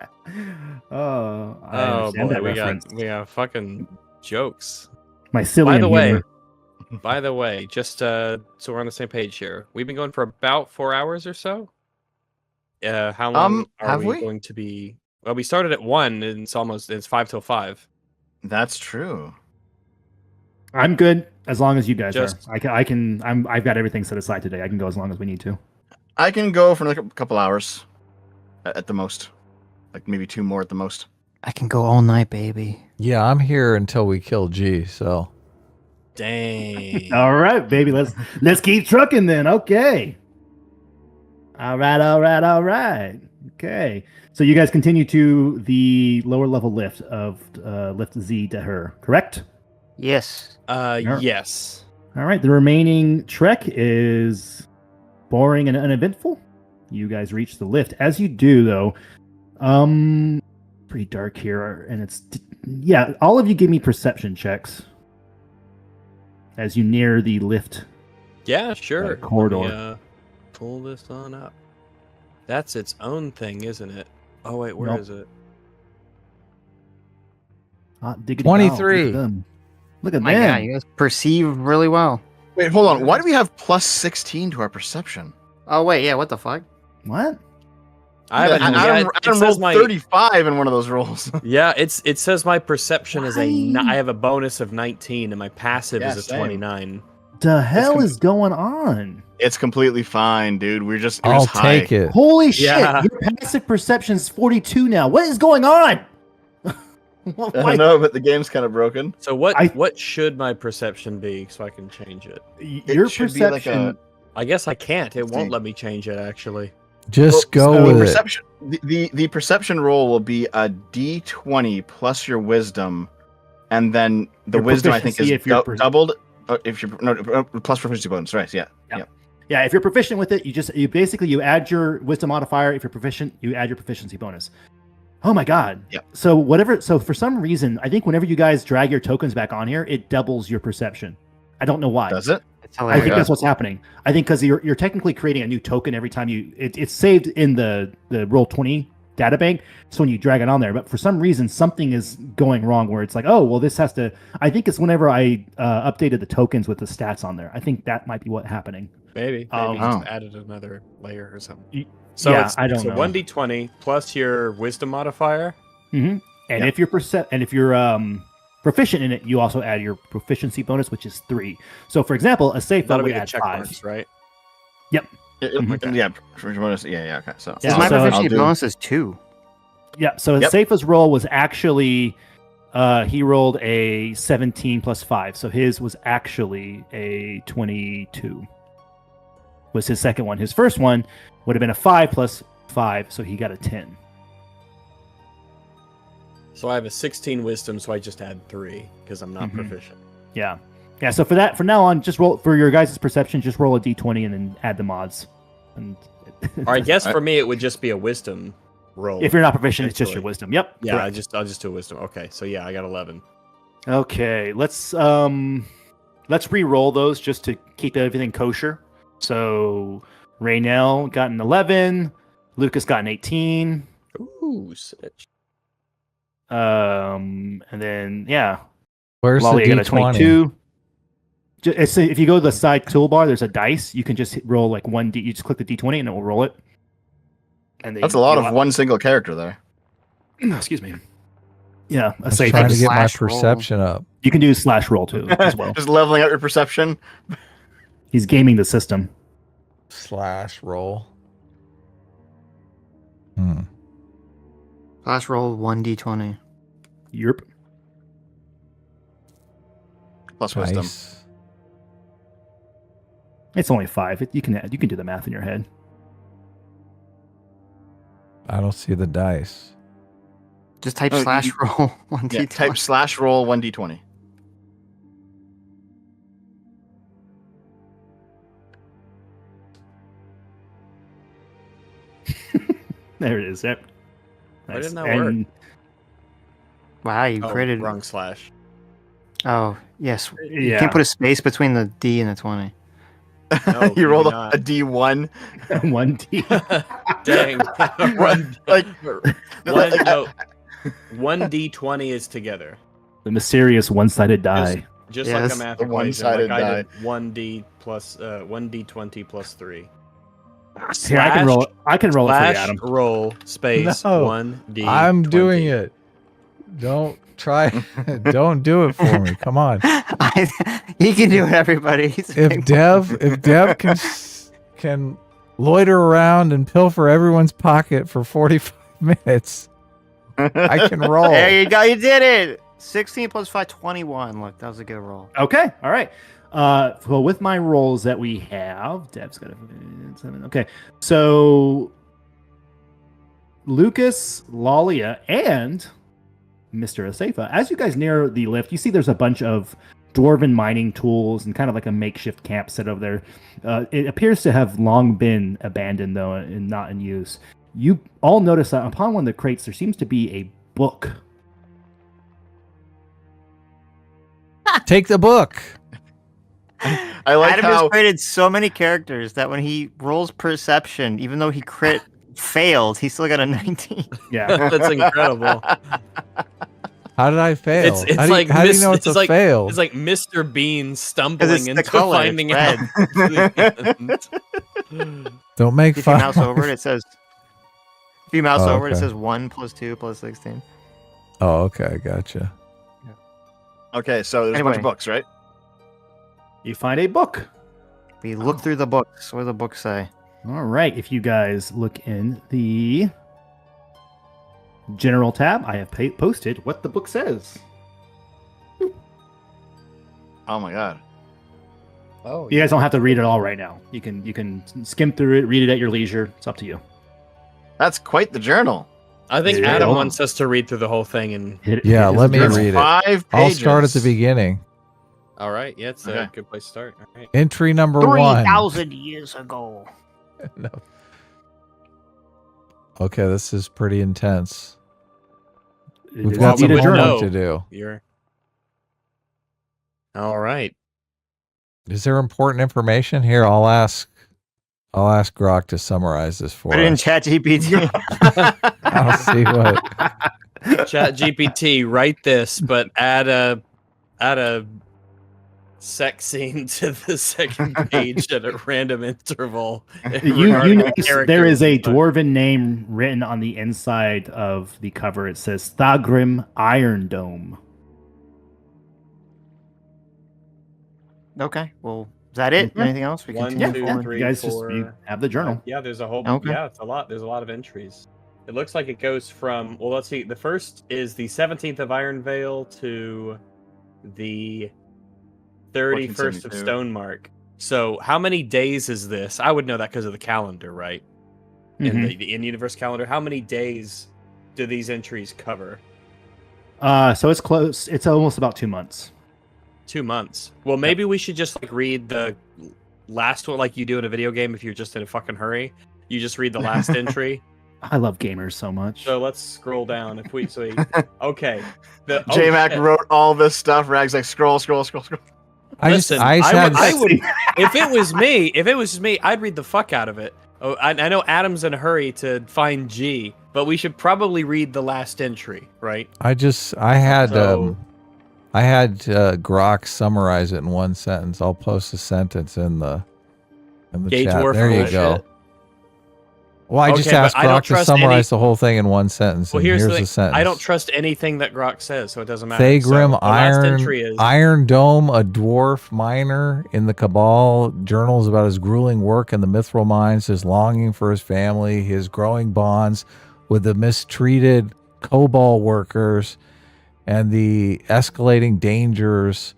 Oh, I Oh understand boy, that reference. we got fucking jokes. My silly By the way, humor. just so we're on the same page here, we've been going for about 4 hours or so. How long are have we we? going to be? Well, we started at 1, and it's 5 till 5. That's true. I'm good as long as you guys Just- are. I've got everything set aside today. I can go as long as we need to. I can go for like a couple hours at the most. Like maybe 2 more at the most. I can go all night, baby. Yeah, I'm here until we kill G. So Dang. All right, baby. Let's keep trucking then. Okay. All right. Okay. So you guys continue to the lower level lift of lift Z to her, correct? Yes. Yes. All right. The remaining trek is boring and uneventful. You guys reach the lift. As you do, though, pretty dark here, and all of you give me perception checks as you near the lift. Yeah, sure. That corridor. Let me, pull this on up. That's its own thing, isn't it? Oh wait, where is it? Hot diggity 23. Look at them. Look at My them. God, you guys perceive really well. Wait, hold on. Why do we have plus 16 to our perception? Oh wait, yeah. What the fuck? What? I haven't. Adam it says rolled my 35 in one of those rolls. yeah. It says my perception is Why? I have a bonus of 19, and my passive Yeah, is a same. 29. The hell is going on? It's completely fine, dude. It was I'll high. take it. Holy shit! Yeah. Your passive perception is 42 now. What is going on? I know, but the game's kind of broken. So what I- what should my perception be so I can change it? Your should be like perception. I guess I can't. It Let's won't see. let me change it actually. Just go so with it. perception, the perception roll will be a D20 plus your wisdom, and then the Your wisdom I think is proficiency if you're doubled. If you're plus proficiency bonus, right? Yeah. Yeah, if you're proficient with it, you basically add your wisdom modifier. If you're proficient, you add your proficiency bonus. Oh my god. Yeah. So for some reason, I think whenever you guys drag your tokens back on here, it doubles your perception. I don't know why. Does it? It's I hilarious. think that's what's happening. I think because you're technically creating a new token every time it's saved in the Roll20 data bank. So when you drag it on there, but for some reason something is going wrong where it's like, oh well, this has to. I think it's whenever I updated the tokens with the stats on there. I think that might be what's happening. Maybe Oh. just added another layer or something. Y- So yeah, it's I don't so know. 1d20 plus your wisdom modifier. And Yeah. if you're proficient in it, you also add your proficiency bonus, which is 3. So for example, a safe That'll would be the add check 5. marks, right? Mhm. Yeah. proficiency bonus, yeah. Okay. So Yeah, my so- proficiency I'll do- bonus is 2. Yeah. So Yep. Safe's roll was actually he rolled a 17 plus 5, so his was actually a 22. Was his second one. His first one would have been a 5 plus 5, so he got a 10. So I have a 16 wisdom, so I just add 3 because I'm not Mhm. proficient. Yeah. Yeah. So for that, from now on, just roll for your guys' perception. Just roll a d20 and then add the mods. And Or I guess for me it would just be a wisdom roll. if you're not proficient, it's just your Actually. wisdom. Yep. yeah, correct. I'll just do a wisdom. Okay, so yeah, I got 11. Okay, let's re-roll those just to keep everything kosher. So Raynell got an 11, Lucas got an 18, Ooh, Sitch. and then Where's Lolly the got a D20? 22. If you go to the side toolbar, there's a dice. You can just roll like 1d. You just click the d20 and it will roll it. And then that's a lot of one single character there. Excuse me. Yeah, a I'm safe. trying to get my Slash roll. perception up. You can do slash roll too as well. Just leveling out your perception. He's gaming the system. Slash roll. Last roll 1d20. Yerp. Plus wisdom. Nice. It's only 5. You can do the math in your head. I don't see the dice. Just type Oh, slash you- roll 1d20. Yeah, type slash roll 1d20. There it is. Yep. Why didn't that And work? Wow, you Oh, created. wrong slash. Oh, yes. You Yeah. can't put a space between the D and the 20. No, You rolled maybe a not. D1. 1D. Dang. One, Like, no, 1d20 is together. The mysterious one-sided die. Just Yes, like a math the equation. one-sided Like I die. did 1d20 plus 3. Here, I can roll. I can roll it for you, Slash Adam. roll space No, 1d. I'm doing it. Don't try. Don't do it for me. Come on. He can do it, everybody. He's a If big Dev can loiter around and pilfer everyone's pocket for 45 minutes, I can roll. There you go. You did it. 16 plus 5, 21. Look, that was a good roll. Okay, all right. Well, with my rolls that we have, Dev's got a 7. Okay, so Lucas, Lalia, and Mr. Asafa. As you guys near the lift, you see there's a bunch of dwarven mining tools and kind of like a makeshift camp set over there. It appears to have long been abandoned, though, and not in use. You all notice that upon one of the crates, there seems to be a book. Take the book. I like Adam how has created so many characters that when he rolls perception, even though he crit failed, he still got a 19. Yeah. That's incredible. How did I fail? It's how like do you know it's a like fail? It's like Mr. Bean 'Cause stumbling it's the into color, it's finding red. out. Don't make If you fun. mouse over it, it says. If you mouse Oh, over it, it okay. says 1 plus 2 plus 16. Oh, okay, gotcha. okay, so there's a bunch of Anyway. books, right? You find a book. We look through the books. What do the books say? All right. If you guys look in the general tab, I have posted what the book says. Oh my god. Oh, You guys don't have to read it all right now. You can skim through it, read it at your leisure. It's up to you. That's quite the journal. I think Yeah. Adam wants us to read through the whole thing, and Yeah, let me It's read it. 5 pages. I'll start at the beginning. all right, yeah, it's a Okay. good place to start. All right. Entry number 1. 3,000 years ago. No. Okay, this is pretty intense. It We've is got indeed some a would journal. homework know. to do. You're all right. Is there important information here? I'll ask Grok to summarize this for Put it in us. ChatGPT. I'll see what. Chat GPT, write this, but add a sex scene to the second page at a random interval. You regarding the notice there is a characters, but- dwarven name written on the inside of the cover. It says Thagrim Iron Dome. Okay. Well, is that it? Yeah. Anything else? We One, continue two, forward? three, You guys four, you have the journal. Yeah, there's a whole. Okay. Yeah, it's a lot. There's a lot of entries. It looks like it goes from. Well, let's see. The first is the 17th of Ironvale to the 31st of 1472. Stonemark. So, how many days is this? I would know that because of the calendar, right? In Mhm. the in-universe calendar. How many days do these entries cover? So it's close. It's almost about 2 months. 2 months. Well, maybe we should just like read the last one, like you do in a video game. If you're just in a fucking hurry, you just read the last entry. I love gamers so much. So let's scroll down. If we okay, the J-Mac shit. wrote all this stuff. Rag's like, scroll. Listen, I I would if it was me, I'd read the fuck out of it. Oh, I know Adam's in a hurry to find G, but we should probably read the last entry, right? I had So- Grok summarize it in one sentence. I'll post a sentence in the Gage chat. Warfare There you shit. go. Well, I just Okay, but asked I don't Grok to trust summarize the whole thing in one sentence. Well, and here's here's the the thing. sentence. I don't trust anything that Grok says, so it doesn't matter. Thagrim So, the last entry is Iron Dome, a dwarf miner in the Cabal, journals about his grueling work in the mithril mines, his longing for his family, his growing bonds with the mistreated Cobalt workers, and the escalating dangers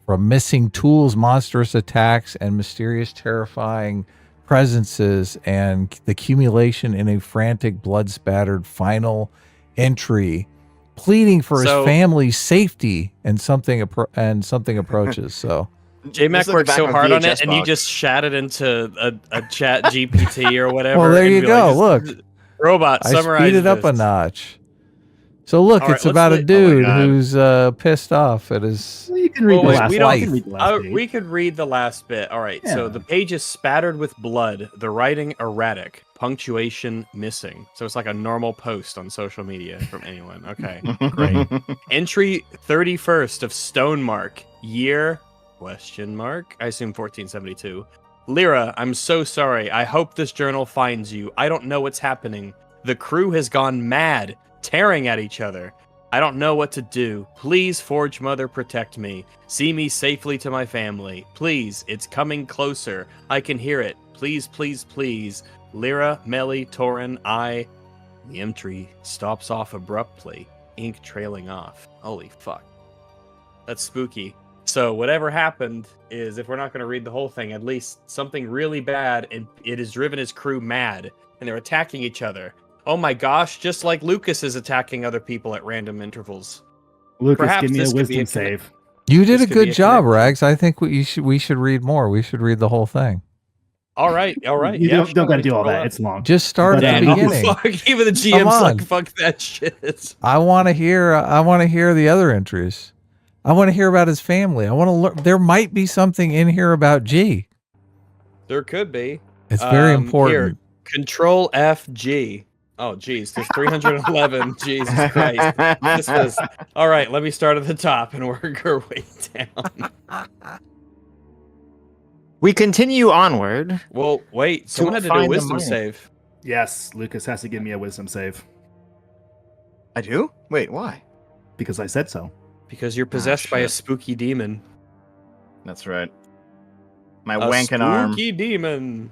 from missing tools, monstrous attacks, and mysterious, terrifying presences, and the accumulation in a frantic, blood-spattered final entry, pleading for his So- family's safety, and something approaches. So J-Mac This is like worked back so on hard on VHS it, and you box. just shat it into a chat GPT or whatever. Well, there and you be go. like, Look, robot, I summarize speed it up a this. notch. So look, All right, it's about a let's dude God. who's pissed off at his. Well, you can read Well, the wait, last. we you don't- can read the last page. We could read the last bit. All right. So Yeah. the page is spattered with blood. The writing erratic. Punctuation missing. So it's like a normal post on social media from anyone. Okay. Great. Entry 31st of Stonemark. Year? Question mark. I assume 1472. Lyra, I'm so sorry. I hope this journal finds you. I don't know what's happening. The crew has gone mad, tearing at each other. I don't know what to do. Please, Forge Mother, protect me. See me safely to my family. Please, it's coming closer. I can hear it. Please, please, please. Lyra, Melly, Torin, I. The entry stops off abruptly, ink trailing off. Holy fuck. That's spooky. So whatever happened is, if we're not going to read the whole thing, at least something really bad, and it has driven his crew mad, and they're attacking each other. Oh my gosh, just like Lucas is attacking other people at random intervals. Lucas, Perhaps give me this a could be wisdom a save. You did This a could be good a job, connection. Rags. I think we should read more. We should read the whole thing. All right. You don't got to do all that. It's long. Just start But, at the no. beginning. Fuck, even the Come GM's like, on. fuck that shit. I want to hear the other entries. I want to hear about his family. I want to learn. There might be something in here about G. There could be. It's very Here, important. Control F G. Oh, geez, there's 311. Jesus Christ. This was all right. Let me start at the top and work our way down. We continue onward. Well, wait. Someone had to do a find the wisdom money. save. Yes, Lucas has to give me a wisdom save I do? Wait, why? because I said so. Because you're possessed by a shit. spooky demon. That's right. My A wanking arm. spooky demon.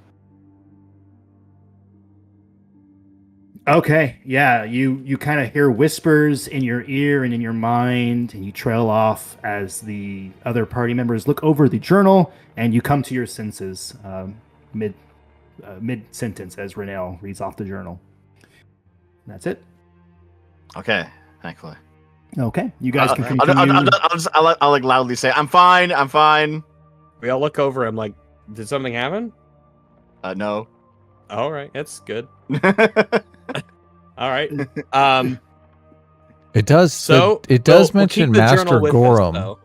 Okay, yeah, you kind of hear whispers in your ear and in your mind, and you trail off as the other party members look over the journal, and you come to your senses mid sentence as Renelle reads off the journal. That's it. Okay, thankfully. Okay, you guys can I'll, continue. I'll like loudly say, I'm fine, I'm fine. We all look over him like, did something happen? No. All right, that's good. All right. It does. So it does we'll mention keep the journal Master with us, Gorham. though.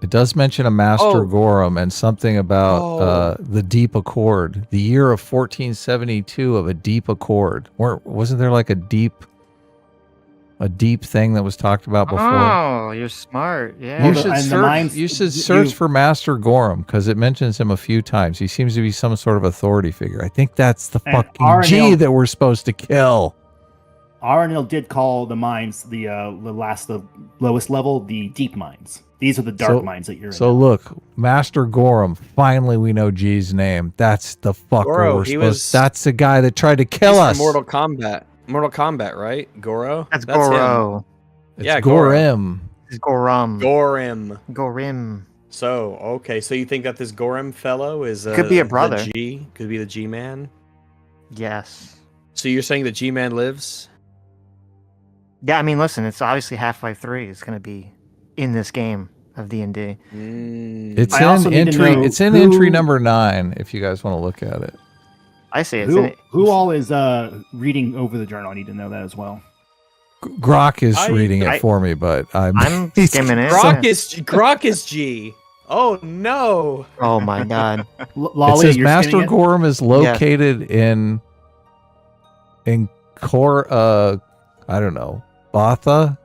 It does mention a Master Oh. Gorham and something about Oh. the deep accord, the year of 1472 of a deep accord. Wasn't there like a deep thing that was talked about before? Oh, you're smart. Yeah. You Well, should and the search. mines- You should search you- for Master Gorham because it mentions him a few times. He seems to be some sort of authority figure. I think that's the And fucking G Arnil- that we're supposed to kill. Arnil did call the mines the lowest level the deep mines. These are the dark mines that you're So in. look, Master Gorham. Finally, we know G's name. That's the fucker Goro, we're he supposed. was- That's the guy that tried to kill He's from us. Mortal Kombat. Mortal Kombat, right? Goro? That's him. Goro. It's Yeah, Goro. Gorim. It's Gorum. Gorim. Gorim. So, okay, so you think that this Gorim fellow is Could be a the brother. G? Could be the G-Man? Yes. So you're saying the G-Man lives? Yeah, I mean, listen, it's obviously Half-Life 3 is going to be in this game of D&D. It's I also in need to entry. know It's in who- entry number 9. If you guys want to look at it. I say it's in it. Who all is reading over the journal? I need to know that as well. Grok is reading it I- for me, but I'm skimming it. Grok is G. Oh no! Oh my god. It Lolly, says you're Master skinning it? Gorham is located in Cor. I don't know, Botha.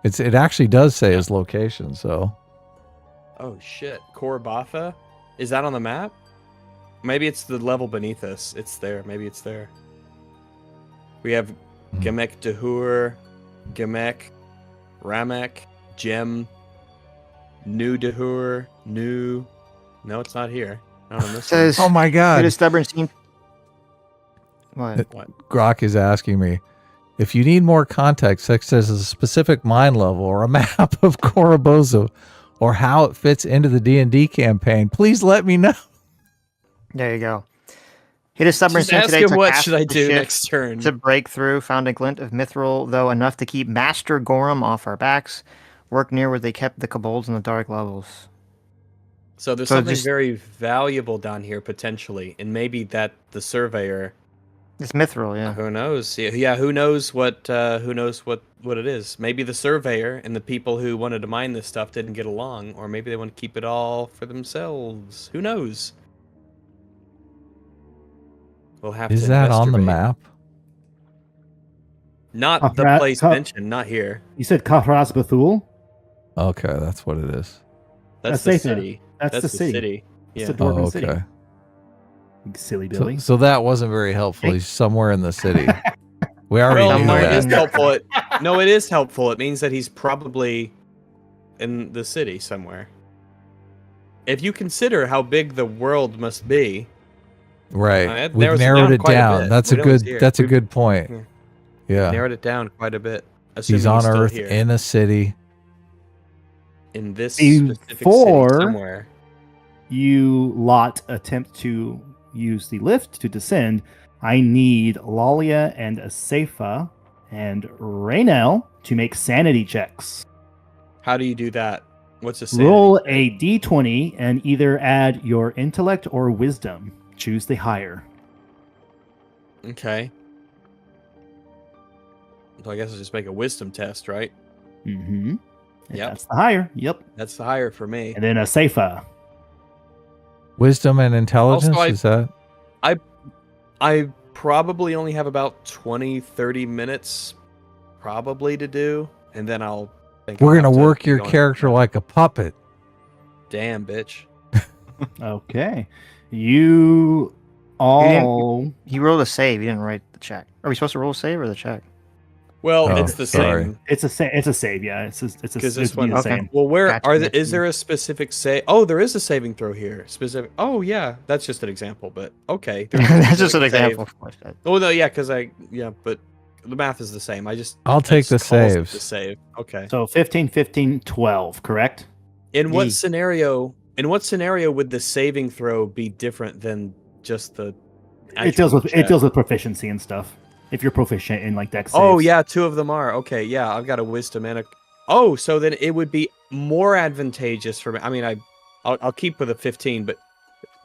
It actually does say his location. So Oh shit! Korbatha? Is that on the map? Maybe it's the level beneath us. It's there. Maybe it's there. We have Gamek Dahur, Gamek, Ramek, Gem, New Dahur, New. No, it's not here. Not on this Says, oh my hit god, a stubborn scene. What? Grok is asking me if you need more context, such as a specific mine level or a map of Korobozo, or how it fits into the D&D campaign. Please let me know. There you go. Hit a stubborn Just scene ask today him to what cast should I the do ship next turn. to break through. Found a glint of mithril, though enough to keep Master Gorham off our backs. Work near where they kept the kobolds in the dark levels. So there's So something just- very valuable down here potentially, and maybe that the surveyor It's mithril, yeah. Who knows? Yeah, who knows what it is? Maybe the surveyor and the people who wanted to mine this stuff didn't get along, or maybe they want to keep it all for themselves. Who knows? We'll have Is to that on the investigate. map? Not the place mentioned, not here. You said Kafras Bethul? Okay, that's what it is. That's That's the safe. city. That's the city. city. It's Yeah. the Dwarven Oh, city. okay. You silly So, Billy. so that wasn't very helpful. He's somewhere in the city. We already Well, knew no, it that. is helpful. No, it is helpful. It means that he's probably in the city somewhere. If you consider how big the world must be, Right. it We've narrows it narrowed down it quite a down. bit. That's We a know good it's here. that's a We've- good point. Yeah. narrowed it down quite a bit. He's assuming on still Earth here, in a city. in this specific city Before- somewhere. You lot attempt to use the lift to descend. I need Lalia and Asafa and Raynell to make sanity checks. How do you do that? What's the sanity? Roll a d20 and either add your intellect or wisdom. Choose the higher. Okay. So I guess I'll just make a wisdom test, right? Mm-hmm. Yep. That's the higher. Yep. That's the higher for me. And then Asafa. Wisdom and intelligence, Also, is that? I probably only have about 20, 30 minutes probably to do, and then I'll think We're I'll gonna have to work be your going- character like a puppet. Damn, bitch. Okay. You all. He rolled a save. He didn't write the check. Are we supposed to roll a save or the check? Well, Oh, it's the sorry. same. It's a save. Yeah. It's a Because this it'd be one. the Okay. same. Well, where Gotcha, are the, gotcha. is there a specific save? Oh, there is a saving throw here. Specific. Oh, yeah, that's just an example. But okay, there's a That's just an specific example. save. Oh no, yeah, because but the math is the same. I'll take the just calls it saves. The save. Okay. So 15, 15, 12, correct? In what Ye- scenario? In what scenario would the saving throw be different than just the? It deals with check? proficiency and stuff. If you're proficient in like dex Oh saves. yeah, two of them are. Okay, yeah, I've got a wisdom and a. Oh, so then it would be more advantageous for me. I mean, I'll keep with a 15, but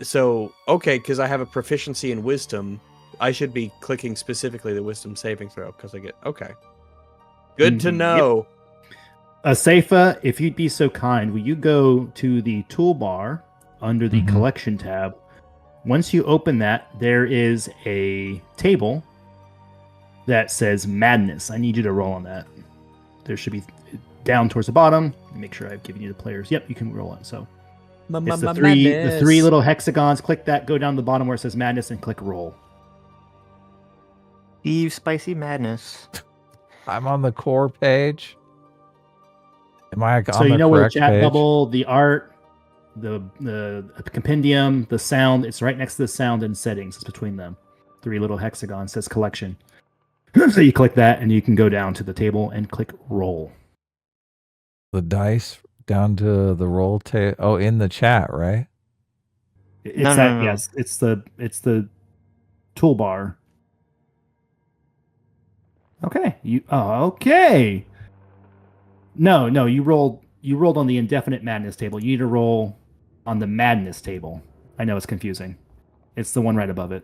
so okay, because I have a proficiency in wisdom, I should be clicking specifically the wisdom saving throw because I get okay. Good to Mhm, yep. know. Asafa, if you'd be so kind, will you go to the toolbar under the Mhm. collection tab? Once you open that, there is a table that says madness. I need you to roll on that. There should be down towards the bottom. Make sure I've given you the players. Yep, you can roll it. So it's the three little hexagons. Click that. Go down to the bottom where it says madness and click roll. Steve Spicy Madness. I'm on the core page. Am I on So you the know where the correct chat page? bubble, the art, the compendium, the sound. It's right next to the sound and settings. It's between them. Three little hexagons says collection. So you click that and you can go down to the table and click roll. The dice down to the roll table. Oh, in the chat, right? It's No, that no. yes. It's the toolbar. Okay. Okay. No, you rolled on the indefinite madness table. You need to roll on the madness table. I know it's confusing. It's the one right above it.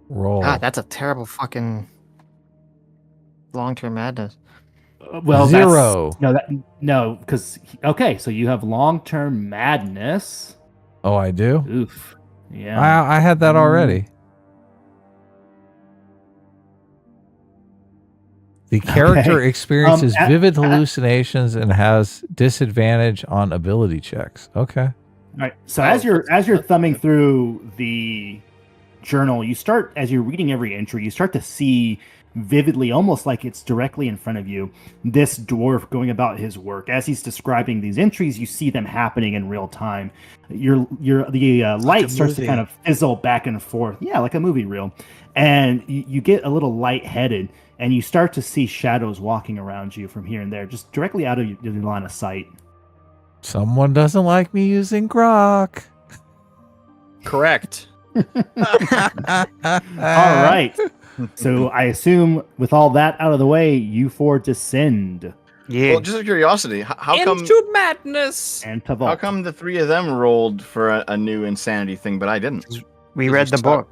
Roll. God, that's a terrible fucking long-term madness. Well, Zero. No, because okay, so you have long-term madness. Oh, I do. Oof. Yeah. I had that already. The character Okay. experiences at- vivid hallucinations and has disadvantage on ability checks. Okay. All right. So Oh, as you're that's thumbing through the journal, as you're reading every entry, you start to see vividly, almost like it's directly in front of you, this dwarf going about his work. As he's describing these entries, you see them happening in real time. The light starts to movie. kind of fizzle back and forth. Yeah, like a movie reel. And you get a little lightheaded, and you start to see shadows walking around you from here and there, just directly out of your line of sight. Someone doesn't like me using grok. Correct. All right. So I assume with all that out of the way, you four descend. Yeah. Well, just out of curiosity, how come Into madness. And to how vault. come the three of them rolled for a new insanity thing, but I didn't? we Is read there the book.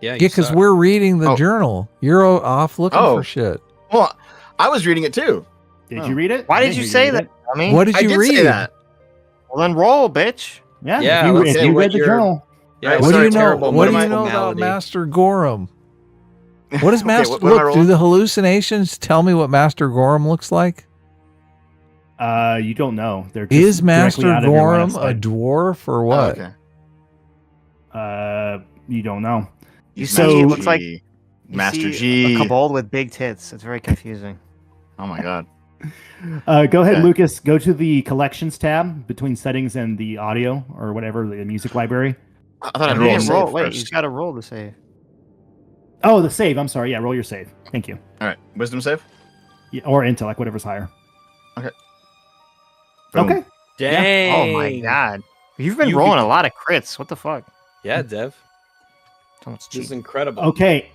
Yeah, Yeah, because suck. we're reading the Oh. journal. You're off looking Oh. for shit. Well, I was reading it too. Did you read it? Why I did didn't you hear say read that? it. I mean, What did I you did read? say that. well then roll, bitch. Yeah, Yeah, if let's you see what read the your- journal. Yeah, Right, What do sorry, you know? terrible What do you medical know about malady. Master Gorham? What does Okay, Master what am I look? Do rolling? the hallucinations tell me what Master Gorham looks like? You don't know. They're just Is directly Master out of your line of Gorham a sight. dwarf or Oh, what? okay. You don't know. You He's see, Master it looks like G. you Master see a G. kobold with big tits. It's very confusing. Oh my god. Go ahead, Okay. Lucas. Go to the collections tab between settings and the audio or whatever, the music library. I thought I'd You roll a didn't save roll. Wait, first. you've got to roll to save. Oh, the save. I'm sorry. Yeah, roll your save. Thank you. All right, wisdom save. Yeah, or intellect, whatever's higher. Boom. Okay. Dang. Oh my god, you've been You rolling could- a lot of crits. What the fuck? Yeah, Dev. Don't This cheat. is incredible. Okay.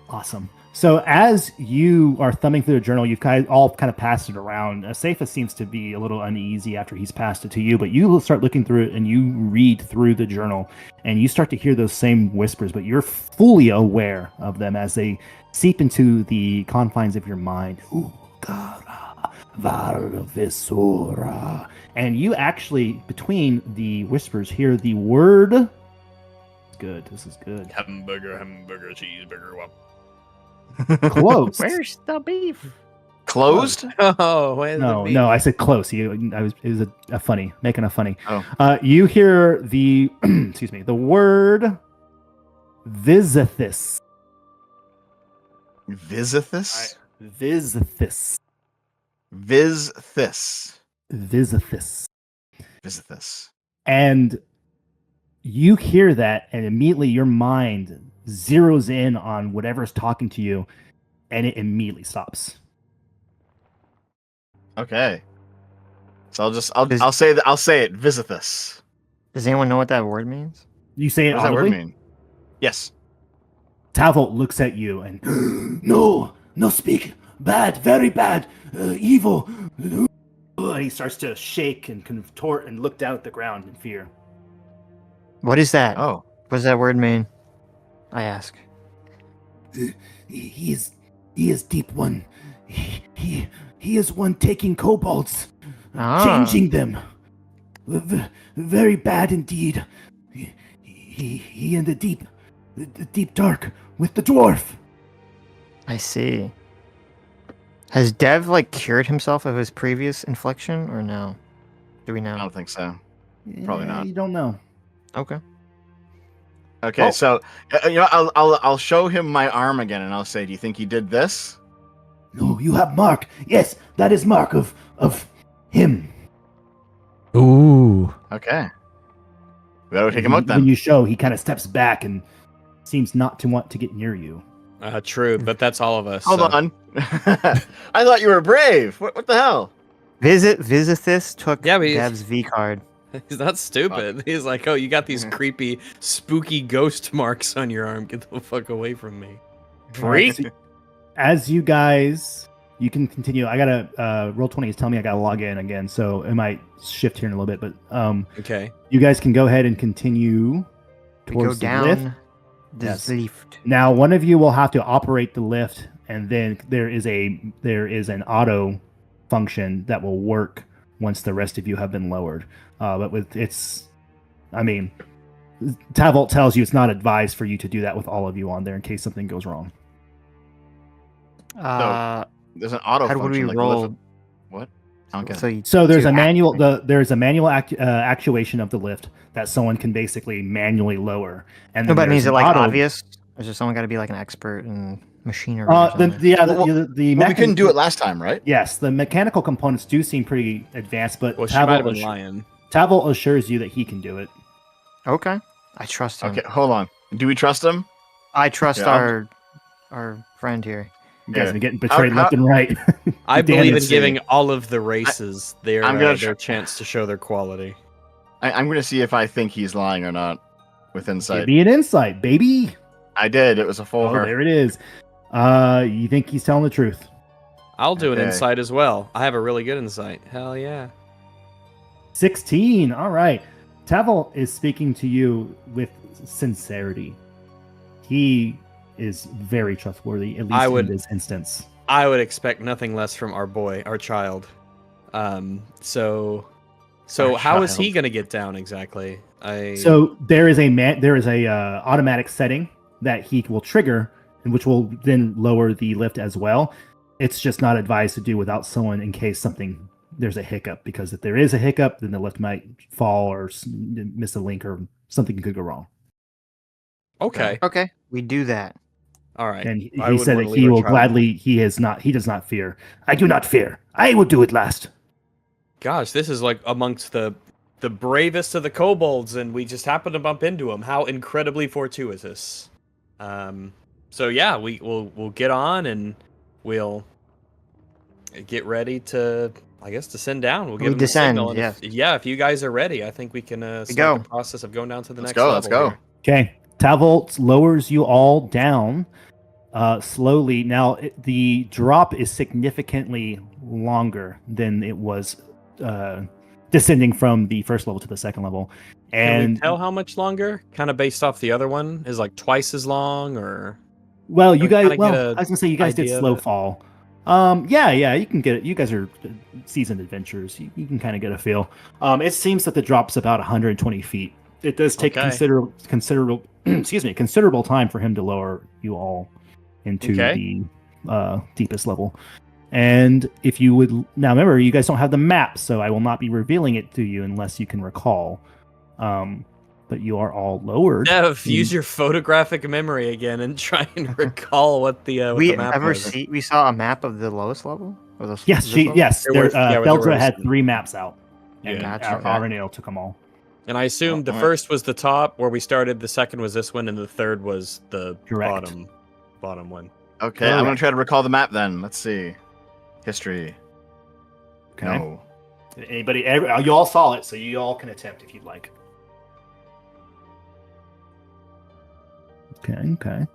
Awesome. So as you are thumbing through the journal, you've all kind of passed it around. Safah seems to be a little uneasy after he's passed it to you, but you start looking through it and you read through the journal and you start to hear those same whispers, but you're fully aware of them as they seep into the confines of your mind. Ugara, Varvisura. And you actually, between the whispers, hear the word. Good. This is good. Hamburger, cheeseburger, whop. Close. Where's the beef? Closed. Oh, where's the beef? No, I said close. It was a funny, making a funny. Oh. You hear the, excuse me, the word Visithis. Visithis. Visithis. Visithis. Visithis. Visithis. And you hear that, and immediately your mind zeroes in on whatever's talking to you, and it immediately stops. Okay. So I'll say that I'll say it. Visithis. Does anyone know what that word means? You say it What does that word audibly. mean? Yes. Tavolt looks at you and No, no speak. Bad, very bad. Evil. and he starts to shake and contort and look down at the ground in fear. What is that? Oh. What does that word mean? I ask. He is deep one. He is one taking kobolds, Ah. changing them. Very bad indeed. He in the deep dark with the dwarf. I see. Has Dev like cured himself of his previous infliction, or no? Do we I know? don't think so. Probably not. You don't know. Okay. Okay, Oh. so I'll show him my arm again, and I'll say, "Do you think he did this?" No, you have mark. Yes, that is mark of him. Ooh. Okay. We gotta take him out When then. you show, he kind of steps back and seems not to want to get near you. True, but that's all of us. Hold so- on. I thought you were brave. What the hell? Visithis took Yeah, but Dev's V card. He's not stupid. He's like, oh, you got these creepy, spooky ghost marks on your arm. Get the fuck away from me. Alright, Freak. so as you guys, you can continue. I gotta roll 20 is telling me I gotta log in again, so it might shift here in a little bit. But Okay. you guys can go ahead and continue We towards go the lift. down the Yes. lift. Now, one of you will have to operate the lift, and then there is an auto function that will work once the rest of you have been lowered. But Tavolt tells you it's not advised for you to do that with all of you on there in case something goes wrong. There's an auto How would function we like roll? lift. What? I don't get it. So, you, So there's to a manual. activate- There's a manual actuation of the lift that someone can basically manually lower. And No, then but there's means it an like auto- obvious? Or is there someone got to be like an expert in machinery? Or The, something? yeah, Well, the Well, we couldn't do it last time, right? Yes, the mechanical components do seem pretty advanced, but Well, she might have been Tavolt lying. Tavolt assures you that he can do it. Okay, I trust him. Okay, hold on. Do we trust him? I trust Yeah, our friend here. You guys Yeah. are getting betrayed How- left and right. I Damn believe it. in giving all of the races their I'm gonna their chance to show their quality. I'm gonna see if I think he's lying or not with Give insight. me an insight, baby. I did. It was a full. Oh, there it is. You think he's telling the truth? I'll do an Okay. insight as well. I have a really good insight. Hell yeah. 16. All right. Tavolt is speaking to you with sincerity. He is very trustworthy, at least in this instance. I would expect nothing less from our boy, our child. So how is he going to get down exactly? So there is a automatic setting that he will trigger, and which will then lower the lift as well. It's just not advised to do without someone in case there's a hiccup, because if there is a hiccup, then the lift might fall or miss a link or something could go wrong. Okay. Okay, we do that. All right. And he said that he will gladly. He does not fear. I do not fear. I will do it last. Gosh, this is like amongst the bravest of the kobolds, and we just happen to bump into him. How incredibly fortuitous. So yeah, we'll get on and we'll get ready to, I guess, descend down. We'll give him descend, the signal. If you guys are ready, I think we can start the process of going down to the next level. Let's go. Here. Okay. Tavolt lowers you all down slowly. Now, the drop is significantly longer than it was descending from the first level to the second level. And can we tell how much longer? Kind of based off the other one, is like twice as long, or? Well, you guys. Well, I was gonna say you guys did slow fall. Yeah, you can get it. You guys are seasoned adventurers. You can kind of get a feel. It seems that the drop's about 120 feet. It does take considerable time for him to lower you all into the deepest level. And if you would now remember, you guys don't have the map, so I will not be revealing it to you unless you can recall. But you are all lowered. Dev, use your photographic memory again and try and recall what the map was. We saw a map of the lowest level? Or yes. Beldra had 3 maps out. And RNL took them all. And I assumed the first was the top where we started, the second was this one, and the third was the bottom one. Okay, I'm going to try to recall the map then. Let's see. History. Okay. No. Anybody? You all saw it, so you all can attempt if you'd like. Okay.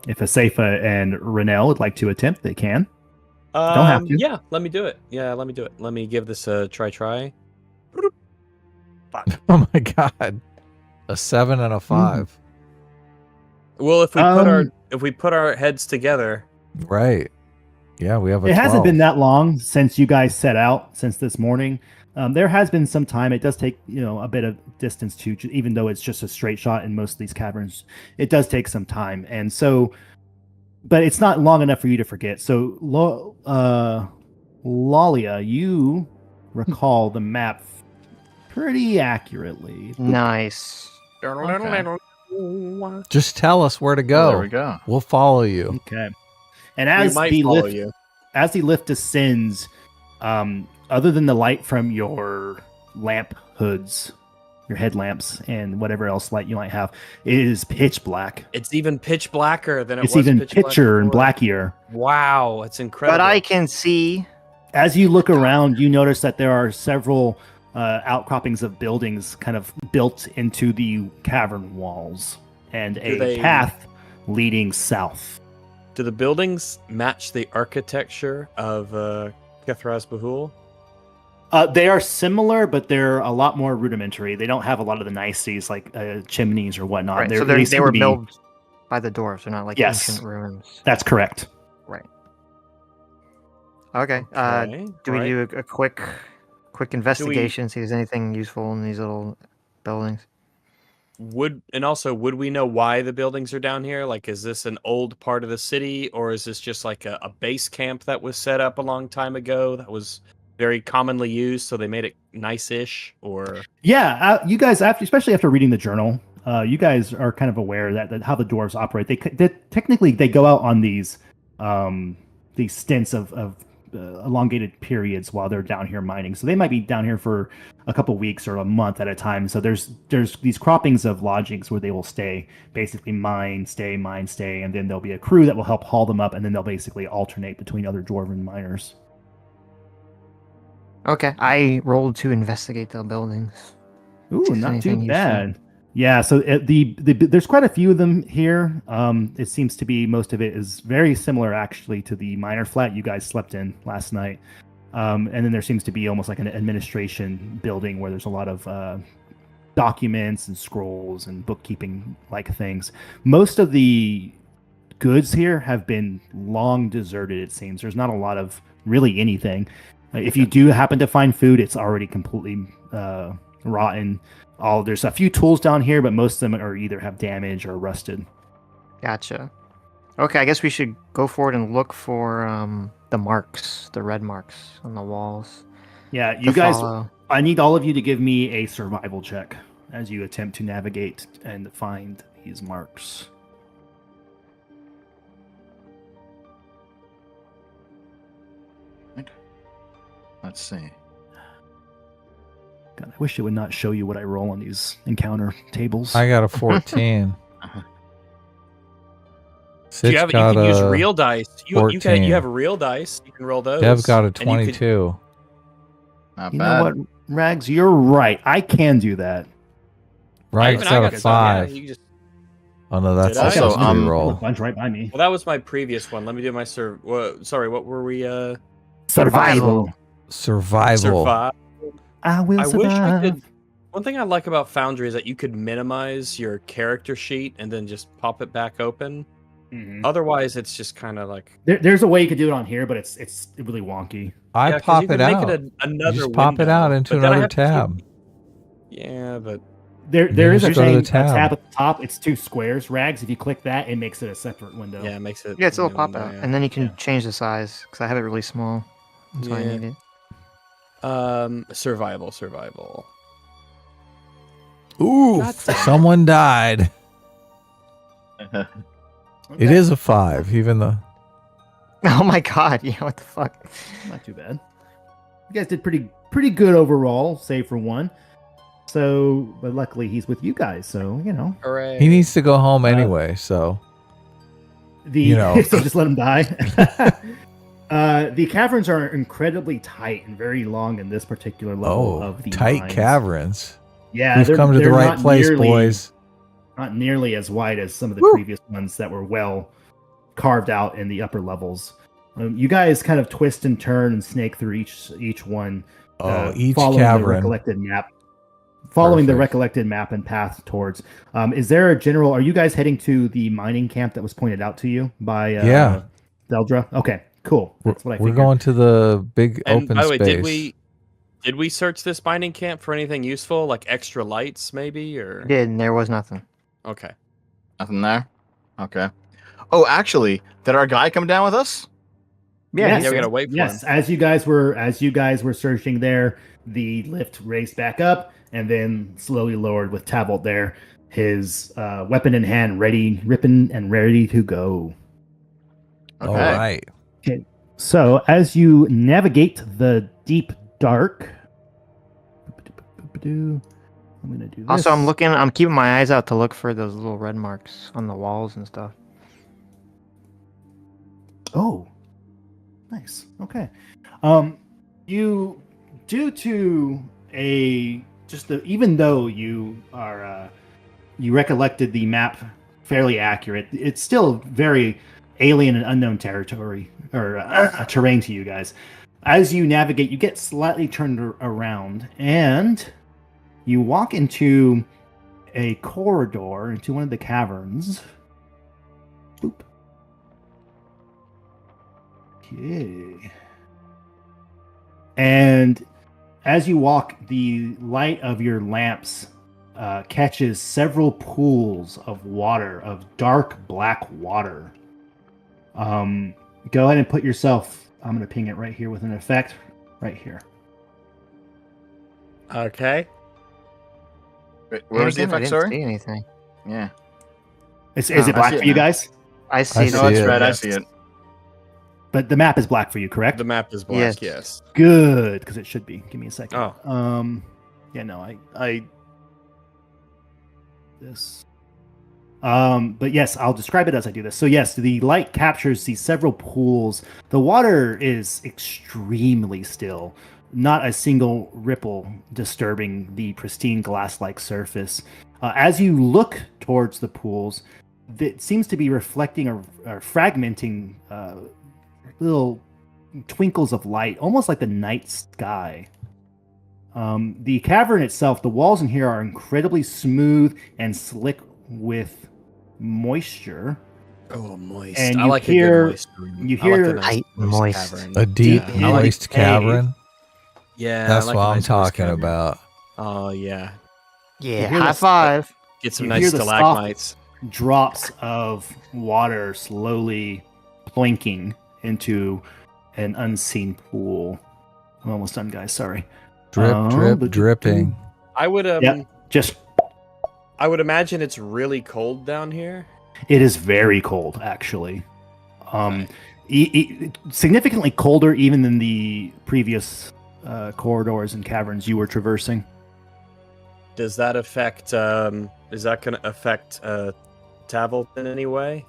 If Asafa and Renell would like to attempt, they can. Don't have to. Yeah, let me do it. Let me give this a try. Oh my god. A 7 and a 5. Well, if we put our heads together. Right. Yeah, we have a 12. It hasn't been that long since you guys set out, since this morning. There has been some time. It does take, a bit of distance to, even though it's just a straight shot in most of these caverns, it does take some time. And so, but it's not long enough for you to forget. So, Lalia, you recall the map pretty accurately. Nice. Okay. Just tell us where to go. There we go. We'll follow you. Okay. And as the lift descends, other than the light from your lamp hoods, your headlamps, and whatever else light you might have, it is pitch black. It's even pitch blacker than it's even pitcher and blackier. Wow, it's incredible. But I can see. As you look around, you notice that there are several outcroppings of buildings kind of built into the cavern walls, and a path leading south. Do the buildings match the architecture of Kethras Bahul? They are similar, but they're a lot more rudimentary. They don't have a lot of the niceties like chimneys or whatnot. Right, so they were built by the dwarves. They're not like ancient ruins. That's correct. Right. Okay. Do we do a quick investigation, see if there's anything useful in these little buildings? Would we know why the buildings are down here? Like, is this an old part of the city, or is this just like a base camp that was set up a long time ago that was very commonly used, so they made it nice-ish? Or you guys, especially after reading the journal, you guys are kind of aware that how the dwarves operate. They technically go out on these stints of elongated periods while they're down here mining. So they might be down here for a couple weeks or a month at a time. So there's these croppings of lodgings where they will stay, basically mine, stay, and then there'll be a crew that will help haul them up, and then they'll basically alternate between other dwarven miners. Okay, I rolled to investigate the buildings. Ooh, not too bad. Yeah, so there's quite a few of them here. It seems to be most of it is very similar actually to the miner flat you guys slept in last night. And then there seems to be almost like an administration building where there's a lot of documents and scrolls and bookkeeping like things. Most of the goods here have been long deserted, it seems. There's not a lot of really anything. If you do happen to find food, it's already completely rotten. There's a few tools down here, but most of them are either have damage or rusted. Gotcha. Okay, I guess we should go forward and look for the marks, the red marks on the walls. Yeah, to you guys, follow. I need all of you to give me a survival check as you attempt to navigate and find these marks. Let's see. God, I wish it would not show you what I roll on these encounter tables. I got a 14. Do you Sitch can use a real dice. You 14. have real dice. You can roll those. Dev got a and you could- 22. Not You bad. know what, Rags? You're right. I can do that. Right, even got I a got some, 5. yeah, you just- Oh no, that's Did I? also Also, a A roll. bunch right by me. Well, that was my previous one. Let me do my sorry, what were we? Survival. Survival. Survive. I will I wish we survive. could. One thing I like about Foundry is that you could minimize your character sheet and then just pop it back open. Mhm. Otherwise, it's just kind of like There's a way you could do it on here, but it's really wonky. I yeah, 'cause pop you it could make out. another You just pop it window, out into but then I another have to keep- tab. Yeah, but There You is a just go to the thing, a tab. tab at the top. It's 2 squares. Rags, if you click that, it makes it a separate window. yeah, it makes it. Yeah, it's a little new pop window, out, yeah. and then you can Yeah. change the size because I have it really small. That's why I Yeah. need it. Survival. Ooh, God damn it. someone died. It Okay. is a 5, even though. Oh my god! Yeah, what the fuck? Not too bad. You guys did pretty good overall, save for one. So, but luckily he's with you guys, so you know. Hooray! He needs to go home anyway, so. The know. so just let him die. The caverns are incredibly tight and very long in this particular level Oh, of the tight mines. caverns. Yeah, We've come to the they're right not place, nearly- boys. Not nearly as wide as some of the Woo! previous ones that were well carved out in the upper levels. You guys kind of twist and turn and snake through each one. Each following the cavern. recollected map. Following the Perfect. recollected map and path towards. Is there a general? Are you guys heading to the mining camp that was pointed out to you by Yeah. Deldra? Okay, cool. That's what I We're figured. going to the big And open by the way, space. did we search this mining camp for anything useful, like extra lights, maybe, or I did, and there was nothing. okay? Nothing there. Okay. Oh, actually, did our guy come down with us? Yes. Yeah, we gotta wait for Yes, him. as you guys were searching there, the lift raised back up and then slowly lowered with Tavolt there, his weapon in hand, ripping and ready to go. Okay. All right. So as you navigate the deep dark, I'm gonna do this. Also, I'm keeping my eyes out to look for those little red marks on the walls and stuff. Oh, nice. Okay. You, due to even though you are, you recollected the map fairly accurate, it's still very alien and unknown territory or terrain to you guys. As you navigate, you get slightly turned around and you walk into a corridor into one of the caverns. Boop. Okay. And as you walk, the light of your lamps catches several pools of water, of dark black water. Go ahead and put yourself. I'm going to ping it right here with an effect, right here. Okay. Wait, where was the Anything? I effect? didn't Sorry. see anything. Yeah. Is Oh, it I black see it for you now. guys? I see. I the- see No, that's it. red. I Yes. see it. But the map is black for you, correct? The map is black. Yes. Yes. Good, because it should be. Give me a second. Oh. Yeah, no, I this. But yes, I'll describe it as I do this. So yes, the light captures these several pools. The water is extremely still. Not a single ripple disturbing the pristine glass-like surface. As you look towards the pools, it seems to be reflecting or fragmenting little twinkles of light, almost like the night sky. The cavern itself, the walls in here are incredibly smooth and slick with moisture. Oh, moist. And I you like hear- a good moist room. you I like hear- a nice Tight, moist. cavern. A deep, Yeah, I like moist cave. cavern. Yeah, I That's like what a I'm nice moist talking cavern. about. Oh yeah, Yeah, hear high the- five. get some You nice hear the soft- stalagmites. Drops of water slowly plinking into an unseen pool. I'm almost done, guys. Sorry. Drip, drip, but- dripping. I would Yeah, just I would imagine it's really cold down here. it is very cold, actually. Significantly colder even than the previous corridors and caverns you were traversing. Does that affect? Is that going to affect Tavelt in any way?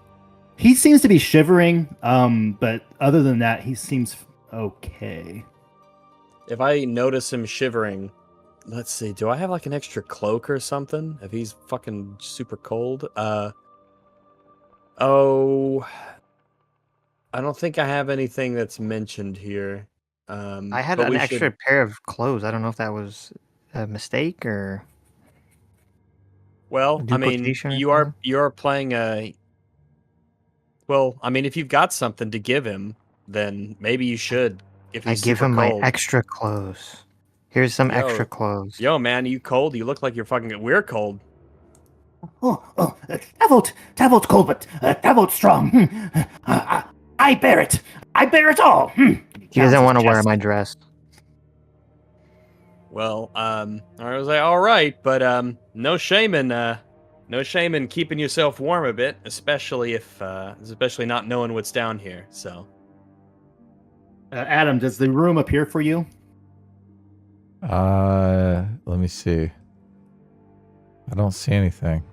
He seems to be shivering, but other than that, he seems okay. If I notice him shivering, let's see. Do I have like an extra cloak or something? If he's fucking super cold, oh, I don't think I have anything that's mentioned here. I had but an we extra should- pair of clothes. I don't know if that was a mistake or. Well, I mean, duplication or you are playing a. Well, I mean, if you've got something to give him, then maybe you should. If I he's give super him my cold. extra clothes. Here's some Yo. extra clothes. Yo, man, you cold? You look like you're fucking. We're cold. Tavolt's cold, but Tavolt's strong. I bear it. I bear it all. He doesn't want to wear my dress. Well, I was like, all right, but no shame in keeping yourself warm a bit, especially not knowing what's down here. So, Adam, does the room appear for you? Let me see. I don't see anything.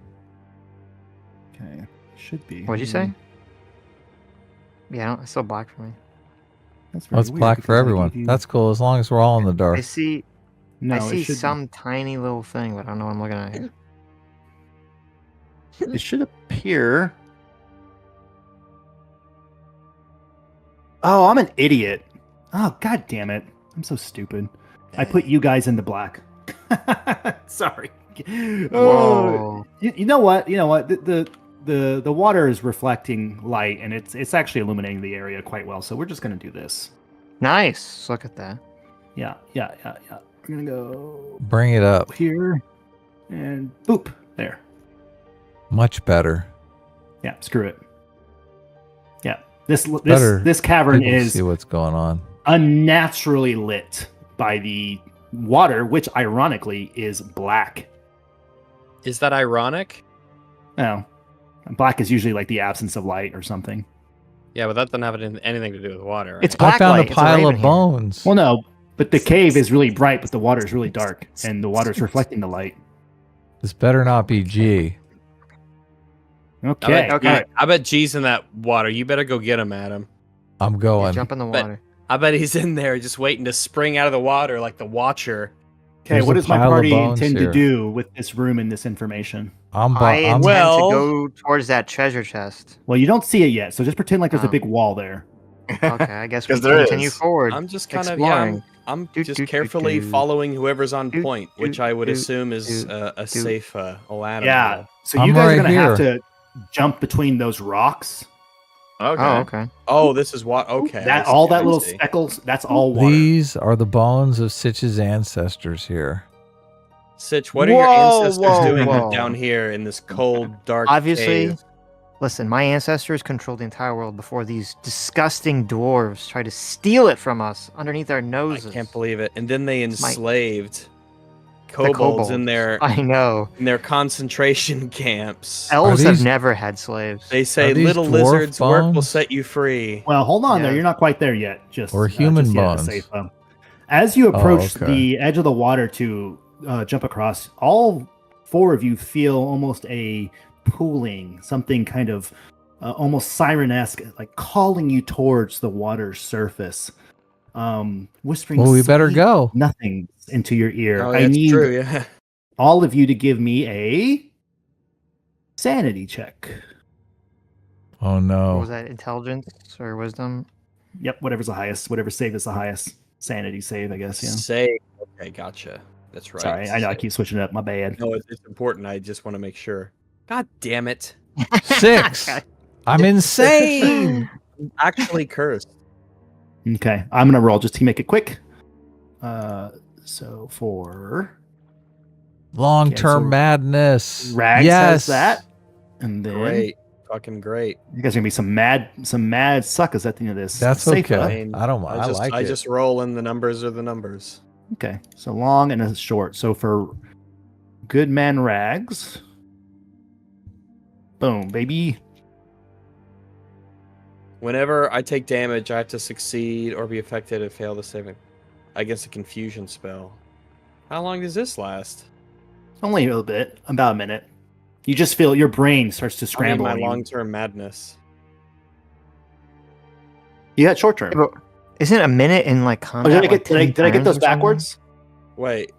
Okay, should be. What'd you say? Yeah, it's still black for me. That's Oh, it's black for everyone. That's cool as long as we're all in the I dark. see. no. I it see should- some tiny little thing, but I don't know what I'm looking at here. It should appear. Oh, I'm an idiot. Oh, god damn it. I'm so stupid. I put you guys in the black. Sorry. Oh, Whoa. you know what? You know what? The water is reflecting light, and it's actually illuminating the area quite well. So we're just gonna do this. Nice. Look at that. Yeah. We're gonna go Bring it up. here, and boop there. Much better. Yeah, screw it. Yeah, this Better. this cavern People is see what's going on. unnaturally lit by the water, which ironically is black. is that ironic? Oh, black is usually like the absence of light or something. Yeah, but that doesn't have anything to do with water. Right? It's I black found light. a It's pile raven of here. bones. Well, no, but the cave is really bright, but the water is really dark, and the water is reflecting the light. This better not be G. Okay. Okay. I bet G's in that water. You better go get him, Adam. I'm Yeah, going. jump in the But- water. I bet he's in there just waiting to spring out of the water like the Watcher. Okay. There's What a does my pile of party bones intend here. to do with this room and this information? I'm I intend Well- to go towards that treasure chest. Well, you don't see it yet, so just pretend like there's a Oh. big wall there. Okay, I guess we 'Cause there continue is. forward. I'm just kind of exploring. I'm Do, just do, do, carefully do. following whoever's on Do, point, do, which I would do, assume is do, a do. safe Aladdin. Yeah. roll. So you I'm guys are right gonna have here. to jump between those rocks. Okay. Oh, okay. Oh, this is what. Okay. That I all see, that I little see. speckles. That's all water. These are the bones of Sitch's ancestors here. Sitch, what are your Whoa, ancestors whoa, doing whoa. down here in this cold, dark Obviously, cave? listen, my ancestors controlled the entire world before these disgusting dwarves tried to steal it from us underneath our I noses. can't believe it. And then they enslaved The kobolds in their I know. concentration camps. Elves these- have never had slaves. They say Are these little dwarf lizards work will bones? set you free. Well, hold on there. Yeah. You're not quite there yet. Just Or human just yet to bones. say so. As you approach okay. the edge of the water to jump across, all four of you feel almost a pooling, something kind of almost siren-esque, like calling you towards the water's surface, whispering. Well, we better sweet go. Nothing into your ear. Oh, I that's need true. Yeah. all of you to give me a sanity check. Oh What no. was that? Intelligence or wisdom? Yep, whatever's the highest. Whatever save is the highest. sanity save, I guess. Yeah. Save. Okay, gotcha. That's right. Sorry, I know I Save. keep switching it up. My bad. No, it's important. I just want to make sure. God damn it! 6. I'm insane. I'm actually cursed. Okay, I'm gonna roll just to make it quick. So for Long-term so madness. Rags yes. has that, and then Great, fucking great. you guys are gonna be some mad suckers at the end of this. That's Safe, okay. huh? mean, I don't mind. I like I it. just roll and the numbers are the numbers. Okay, so long and a short. So for good man Rags, boom, baby. Whenever I take damage, I have to succeed or be affected and fail the saving against a confusion spell. How long does this last? Only a little bit, about a minute. You just feel your brain starts to scramble. I on mean, you. my long-term madness. You had short term. Yeah, but isn't a minute in like Oh, combat? did I get those backwards? Wait,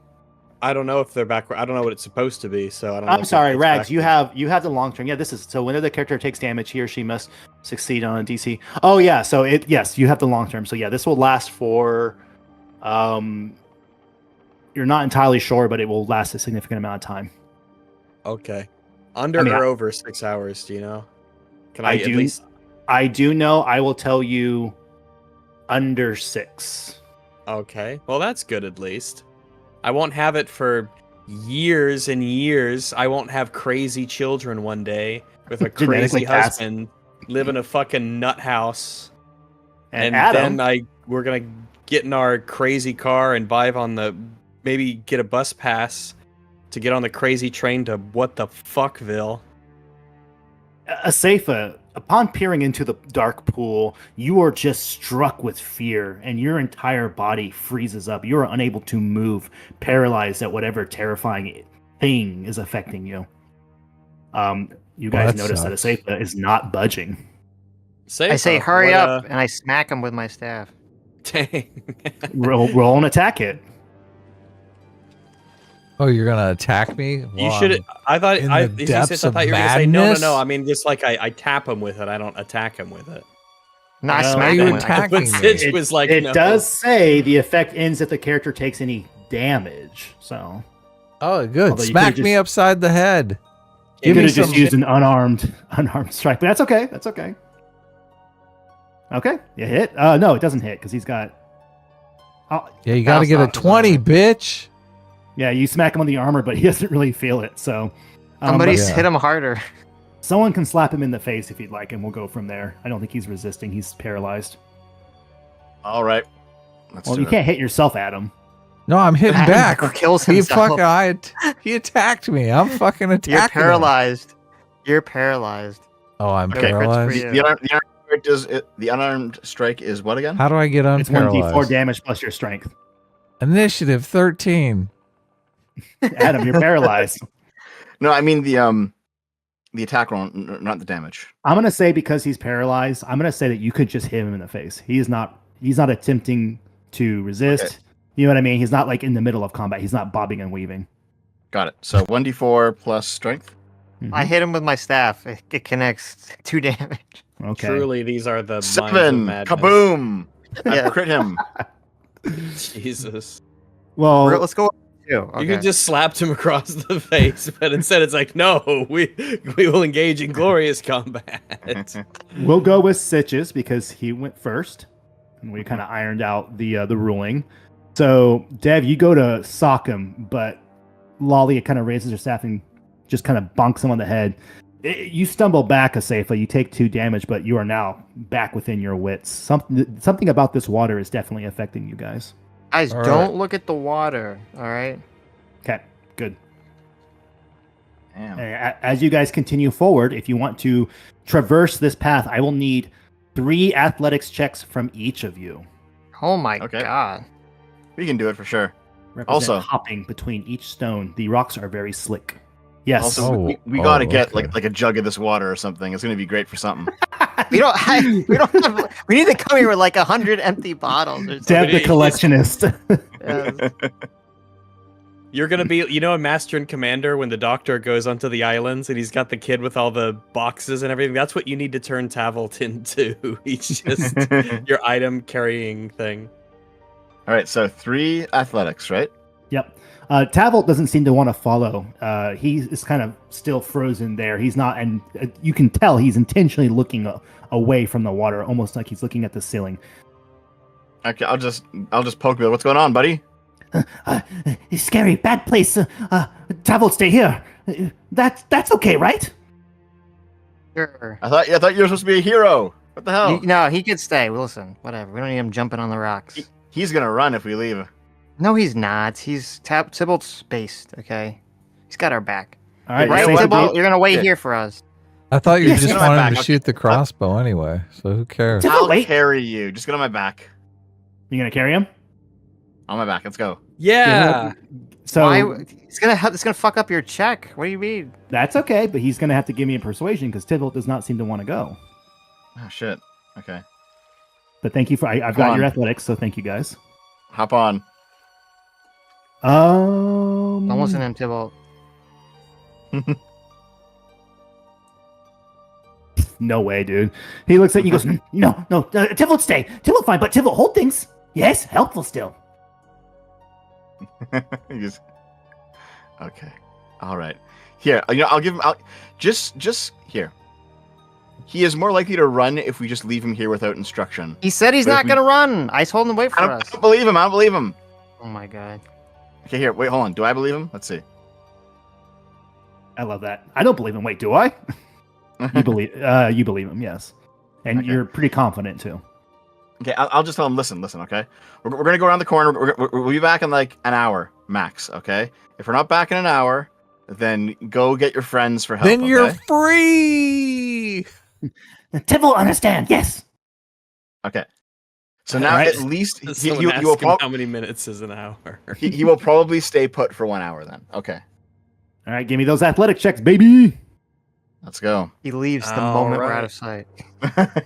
I don't know if they're backward. I don't know what it's supposed to be, so I don't know. I'm if sorry, it's Rags. backwards. You have the long term. Yeah, this is so. Whenever the character takes damage, he or she must succeed on a DC. Oh yeah, so yes, you have the long term. So yeah, this will last for. You're not entirely sure, but it will last a significant amount of time. Okay, under I mean, or over 6 hours? Do you know? Can I, I at do. least? I do know. I will tell you, under 6. Okay, well that's good at least. I won't have it for years and years. I won't have crazy children one day with a Genetically crazy passed. husband, live in a fucking nut house, And then Adam, we're gonna get in our crazy car and maybe get a bus pass to get on the crazy train to what the fuckville. Asafa, upon peering into the dark pool, you are just struck with fear, and your entire body freezes up. You are unable to move, paralyzed at whatever terrifying thing is affecting you. You guys that notice that sucks. Asafa is not budging. I say hurry up, and I smack him with my staff. Dang. Roll an attack hit. Oh, you're gonna attack me? You While should. I'm I thought. in I the thought depths you of were gonna say no. madness? I mean, just like I tap him with it. I don't attack him with it. No, I Well, smack you him with attack- But Attacking me. Sitch was like, It no. does say the effect ends if the character takes any damage. So Oh, good. Although you Smack could've me just- upside the head. you Give could me have just some. used an unarmed strike, but that's okay. That's okay. Okay, you hit. No, it doesn't hit because he's got. Oh, Yeah, you got to Bounce get a off his 20, armor. bitch. yeah, you smack him on the armor, but he doesn't really feel it. So, Somebody's yeah. hit him harder. someone can slap him in the face if you'd like, and we'll go from there. I don't think he's resisting; he's paralyzed. All right. Let's Well, do you it. can't hit yourself, Adam. No, I'm hitting Adam back. never kills He himself. he attacked me. I'm fucking attacking You're him. paralyzed. You're paralyzed. Oh, I'm Okay, crits for paralyzed. you. The unarmed strike is what again? How do I get It's 1d4 unparalyzed? damage plus your strength. Initiative 13. Adam, you're paralyzed. No, I mean the attack roll, not the damage. I'm gonna say because he's paralyzed, I'm gonna say that you could just hit him in the face. He's not attempting to resist. Okay. You know what I mean? He's not like in the middle of combat. He's not bobbing and weaving. Got it. So 1d4 plus strength. I hit him with my staff. It connects 2 damage. Okay. Truly, these are the minds of 7. madness. Kaboom! Yeah. I crit him. Jesus. Well, Let's go. You could just slapped him across the face, but instead it's like, no, we will engage in glorious combat. we'll go with Sitch's because he went first, and we kind of ironed out the ruling. So, Dev, you go to sock him, but Lolly kind of raises her staff and just kind of bonks him on the head. You stumble back, Asafa. You take 2 damage, but you are now back within your wits. Something about this water is definitely affecting you guys. Guys, All don't right. look at the water. All right. Okay, good. Damn. As you guys continue forward, if you want to traverse this path, I will need 3 athletics checks from each of you. Oh my Okay. god. We can do it for sure. Represent Also- hopping between each stone. The rocks are very slick. Yes. Also, Oh, we got to oh, get okay. like a jug of this water or something. It's going to be great for something. We don't. We need to come here with like 100 empty bottles. Or something. Dev the collectionist. Yes. You're gonna be, in Master and Commander when the Doctor goes onto the islands and he's got the kid with all the boxes and everything. That's what you need to turn Tavelt into. He's just your item carrying thing. All right, so 3 athletics, right? Yep. Tavolt doesn't seem to want to follow. He is kind of still frozen there. He's not, and you can tell he's intentionally looking away from the water, almost like he's looking at the ceiling. Okay, I'll just poke you. What's going on, buddy? It's scary, bad place. Tavolt, stay here. That's okay, right? Sure. I thought you were supposed to be a hero. What the hell? No, he could stay. Well, listen, whatever. We don't need him jumping on the rocks. He's gonna run if we leave. No, he's not. He's Tybalt's based. Okay, he's got our back. All right, Right, you know what, Tybalt? dude? You're gonna wait Yeah. here for us. I thought you Yes, just get on my wanted back. him to shoot the crossbow anyway, so who cares? Tybalt, I'll wait. carry you. Just get on my back. You gonna carry him? On my back. Let's go. Yeah. So Why? It's gonna fuck up your check. What do you mean? that's okay, but he's gonna have to give me a persuasion because Tavolt does not seem to want to go. Oh shit. Okay. But thank you for I've Come got on. your athletics, so thank you guys. Hop on. Don't listen to him, Tybalt. No way, dude. He looks at you and goes, No, Tavolt, stay. Tavolt, fine, but Tavolt, hold things. Yes, helpful still. He just- Okay. All right. Here, I'll give him. Just here. He is more likely to run if we just leave him here without instruction. He said he's But if not we- gonna run. I told him to wait for I us. don't believe him. I don't believe him. Oh my god. Okay, here. Wait, hold on. Do I believe him? Let's see. I love that. I don't believe him. Wait, do I? You believe him, yes. And Okay. you're pretty confident too. Okay, I'll just tell him. Listen. Okay. We're gonna go around the corner. We'll be back in like an hour max. Okay. If we're not back in an hour, then go get your friends for help. Then you're okay? free. Tavolt, understand. Yes. Okay. So now Alright. at least Someone you ask will him how many minutes is an hour. he will probably stay put for 1 hour then. Okay. All right, give me those athletic checks, baby. Let's go. He leaves the All moment we're right. out of sight.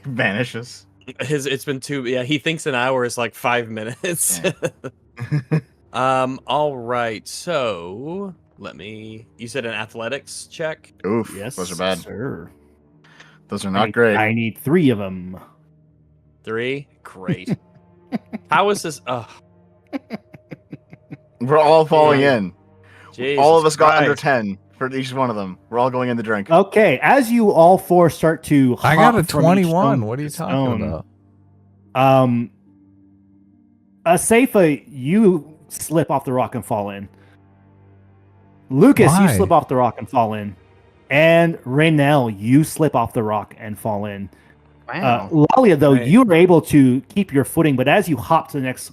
Vanishes. It's been 2. Yeah, he thinks an hour is like 5 minutes. Yeah. All right. So you said an athletics check. Oof. Yes, Those are bad. sir. Those are not great. I need 3 of them. 3. Great. How is this? Oh, We're all falling in. Jesus All of us got under Christ. 10 for each one of them. We're all going in the drink. Okay, as you all 4 start to I got a hop from each 21. stone What are you to talking stone, about? Seifa, you slip off the rock and fall in. Lucas, Why? you slip off the rock and fall in. And Raynell, you slip off the rock and fall in. Wow. Lalia, though, Right. you were able to keep your footing, but as you hop to the next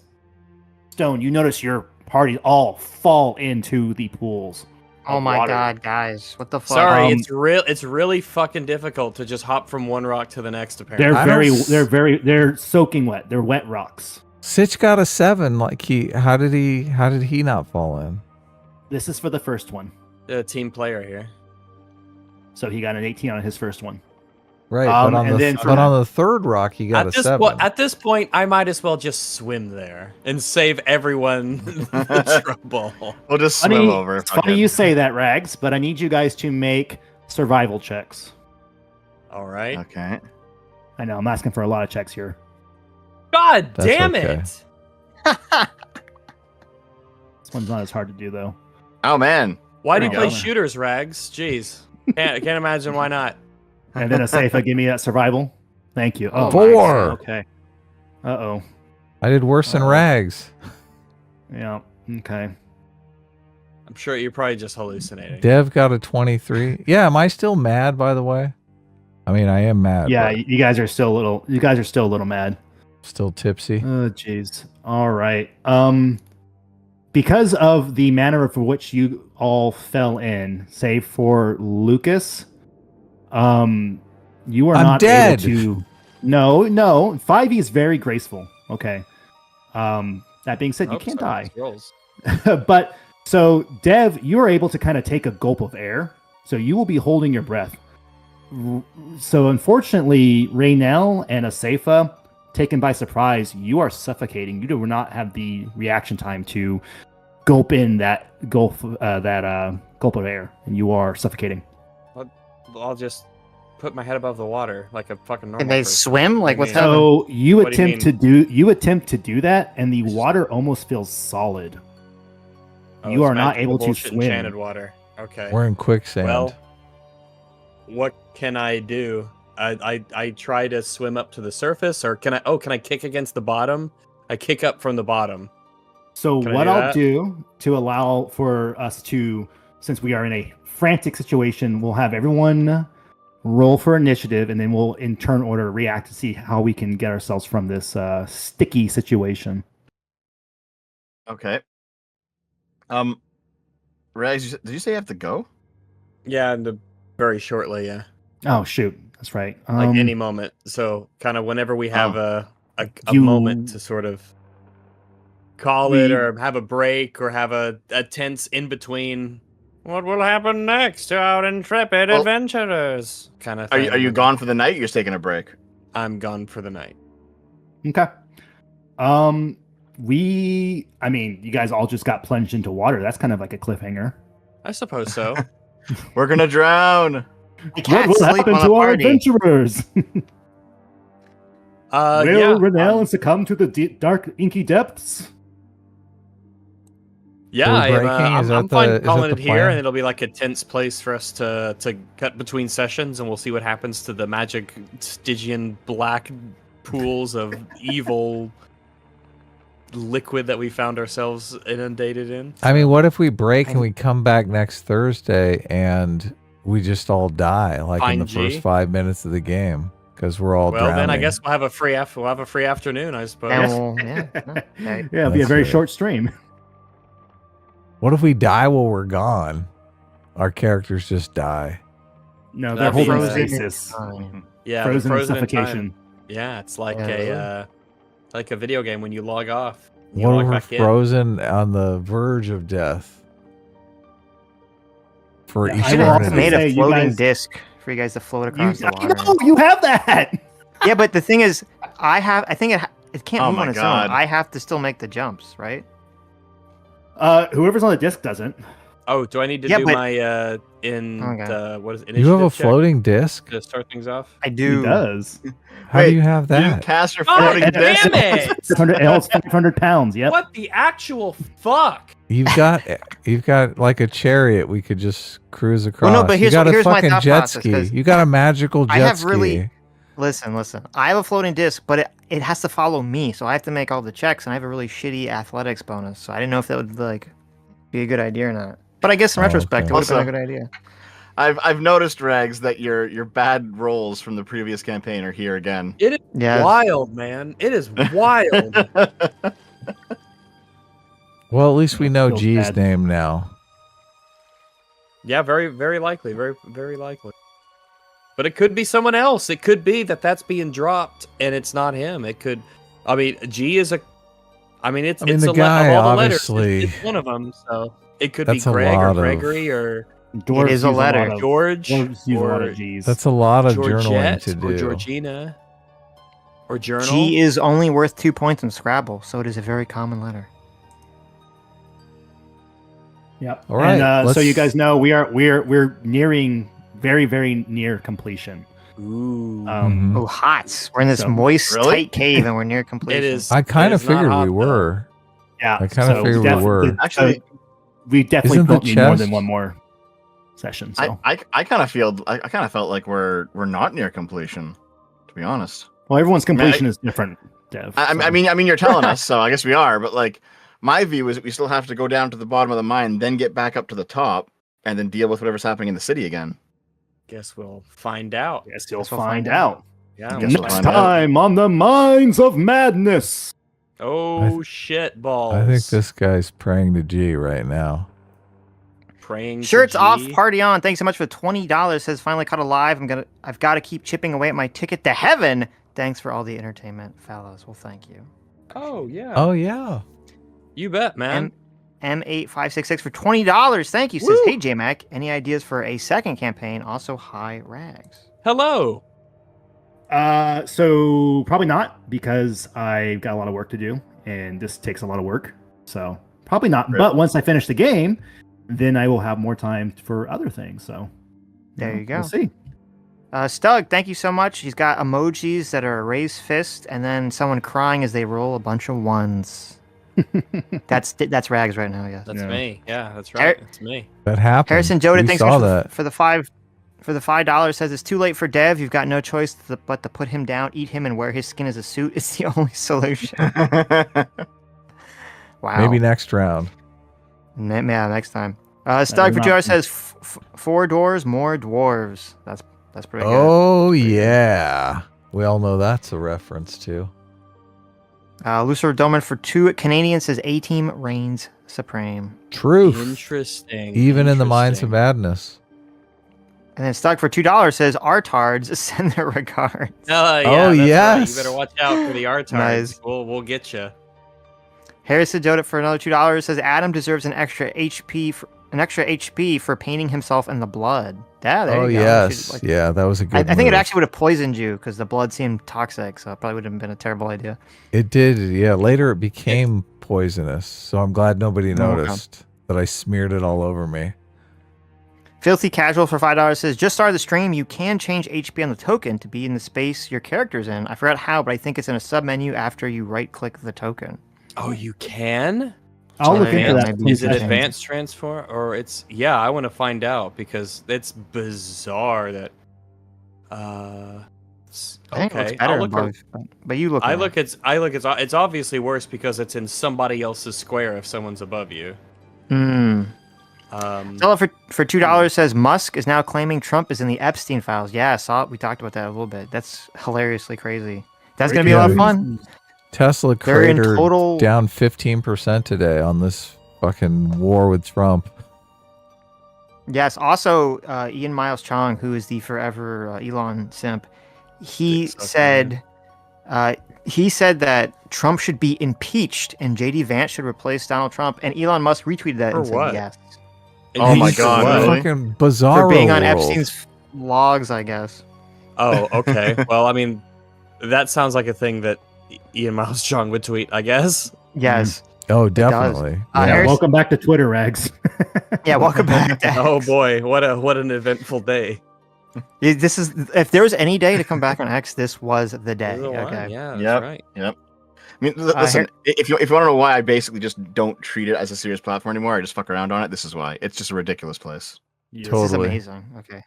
stone, you notice your party all fall into the pools. Oh of my water. god, guys. What the fuck? Sorry, Um, it's really fucking difficult to just hop from one rock to the next. Apparently, They're I don't they're soaking wet. They're wet rocks. Sitch got a 7. Like how did he not fall in? This is for the first one. a team player here. So he got an 18 on his first one. Right, and but then on the third rock he got a 7. At this point, I might as well just swim there and save everyone the trouble. We'll just Funny, swim over. it's fuck funny it. you say that, Rags, but I need you guys to make survival checks. All right. Okay. I know, I'm asking for a lot of checks here. God That's damn okay. it! This one's not as hard to do, though. Oh, man. Why do you There play we go. shooters, Rags? Jeez, can't imagine why not. And then a Seifa, give me that survival. Thank you. Oh, 4. okay. Uh-oh. I did worse than Rags. Yeah, okay. I'm sure you're probably just hallucinating. Dev got a 23. Yeah, am I still mad, by the way? I mean, I am mad. Yeah, but you guys are still a little mad. still tipsy. Oh, jeez. All right. Because of the manner for which you all fell in, save for Lucas, you are I'm not dead. able to. No. 5e is very graceful. Okay. That being said, you Oops, can't sorry, die. rolls. But so, Dev, you are able to kind of take a gulp of air. So you will be holding your breath. So unfortunately, Raynell and Aseifa, taken by surprise, you are suffocating. You do not have the reaction time to gulp in that gulp of air, and you are suffocating. I'll just put my head above the water like a fucking normal And they person. swim? Like, what's mean? happening? So you What do you attempt to do that, and the water almost feels solid. Oh, You it's are not magical able to bullshit swim. Enchanted water. Okay. We're in quicksand. Well, what can I do? I try to swim up to the surface, or can I? Oh, can I kick against the bottom? I kick up from the bottom. So Can I what do I'll that? do to allow for us to, since we are in a frantic situation, we'll have everyone roll for initiative, and then we'll in turn order react to see how we can get ourselves from this sticky situation. Okay. Rags, did you say you have to go? Yeah, very shortly. Yeah, Oh shoot, that's right. like any moment. So kind of whenever we have a You- moment to sort of call it, We- or have a break, or have a tense in between. What will happen next to our intrepid Well, adventurers? Kind of Are thing. you gone for the night? Or you're just taking a break. I'm gone for the night. Okay. I mean, you guys all just got plunged into water. That's kind of like a cliffhanger. I suppose so. We're gonna drown. You What can't will sleep happen on a to our party. adventurers? Yeah. Will Renell succumb to the dark, inky depths? Yeah, We're breaking? Is I'm that fine the- is calling that it the here, plan? and it'll be like a tense place for us to cut between sessions, and we'll see what happens to the magic Stygian black pools of evil liquid that we found ourselves inundated in. I mean, what if we break and I'm- we come back next Thursday and we just all die like in Find the G? first 5 minutes of the game because we're all Well, drowning? then I guess we'll have a free afternoon, I suppose. And we'll, yeah, no, okay. Yeah, it'll be a That's very right. short stream. What if we die while we're gone? Our characters just die. No, they're That'd be holding frozen in stasis. time. Yeah, Frozen in in time. suffocation. Yeah, it's like Yeah. like a video game when you log off. You What log if we're back in. frozen on the verge of death for Yeah, You I should will have also made say a you floating guys- disc for you guys to float You, across the I water. know, you have that. Yeah, but the thing is, I think it can't Oh move my on its God. own. I have to still make the jumps, right? Whoever's on the disc doesn't. Oh, do I need to Yeah, do but- my Okay. what is it? You have a initiative check floating disc? to start things off? I He do. does. How Wait, do you have You that? cast your God floating damn disc. it! It's 500 pounds. Yep. What the actual fuck? You've got like a chariot we could just cruise across. Well, no, but you got here's a my fucking thought jet process, ski. 'cause You got a magical jet I have ski. really- Listen. I have a floating disc, but it has to follow me, so I have to make all the checks, and I have a really shitty athletics bonus. So I didn't know if that would like be a good idea or not. But I guess in Oh, retrospect, okay. it would have been a Also- good idea. I've noticed, Rags, that your bad rolls from the previous campaign are here again. It is Yeah. wild, man. It is wild. Well, at least we know Feels G's bad. name now. Yeah, very, very likely. Very, very likely. But it could be someone else. It could be that's being dropped and it's not him. It could. I mean, G is a. I mean, it's I mean, it's the a guy, of all the letters. obviously- It's one of them. So it could That's be a Greg or lot of- Gregory or Dwarves is a use letter. lot of- George Dwarves use a lot or of G's. That's a lot of journaling Georgette to or do. Georgina or Journal. G is only worth 2 points in Scrabble, so it is a very common letter. Yep. All right, And, so let's- you guys know we're nearing very, very near completion. Ooh. Mhm. Oh, hot! We're in this So- moist, Really? tight cave, and we're near completion. It is. I kind it of is not figured hot, we though. were. Yeah. I kinda figured we were. Actually, we definitely Isn't the don't need more than chest- one more session. So I kind of felt like we're not near completion, to be honest. well, everyone's completion is different, Dev. I so. mean, you're telling us, so I guess we are. But like, my view is that we still have to go down to the bottom of the mine, then get back up to the top, and then deal with whatever's happening in the city again. Guess we'll find out. Guess you'll Guess we'll find find out. Yeah. Guess we'll Next find out. time on the Mines of Madness. Oh shit balls! I think this guy's praying to G right now. praying. Shirts to off, G. party on. Thanks so much for $20. Says finally caught alive. I've got to keep chipping away at my ticket to heaven. Thanks for all the entertainment, fellows. Well, thank you. Oh yeah. Oh yeah. You bet, man. M8566 for $20. Thank you. Says, Woo! hey, J-Mac, any ideas for a second campaign? Also, hi, Rags. Hello. So probably not because I've got a lot of work to do, and this takes a lot of work. So probably not. Right. But once I finish the game, then I will have more time for other things. So There you go. We'll see. Stug, thank you so much. He's got emojis that are a raised fist, and then someone crying as they roll a bunch of ones. That's Rags right now. Yes, That's Yeah. me. Yeah, that's right. It's me. That happened. Harrison Joda, We thanks saw so much that. for the $5 says it's too late for Dev. You've got no choice but to put him down, eat him, and wear his skin as a suit. It's the only solution. Wow. Maybe next round. Yeah, next time. Stug for $2 says 4 doors, more dwarves. That's pretty good. Oh yeah, we all know that's a reference to. Lucifer Doman for 2 Canadian says A Team reigns supreme. Truth. Interesting. Even in the Minds of Madness. And then Stug for $2 says Artards send their regards. Yeah, Oh, that's right. yes. You better watch out for the Artards. Nice. We'll get you. Harrison Joda for another $2 says Adam deserves an extra HP for painting himself in the blood. Yeah, there you go. Yes. Yeah, that was a good I think it move. actually would have poisoned you because the blood seemed toxic, so it probably would have been a terrible idea. It did. Yeah. Later it became poisonous, so I'm glad nobody noticed that I smeared it all over me. Filthy Casual for $5 says, just started the stream. You can change HP on the token to be in the space your character's in. I forgot how, but I think it's in a submenu after you right-click the token. Oh, you can? I'll look Yeah, into that. maybe Is it change. advanced transfer or it's? Yeah, I want to find out because it's bizarre that. I think it looks Okay, better I'll look. above, but you look. I at look. It's obviously worse because it's in somebody else's square if someone's above you. Stella for $2 says Musk is now claiming Trump is in the Epstein files. Yeah, I saw it. We talked about that a little bit. That's hilariously crazy. That's gonna be a lot of fun. Tesla They're in cratered total- down 15% today on this fucking war with Trump. Yes. Also, Ian Miles Chong, who is the forever Elon simp, he said that Trump should be impeached and JD Vance should replace Donald Trump. And Elon Musk retweeted that For and said what? yes. Oh my He's- God, what? really? Fucking bizarre. For being on Epstein's logs, I guess. Oh, okay. Well, I mean, that sounds like a thing that Ian Miles Chong would tweet, I guess. Yes. Oh, definitely. Uh, Yeah. Harris- Welcome back to Twitter, Rags. Yeah. Welcome back. To Oh X. boy, what an eventful day. Yeah, this is if there was any day to come back on X, this was the day. There's a line, Okay. Yeah, that's Yep. right. Yep. I mean, listen. If you want to know why I basically just don't treat it as a serious platform anymore, I just fuck around on it. This is why. It's just a ridiculous place. This is Totally. amazing. Okay.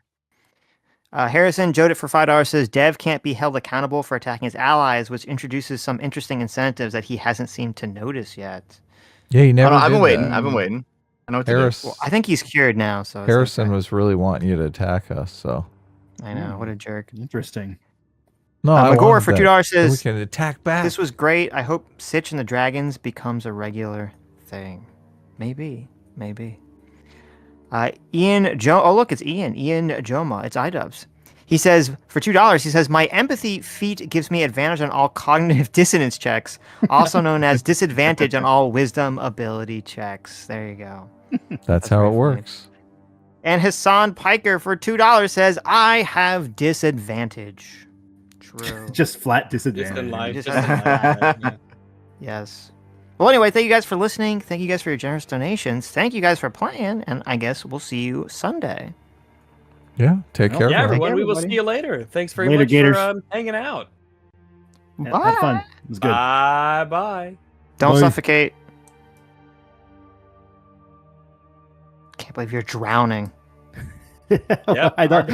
Harrison Jodit for $5 says Dev can't be held accountable for attacking his allies, which introduces some interesting incentives that he hasn't seemed to notice yet. Yeah, he never. I've been did waiting. that. I've been waiting. I know what to Harris, Well, I think he's cured now. So it's Harrison okay. was really wanting you to attack us. So I know. What a jerk. Interesting. no, I Magor wanted for that. $2 So we says can attack back. this was great. I hope Sitch and the Dragons becomes a regular thing. Maybe. Ian Jo. Oh look, it's Ian. Ian Joma. It's iDubbbz. He says for $2. He says my empathy feat gives me advantage on all cognitive dissonance checks, also known as disadvantage on all wisdom ability checks. There you go. That's how very it funny. works. And Hassan Piker for $2 says I have disadvantage. True. Just flat Just disadvantage. in life. Just Just in life. Yeah. Yes. Well, anyway, thank you guys for listening. Thank you guys for your generous donations. Thank you guys for playing, and I guess we'll see you Sunday. Yeah. Take care. Yeah, everyone. everyone. We will everybody. see you later. Thanks very Later, much Gators. for hanging out. Yeah, had fun. It was good. Bye bye. Don't Bye. suffocate. Can't believe you're drowning. Yep. I thought